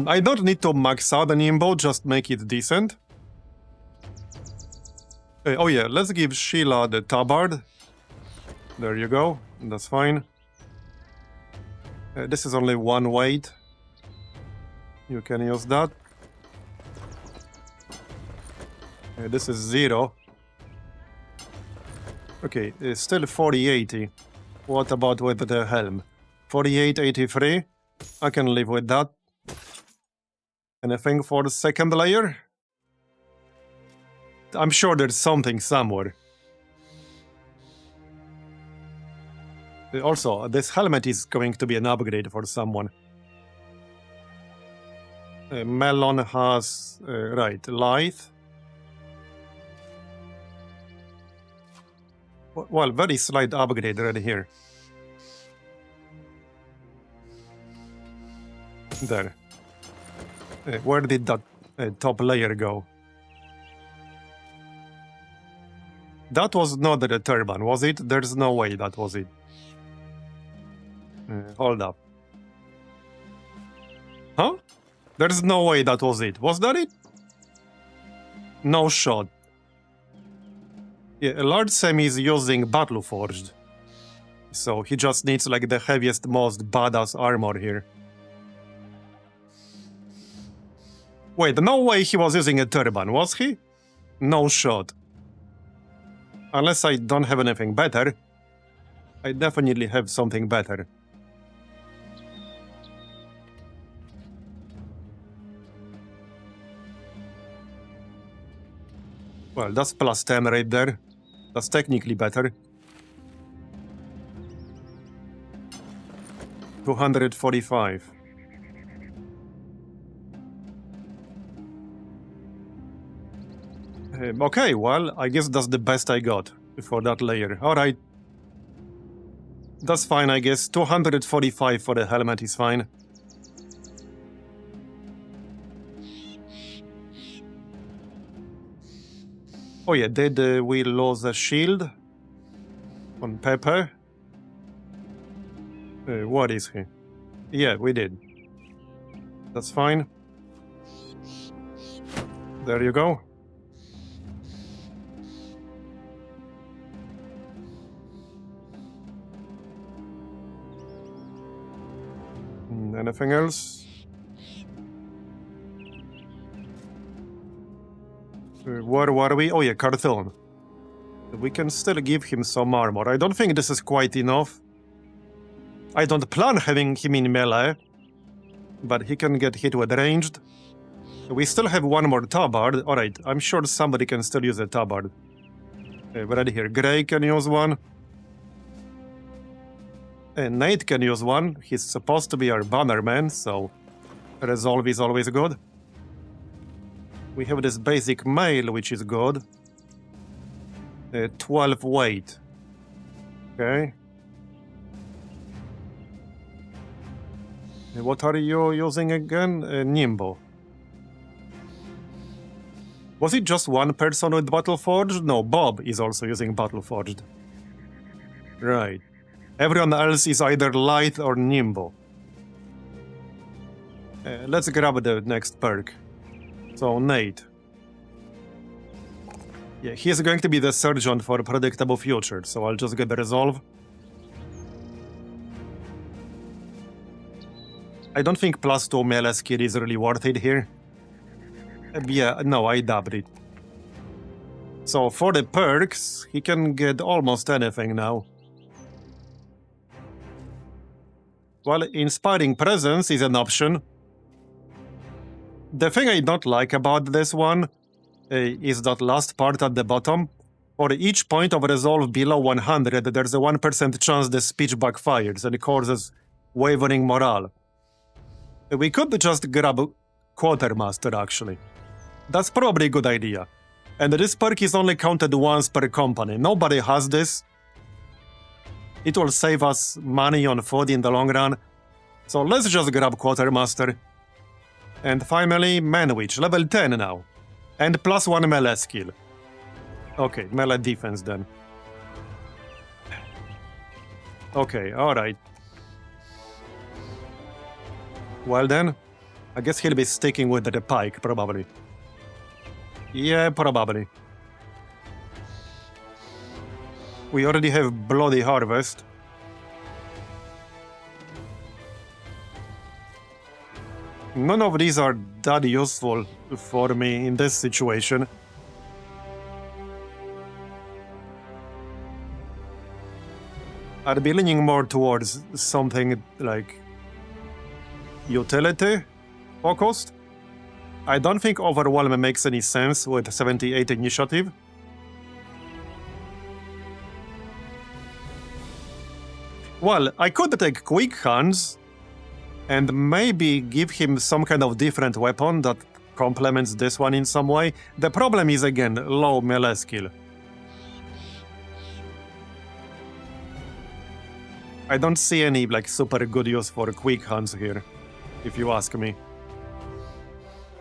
I don't need to max out the Nimbo, just make it decent. Oh yeah, let's give Sheila the tabard. There you go, that's fine. This is only 1 weight. You can use that. This is 0. Okay, it's still 40-80. What about with the helm? 48-83? I can live with that. Anything for the second layer? I'm sure there's something somewhere. Also, this helmet is going to be an upgrade for someone. Melon has... right, lithe. Well, very slight upgrade right here. There. Where did that top layer go? That was not the turban, was it? There's no way that was it. Hold up. Huh? There's no way that was it. Was that it? No shot. Yeah, a large semi is using Battle Forged. So he just needs like the heaviest, most badass armor here. Wait, no way he was using a turban, was he? No shot. Unless I don't have anything better. I definitely have something better. Well, that's +10 right there. That's technically better. 245. Okay, well, I guess that's the best I got for that layer. Alright. That's fine, I guess. 245 for the helmet is fine. Oh yeah, did we lose a shield? On Pepper? What is he? Yeah, we did. That's fine. There you go. Anything else? Where were we? Oh yeah, Carthon. We can still give him some armor. I don't think this is quite enough. I don't plan having him in melee, but he can get hit with ranged. We still have one more tabard. Alright, I'm sure somebody can still use a tabard. Right here, Gray can use one. Nate can use one. He's supposed to be our bannerman, so resolve is always good. We have this basic mail, which is good. 12 weight. Okay. What are you using again? Nimbo. Was it just one person with Battle Forged? No, Bob is also using Battle Forged. Right. Everyone else is either light or nimbo. Let's grab the next perk. So, Nate. Yeah, he's going to be the surgeon for a predictable future, so I'll just get the resolve. I don't think +2 melee skill is really worth it here. Yeah, no, I dubbed it. So for the perks, he can get almost anything now. Well, Inspiring Presence is an option. The thing I don't like about this one is that last part at the bottom. For each point of resolve below 100, there's a 1% chance the speech backfires and causes wavering morale. We could just grab Quartermaster, actually. That's probably a good idea. And this perk is only counted once per company. Nobody has this. It will save us money on food in the long run. So let's just grab Quartermaster. And finally, Manwich, level 10 now. And +1 melee skill. Okay, melee defense then. Okay, alright. Well then, I guess he'll be sticking with the pike, probably. Yeah, probably. We already have Bloody Harvest. None of these are that useful for me in this situation. I'd be leaning more towards something like utility focused. I don't think Overwhelm makes any sense with 78 initiative. Well, I could take Quick Hands and maybe give him some kind of different weapon that complements this one in some way. The problem is, again, low melee skill. I don't see any like super good use for Quick Hands here, if you ask me.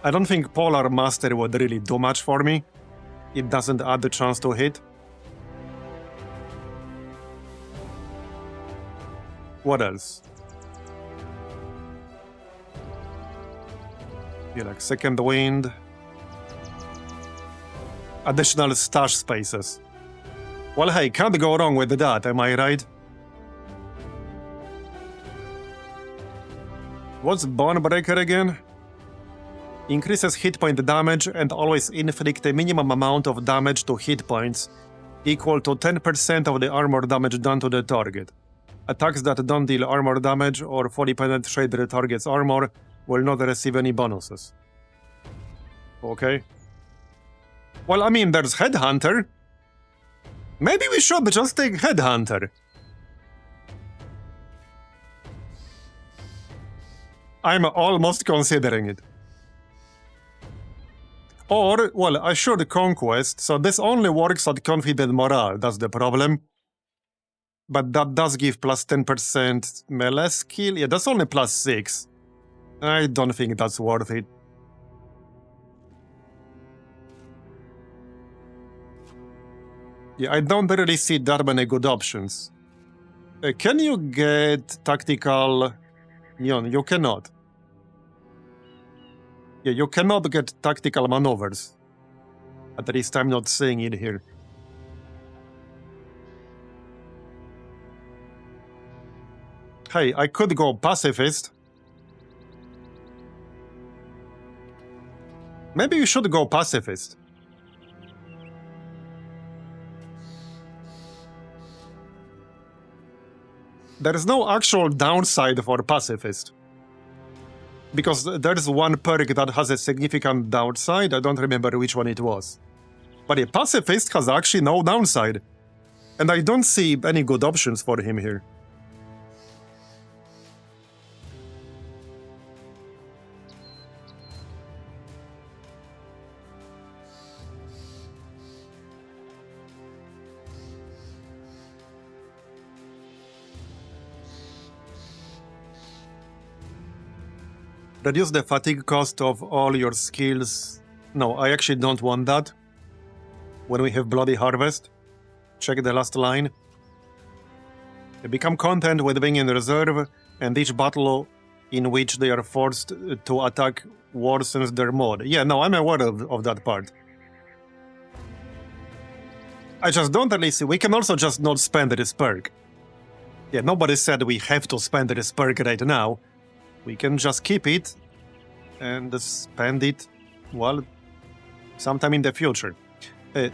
I don't think Polar Master would really do much for me. It doesn't add the chance to hit. What else? Yeah, like Second Wind. Additional stash spaces. Well, hey, can't go wrong with that, am I right? What's Bonebreaker again? Increases hit point damage and always inflict a minimum amount of damage to hit points equal to 10% of the armor damage done to the target. Attacks that don't deal armor damage or fully penetrate the target's armor will not receive any bonuses. Okay. Well, I mean, there's Headhunter. Maybe we should just take Headhunter. I'm almost considering it. Or, well, Assured Conquest, so this only works at Confident Morale, that's the problem. But that does give plus 10% melee skill. Yeah, that's only plus 6. I don't think that's worth it. Yeah, I don't really see that many good options. Can you get tactical... You cannot. Yeah, you cannot get tactical maneuvers. At least I'm not seeing it here. Hey, I could go Pacifist. Maybe you should go Pacifist. There is no actual downside for Pacifist. Because there's one perk that has a significant downside, I don't remember which one it was. But a Pacifist has actually no downside. And I don't see any good options for him here. Reduce the fatigue cost of all your skills. No, I actually don't want that. When we have Bloody Harvest, check the last line. Become content with being in reserve, and each battle in which they are forced to attack worsens their mod. Yeah, no, I'm aware of that part. I just don't really see. We can also just not spend this perk. Yeah, nobody said we have to spend this perk right now. We can just keep it and spend it, well, sometime in the future.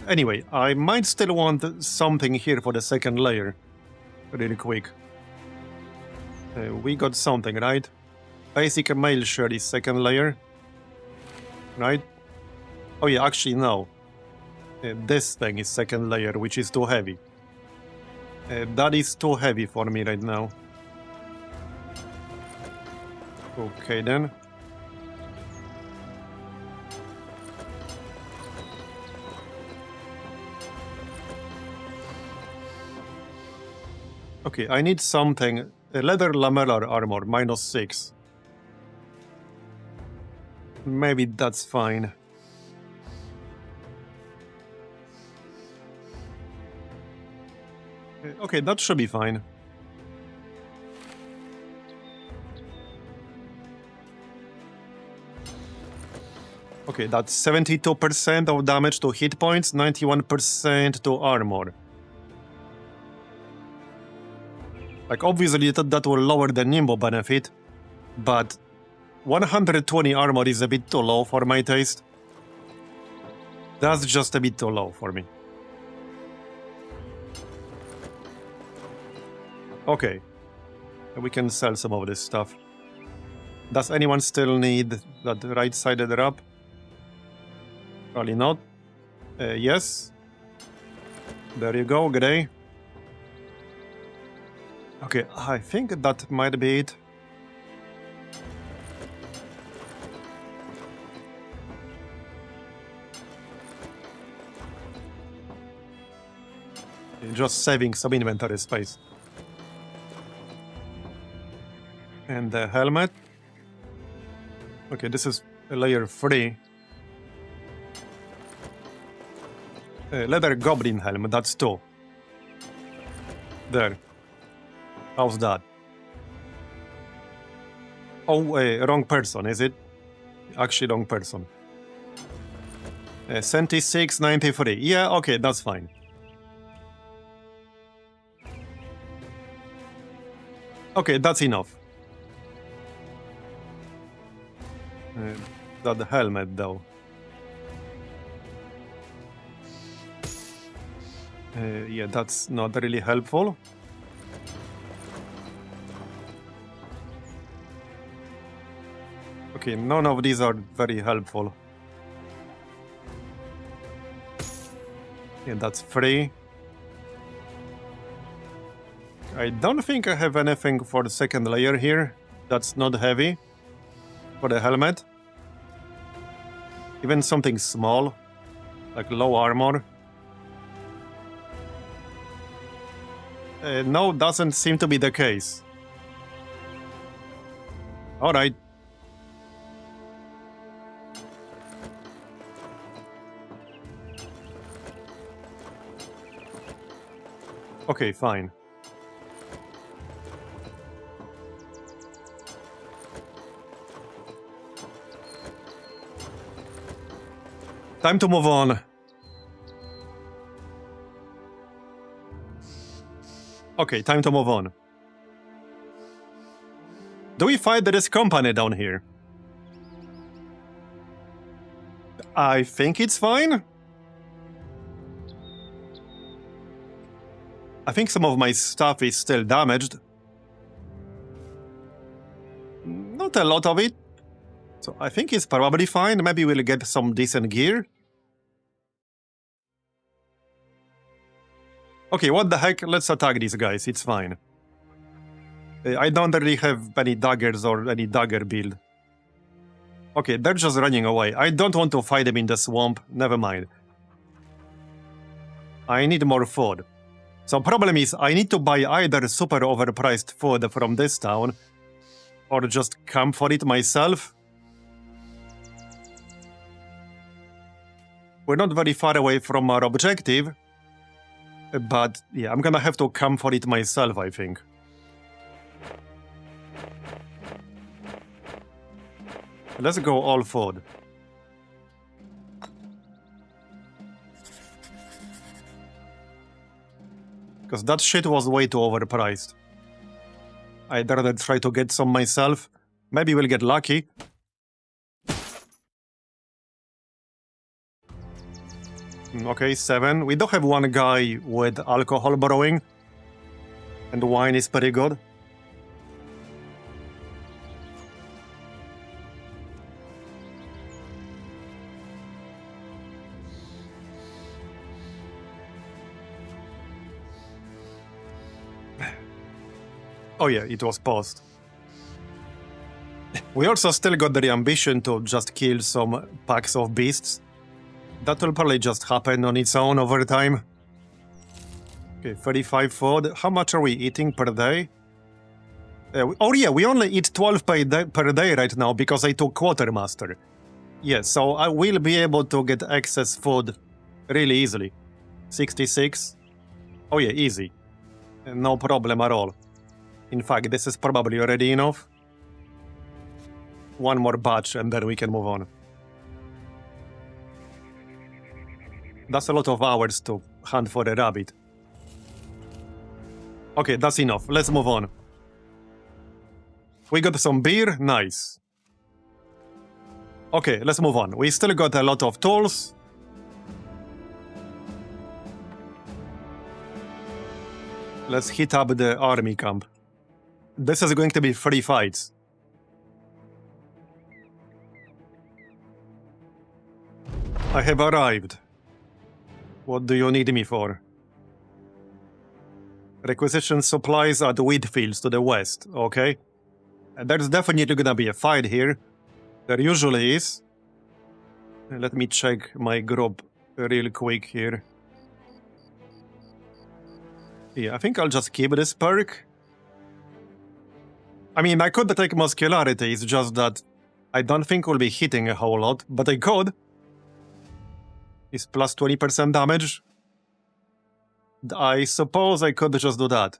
Anyway, I might still want something here for the second layer. Really quick. We got something, right? Basic mail shirt is second layer. Right? Oh yeah, actually no. This thing is second layer, which is too heavy. That is too heavy for me right now. Okay then. Okay, I need something. Leather lamellar armor, -6. Maybe that's fine. Okay, that should be fine. Okay, that's 72% of damage to hit points, 91% to armor. Like, obviously that will lower the Nimbo benefit, but 120 armor is a bit too low for my taste. That's just a bit too low for me. Okay, we can sell some of this stuff. Does anyone still need that right-sided wrap? Probably not. Yes. There you go, G'day. Okay, I think that might be it. Just saving some inventory space. And the helmet. Okay, this is layer 3. Leather goblin helmet, that's 2. There. How's that? Oh, wrong person, is it? Actually, wrong person. 76.93. Yeah, okay, that's fine. Okay, that's enough. That helmet, though. Yeah, that's not really helpful. Okay, none of these are very helpful. Yeah, that's free. I don't think I have anything for the second layer here. That's not heavy. For the helmet. Even something small. Like low armor. No, doesn't seem to be the case. Alright. Okay, fine. Time to move on. Okay, time to move on. Do we fight this company down here? I think it's fine. I think some of my stuff is still damaged. Not a lot of it. So I think it's probably fine. Maybe we'll get some decent gear. Okay, what the heck? Let's attack these guys. It's fine. I don't really have any daggers or any dagger build. Okay, they're just running away. I don't want to fight them in the swamp. Never mind. I need more food. So problem is, I need to buy either super overpriced food from this town or just come for it myself. We're not very far away from our objective. But yeah, I'm gonna have to come for it myself, I think. Let's go all food. Because that shit was way too overpriced. I'd rather try to get some myself. Maybe we'll get lucky. Okay, 7. We do have one guy with alcohol brewing. And wine is pretty good. Oh yeah, it was paused. We also still got the ambition to just kill some packs of beasts. That will probably just happen on its own over time. Okay, 35 food. How much are we eating per day? Oh yeah, we only eat 12 per day right now because I took Quartermaster. Yeah, so I will be able to get excess food really easily. 66. Oh yeah, easy. No problem at all. In fact, this is probably already enough. One more batch and then we can move on. That's a lot of hours to hunt for a rabbit. Okay, that's enough. Let's move on. We got some beer. Nice. Okay, let's move on. We still got a lot of tools. Let's hit up the army camp. This is going to be 3 fights. I have arrived. What do you need me for? Requisition supplies at wheat fields to the west, okay? And there's definitely gonna be a fight here. There usually is. Let me check my group real quick here. Yeah, I think I'll just keep this perk. I mean, I could take muscularity, it's just that I don't think we'll be hitting a whole lot, but I could. It's plus 20% damage. I suppose I could just do that.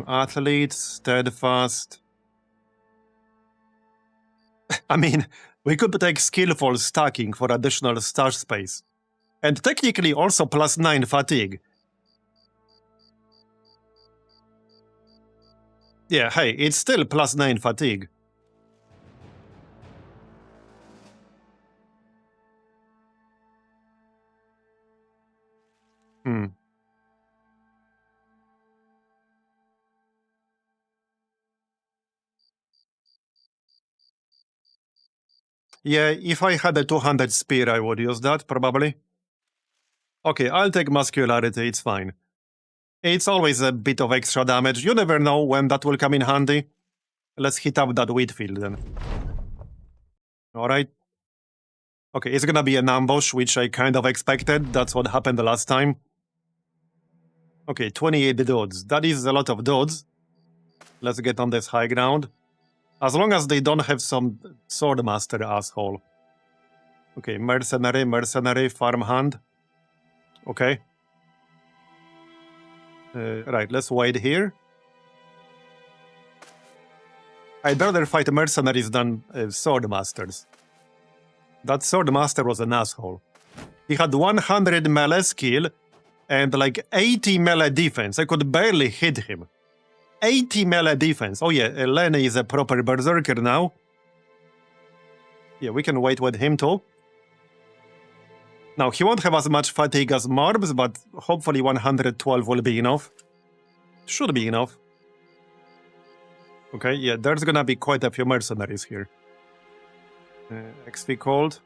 Athlete, steadfast. I mean, we could take skillful stacking for additional stash space. And technically also plus 9 fatigue. Yeah, hey, it's still plus 9 fatigue. Yeah, if I had a 200 spear, I would use that, probably. Okay, I'll take muscularity, it's fine. It's always a bit of extra damage. You never know when that will come in handy. Let's hit up that wheat field then. Alright. Okay, it's gonna be an ambush, which I kind of expected. That's what happened the last time. Okay, 28 dudes. That is a lot of dudes. Let's get on this high ground. As long as they don't have some swordmaster asshole. Okay, mercenary, farmhand. Okay. Right, let's wait here. I'd rather fight mercenaries than swordmasters. That swordmaster was an asshole. He had 100 melee skill and like 80 melee defense. I could barely hit him. 80 melee defense. Oh yeah, Lenny is a proper berserker now. Yeah, we can wait with him too. Now, he won't have as much fatigue as Marbs, but hopefully 112 will be enough. Should be enough. Okay, yeah, there's gonna be quite a few mercenaries here. XP cold.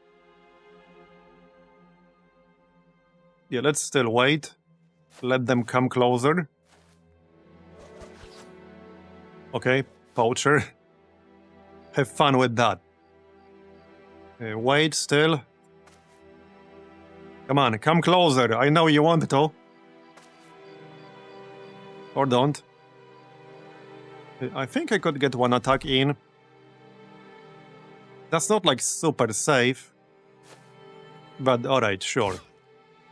Yeah, let's still wait. Let them come closer. Okay, poacher. Have fun with that. Wait still. Come on, come closer. I know you want to. Or don't. I think I could get one attack in. That's not like super safe. But alright, sure.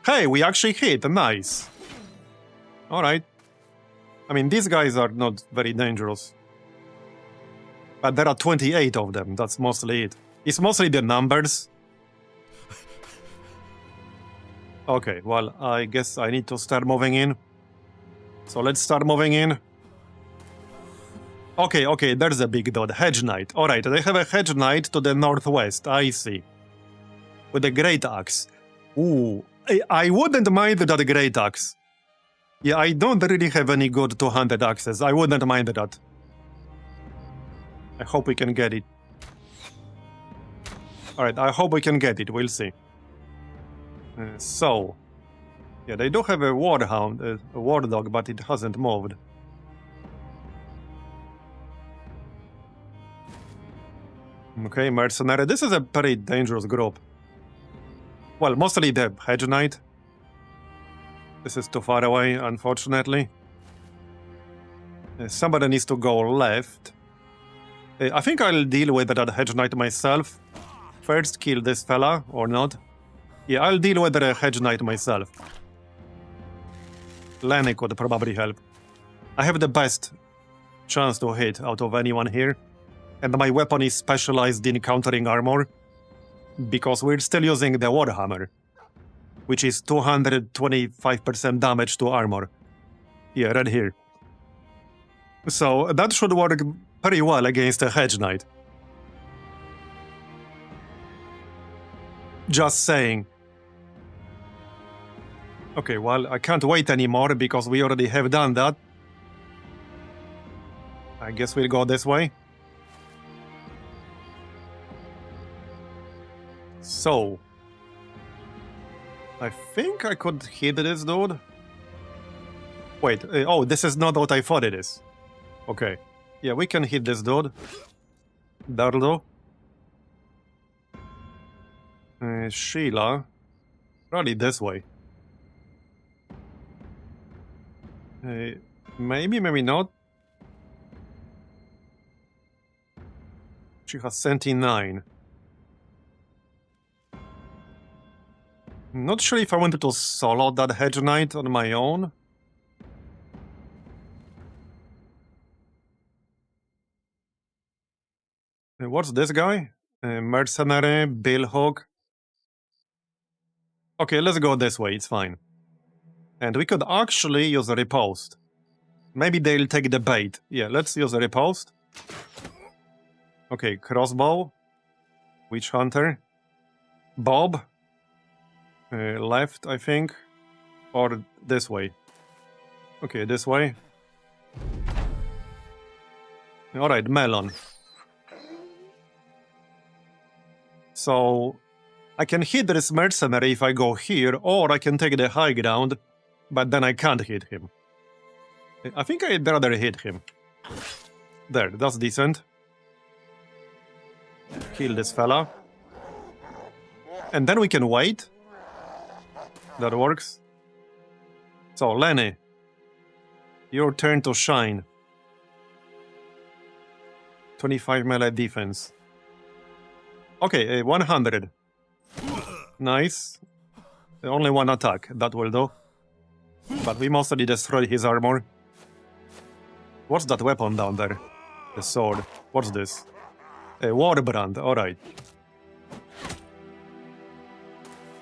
Hey, we actually hit. Nice. Alright. I mean, these guys are not very dangerous. But there are 28 of them. That's mostly it. It's mostly the numbers. Okay, well, I guess I need to start moving in. So let's start moving in. Okay, there's a big dot. Hedge Knight. Alright, they have a Hedge Knight to the northwest. I see. With a Great Axe. Ooh, I wouldn't mind that Great Axe. Yeah, I don't really have any good two-handed axes. I wouldn't mind that. I hope we can get it. Alright, I hope we can get it. We'll see. So... Yeah, they do have a Warhound, a War Dog, but it hasn't moved. Okay, Mercenary. This is a very dangerous group. Well, mostly the Hedge Knight. This is too far away, unfortunately. Somebody needs to go left. I think I'll deal with that Hedge Knight myself. First, kill this fella, or not. Yeah, I'll deal with the Hedge Knight myself. Lenny could probably help. I have the best chance to hit out of anyone here. And my weapon is specialized in countering armor. Because we're still using the Warhammer. Which is 225% damage to armor. Yeah, right here. So that should work pretty well against a Hedge Knight. Just saying. Okay, well, I can't wait anymore because we already have done that. I guess we'll go this way. So... I think I could hit this dude. Wait, oh, this is not what I thought it is. Okay. Yeah, we can hit this dude. That'll do. Sheila. Probably this way. Maybe, maybe not. She has 79. Not sure if I wanted to solo that Hedge Knight on my own. What's this guy? Mercenary, Billhook. Okay, let's go this way, it's fine. And we could actually use a riposte. Maybe they'll take the bait. Yeah, let's use a riposte. Okay, crossbow. Witch Hunter. Bob. Left, I think. Or this way. Okay, this way. Alright, Melon. So... I can hit this mercenary if I go here, or I can take the high ground, but then I can't hit him. I think I'd rather hit him. There, that's decent. Kill this fella. And then we can wait. That works. So, Lenny. Your turn to shine. 25 melee defense. Okay, 100. Nice. Only one attack, that will do. But we mostly destroyed his armor. What's that weapon down there? The sword. What's this? A Warbrand, alright.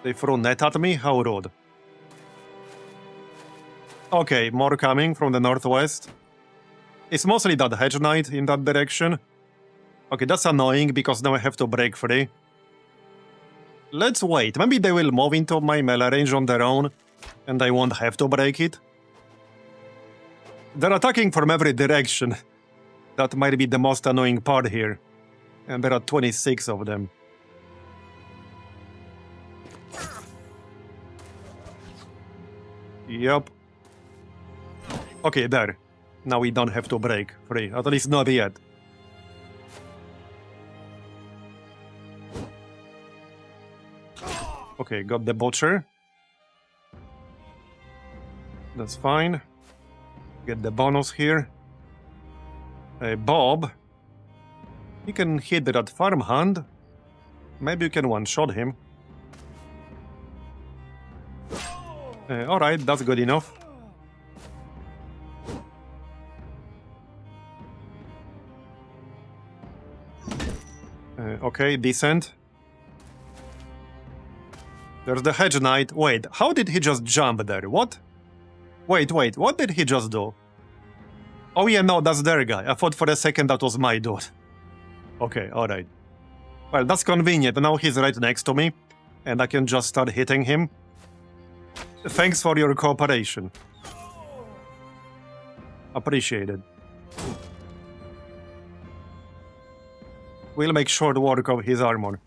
They threw net at me? How rude. Okay, more coming from the northwest. It's mostly that Hedge Knight in that direction. Okay, that's annoying because now I have to break free. Let's wait. Maybe they will move into my melee range on their own, and I won't have to break it. They're attacking from every direction. That might be the most annoying part here. And there are 26 of them. Yup. Okay, there. Now we don't have to break free. At least not yet. Okay, got the Butcher. That's fine. Get the bonus here. Bob. You can hit that farmhand. Maybe you can one-shot him. Alright, that's good enough. Okay, decent. There's the Hedge Knight. Wait, how did he just jump there? What? Wait, what did he just do? Oh yeah, no, that's their guy. I thought for a second that was my dude. Okay, alright. Well, that's convenient. Now he's right next to me, and I can just start hitting him. Thanks for your cooperation. Appreciated. We'll make short work of his armor.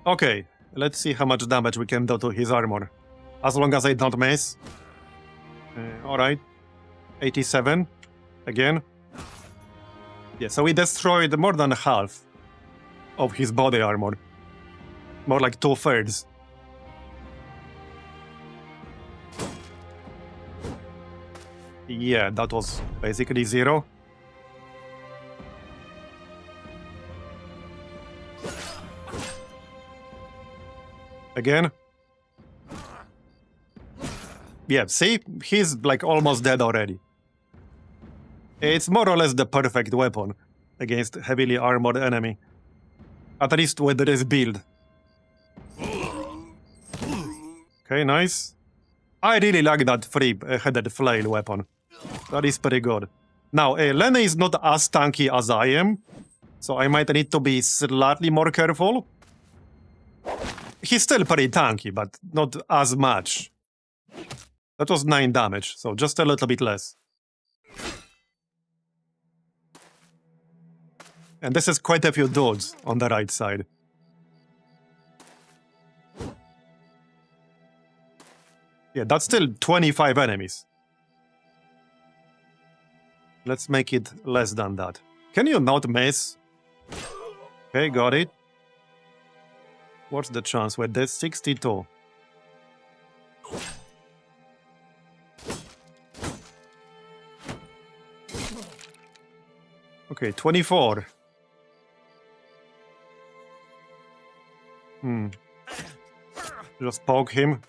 Okay, let's see how much damage we can do to his armor. As long as I don't miss. Alright. 87. Again. Yeah, so we destroyed more than half of his body armor. More like 2/3. Yeah, that was basically 0. Again. Yeah, see? He's like almost dead already. It's more or less the perfect weapon against heavily armored enemy. At least with this build. Okay, nice. I really like that three-headed flail weapon. That is pretty good. Now, Lene is not as tanky as I am, so I might need to be slightly more careful. He's still pretty tanky, but not as much. That was 9 damage, so just a little bit less. And this is quite a few dudes on the right side. Yeah, that's still 25 enemies. Let's make it less than that. Can you not miss? Okay, got it. What's the chance with this? 62. Okay, 24. Just poke him.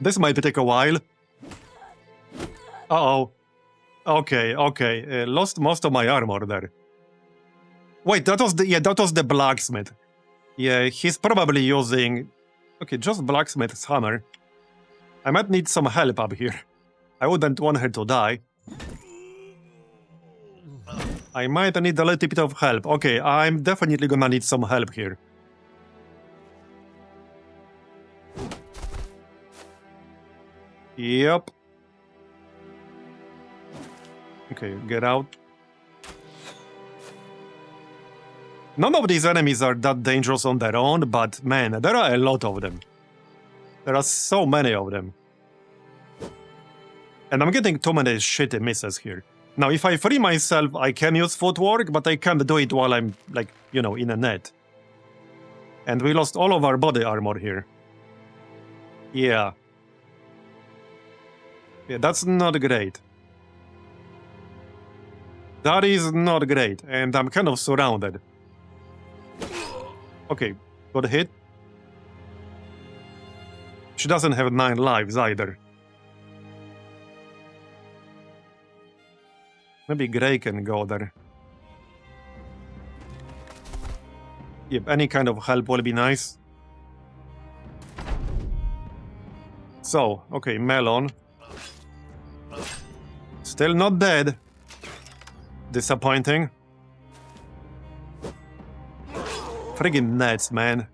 This might take a while. Uh-oh. Okay, okay. Lost most of my armor there. Wait, that was the blacksmith. Yeah, he's probably using... Okay, just blacksmith's hammer. I might need some help up here. I wouldn't want her to die. I might need a little bit of help. Okay, I'm definitely gonna need some help here. Yep. Okay, get out. None of these enemies are that dangerous on their own, but man, there are a lot of them. There are so many of them. And I'm getting too many shitty misses here. Now, if I free myself, I can use footwork, but I can't do it while I'm, like, you know, in a net. And we lost all of our body armor here. Yeah. Yeah, that's not great. That is not great, and I'm kind of surrounded. Okay, good hit. She doesn't have 9 lives either. Maybe Grey can go there. Yep, any kind of help will be nice. So, okay, Melon. Still not dead. Disappointing. Friggin' nets, man.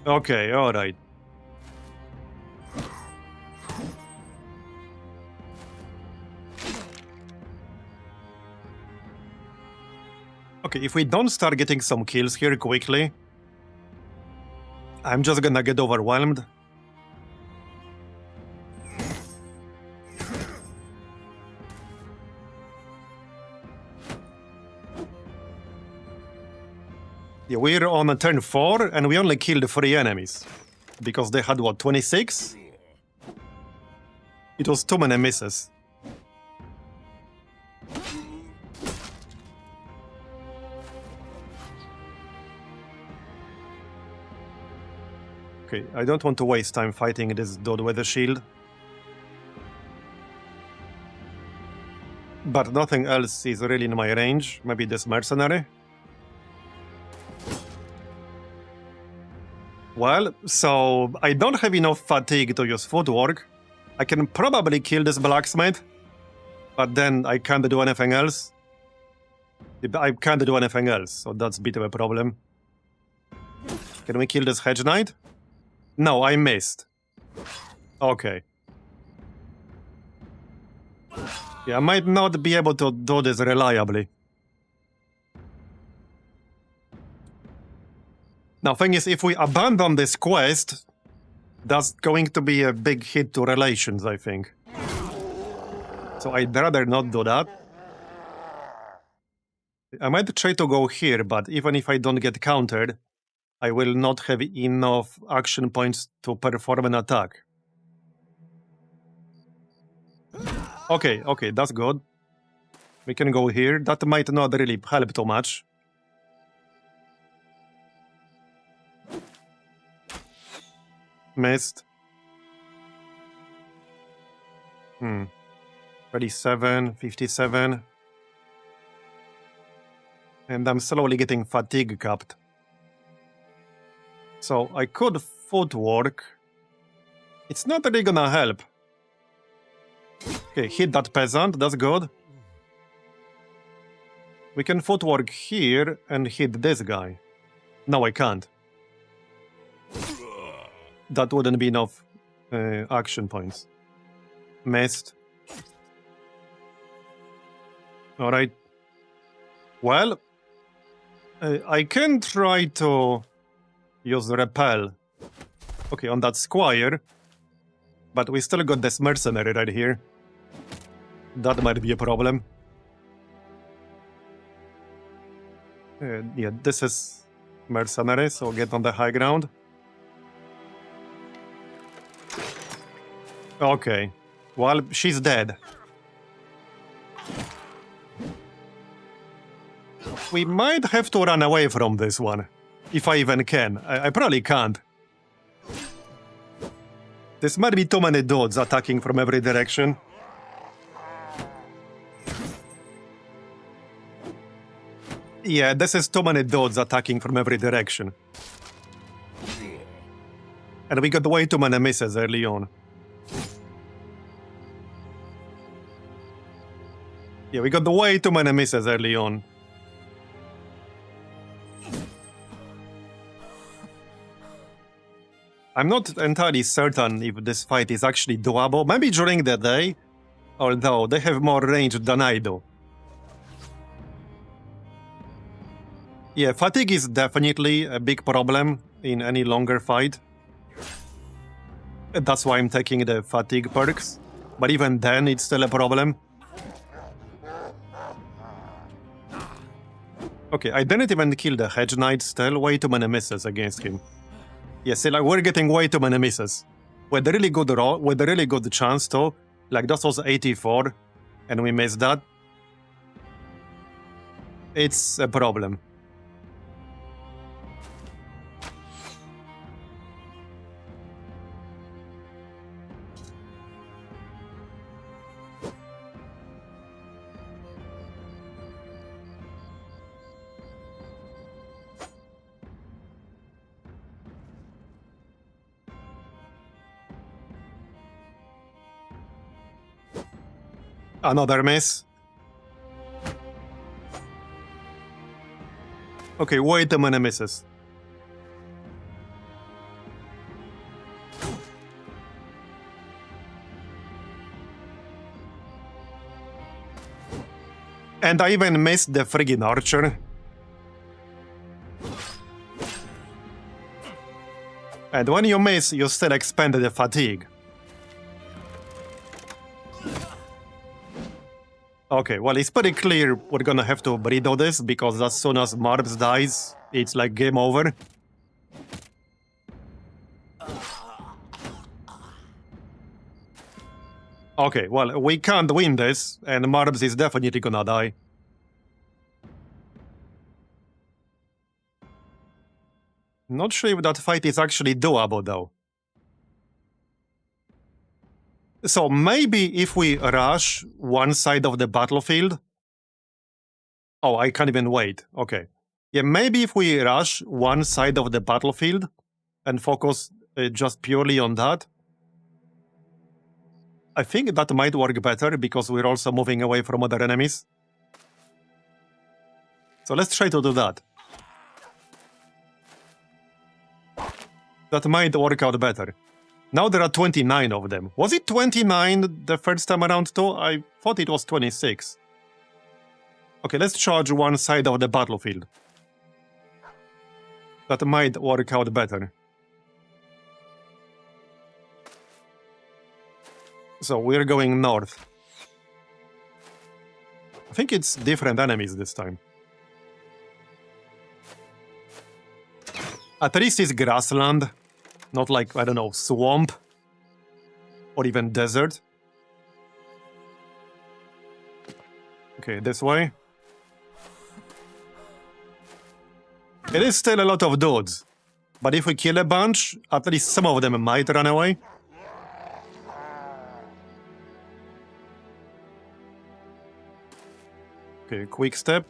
Okay, alright. Okay, if we don't start getting some kills here quickly, I'm just gonna get overwhelmed. Yeah, we're on a turn 4, and we only killed 3 enemies. Because they had, what, 26? It was too many misses. Okay, I don't want to waste time fighting this dude with a shield. But nothing else is really in my range. Maybe this mercenary? Well, so I don't have enough fatigue to use footwork. I can probably kill this blacksmith, but then I can't do anything else. I can't do anything else, so that's a bit of a problem. Can we kill this hedge knight? No, I missed. Okay. Yeah, I might not be able to do this reliably. Now, thing is, if we abandon this quest, that's going to be a big hit to relations, I think. So I'd rather not do that. I might try to go here, but even if I don't get countered, I will not have enough action points to perform an attack. Okay, that's good. We can go here. That might not really help too much. Missed. 37, 57. And I'm slowly getting fatigue capped. So I could footwork. It's not really gonna help. Okay, hit that peasant, that's good. We can footwork here and hit this guy. No, I can't. That wouldn't be enough action points. Missed. Alright. Well, I can try to use repel. Okay, on that squire. But we still got this mercenary right here. That might be a problem. Yeah, this is mercenary, so get on the high ground. Okay. Well, she's dead. We might have to run away from this one. If I even can. I probably can't. This might be too many dudes attacking from every direction. Yeah, this is too many dudes attacking from every direction. And we got way too many misses early on. Yeah, we got way too many misses early on. I'm not entirely certain if this fight is actually doable. Maybe during the day, although they have more range than I do. Yeah, fatigue is definitely a big problem in any longer fight. That's why I'm taking the fatigue perks. But even then, it's still a problem. Okay, I didn't even kill the hedge knight. Still way too many misses against him. Yeah, see, like, we're getting way too many misses. With a really good roll, with a really good chance too. Like, that was 84, and we missed that. It's a problem. Another miss. Okay, way too many misses. And I even missed the friggin' archer. And when you miss, you still expend the fatigue. Okay, well, it's pretty clear we're gonna have to redo this, because as soon as Marbs dies, it's like game over. Okay, well, we can't win this, and Marbs is definitely gonna die. Not sure if that fight is actually doable, though. So maybe if we rush one side of the battlefield... Oh, I can't even wait. Okay. Yeah, maybe if we rush one side of the battlefield, and focus just purely on that. I think that might work better because we're also moving away from other enemies. So let's try to do that. That might work out better. Now there are 29 of them. Was it 29 the first time around too? I thought it was 26. Okay, let's charge one side of the battlefield. That might work out better. So we're going north. I think it's different enemies this time. At least it's grassland, not like, I don't know, swamp or even desert. Okay, this way. It is still a lot of dudes, but if we kill a bunch, at least some of them might run away. Okay, quick step.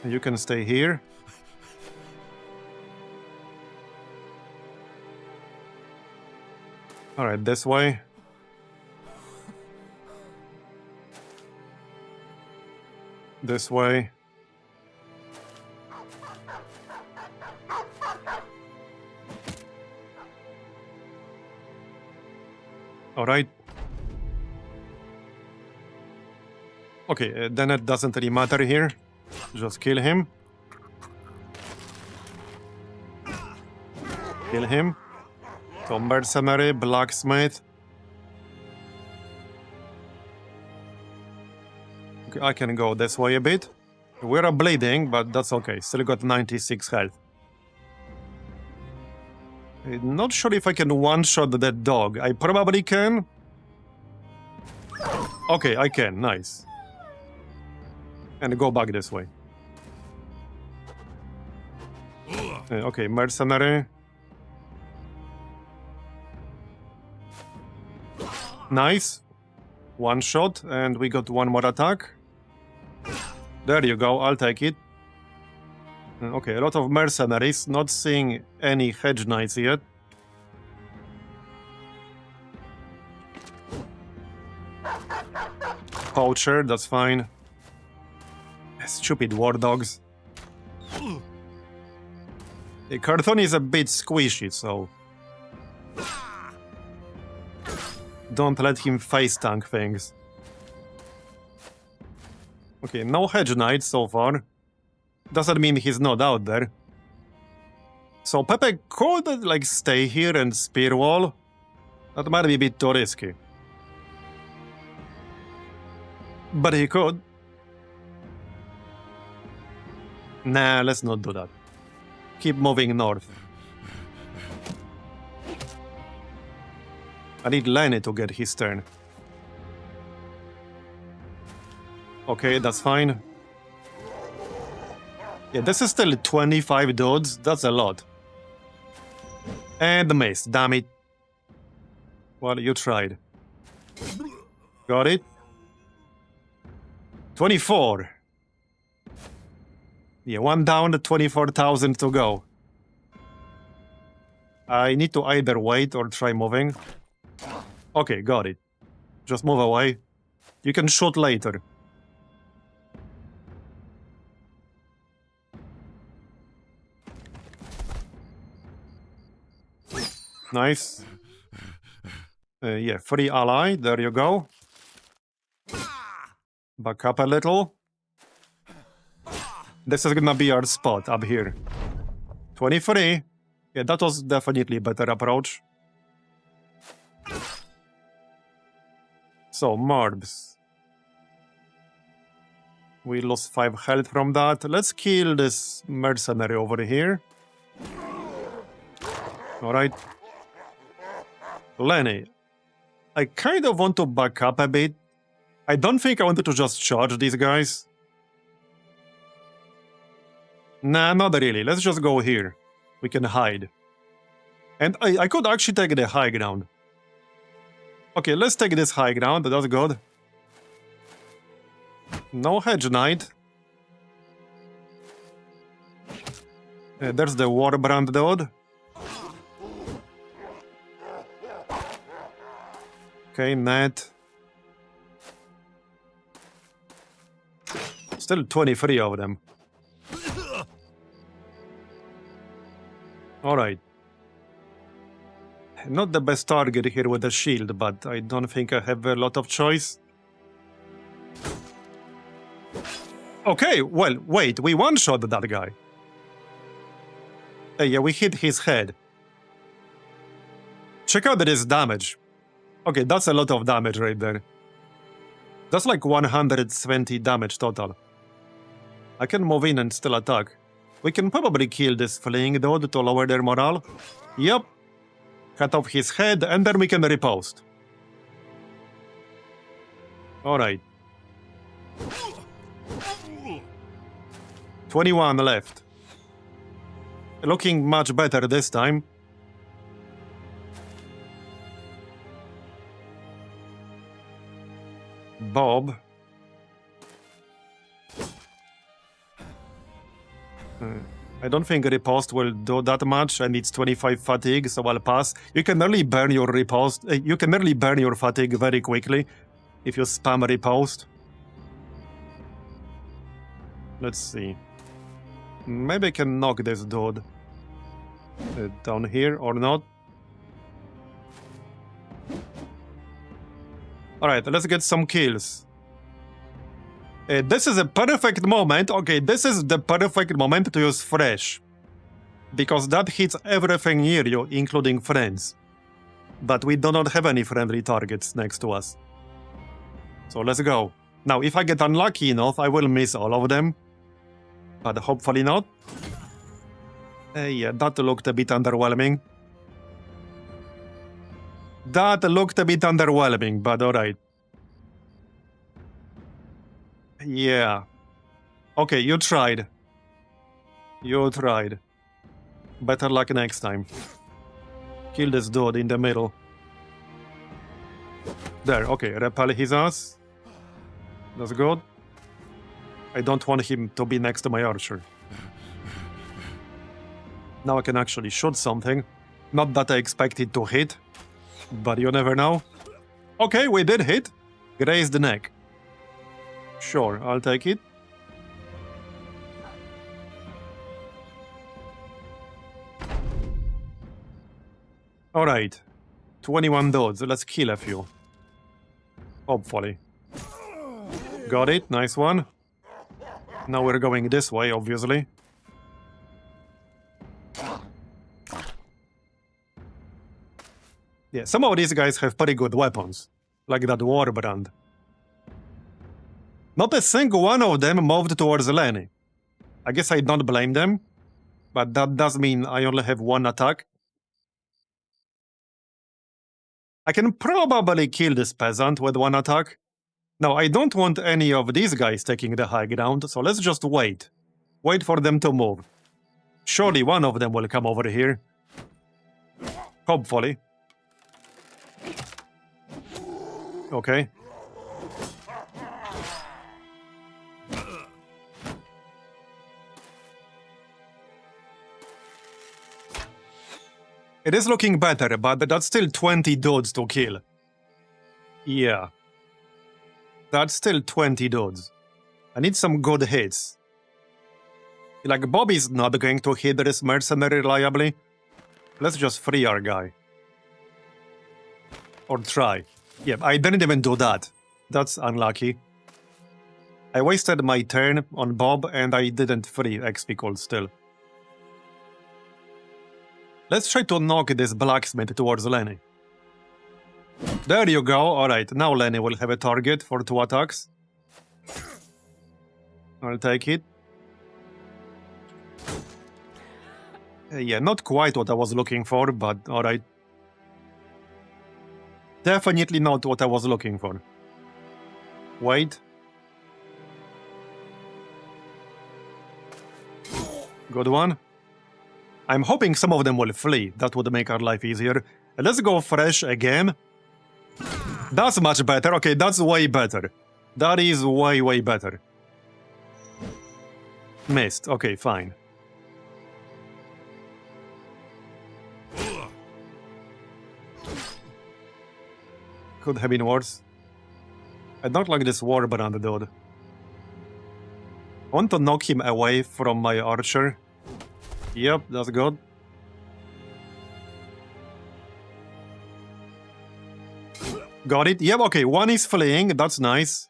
You can stay here. Alright, this way. This way. Alright. Okay, then it doesn't really matter here. Just kill him. Kill him. So mercenary, blacksmith. Okay, I can go this way a bit. We're bleeding, but that's okay. Still got 96 health. Not sure if I can one-shot that dog. I probably can. Okay, I can. Nice. And go back this way. Okay, mercenary. Nice. One shot, and we got one more attack. There you go, I'll take it. Okay, a lot of mercenaries. Not seeing any hedge knights yet. Poacher, that's fine. Stupid war dogs. The carton is a bit squishy, so don't let him face tank things. Okay, no hedge knight so far. Doesn't mean he's not out there. So Pepe could like stay here and spear wall. That might be a bit too risky. But he could. Nah, let's not do that. Keep moving north. I need Lenny to get his turn. Okay, that's fine. Yeah, this is still 25 dudes. That's a lot. And the mace, damn it. Well, you tried. Got it? 24. Yeah, one down, 24,000 to go. I need to either wait or try moving. Okay, got it. Just move away. You can shoot later. Nice. Yeah, free ally. There you go. Back up a little. This is gonna be our spot up here. 23. Yeah, that was definitely a better approach. So, Marbs. We lost 5 health from that. Let's kill this mercenary over here. Alright. Lenny. I kind of want to back up a bit. I don't think I wanted to just charge these guys. Nah, not really. Let's just go here. We can hide. And I could actually take the high ground. Okay, let's take this high ground. That's good. No hedge knight. There's the Warbrand Dode. Okay, net. Still 23 of them. Alright. Not the best target here with the shield, but I don't think I have a lot of choice. Okay, well, wait, we one-shot that guy. Yeah, we hit his head. Check out this damage. Okay, that's a lot of damage right there. That's like 120 damage total. I can move in and still attack. We can probably kill this fleeing dude to lower their morale. Yep. Cut off his head, and then we can riposte. Alright. 21 left. Looking much better this time. Bob. I don't think riposte will do that much, and it's 25 fatigue, so I'll pass. You can nearly burn your riposte. You can nearly burn your fatigue very quickly if you spam riposte. Let's see. Maybe I can knock this dude down here or not. Alright, let's get some kills. This is a perfect moment. Okay, this is the perfect moment to use Fresh. Because that hits everything near you, including friends. But we do not have any friendly targets next to us. So let's go. Now, if I get unlucky enough, I will miss all of them. But hopefully not. Yeah, that looked a bit underwhelming. That looked a bit underwhelming, but alright. Yeah. Okay, you tried. You tried. Better luck next time. Kill this dude in the middle. There, okay, repel his ass. That's good. I don't want him to be next to my archer. Now I can actually shoot something. Not that I expect it to hit, but you never know. Okay, we did hit. Graze the neck. Sure, I'll take it. Alright. 21 dudes. Let's kill a few. Hopefully. Got it. Nice one. Now we're going this way, obviously. Yeah, some of these guys have pretty good weapons. Like that Warbrand. Not a single one of them moved towards Lenny. I guess I don't blame them. But that does mean I only have one attack. I can probably kill this peasant with one attack. Now, I don't want any of these guys taking the high ground, so let's just wait. Wait for them to move. Surely one of them will come over here. Hopefully. Okay. It is looking better, but that's still 20 dudes to kill. Yeah. That's still 20 dudes. I need some good hits. Like, Bobby's not going to hit this mercenary reliably. Let's just free our guy. Or try. Yeah, I didn't even do that. That's unlucky. I wasted my turn on Bob and I didn't free XP Cold still. Let's try to knock this blacksmith towards Lenny. There you go. Alright, now Lenny will have a target for 2 attacks. I'll take it. Yeah, not quite what I was looking for, but alright. Definitely not what I was looking for. Wait. Good one. I'm hoping some of them will flee. That would make our life easier. Let's go fresh again. That's much better. Okay, that's way better. That is way, way better. Missed. Okay, fine. Could have been worse. I don't like this warband, dude. I want to knock him away from my archer. Yep, that's good. Got it. Yep, okay, one is fleeing, that's nice.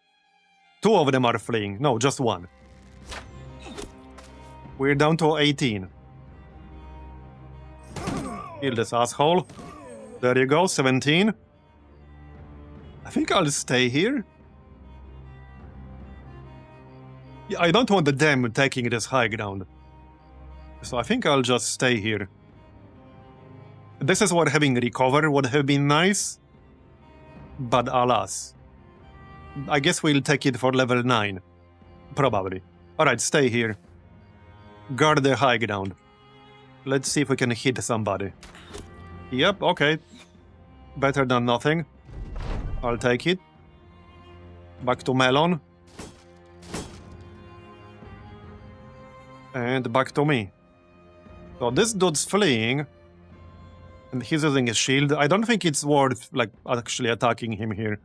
Two of them are fleeing. No, just one. We're down to 18. Kill this asshole. There you go, 17. I think I'll stay here. Yeah, I don't want them taking this high ground. So I think I'll just stay here. This is what having recover would have been nice. But alas. I guess we'll take it for level 9. Probably. Alright, stay here. Guard the high ground. Let's see if we can hit somebody. Yep, okay. Better than nothing. I'll take it. Back to Melon. And back to me. So this dude's fleeing. And he's using a shield. I don't think it's worth, like, actually attacking him here.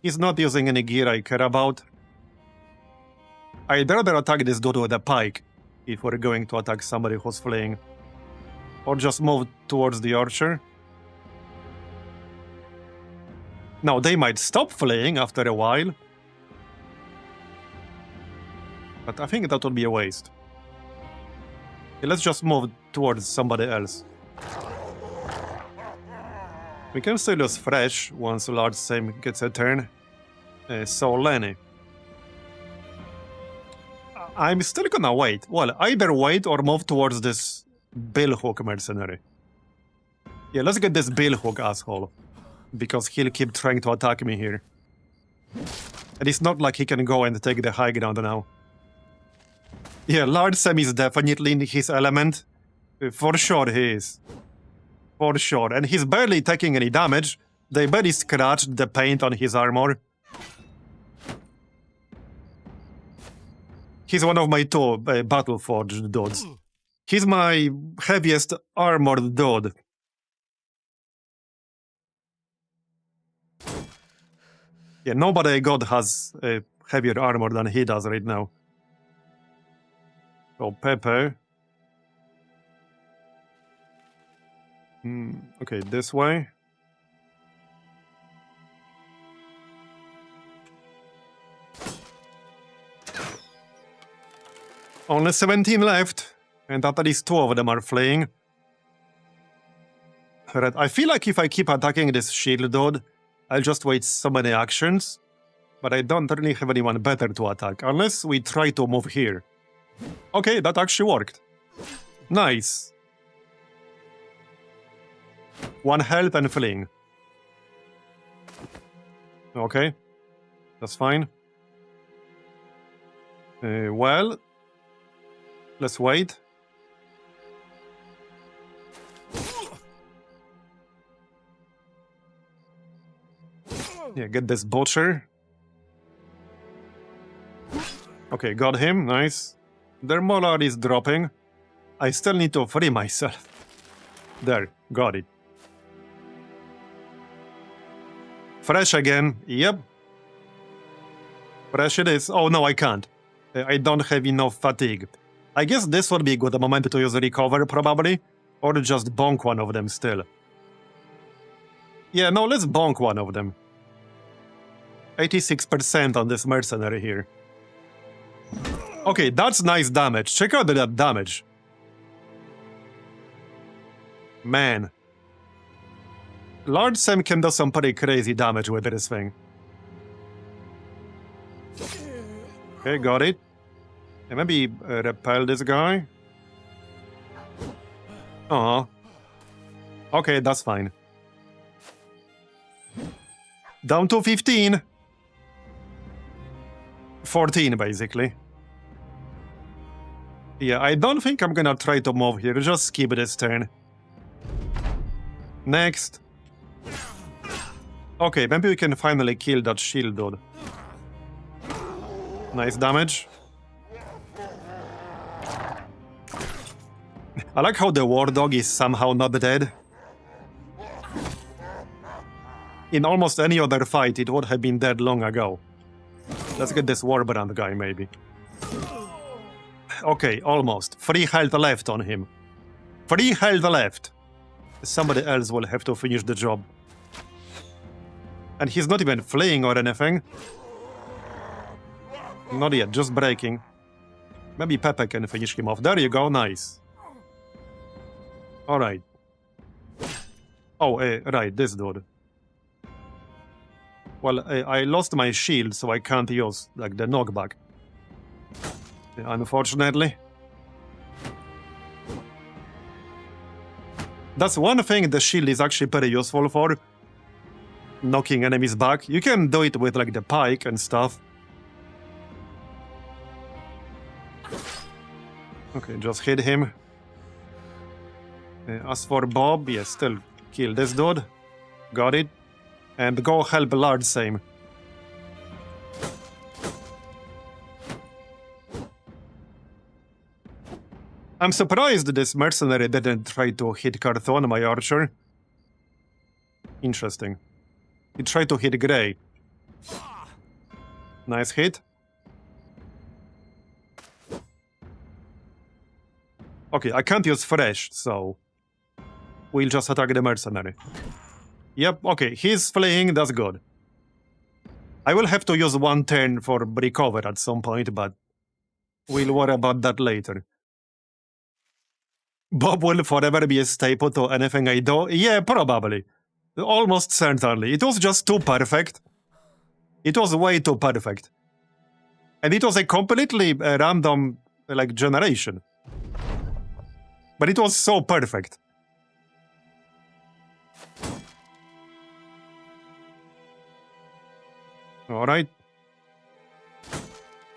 He's not using any gear I care about. I'd rather attack this dude with a pike if we're going to attack somebody who's fleeing. Or just move towards the archer. Now, they might stop fleeing after a while. But I think that would be a waste. Okay, let's just move towards somebody else. We can still use Fresh once Large Sam gets a turn. So Lenny. I'm still gonna wait. Well, either wait or move towards this Billhook mercenary. Yeah, let's get this Billhook asshole. Because he'll keep trying to attack me here. And it's not like he can go and take the high ground now. Yeah, Large Sam is definitely in his element. For sure he is. For sure. And he's barely taking any damage. They barely scratched the paint on his armor. He's one of my two battle-forged dudes. He's my heaviest armored dude. Yeah, nobody god has heavier armor than he does right now. So, Pepe. Okay, this way. Only 17 left, and at least 2 of them are fleeing. Right, I feel like if I keep attacking this shield dude, I'll just wait so many actions, but I don't really have anyone better to attack, unless we try to move here. Okay, that actually worked. Nice. 1 health and fleeing. Okay, that's fine. Well, let's wait. Yeah, get this butcher. Okay, got him, nice. Their molar is dropping. I still need to free myself. There, got it. Fresh again, yep. Fresh it is. Oh no, I can't. I don't have enough fatigue. I guess this would be a good moment to use recover, probably. Or just bonk one of them still. Yeah, no, let's bonk one of them. 86% on this mercenary here. Okay, that's nice damage. Check out that damage. Man. Large Sam can do some pretty crazy damage with this thing. Okay, got it. And maybe repel this guy. Oh. Okay, that's fine. Down to 15. 14, basically. Yeah, I don't think I'm gonna try to move here. Just skip this turn. Next. Okay, maybe we can finally kill that shield dude. Nice damage. I like how the war dog is somehow not dead. In almost any other fight, it would have been dead long ago. Let's get this Warbrand guy, maybe. Okay, almost. 3 health left on him. 3 health left. Somebody else will have to finish the job. And he's not even fleeing or anything. Not yet, just breaking. Maybe Pepe can finish him off. There you go, nice. Alright. Oh, right, this dude. Well, I lost my shield, so I can't use, like, the knockback. Unfortunately. That's one thing the shield is actually pretty useful for. Knocking enemies back. You can do it with, like, the pike and stuff. Okay, just hit him. As for Bob, yes, still kill this dude. Got it. And go help Lard same. I'm surprised this mercenary didn't try to hit Carthon, my archer. Interesting. He tried to hit Grey. Nice hit. Okay, I can't use fresh, so we'll just attack the mercenary. Yep, okay, he's fleeing, that's good. I will have to use one turn for recover at some point, but we'll worry about that later. Bob will forever be a staple to anything I do? Yeah, probably. Almost certainly. It was just too perfect. It was way too perfect. And it was a completely random, like, generation. But it was so perfect. Alright.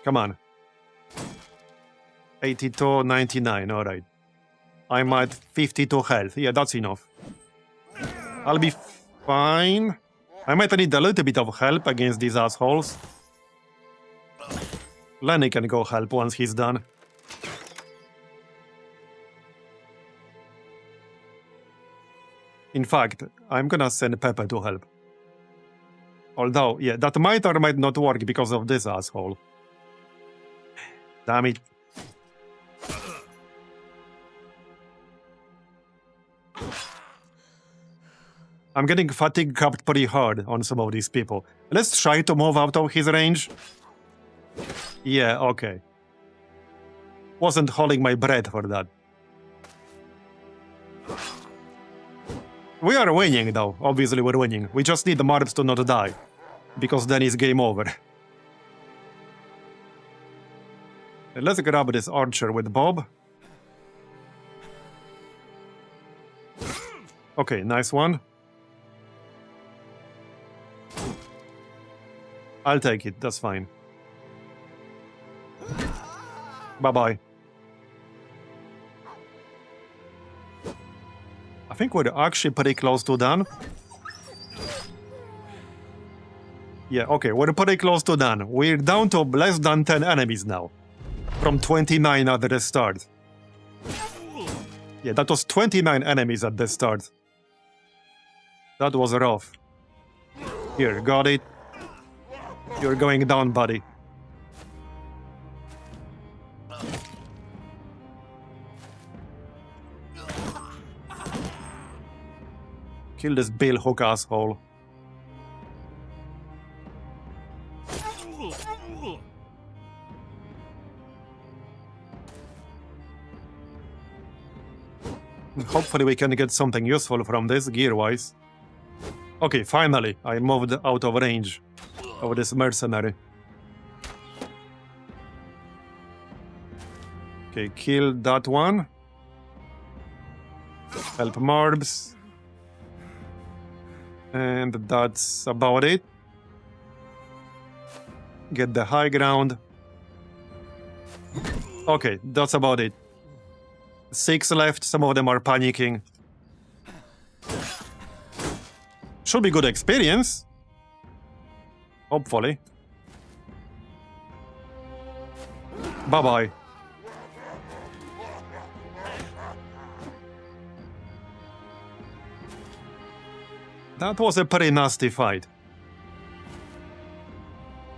Come on. 82, 99, alright. I'm at 52 health. Yeah, that's enough. I'll be fine. I might need a little bit of help against these assholes. Lenny can go help once he's done. In fact, I'm gonna send Pepe to help. Although, yeah, that might or might not work because of this asshole. Damn it. I'm getting fatigue capped pretty hard on some of these people. Let's try to move out of his range. Yeah, okay. Wasn't holding my breath for that. We are winning, though. Obviously, we're winning. We just need the Marbs to not die. Because then it's game over. Let's grab this archer with Bob. Okay, nice one. I'll take it, that's fine. Bye-bye. I think we're actually pretty close to done. Yeah, okay, we're pretty close to done. We're down to less than 10 enemies now. From 29 at the start. Yeah, that was 29 enemies at the start. That was rough. Here, got it. You're going down, buddy. Kill this bill hook asshole. Hopefully we can get something useful from this, gear-wise. Okay, finally, I moved out of range of this mercenary. Okay, kill that one. Help Marbs. And that's about it. Get the high ground. Okay, that's about it. 6 left, some of them are panicking. Should be good experience. Hopefully. Bye-bye. That was a pretty nasty fight.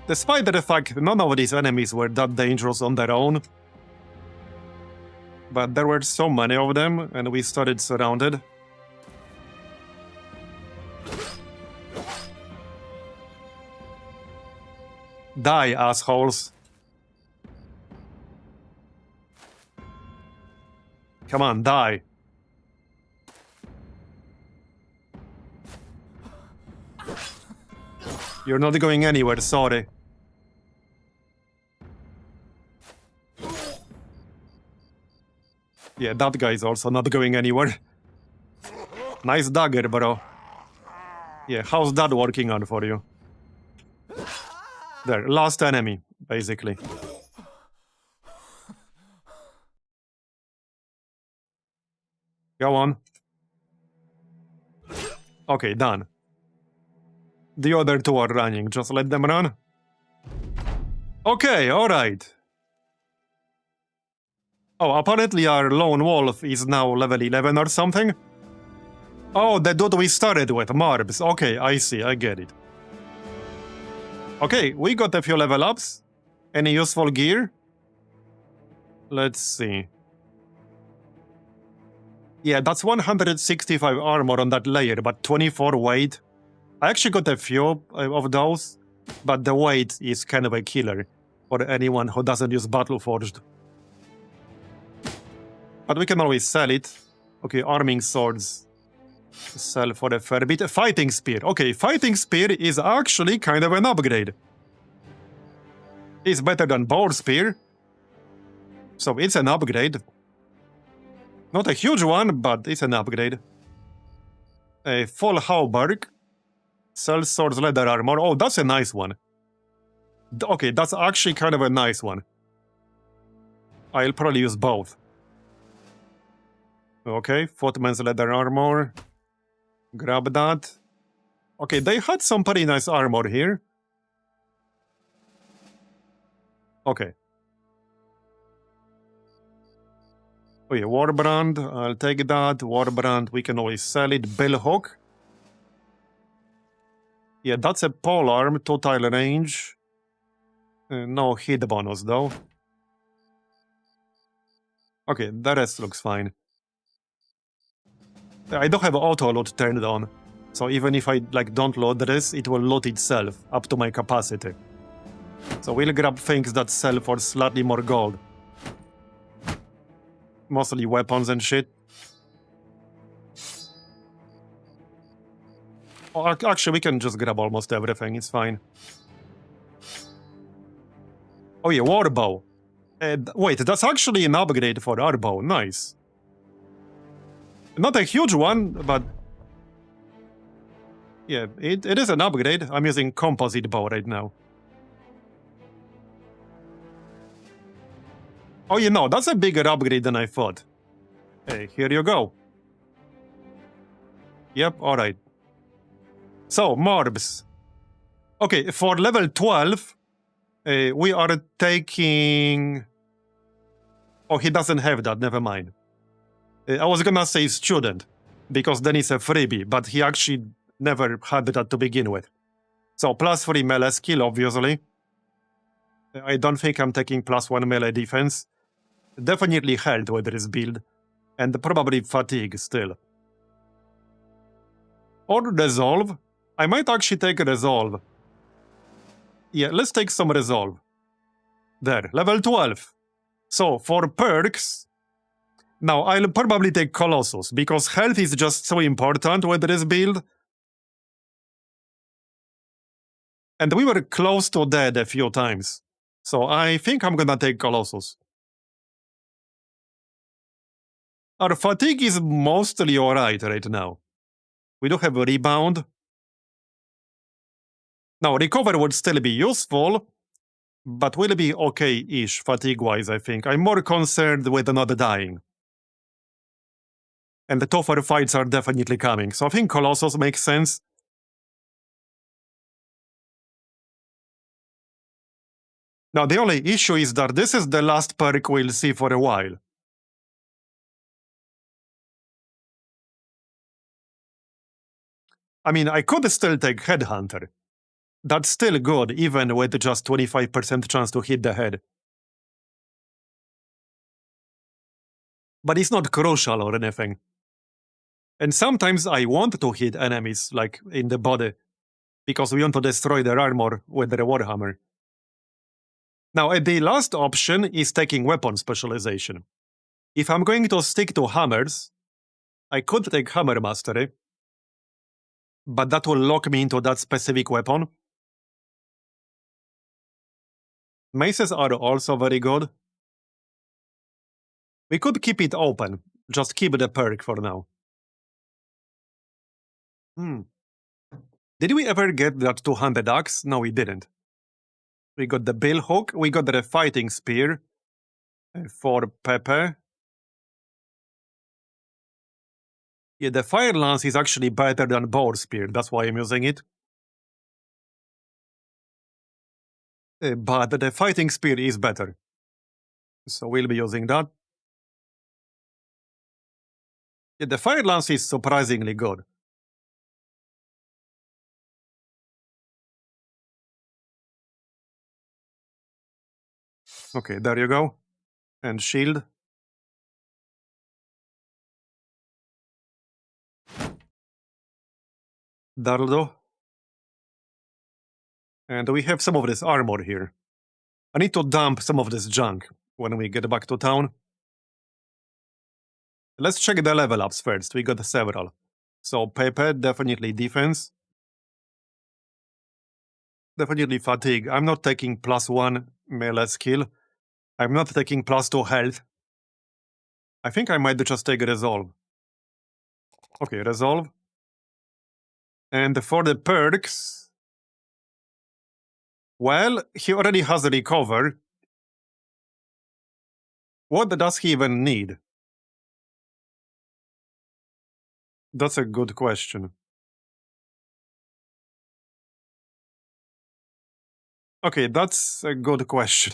Despite the fact none of these enemies were that dangerous on their own. But there were so many of them, and we started surrounded. Die, assholes. Come on, die. You're not going anywhere, sorry. Yeah, that guy's also not going anywhere. Nice dagger, bro. Yeah, how's that working out for you? There, last enemy, basically. Go on. Okay, done. The other two are running, just let them run. Okay, alright. Oh, apparently our lone wolf is now level 11 or something. Oh, the dude we started with, Marbs. Okay, I see, I get it. Okay, we got a few level ups. Any useful gear? Let's see. Yeah, that's 165 armor on that layer, but 24 weight. I actually got a few of those, but the weight is kind of a killer for anyone who doesn't use Battleforged. But we can always sell it. Okay, arming swords. Sell for a fair bit. Fighting spear. Okay, fighting spear is actually kind of an upgrade. It's better than bow spear. So it's an upgrade. Not a huge one, but it's an upgrade. A full halberd. Sell swords, leather armor. Oh, that's a nice one. Okay, that's actually kind of a nice one. I'll probably use both. Okay, footman's leather armor. Grab that. Okay, they had some pretty nice armor here. Okay. Oh yeah, Warbrand, I'll take that. Warbrand, we can always sell it. Billhook. Yeah, that's a polearm, 2-tile range. No hit bonus though. Okay, the rest looks fine. I don't have auto load turned on, so even if I don't load this, it will load itself up to my capacity. So we'll grab things that sell for slightly more gold. Mostly weapons and shit. Oh, actually, we can just grab almost everything, it's fine. Oh yeah, warbow. Wait, that's actually an upgrade for our bow, nice. Not a huge one, but... yeah, it is an upgrade. I'm using composite bow right now. Oh, you know, that's a bigger upgrade than I thought. Hey, here you go. Yep, alright. So, Marbs. Okay, for level 12, we are taking... oh, he doesn't have that, never mind. I was gonna say student, because then it's a freebie, but he actually never had that to begin with. So, +3 melee skill, obviously. I don't think I'm taking +1 melee defense. Definitely health with this build, and probably fatigue still. Or resolve. I might actually take a resolve. Yeah, let's take some resolve. There, level 12. So, for perks... now, I'll probably take Colossus, because health is just so important with this build. And we were close to dead a few times. So I think I'm gonna take Colossus. Our fatigue is mostly alright right now. We do have a rebound. Now, recover would still be useful, but will be okay-ish fatigue-wise, I think. I'm more concerned with not dying. And the tougher fights are definitely coming, so I think Colossus makes sense. Now, the only issue is that this is the last perk we'll see for a while. I mean, I could still take Headhunter. That's still good, even with just 25% chance to hit the head. But it's not crucial or anything. And sometimes I want to hit enemies, like in the body, because we want to destroy their armor with the Warhammer. Now, the last option is taking weapon specialization. If I'm going to stick to hammers, I could take Hammer Mastery, but that will lock me into that specific weapon. Maces are also very good. We could keep it open, just keep the perk for now. Did we ever get that two-handed axe? No, we didn't. We got the bill hook, we got the fighting spear for Pepe. Yeah, the fire lance is actually better than boar spear, that's why I'm using it. But the fighting spear is better. So we'll be using that. Yeah, the fire lance is surprisingly good. Okay, there you go. And shield. That'll do. And we have some of this armor here. I need to dump some of this junk when we get back to town. Let's check the level ups first. We got several. So Pepe, definitely defense. Definitely fatigue. I'm not taking +1 melee skill. I'm not taking +2 health. I think I might just take resolve. Okay, resolve. And for the perks, well, he already has recover. What does he even need? That's a good question. Okay, that's a good question.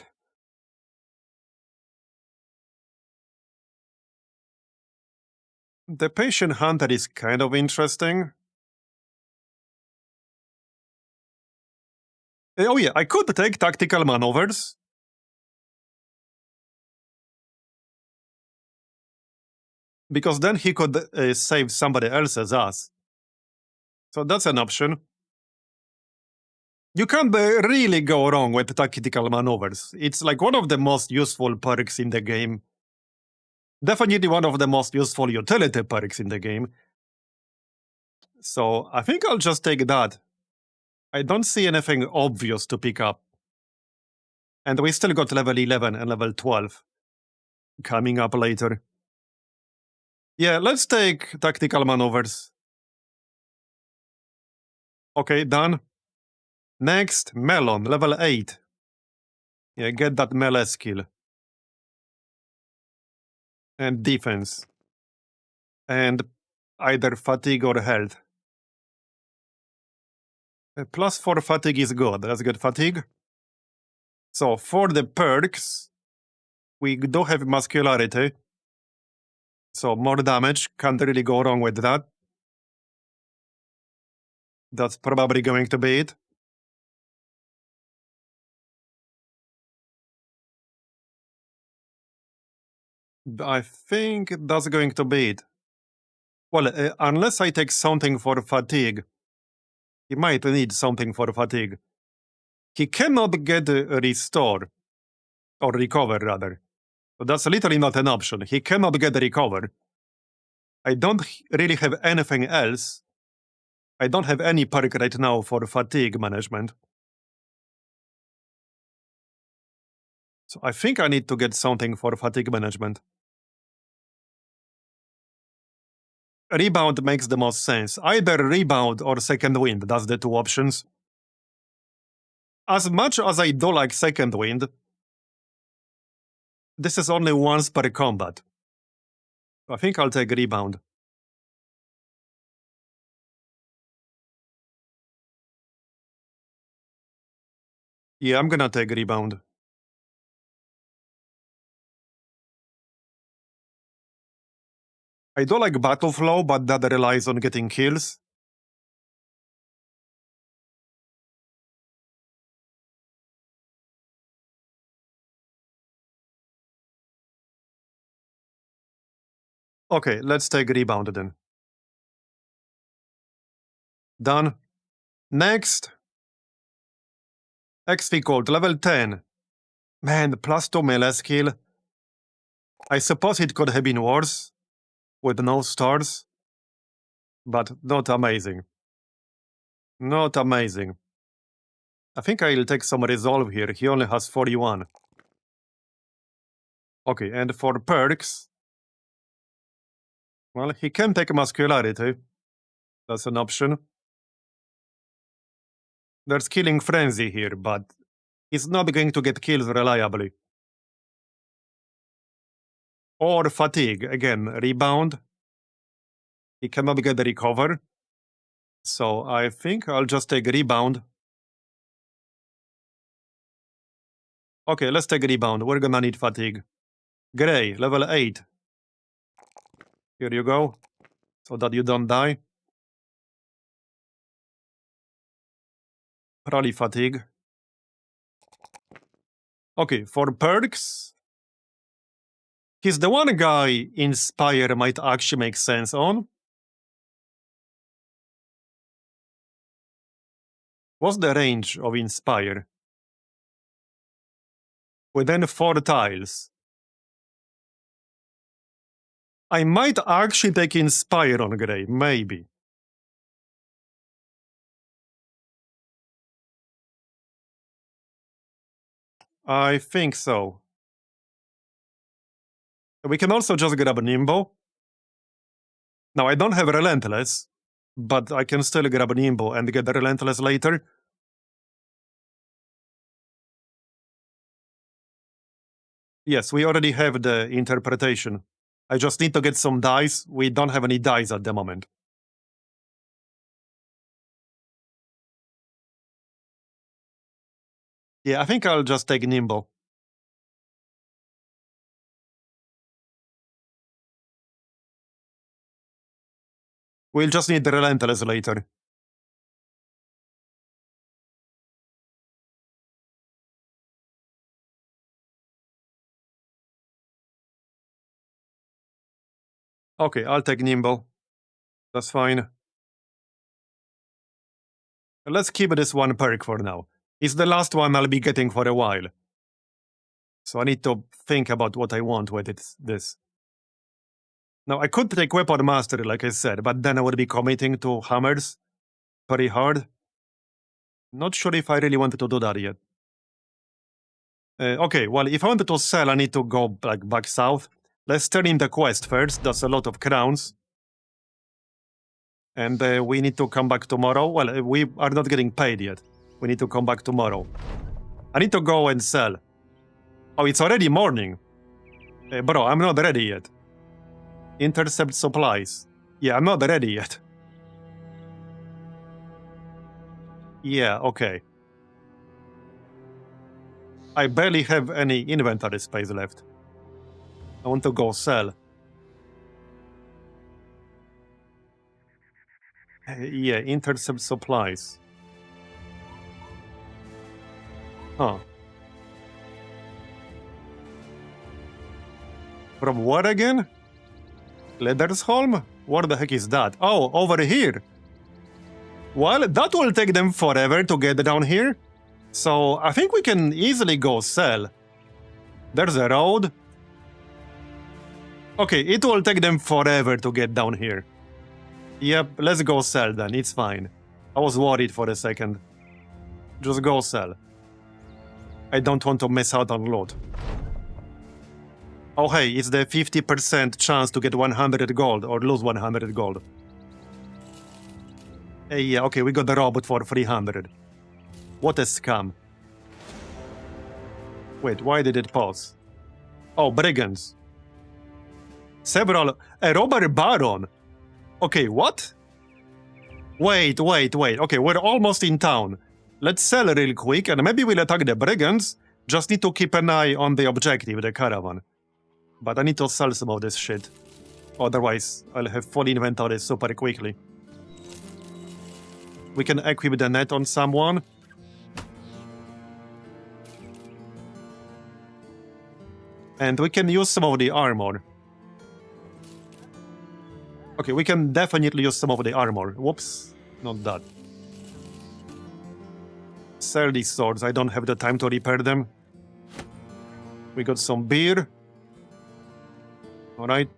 The patient hunter is kind of interesting. Oh yeah, I could take tactical maneuvers. Because then he could save somebody else's ass. So that's an option. You can't really go wrong with tactical maneuvers. It's like one of the most useful perks in the game. Definitely one of the most useful utility perks in the game. So I think I'll just take that. I don't see anything obvious to pick up. And we still got level 11 and level 12 coming up later. Yeah, let's take tactical maneuvers. Okay, done. Next, Melon, level 8. Yeah, get that melee skill. And defense. And either fatigue or health. +4 fatigue is good. Let's get fatigue. So for the perks, we do have muscularity. So more damage. Can't really go wrong with that. That's probably going to be it. I think that's going to be it. Well, unless I take something for fatigue. He might need something for fatigue. He cannot get restore. Or recover, rather. So that's literally not an option. He cannot get recover. I don't really have anything else. I don't have any perk right now for fatigue management. So I think I need to get something for fatigue management. Rebound makes the most sense. Either rebound or second wind. That's the two options. As much as I do like second wind, this is only once per combat. I think I'll take rebound. Yeah, I'm gonna take rebound. I do like battle flow, but that relies on getting kills. Okay, let's take rebound then. Done. Next. XP code, level 10. Man, +2 melee skill. I suppose it could have been worse, with no stars. But not amazing. Not amazing. I think I'll take some resolve here. He only has 41. Okay, and for perks... Well, he can take muscularity. That's an option. There's killing frenzy here, but he's not going to get kills reliably. Or fatigue. Again, rebound. He cannot get the recover. So I think I'll just take rebound. Okay, let's take rebound. We're gonna need fatigue. Grey, level 8. Here you go. So that you don't die. Probably fatigue. Okay, for perks... He's the one guy Inspire might actually make sense on. What's the range of Inspire? Within 4 tiles. I might actually take Inspire on Grey, maybe. I think so. We can also just grab Nimbo. Now, I don't have Relentless, but I can still grab Nimbo and get the Relentless later. Yes, we already have the interpretation. I just need to get some dice. We don't have any dice at the moment. Yeah, I think I'll just take Nimbo. We'll just need the Relentless later. Okay, I'll take Nimble. That's fine. Let's keep this one perk for now. It's the last one I'll be getting for a while. So I need to think about what I want with this. Now, I could take Weapon Mastery, like I said, but then I would be committing to hammers pretty hard. Not sure if I really wanted to do that yet. Okay, well, if I wanted to sell, I need to go back south. Let's turn in the quest first. That's a lot of crowns. And we need to come back tomorrow. Well, we are not getting paid yet. We need to come back tomorrow. I need to go and sell. Oh, it's already morning. Bro, I'm not ready yet. Intercept supplies. Yeah, I'm not ready yet. Yeah, okay. I barely have any inventory space left. I want to go sell. Yeah, intercept supplies. Huh. From what again? Ledersholm? What the heck is that? Oh, over here. Well, that will take them forever to get down here. So I think we can easily go sell. There's a road. Okay, it will take them forever to get down here. Yep, let's go sell then, it's fine. I was worried for a second. Just go sell. I don't want to miss out on loot. Oh hey, it's the 50% chance to get 100 gold or lose 100 gold. Yeah, okay, we got the robot for 300. What a scam. Wait, why did it pause? Oh, brigands. Several... A robber baron! Okay, what? Wait. Okay, we're almost in town. Let's sell real quick, and maybe we'll attack the brigands. Just need to keep an eye on the objective, the caravan. But I need to sell some of this shit. Otherwise, I'll have full inventory super quickly. We can equip the net on someone. And we can use some of the armor. Okay, we can definitely use some of the armor. Whoops, not that. Sell these swords, I don't have the time to repair them. We got some beer. Alright.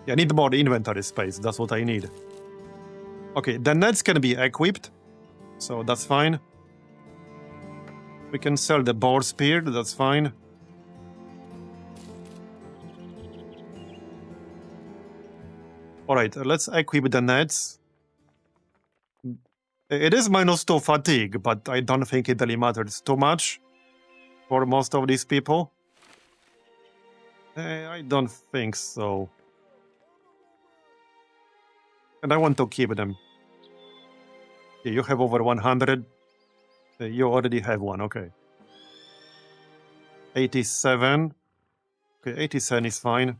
Yeah, I need more inventory space, that's what I need. Okay, the nets can be equipped, so that's fine. We can sell the boar spear, that's fine. Alright, let's equip the nets. It is -2 fatigue, but I don't think it really matters too much for most of these people. I don't think so. And I want to keep them. Yeah, you have over 100. You already have one, okay. 87. Okay, 87 is fine.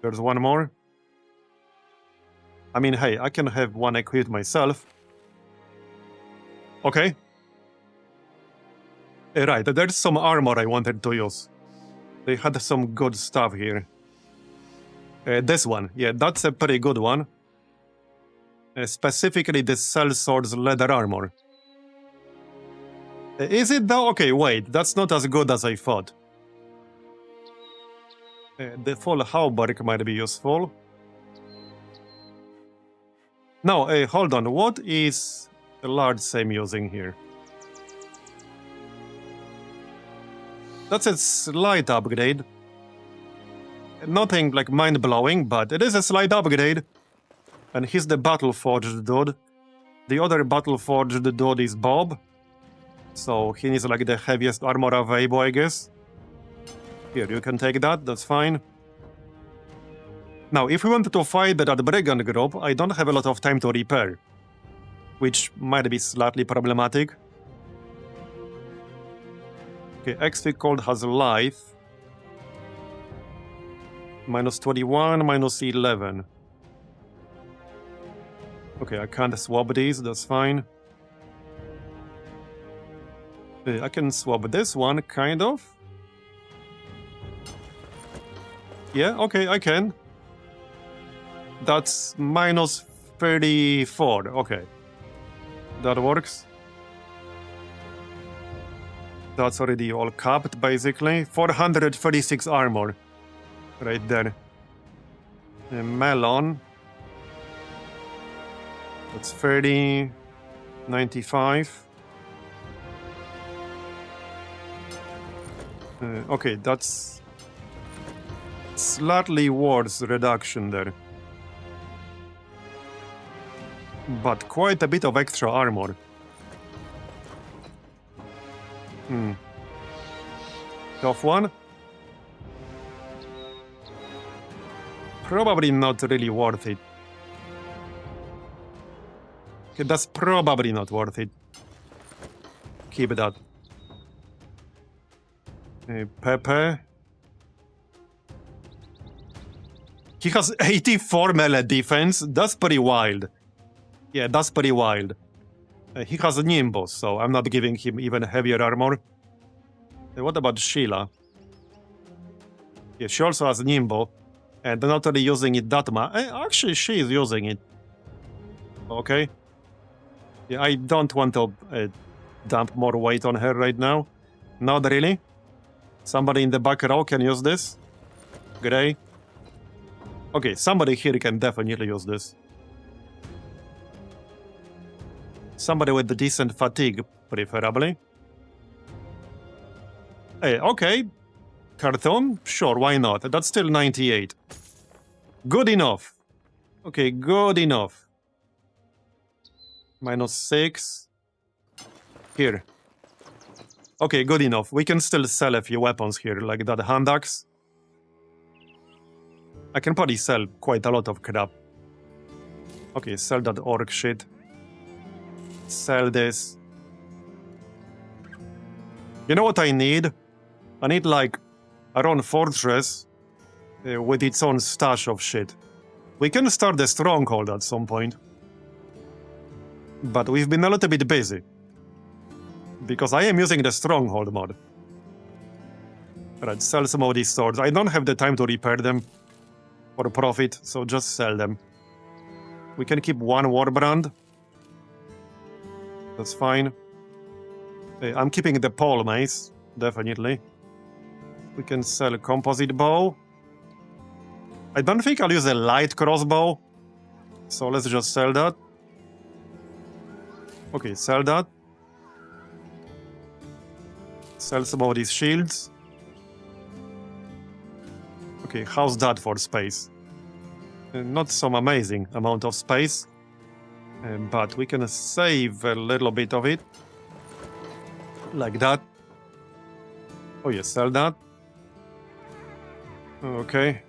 There's one more. I mean, hey, I can have one equipped myself. Okay. Right, there's some armor I wanted to use. They had some good stuff here. This one, yeah, that's a pretty good one. Specifically the sellsword's leather armor. Is it though? Okay, wait, that's not as good as I thought. The full hauberk might be useful. No, hold on, what is the large same using here? That's a slight upgrade. Nothing like mind-blowing, but it is a slight upgrade. And he's the battle-forged dude. The other battle-forged dude is Bob. So he needs like the heaviest armor available, I guess. Here, you can take that, that's fine. Now, if we wanted to fight that brigand group, I don't have a lot of time to repair. Which might be slightly problematic. Okay, XP Cold has life. -21, -11. Okay, I can't swap these, that's fine. I can swap this one, kind of. Yeah, okay, I can. That's -34, okay. That works. That's already all capped, basically. 436 armor. Right there. Melon. That's 30. 95. Okay, that's slightly worse reduction there. But quite a bit of extra armor. Tough one? Probably not really worth it. Okay, that's probably not worth it. Keep that. Pepe. He has 84 melee defense. That's pretty wild. Yeah, that's pretty wild. He has a Nimbus, so I'm not giving him even heavier armor. What about Sheila? Yeah, she also has Nimbo, and not really using it that much. Actually, she is using it. Okay. Yeah, I don't want to dump more weight on her right now. Not really. Somebody in the back row can use this. Gray. Okay, somebody here can definitely use this. Somebody with the decent fatigue, preferably. Hey, okay. Cartoon? Sure, why not? That's still 98. Good enough. Okay, good enough. -6. Here. Okay, good enough. We can still sell a few weapons here, like that hand axe. I can probably sell quite a lot of crap. Okay, sell that orc shit. Sell this. You know what I need? I need like our own fortress with its own stash of shit. We can start the Stronghold at some point. But we've been a little bit busy. Because I am using the Stronghold mod. Right, sell some of these swords. I don't have the time to repair them for profit, so just sell them. We can keep one warbrand. That's fine. I'm keeping the pole mace, definitely. We can sell a composite bow. I don't think I'll use a light crossbow, so let's just sell that. Okay, sell that. Sell some of these shields. Okay, how's that for space? Not some amazing amount of space, but we can save a little bit of it. Like that. Oh yeah, sell that. Okay.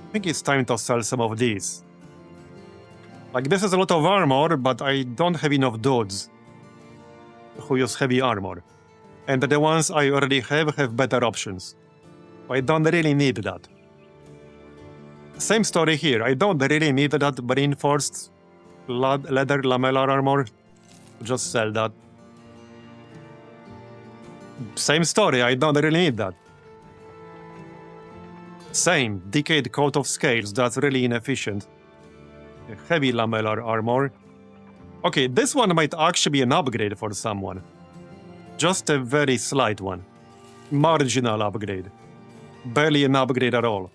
I think it's time to sell some of these. Like, this is a lot of armor, but I don't have enough dudes who use heavy armor. And the ones I already have better options. I don't really need that. Same story here. I don't really need that reinforced leather lamellar armor. Just sell that. Same story. I don't really need that. Same. Decayed coat of scales. That's really inefficient. Heavy lamellar armor. Okay, this one might actually be an upgrade for someone. Just a very slight one. Marginal upgrade. Barely an upgrade at all.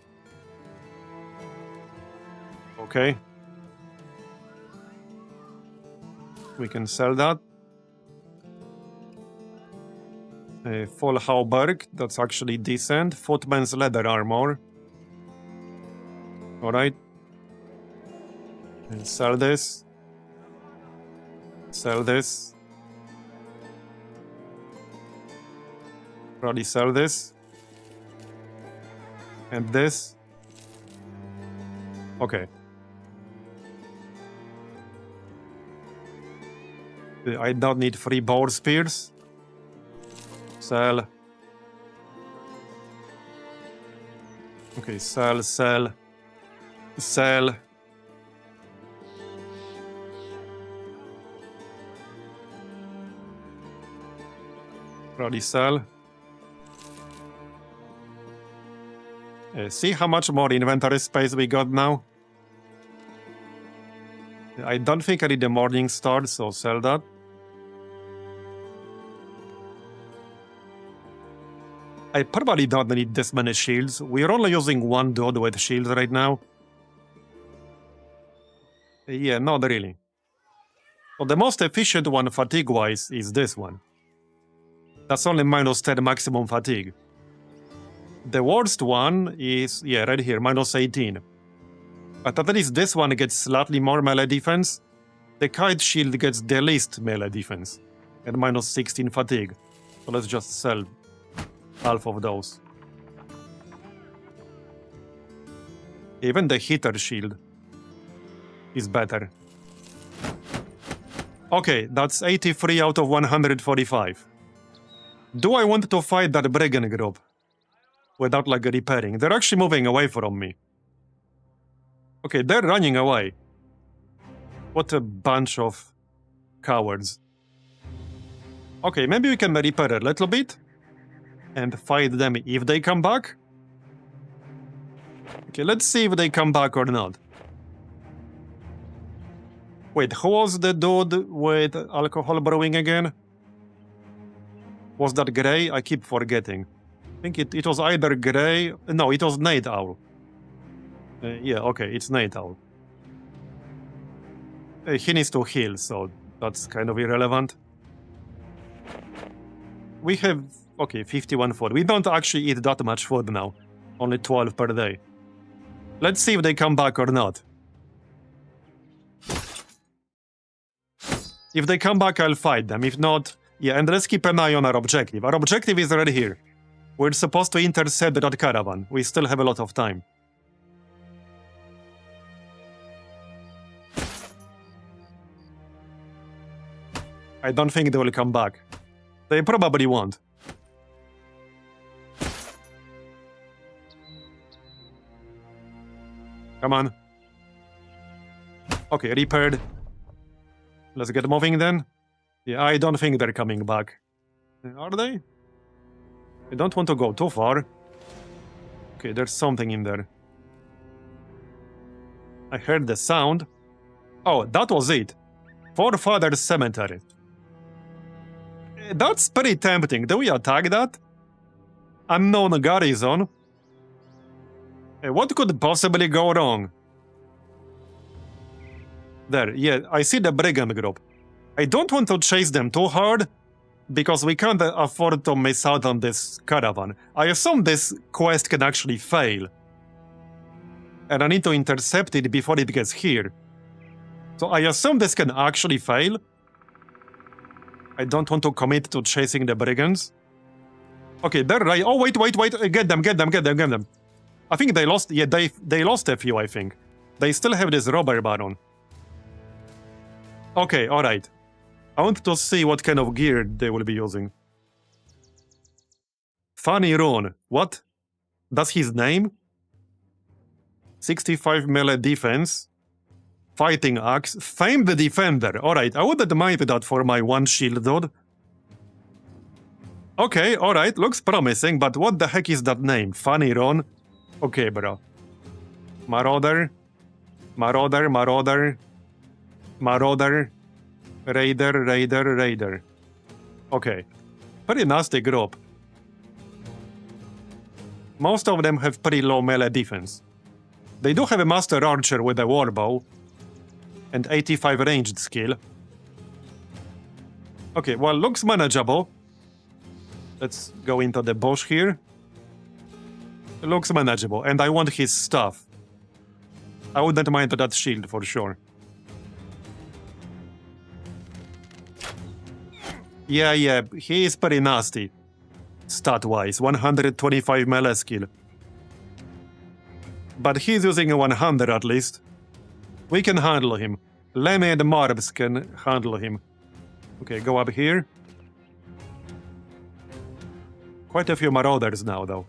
Okay. We can sell that. Full hauberk, that's actually decent. Footman's leather armor. Alright. And sell this. Sell this. Probably sell this. And this. Okay. I don't need 3 boar spears. Sell. Okay, sell, sell. Sell. Probably sell. See how much more inventory space we got now? I don't think I need the morning star, so sell that. I probably don't need this many shields. We're only using one dude with shields right now. Yeah, not really. So the most efficient one fatigue-wise is this one. That's only minus 10 maximum fatigue. The worst one is, yeah, right here, minus 18. But at least this one gets slightly more melee defense. The kite shield gets the least melee defense. And minus 16 fatigue. So let's just sell half of those. Even the hitter shield is better. Okay, that's 83 out of 145. Do I want to fight that brigand group without, like, repairing? They're actually moving away from me. Okay, they're running away. What a bunch of cowards. Okay, maybe we can repair a little bit and fight them if they come back. Okay, let's see if they come back or not. Wait, who was the dude with alcohol brewing again? Was that Grey? I keep forgetting. I think it was either Grey... No, it was Night Owl. Yeah, okay, it's Night Owl. He needs to heal, so that's kind of irrelevant. We have... Okay, 51 food. We don't actually eat that much food now. Only 12 per day. Let's see if they come back or not. If they come back, I'll fight them. If not... Yeah, and let's keep an eye on our objective. Our objective is right here. We're supposed to intercept that caravan. We still have a lot of time. I don't think they will come back. They probably won't. Come on. Okay, repaired. Let's get moving then. Yeah, I don't think they're coming back. Are they? I don't want to go too far. Okay, there's something in there. I heard the sound. Oh, that was it. Forefathers Cemetery. That's pretty tempting. Do we attack that? Unknown garrison. What could possibly go wrong? There, yeah, I see the brigand group. I don't want to chase them too hard, because we can't afford to miss out on this caravan. I assume this quest can actually fail. And I need to intercept it before it gets here. So I assume this can actually fail. I don't want to commit to chasing the brigands. Okay, they're right. Oh, wait. Get them. I think they lost. Yeah, they lost a few, I think. They still have this robber baron. Okay, alright. I want to see what kind of gear they will be using. Funny Rune. What? That's his name? 65 melee defense. Fighting axe. Famed defender. Alright, I wouldn't mind that for my one shield dude. Okay, alright, looks promising, but what the heck is that name? Funny Rune? Okay, bro. Marauder. Raider. Okay. Pretty nasty group. Most of them have pretty low melee defense. They do have a master archer with a warbow and 85 ranged skill. Okay, well, looks manageable. Let's go into the bush here. Looks manageable, and I want his stuff. I wouldn't mind that shield for sure. Yeah, he is pretty nasty. Stat-wise, 125 melee skill. But he's using a 100 at least. We can handle him. Lemmy and Marbs can handle him. Okay, go up here. Quite a few marauders now, though.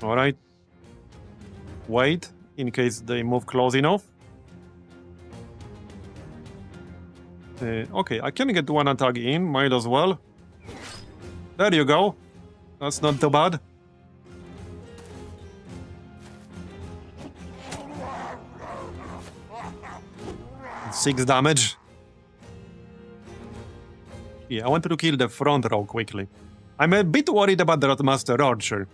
Alright. Wait, in case they move close enough. Okay, I can get one attack in, might as well. There you go. That's not too bad. Six damage. Yeah, I wanted to kill the front row quickly. I'm a bit worried about that Master Archer.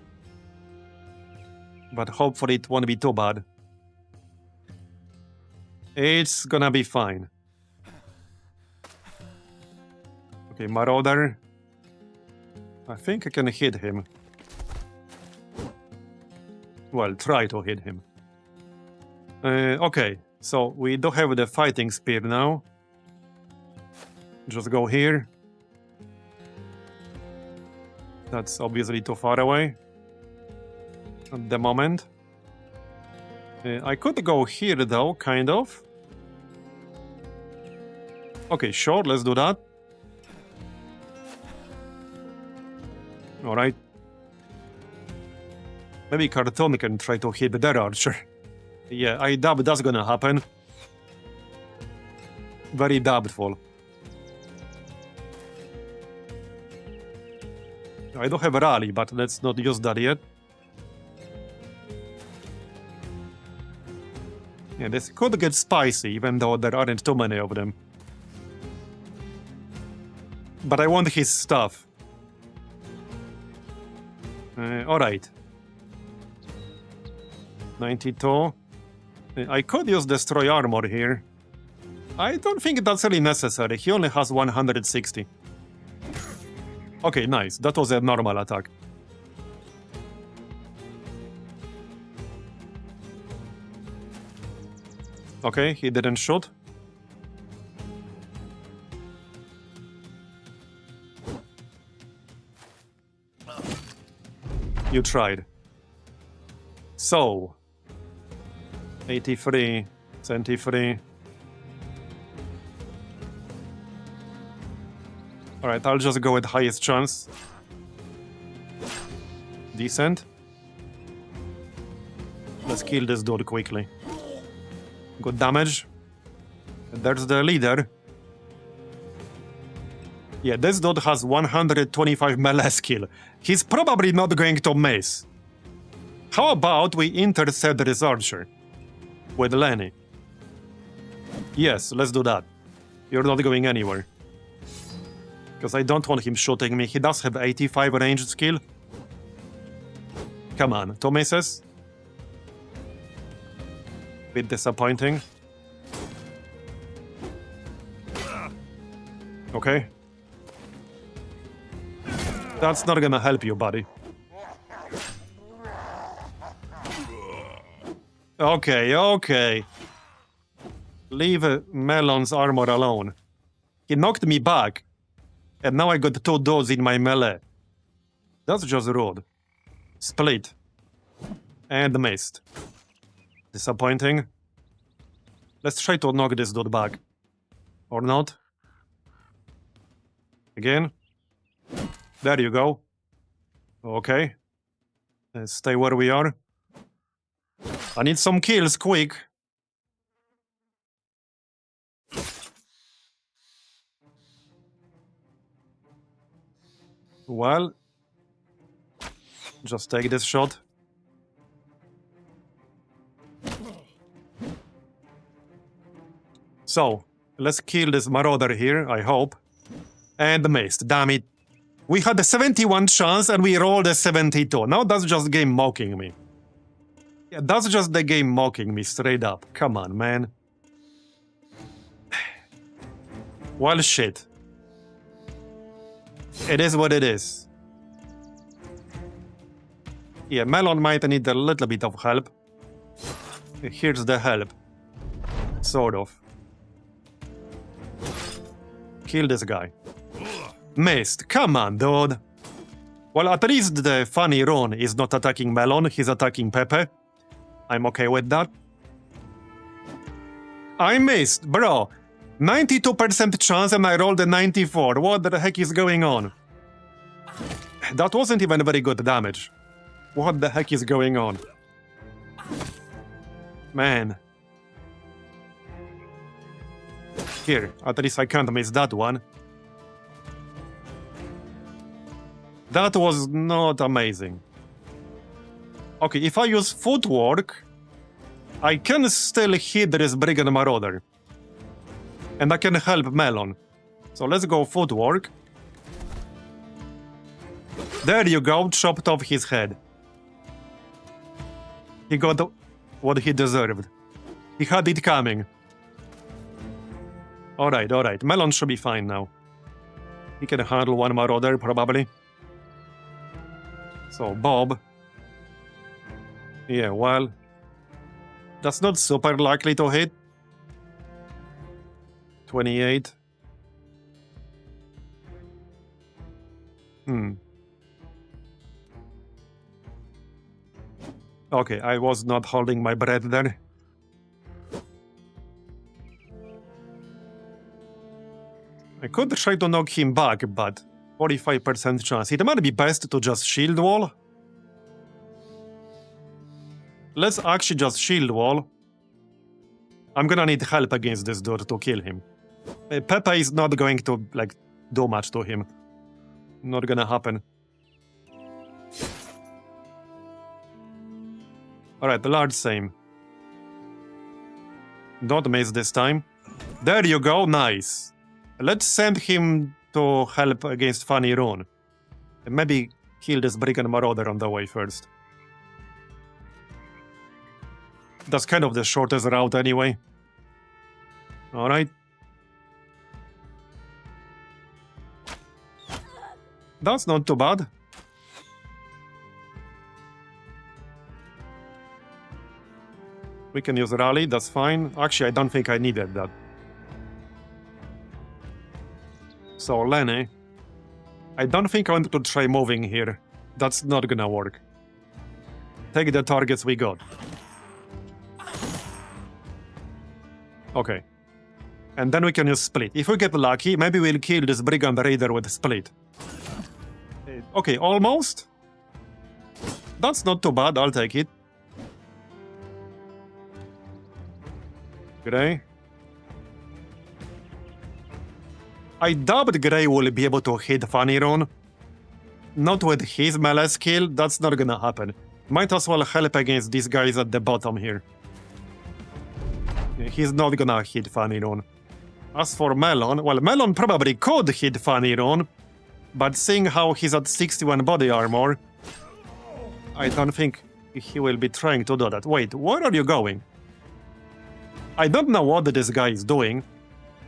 But hopefully it won't be too bad. It's gonna be fine. Okay, Marauder. I think I can hit him. Well, try to hit him. Okay, so we do have the fighting spear now. Just go here. That's obviously too far away at the moment. I could go here though, kind of. Okay, sure, let's do that. Alright. Maybe Cartoon can try to hit their archer. Yeah, I doubt that's gonna happen. Very doubtful. I do have a rally, but let's not use that yet. Yeah, this could get spicy, even though there aren't too many of them. But I want his stuff. Alright. 92. I could use Destroy Armor here. I don't think that's really necessary. He only has 160. Okay, nice. That was a normal attack. Okay, he didn't shoot. You tried. So, 83, 73. Alright, I'll just go with highest chance. Decent. Let's kill this dude quickly. Good damage. There's the leader. Yeah, this dude has 125 melee skill. He's probably not going to miss. How about we intercept this archer with Lenny? Yes, let's do that. You're not going anywhere. Because I don't want him shooting me. He does have 85 ranged skill. Come on, 2 misses. Bit disappointing. Okay. That's not gonna help you, buddy. Okay. Leave Melon's armor alone. He knocked me back. And now I got 2 dudes in my melee. That's just rude. Split. And missed. Disappointing. Let's try to knock this dude back. Or not. Again. There you go. Okay. Let's stay where we are. I need some kills, quick. Well, just take this shot. So, let's kill this marauder here, I hope. And missed, damn it. We had a 71 chance and we rolled a 72. Now that's just game mocking me. Yeah, that's just the game mocking me straight up. Come on, man. Well, shit. It is what it is. Yeah, Melon might need a little bit of help. Here's the help. Sort of. Kill this guy. Missed. Come on, dude. Well, at least the funny Ron is not attacking Melon, he's attacking Pepe. I'm okay with that. I missed, bro. 92% chance and I rolled a 94. What the heck is going on? That wasn't even very good damage. What the heck is going on? Man. Here, at least I can't miss that one. That was not amazing. Okay, if I use footwork, I can still hit this Brigand Marauder. And I can help Melon. So let's go footwork. There you go, chopped off his head. He got what he deserved. He had it coming. Alright. Melon should be fine now. He can handle one Marauder, probably. So, Bob. Yeah, well... That's not super likely to hit. 28. Okay, I was not holding my breath there. I could try to knock him back, but 45% chance. It might be best to just shield wall. Let's actually just shield wall. I'm gonna need help against this dude to kill him. Pepe is not going to, like, do much to him. Not gonna happen. Alright, the large same. Don't miss this time. There you go, nice. Let's send him to help against Funny Rune. And maybe kill this Brigand Marauder on the way first. That's kind of the shortest route anyway. Alright. That's not too bad. We can use rally, that's fine. Actually, I don't think I needed that. So, Lenny. I don't think I want to try moving here. That's not gonna work. Take the targets we got. Okay. And then we can use split. If we get lucky, maybe we'll kill this Brigand Raider with split. Okay, almost. That's not too bad, I'll take it. G'day. I doubt Grey will be able to hit Faniron. Not with his melee skill, that's not gonna happen. Might as well help against these guys at the bottom here. He's not gonna hit Faniron. As for Melon, well, Melon probably could hit Faniron, but seeing how he's at 61 body armor, I don't think he will be trying to do that. Wait, where are you going? I don't know what this guy is doing.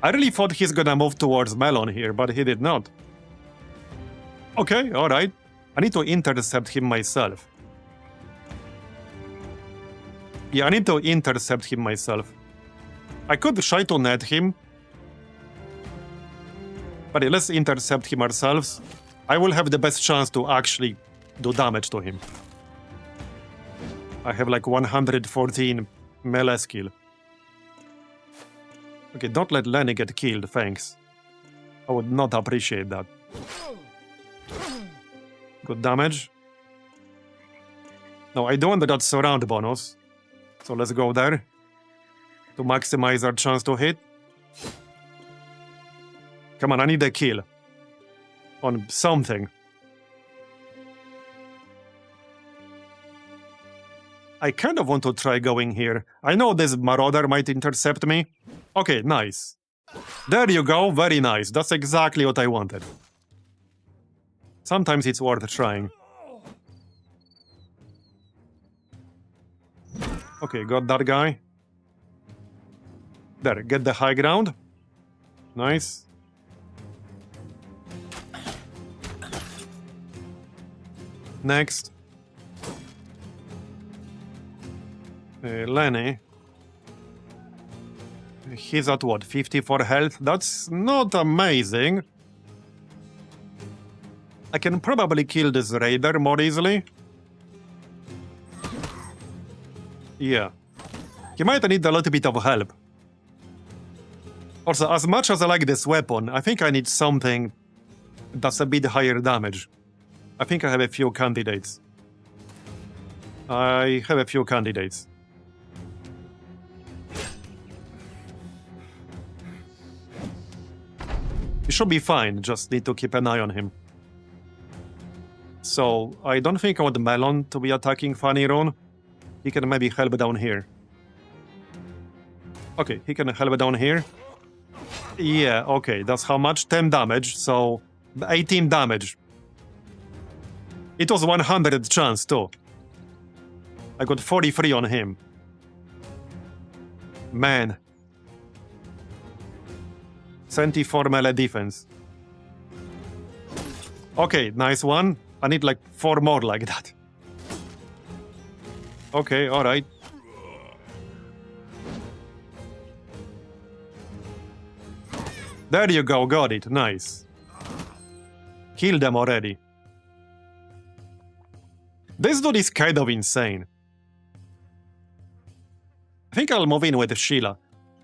I really thought he's gonna move towards Melon here, but he did not. Okay, alright. I need to intercept him myself. Yeah, I need to intercept him myself. I could try to net him. But let's intercept him ourselves. I will have the best chance to actually do damage to him. I have like 114 melee skill. Okay, don't let Lenny get killed, thanks. I would not appreciate that. Good damage. No, I don't want that surround bonus. So let's go there. To maximize our chance to hit. Come on, I need a kill. On something. I kind of want to try going here. I know this Marauder might intercept me. Okay, nice. There you go, very nice. That's exactly what I wanted. Sometimes it's worth trying. Okay, got that guy. There, get the high ground. Nice. Next. Lenny. He's at what, 54 health? That's not amazing. I can probably kill this raider more easily. Yeah. He might need a little bit of help. Also, as much as I like this weapon, I think I need something that's a bit higher damage. I think I have a few candidates. I have a few candidates. He should be fine, just need to keep an eye on him. So, I don't think I want Melon to be attacking Faniron. He can maybe help down here. Okay, he can help down here. Yeah, okay, that's how much? 10 damage, so 18 damage. It was 100 chance too. I got 43 on him. Man. 74 melee defense. Okay, nice one. I need like 4 more like that. Okay, alright. There you go, got it, nice. Kill them already. This dude is kind of insane. I think I'll move in with Sheila.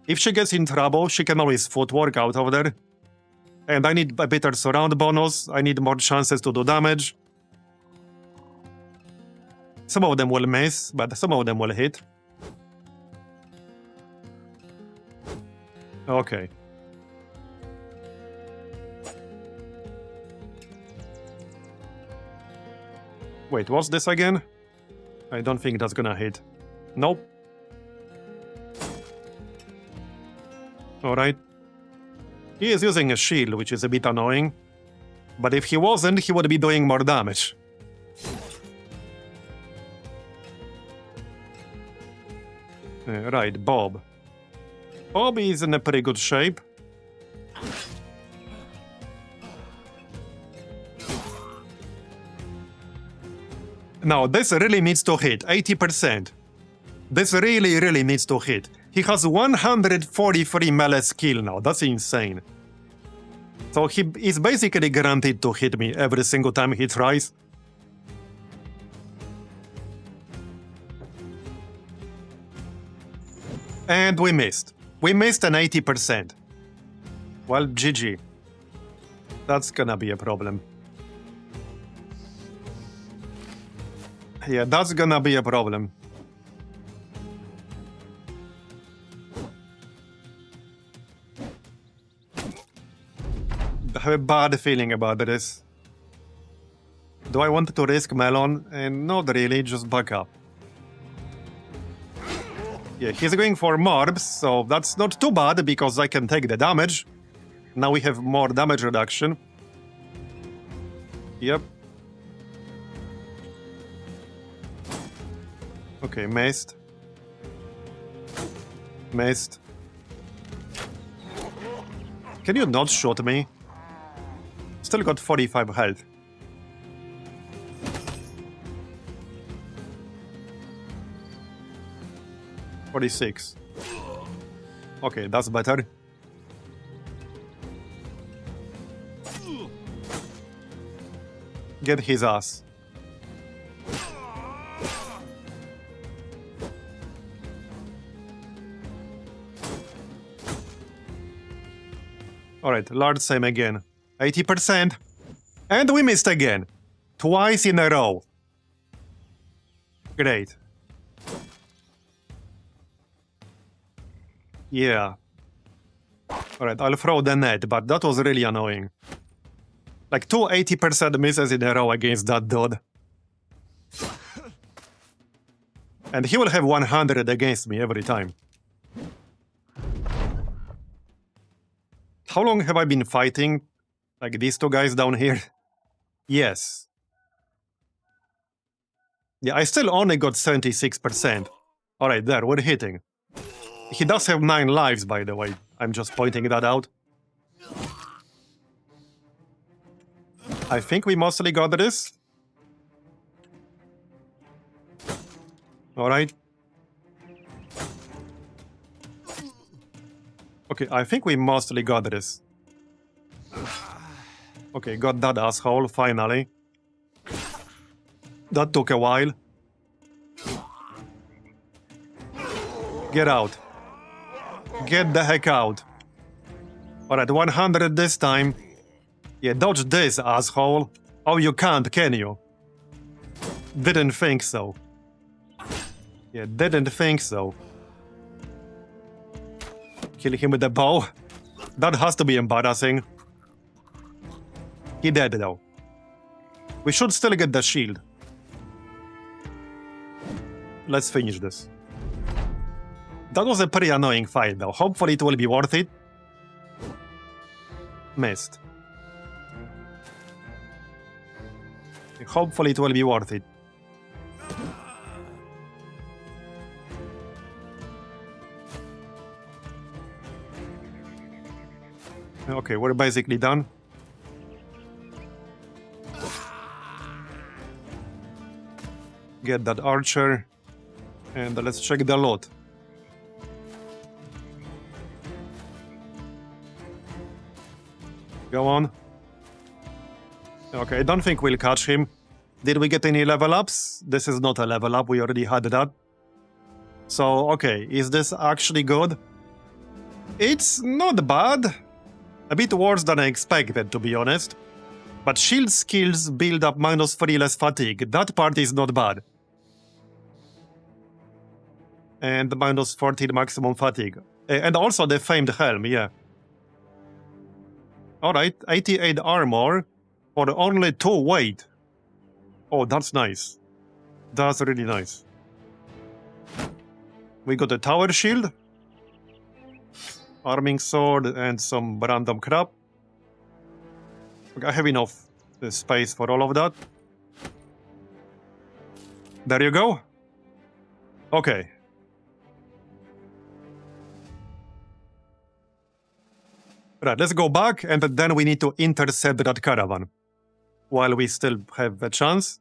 If she gets in trouble, she can always footwork out of there. And I need a better surround bonus, I need more chances to do damage. Some of them will miss, but some of them will hit. Okay. Wait, what's this again? I don't think that's gonna hit. Nope. Alright. He is using a shield, which is a bit annoying. But if he wasn't, he would be doing more damage. Right, Bob. Bob is in a pretty good shape. Now, this really needs to hit, 80%. This really needs to hit. He has 143 melee skill now, that's insane. So he is basically guaranteed to hit me every single time he tries. And we missed. We missed an 80%. Well, GG. That's gonna be a problem. Yeah, that's gonna be a problem. have a bad feeling about this. Do I want to risk Melon? And not really, just back up. Yeah, he's going for Marbs, so that's not too bad because I can take the damage. Now we have more damage reduction. Yep. Okay, missed. Missed. Can you not shoot me? Still got 45 health. $46. Okay, that's better. Get his ass. Alright, large same again. 80%. And we missed again. Twice in a row. Great. Yeah. Alright, I'll throw the net, but that was really annoying. Like 2 80% misses in a row against that dude. And he will have 100 against me every time. How long have I been fighting? Like these two guys down here? Yes. Yeah, I still only got 76%. Alright, there, we're hitting. He does have 9 lives, by the way. I'm just pointing that out. I think we mostly got this. Alright. Okay, I think we mostly got this. Okay, got that asshole, finally. That took a while. Get out. Get the heck out. Alright, 100 this time. Yeah, dodge this, asshole. Oh, you can't, can you? Didn't think so. Yeah, didn't think so. Kill him with the bow. That has to be embarrassing. He dead, though. We should still get the shield. Let's finish this. That was a pretty annoying fight, though. Hopefully it will be worth it. Missed. Hopefully it will be worth it. Okay, we're basically done. Get that archer. And let's check the loot. Go on. Okay, I don't think we'll catch him. Did we get any level ups? This is not a level up, we already had that. So, okay, is this actually good? It's not bad. A bit worse than I expected, to be honest. But shield skills build up -3 less fatigue. That part is not bad. And -14 maximum fatigue. And also the famed helm, yeah. Alright, 88 armor for only 2 weight. Oh, that's nice. That's really nice. We got a tower shield. Arming sword and some random crap. I have enough space for all of that. There you go. Okay. Right, let's go back and then we need to intercept that caravan. While we still have a chance.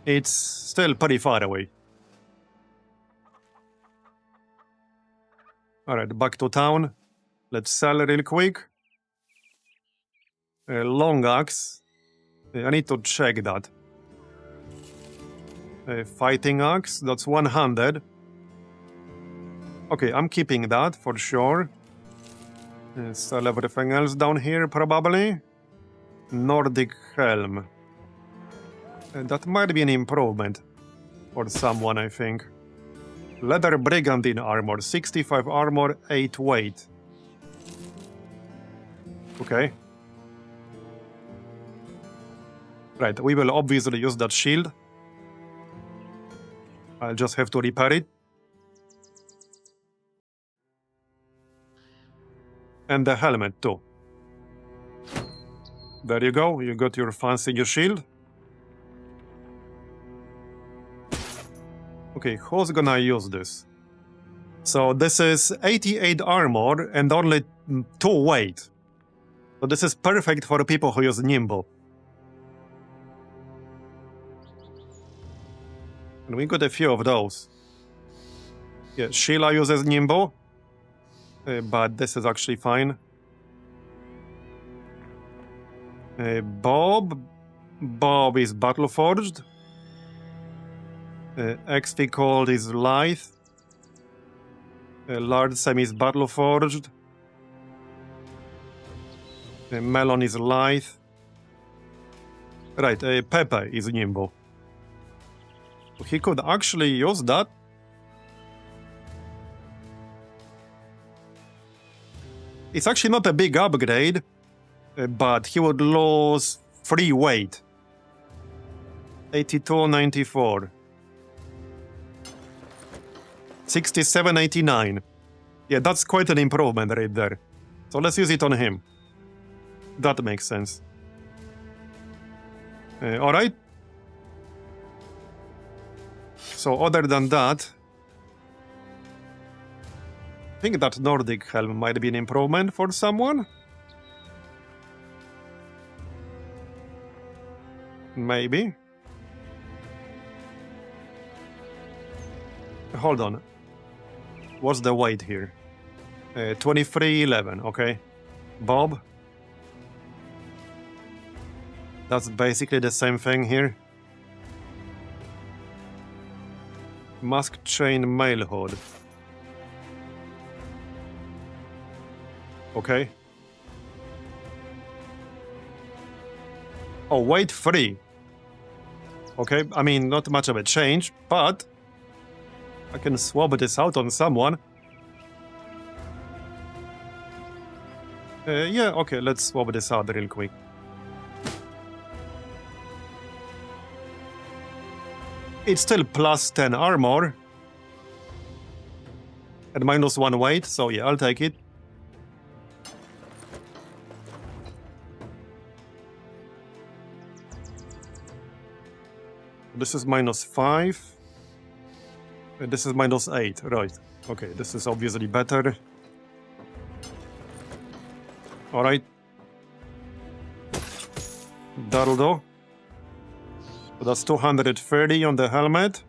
It's still pretty far away. Alright, back to town. Let's sell real quick. Long axe. I need to check that. Fighting axe, that's 100. Okay, I'm keeping that for sure. Sell everything else down here, probably. Nordic helm. That might be an improvement for someone, I think. Leather brigandine armor, 65 armor, 8 weight. Okay. Right, we will obviously use that shield. I'll just have to repair it. And the helmet too. There you go, you got your fancy new shield. Okay, who's gonna use this? So this is 88 armor and only 2 weight. So this is perfect for people who use Nimble. And we got a few of those. Yeah, Sheila uses Nimble, but this is actually fine. Bob is Battle Forged. XP Cold is Lithe. Lard Sam is Battle Forged. Melon is Lithe. Right, Pepe is Nimble. He could actually use that. It's actually not a big upgrade, but he would lose 3 weight. 82, 94. 67, 89. Yeah, that's quite an improvement right there. So let's use it on him. That makes sense. Alright. So other than that, I think that Nordic helm might be an improvement for someone. Maybe. Hold on. What's the weight here? 2311, okay. Bob. That's basically the same thing here. Mask chain mail hood. Okay. Oh, weight 3. Okay, I mean, not much of a change, but I can swap this out on someone. Yeah, okay, let's swap this out real quick. It's still plus 10 armor. And minus 1 weight, so yeah, I'll take it. This is minus 5. This is minus 8, right. Okay, this is obviously better. Alright. That'll do. So that's 230 on the helmet.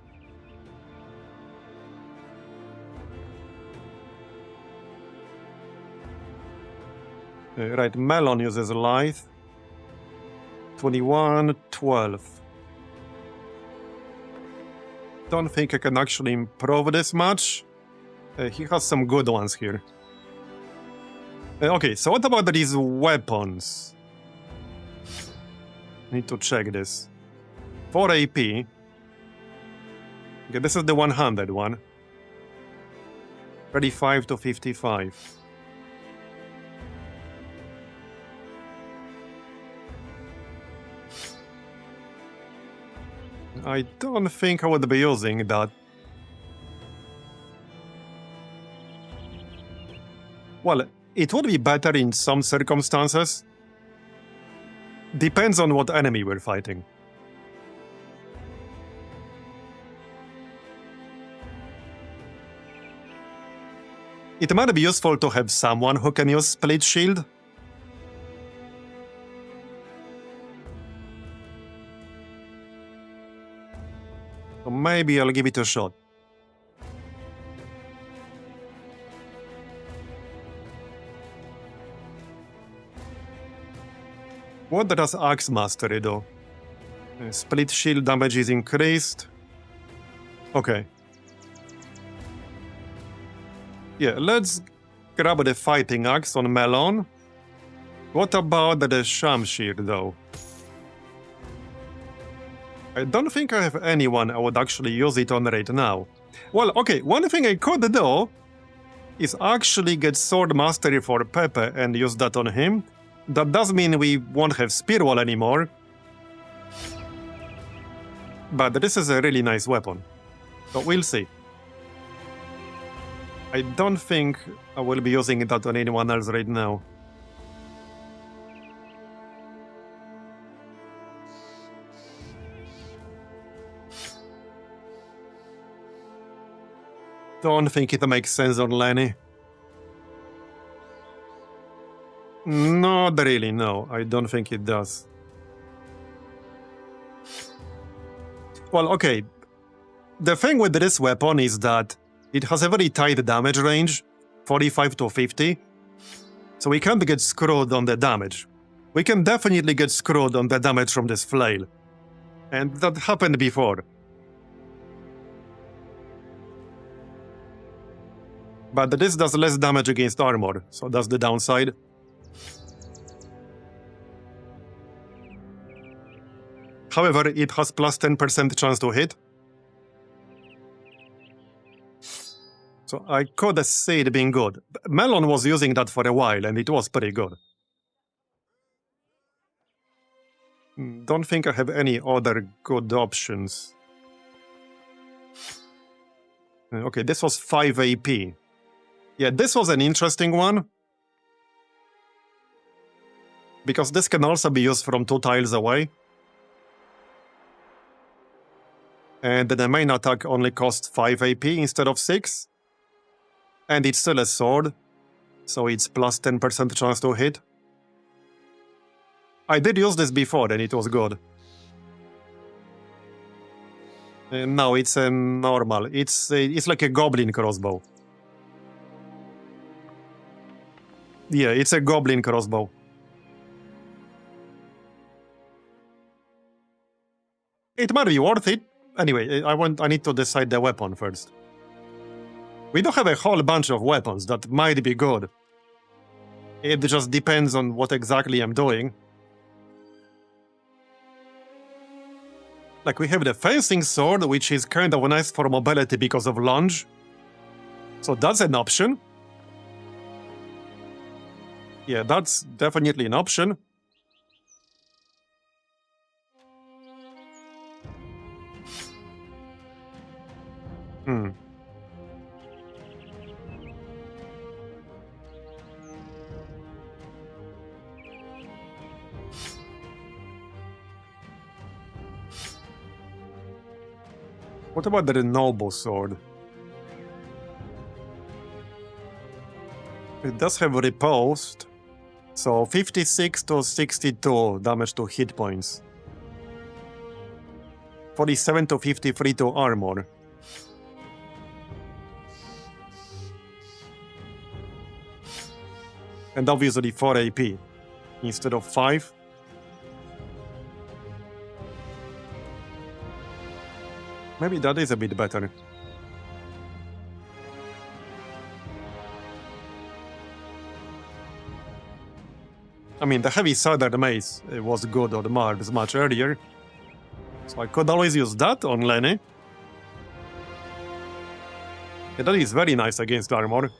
Right, Melon uses Lithe. 21, 12. Don't think I can actually improve this much. He has some good ones here. Okay, so what about these weapons? Need to check this. 4 AP. Okay, this is the 100 one. 35 to 55. I don't think I would be using that. Well, it would be better in some circumstances. Depends on what enemy we're fighting. It might be useful to have someone who can use split shield. So maybe I'll give it a shot. What does Axe Mastery do? Split shield damage is increased. Okay. Yeah, let's grab the fighting axe on Melon. What about the Shamshir, though? I don't think I have anyone I would actually use it on right now. Well, okay, one thing I could do is actually get Sword Mastery for Pepe and use that on him. That does mean we won't have Spear Wall anymore. But this is a really nice weapon. So we'll see. I don't think I will be using that on anyone else right now. Don't think it makes sense on Lenny. Not really, no. I don't think it does. Well, okay. The thing with this weapon is that it has a very tight damage range, 45 to 50. So we can't get screwed on the damage. We can definitely get screwed on the damage from this flail. And that happened before. But this does less damage against armor, so that's the downside. However, it has plus 10% chance to hit. So I could see it being good. Melon was using that for a while, and it was pretty good. Don't think I have any other good options. Okay, this was 5 AP. Yeah, this was an interesting one. Because this can also be used from 2 tiles away. And the main attack only costs 5 AP instead of 6. And it's still a sword, so it's plus 10% chance to hit. I did use this before and it was good. No, it's a normal. It's like a goblin crossbow. Yeah, it's a goblin crossbow. It might be worth it. Anyway, I need to decide the weapon first. We do have a whole bunch of weapons that might be good. It just depends on what exactly I'm doing. Like, we have the fencing sword, which is kind of nice for mobility because of lunge. So that's an option. Yeah, that's definitely an option. What about the noble sword? It does have riposte, so 56 to 62 damage to hit points. 47 to 53 to armor. And obviously 4 AP instead of 5. Maybe that is a bit better. I mean, the heavy southern mace was good on Marbs much earlier. So I could always use that on Lenny. Yeah, that is very nice against armor.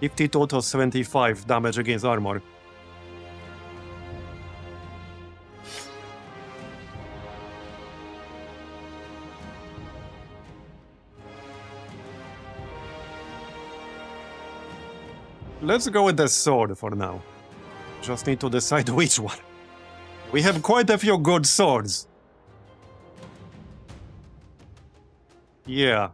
52 to 75 damage against armor. Let's go with the sword for now. Just need to decide which one. We have quite a few good swords. Yeah.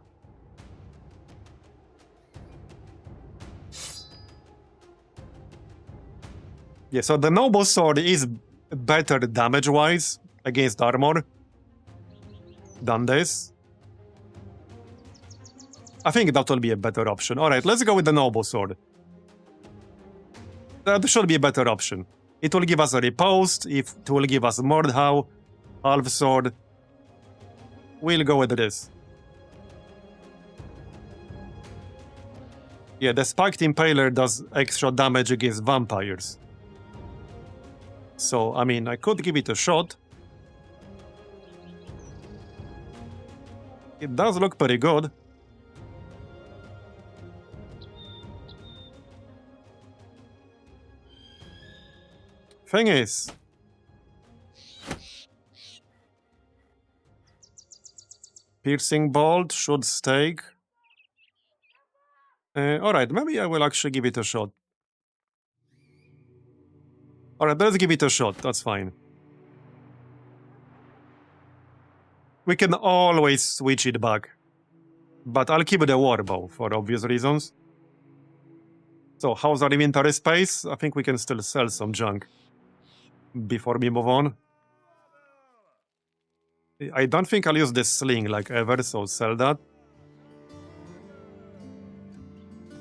Yeah, so the noble sword is better damage-wise against armor than this. I think that will be a better option. Alright, let's go with the noble sword. That should be a better option. It will give us a riposte, it will give us Mordhau, half sword. We'll go with this. Yeah, the spiked impaler does extra damage against vampires. So, I mean, I could give it a shot. It does look pretty good. Thing is... Piercing bolt should stake. Alright, maybe I will actually give it a shot. Alright, let's give it a shot, that's fine. We can always switch it back. But I'll keep the warbow for obvious reasons. So, how's our inventory space? I think we can still sell some junk before we move on. I don't think I'll use this sling like ever, so sell that.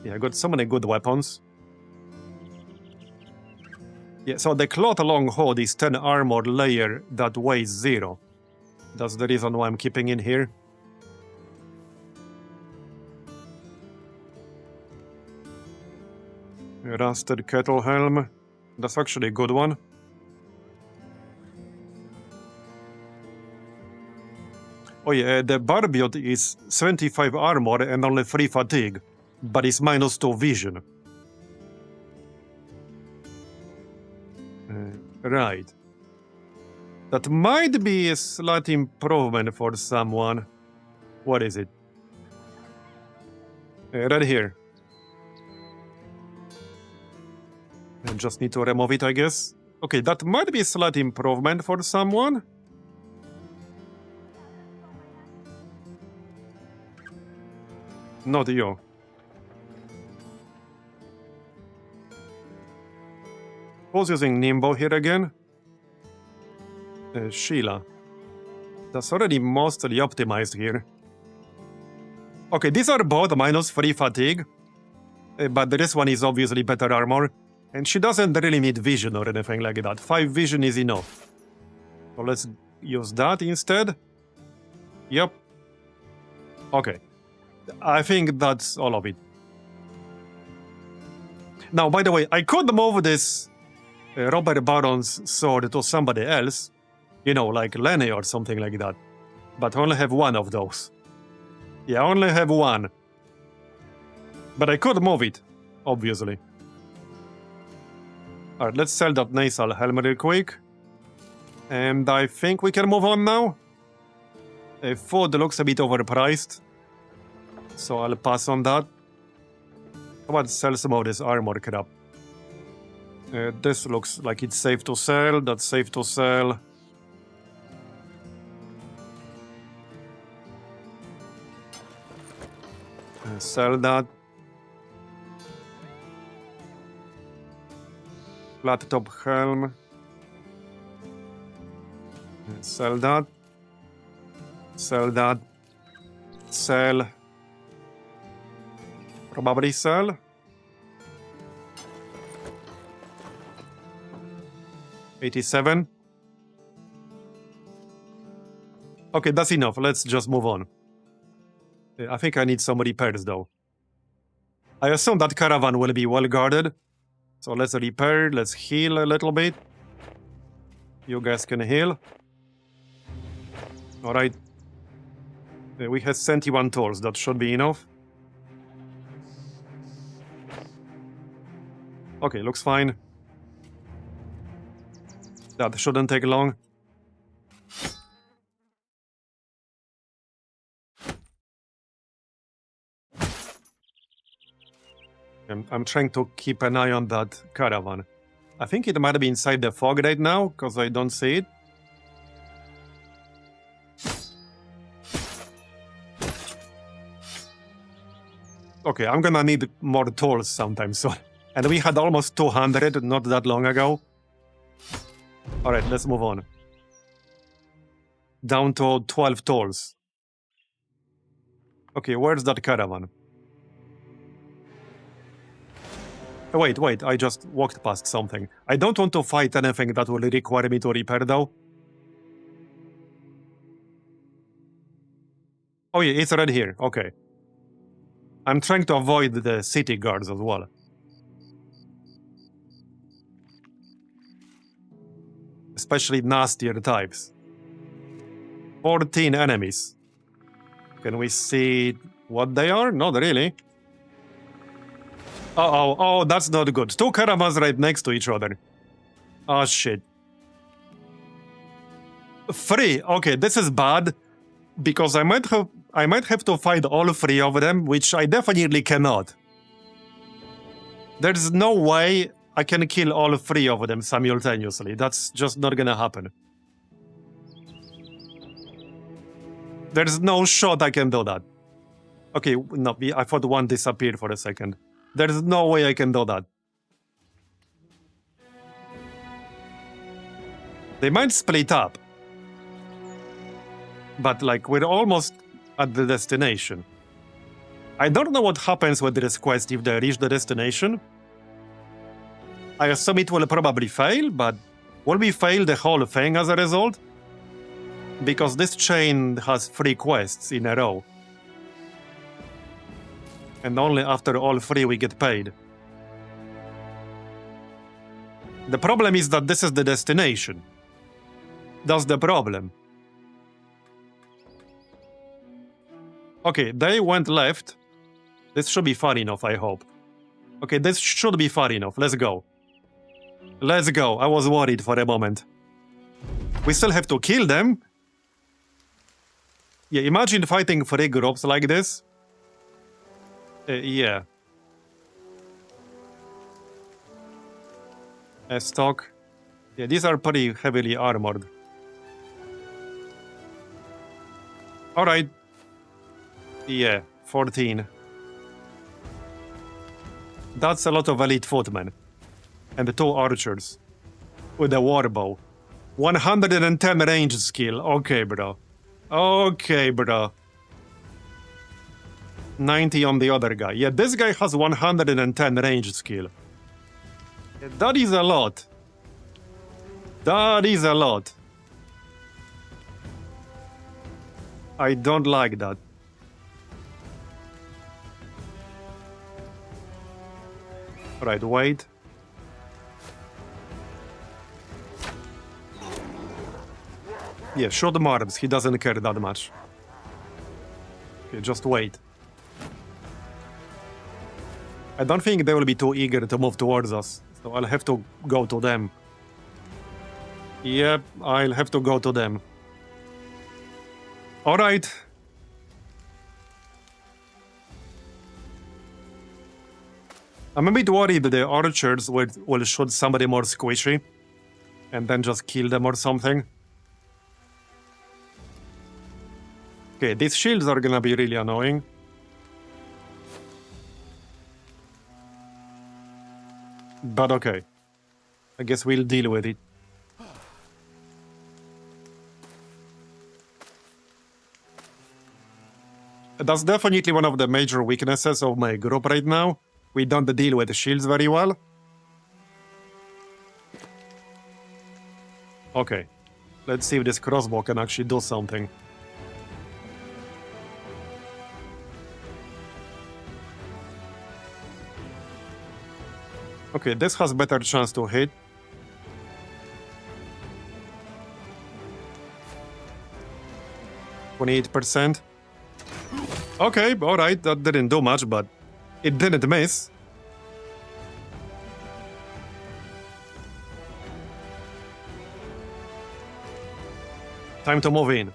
Yeah, I got so many good weapons. Yeah, so the cloth long hood is 10 armor layer that weighs 0. That's the reason why I'm keeping it here. Rusted kettle helm. That's actually a good one. Oh yeah, the Barbiot is 75 armor and only 3 fatigue, but it's -2 vision. Right. That might be a slight improvement for someone. What is it? Right here. I just need to remove it, I guess. Okay, that might be a slight improvement for someone. Not you. Who's using Nimbo here again? Sheila. That's already mostly optimized here. Okay, these are both -3 fatigue. But this one is obviously better armor. And she doesn't really need vision or anything like that. 5 vision is enough. So let's use that instead. Yep. Okay. I think that's all of it. Now, by the way, I could move this Robert Baron's sword to somebody else. You know, like Lenny or something like that. But I only have one of those. Yeah, I only have one. But I could move it, obviously. Alright, let's sell that nasal helmet real quick. And I think we can move on now. Food looks a bit overpriced. So I'll pass on that. How about sell some of this armor crap? This looks like it's safe to sell. That's safe to sell. Sell that. Flat top helm. Sell that. Sell that. Sell. Probably sell. 87. Okay, that's enough. Let's just move on. I think I need some repairs though. I assume that caravan will be well guarded. So let's repair, let's heal a little bit. You guys can heal. Alright. We have 71 tools, that should be enough. Okay, looks fine. That shouldn't take long. I'm trying to keep an eye on that caravan. I think it might be inside the fog right now, because I don't see it. Okay, I'm gonna need more tools sometime soon. And we had almost 200 not that long ago. Alright, let's move on. Down to 12 tools. Okay, where's that caravan? Wait, I just walked past something. I don't want to fight anything that will require me to repair though. Oh yeah, it's right here, okay. I'm trying to avoid the city guards as well. Especially nastier types. 14 enemies. Can we see what they are? Not really. Uh-oh, oh, that's not good. 2 caravans right next to each other. Oh, shit. 3. Okay, this is bad. Because I might have to fight all 3 of them, which I definitely cannot. There's no way I can kill all 3 of them simultaneously. That's just not gonna happen. There's no shot I can do that. Okay, no, I thought one disappeared for a second. There's no way I can do that. They might split up. But, like, we're almost at the destination. I don't know what happens with this quest if they reach the destination. I assume it will probably fail, but will we fail the whole thing as a result? Because this chain has 3 quests in a row. And only after all 3 we get paid. The problem is that this is the destination. That's the problem. Okay, they went left. This should be far enough, I hope. Okay, this should be far enough. Let's go. Let's go. I was worried for a moment. We still have to kill them. Yeah, imagine fighting 3 groups like this. Yeah. Stock. Yeah, these are pretty heavily armored. Alright. Yeah, 14. That's a lot of elite footmen. And the 2 archers. With a warbow. 110 range skill. Okay, bro. Okay, bro. 90 on the other guy. Yeah, this guy has 110 range skill. That is a lot. That is a lot. I don't like that. Right, wait. Yeah, shoot Marbs. He doesn't care that much. Okay, just wait. I don't think they will be too eager to move towards us, so I'll have to go to them. Yep, I'll have to go to them. Alright. I'm a bit worried that the archers will shoot somebody more squishy and then just kill them or something. Okay, these shields are gonna be really annoying. But okay. I guess we'll deal with it. That's definitely one of the major weaknesses of my group right now. We don't deal with the shields very well. Okay. Let's see if this crossbow can actually do something. Okay, this has better chance to hit. %. Okay, alright, that didn't do much, but it didn't miss. Time to move in.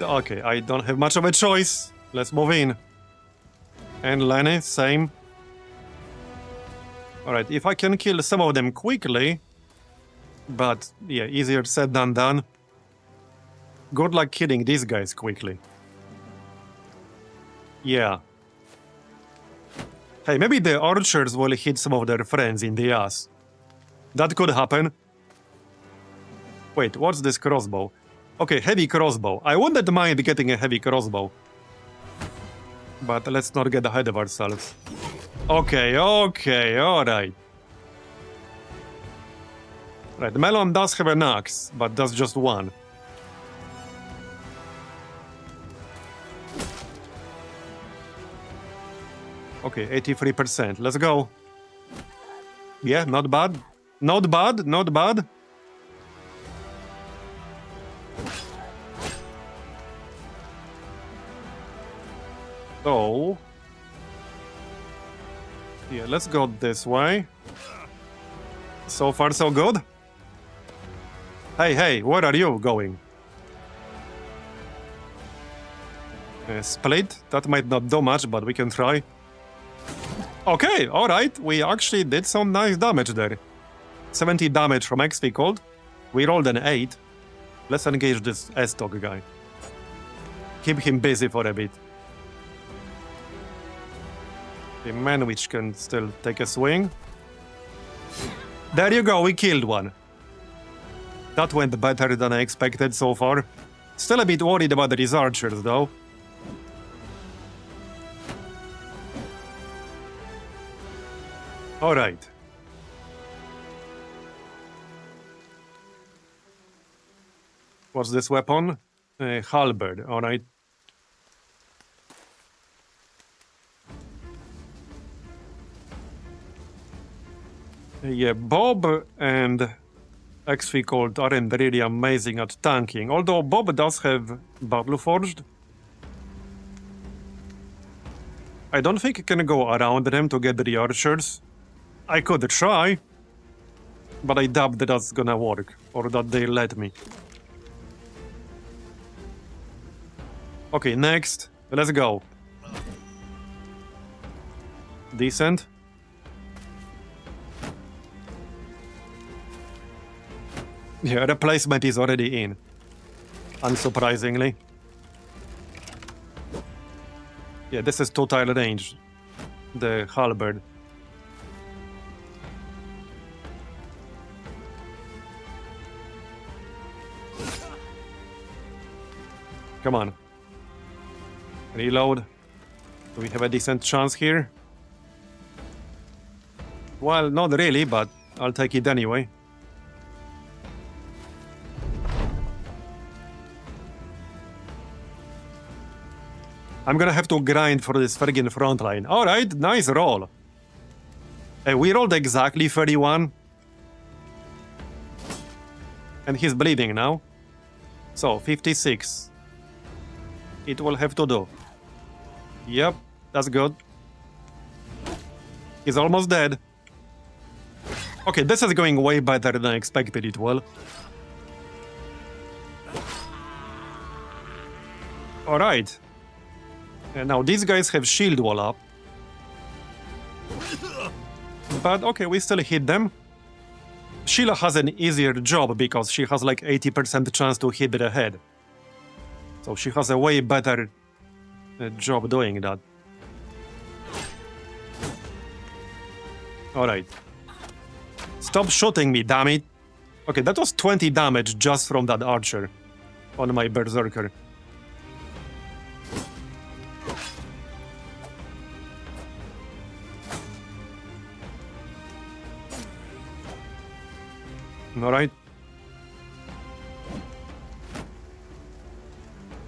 Okay, I don't have much of a choice. Let's move in. And Lenny, same. Alright, if I can kill some of them quickly, but yeah, easier said than done. Good luck killing these guys quickly. Yeah. Hey, maybe the archers will hit some of their friends in the ass. That could happen. Wait, what's this crossbow? Okay, heavy crossbow. I wouldn't mind getting a heavy crossbow. But let's not get ahead of ourselves. Okay, alright. Right, Melon does have an axe, but that's just one. Okay, 83%. Let's go. Yeah, not bad. Not bad, not bad. So... yeah, let's go this way. So far, so good. Hey, where are you going? Split? That might not do much, but we can try. Okay, alright. We actually did some nice damage there. 70 damage from XP Cold. We rolled an 8. Let's engage this S-Dog guy. Keep him busy for a bit. The man which can still take a swing. There you go, we killed one. That went better than I expected so far. Still a bit worried about these archers though. Alright. What's this weapon? Halberd, alright. Yeah, Bob and XP Colt aren't really amazing at tanking, although Bob does have Battle Forged. I don't think I can go around them to get the archers. I could try, but I doubt that that's gonna work, or that they let me. Okay, next. Let's go. Decent. Yeah, replacement is already in. Unsurprisingly. Yeah, this is total range. The halberd. Come on. Reload. Do we have a decent chance here? Well, not really, but I'll take it anyway. I'm gonna have to grind for this friggin' front line. Alright, nice roll. We rolled exactly 31. And he's bleeding now. So, 56. It will have to do. Yep, that's good. He's almost dead. Okay, this is going way better than I expected it will. Alright. And now these guys have shield wall up. But okay, we still hit them. Sheila has an easier job because she has like 80% chance to hit the head. So she has a way better job doing that. Alright. Stop shooting me, damn it. Okay, that was 20 damage just from that archer on my berserker. Alright.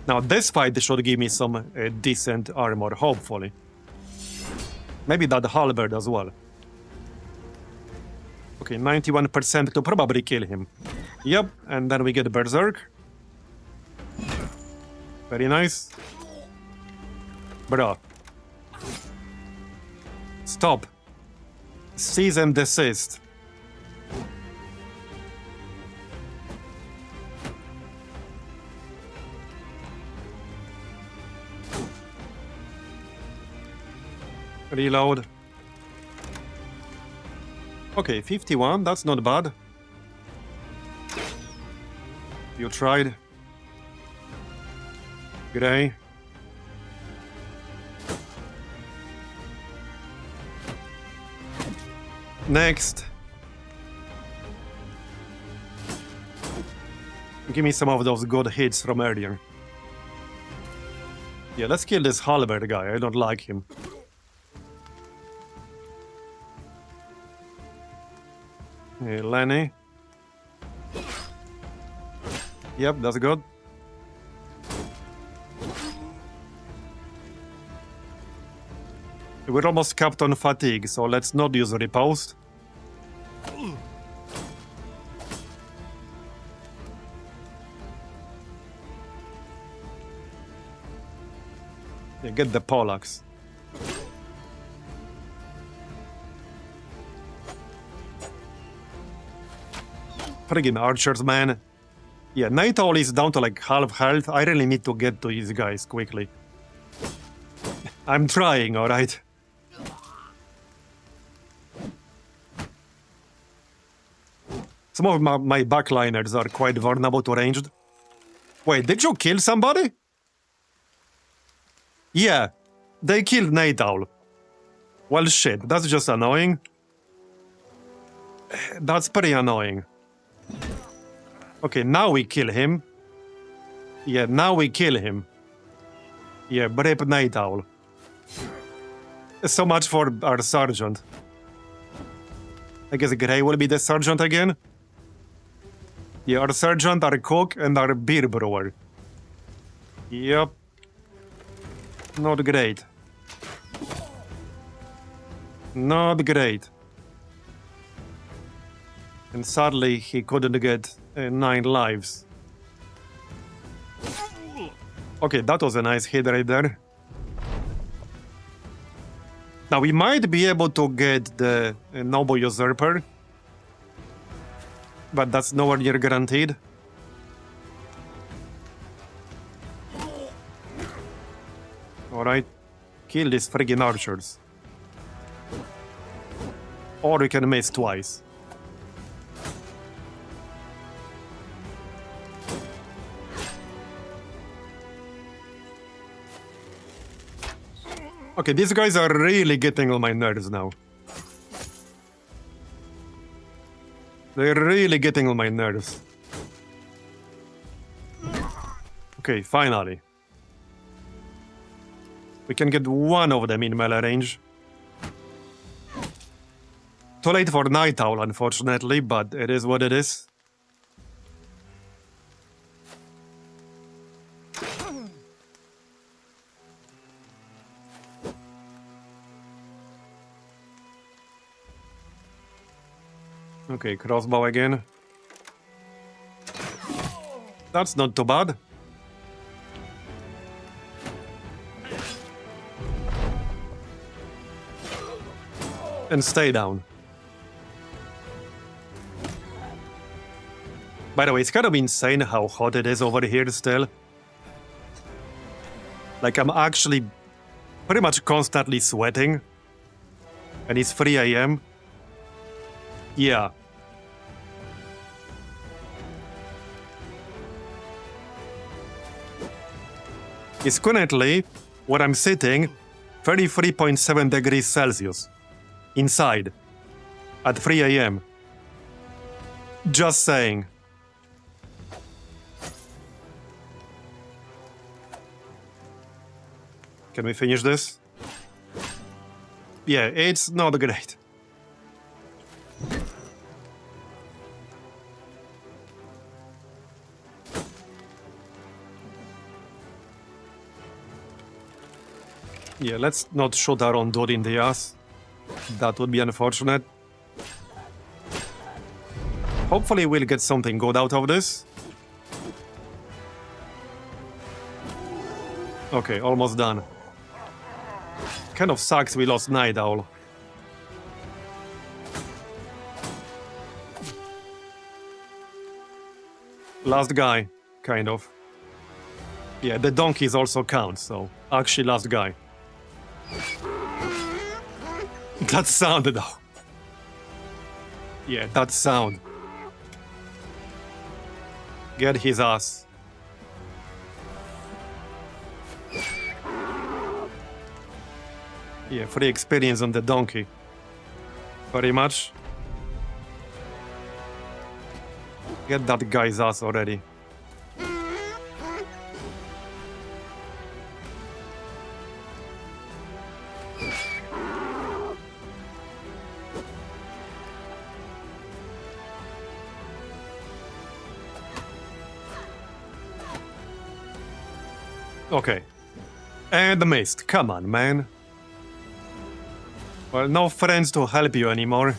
Now this fight should give me some decent armor, hopefully. Maybe that halberd as well. Okay, 91% to probably kill him. Yep, and then we get berserk. Very nice. Bruh. Stop. Cease and desist. Reload. Okay, 51, that's not bad. You tried. Gray. Next. Give me some of those good hits from earlier. Yeah, let's kill this halberd guy, I don't like him. Hey, Lenny. Yep, that's good. We're almost capped on fatigue, so let's not use riposte. Yeah, get the poleaxe. Friggin' archers, man. Yeah, Night Owl is down to like half health. I really need to get to these guys quickly. I'm trying, alright? Some of my backliners are quite vulnerable to ranged. Wait, did you kill somebody? Yeah, they killed Night Owl. Well, shit, that's just annoying. That's pretty annoying. Okay, now we kill him. Yeah, now we kill him. Yeah, brave Night Owl. So much for our sergeant. I guess Grey will be the sergeant again. Yeah, our sergeant, our cook, and our beer brewer. Yep. Not great. Not great. And sadly, he couldn't get 9 lives. Okay, that was a nice hit right there. Now, we might be able to get the Noble Usurper, but that's nowhere near guaranteed. Alright, kill these friggin' archers. Or we can miss twice. Okay, these guys are really getting on my nerves now. They're really getting on my nerves. Okay, finally. We can get one of them in melee range. Too late for Night Owl, unfortunately, but it is what it is. Okay, crossbow again. That's not too bad. And stay down. By the way, it's kind of insane how hot it is over here still. Like, I'm actually pretty much constantly sweating. And it's 3 AM. Yeah. It's currently, where I'm sitting, 33.7 degrees Celsius. Inside. At 3 AM. Just saying. Can we finish this? Yeah, it's not great. Yeah, let's not shoot our own dude in the ass. That would be unfortunate. Hopefully we'll get something good out of this. Okay, almost done. Kind of sucks we lost Night Owl. Last guy, kind of. Yeah, the donkeys also count, so actually last guy. That sound, though. Yeah, that sound. Get his ass. Yeah, free experience on the donkey. Very much. Get that guy's ass already. Okay. And the mist. Come on, man. Well, no friends to help you anymore.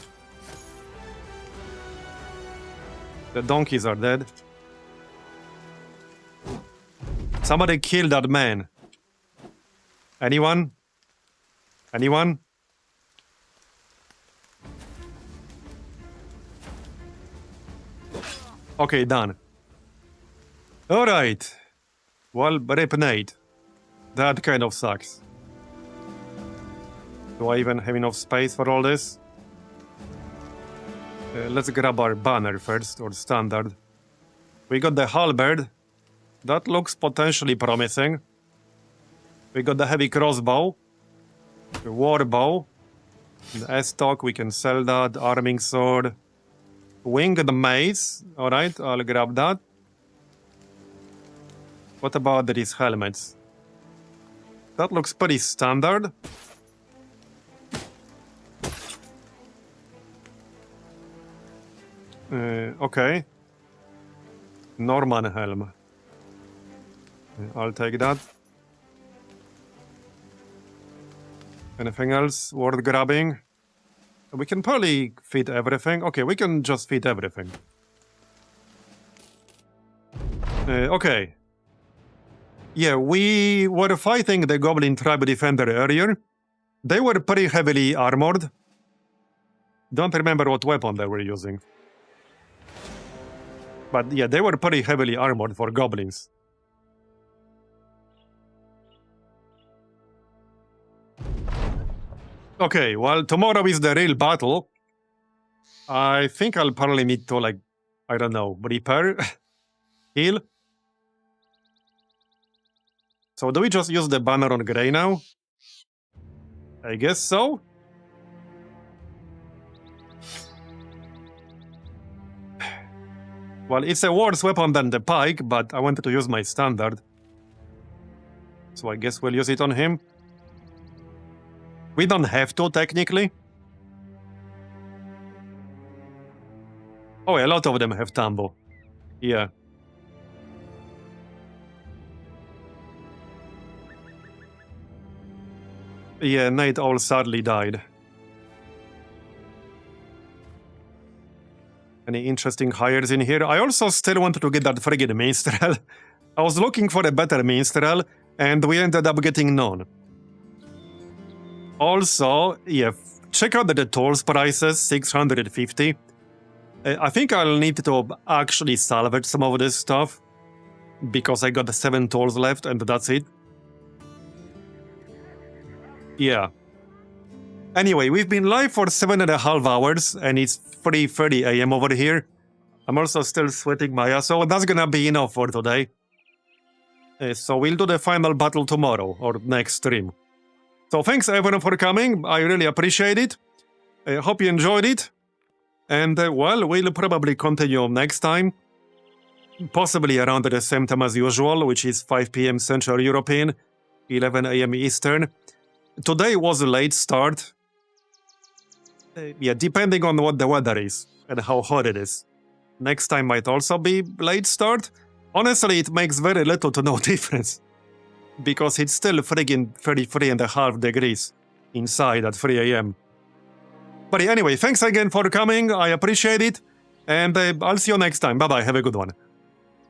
The donkeys are dead. Somebody killed that man. Anyone? Anyone? Okay, done. Alright. Well, rip Nate. That kind of sucks. Do I even have enough space for all this? Let's grab our banner first, or standard. We got the halberd. That looks potentially promising. We got the heavy crossbow. The war bow. The S-stock, we can sell that. Arming sword. Winged mace. Alright, I'll grab that. What about these helmets? That looks pretty standard. Okay. Norman helm. I'll take that. Anything else worth grabbing? We can probably fit everything. Okay, we can just fit everything. Okay. Yeah, we were fighting the Goblin Tribe Defender earlier. They were pretty heavily armored. Don't remember what weapon they were using. But yeah, they were pretty heavily armored for goblins. Okay, well, tomorrow is the real battle. I think I'll probably need to, like, I don't know, repair, heal. So do we just use the banner on Grey now? I guess so. Well, it's a worse weapon than the pike, but I wanted to use my standard. So I guess we'll use it on him. We don't have to, technically. Oh, a lot of them have Tambo. Yeah. Yeah, Nate all sadly died. Any interesting hires in here? I also still wanted to get that friggin' minstrel. I was looking for a better minstrel, and we ended up getting none. Also, yeah, check out the tools prices, 650. I think I'll need to actually salvage some of this stuff, because I got 7 tools left, and that's it. Yeah. Anyway, we've been live for 7.5 hours, and it's 3:30 AM over here. I'm also still sweating my ass, so that's gonna be enough for today. So we'll do the final battle tomorrow, or next stream. So thanks everyone for coming, I really appreciate it. I hope you enjoyed it. And well, we'll probably continue next time. Possibly around the same time as usual, which is 5 PM Central European, 11 AM Eastern. Today was a late start. Yeah, depending on what the weather is and how hot it is. Next time might also be late start. Honestly, it makes very little to no difference. Because it's still friggin' 33.5 degrees inside at 3 AM. But anyway, thanks again for coming, I appreciate it. And I'll see you next time. Bye-bye, have a good one.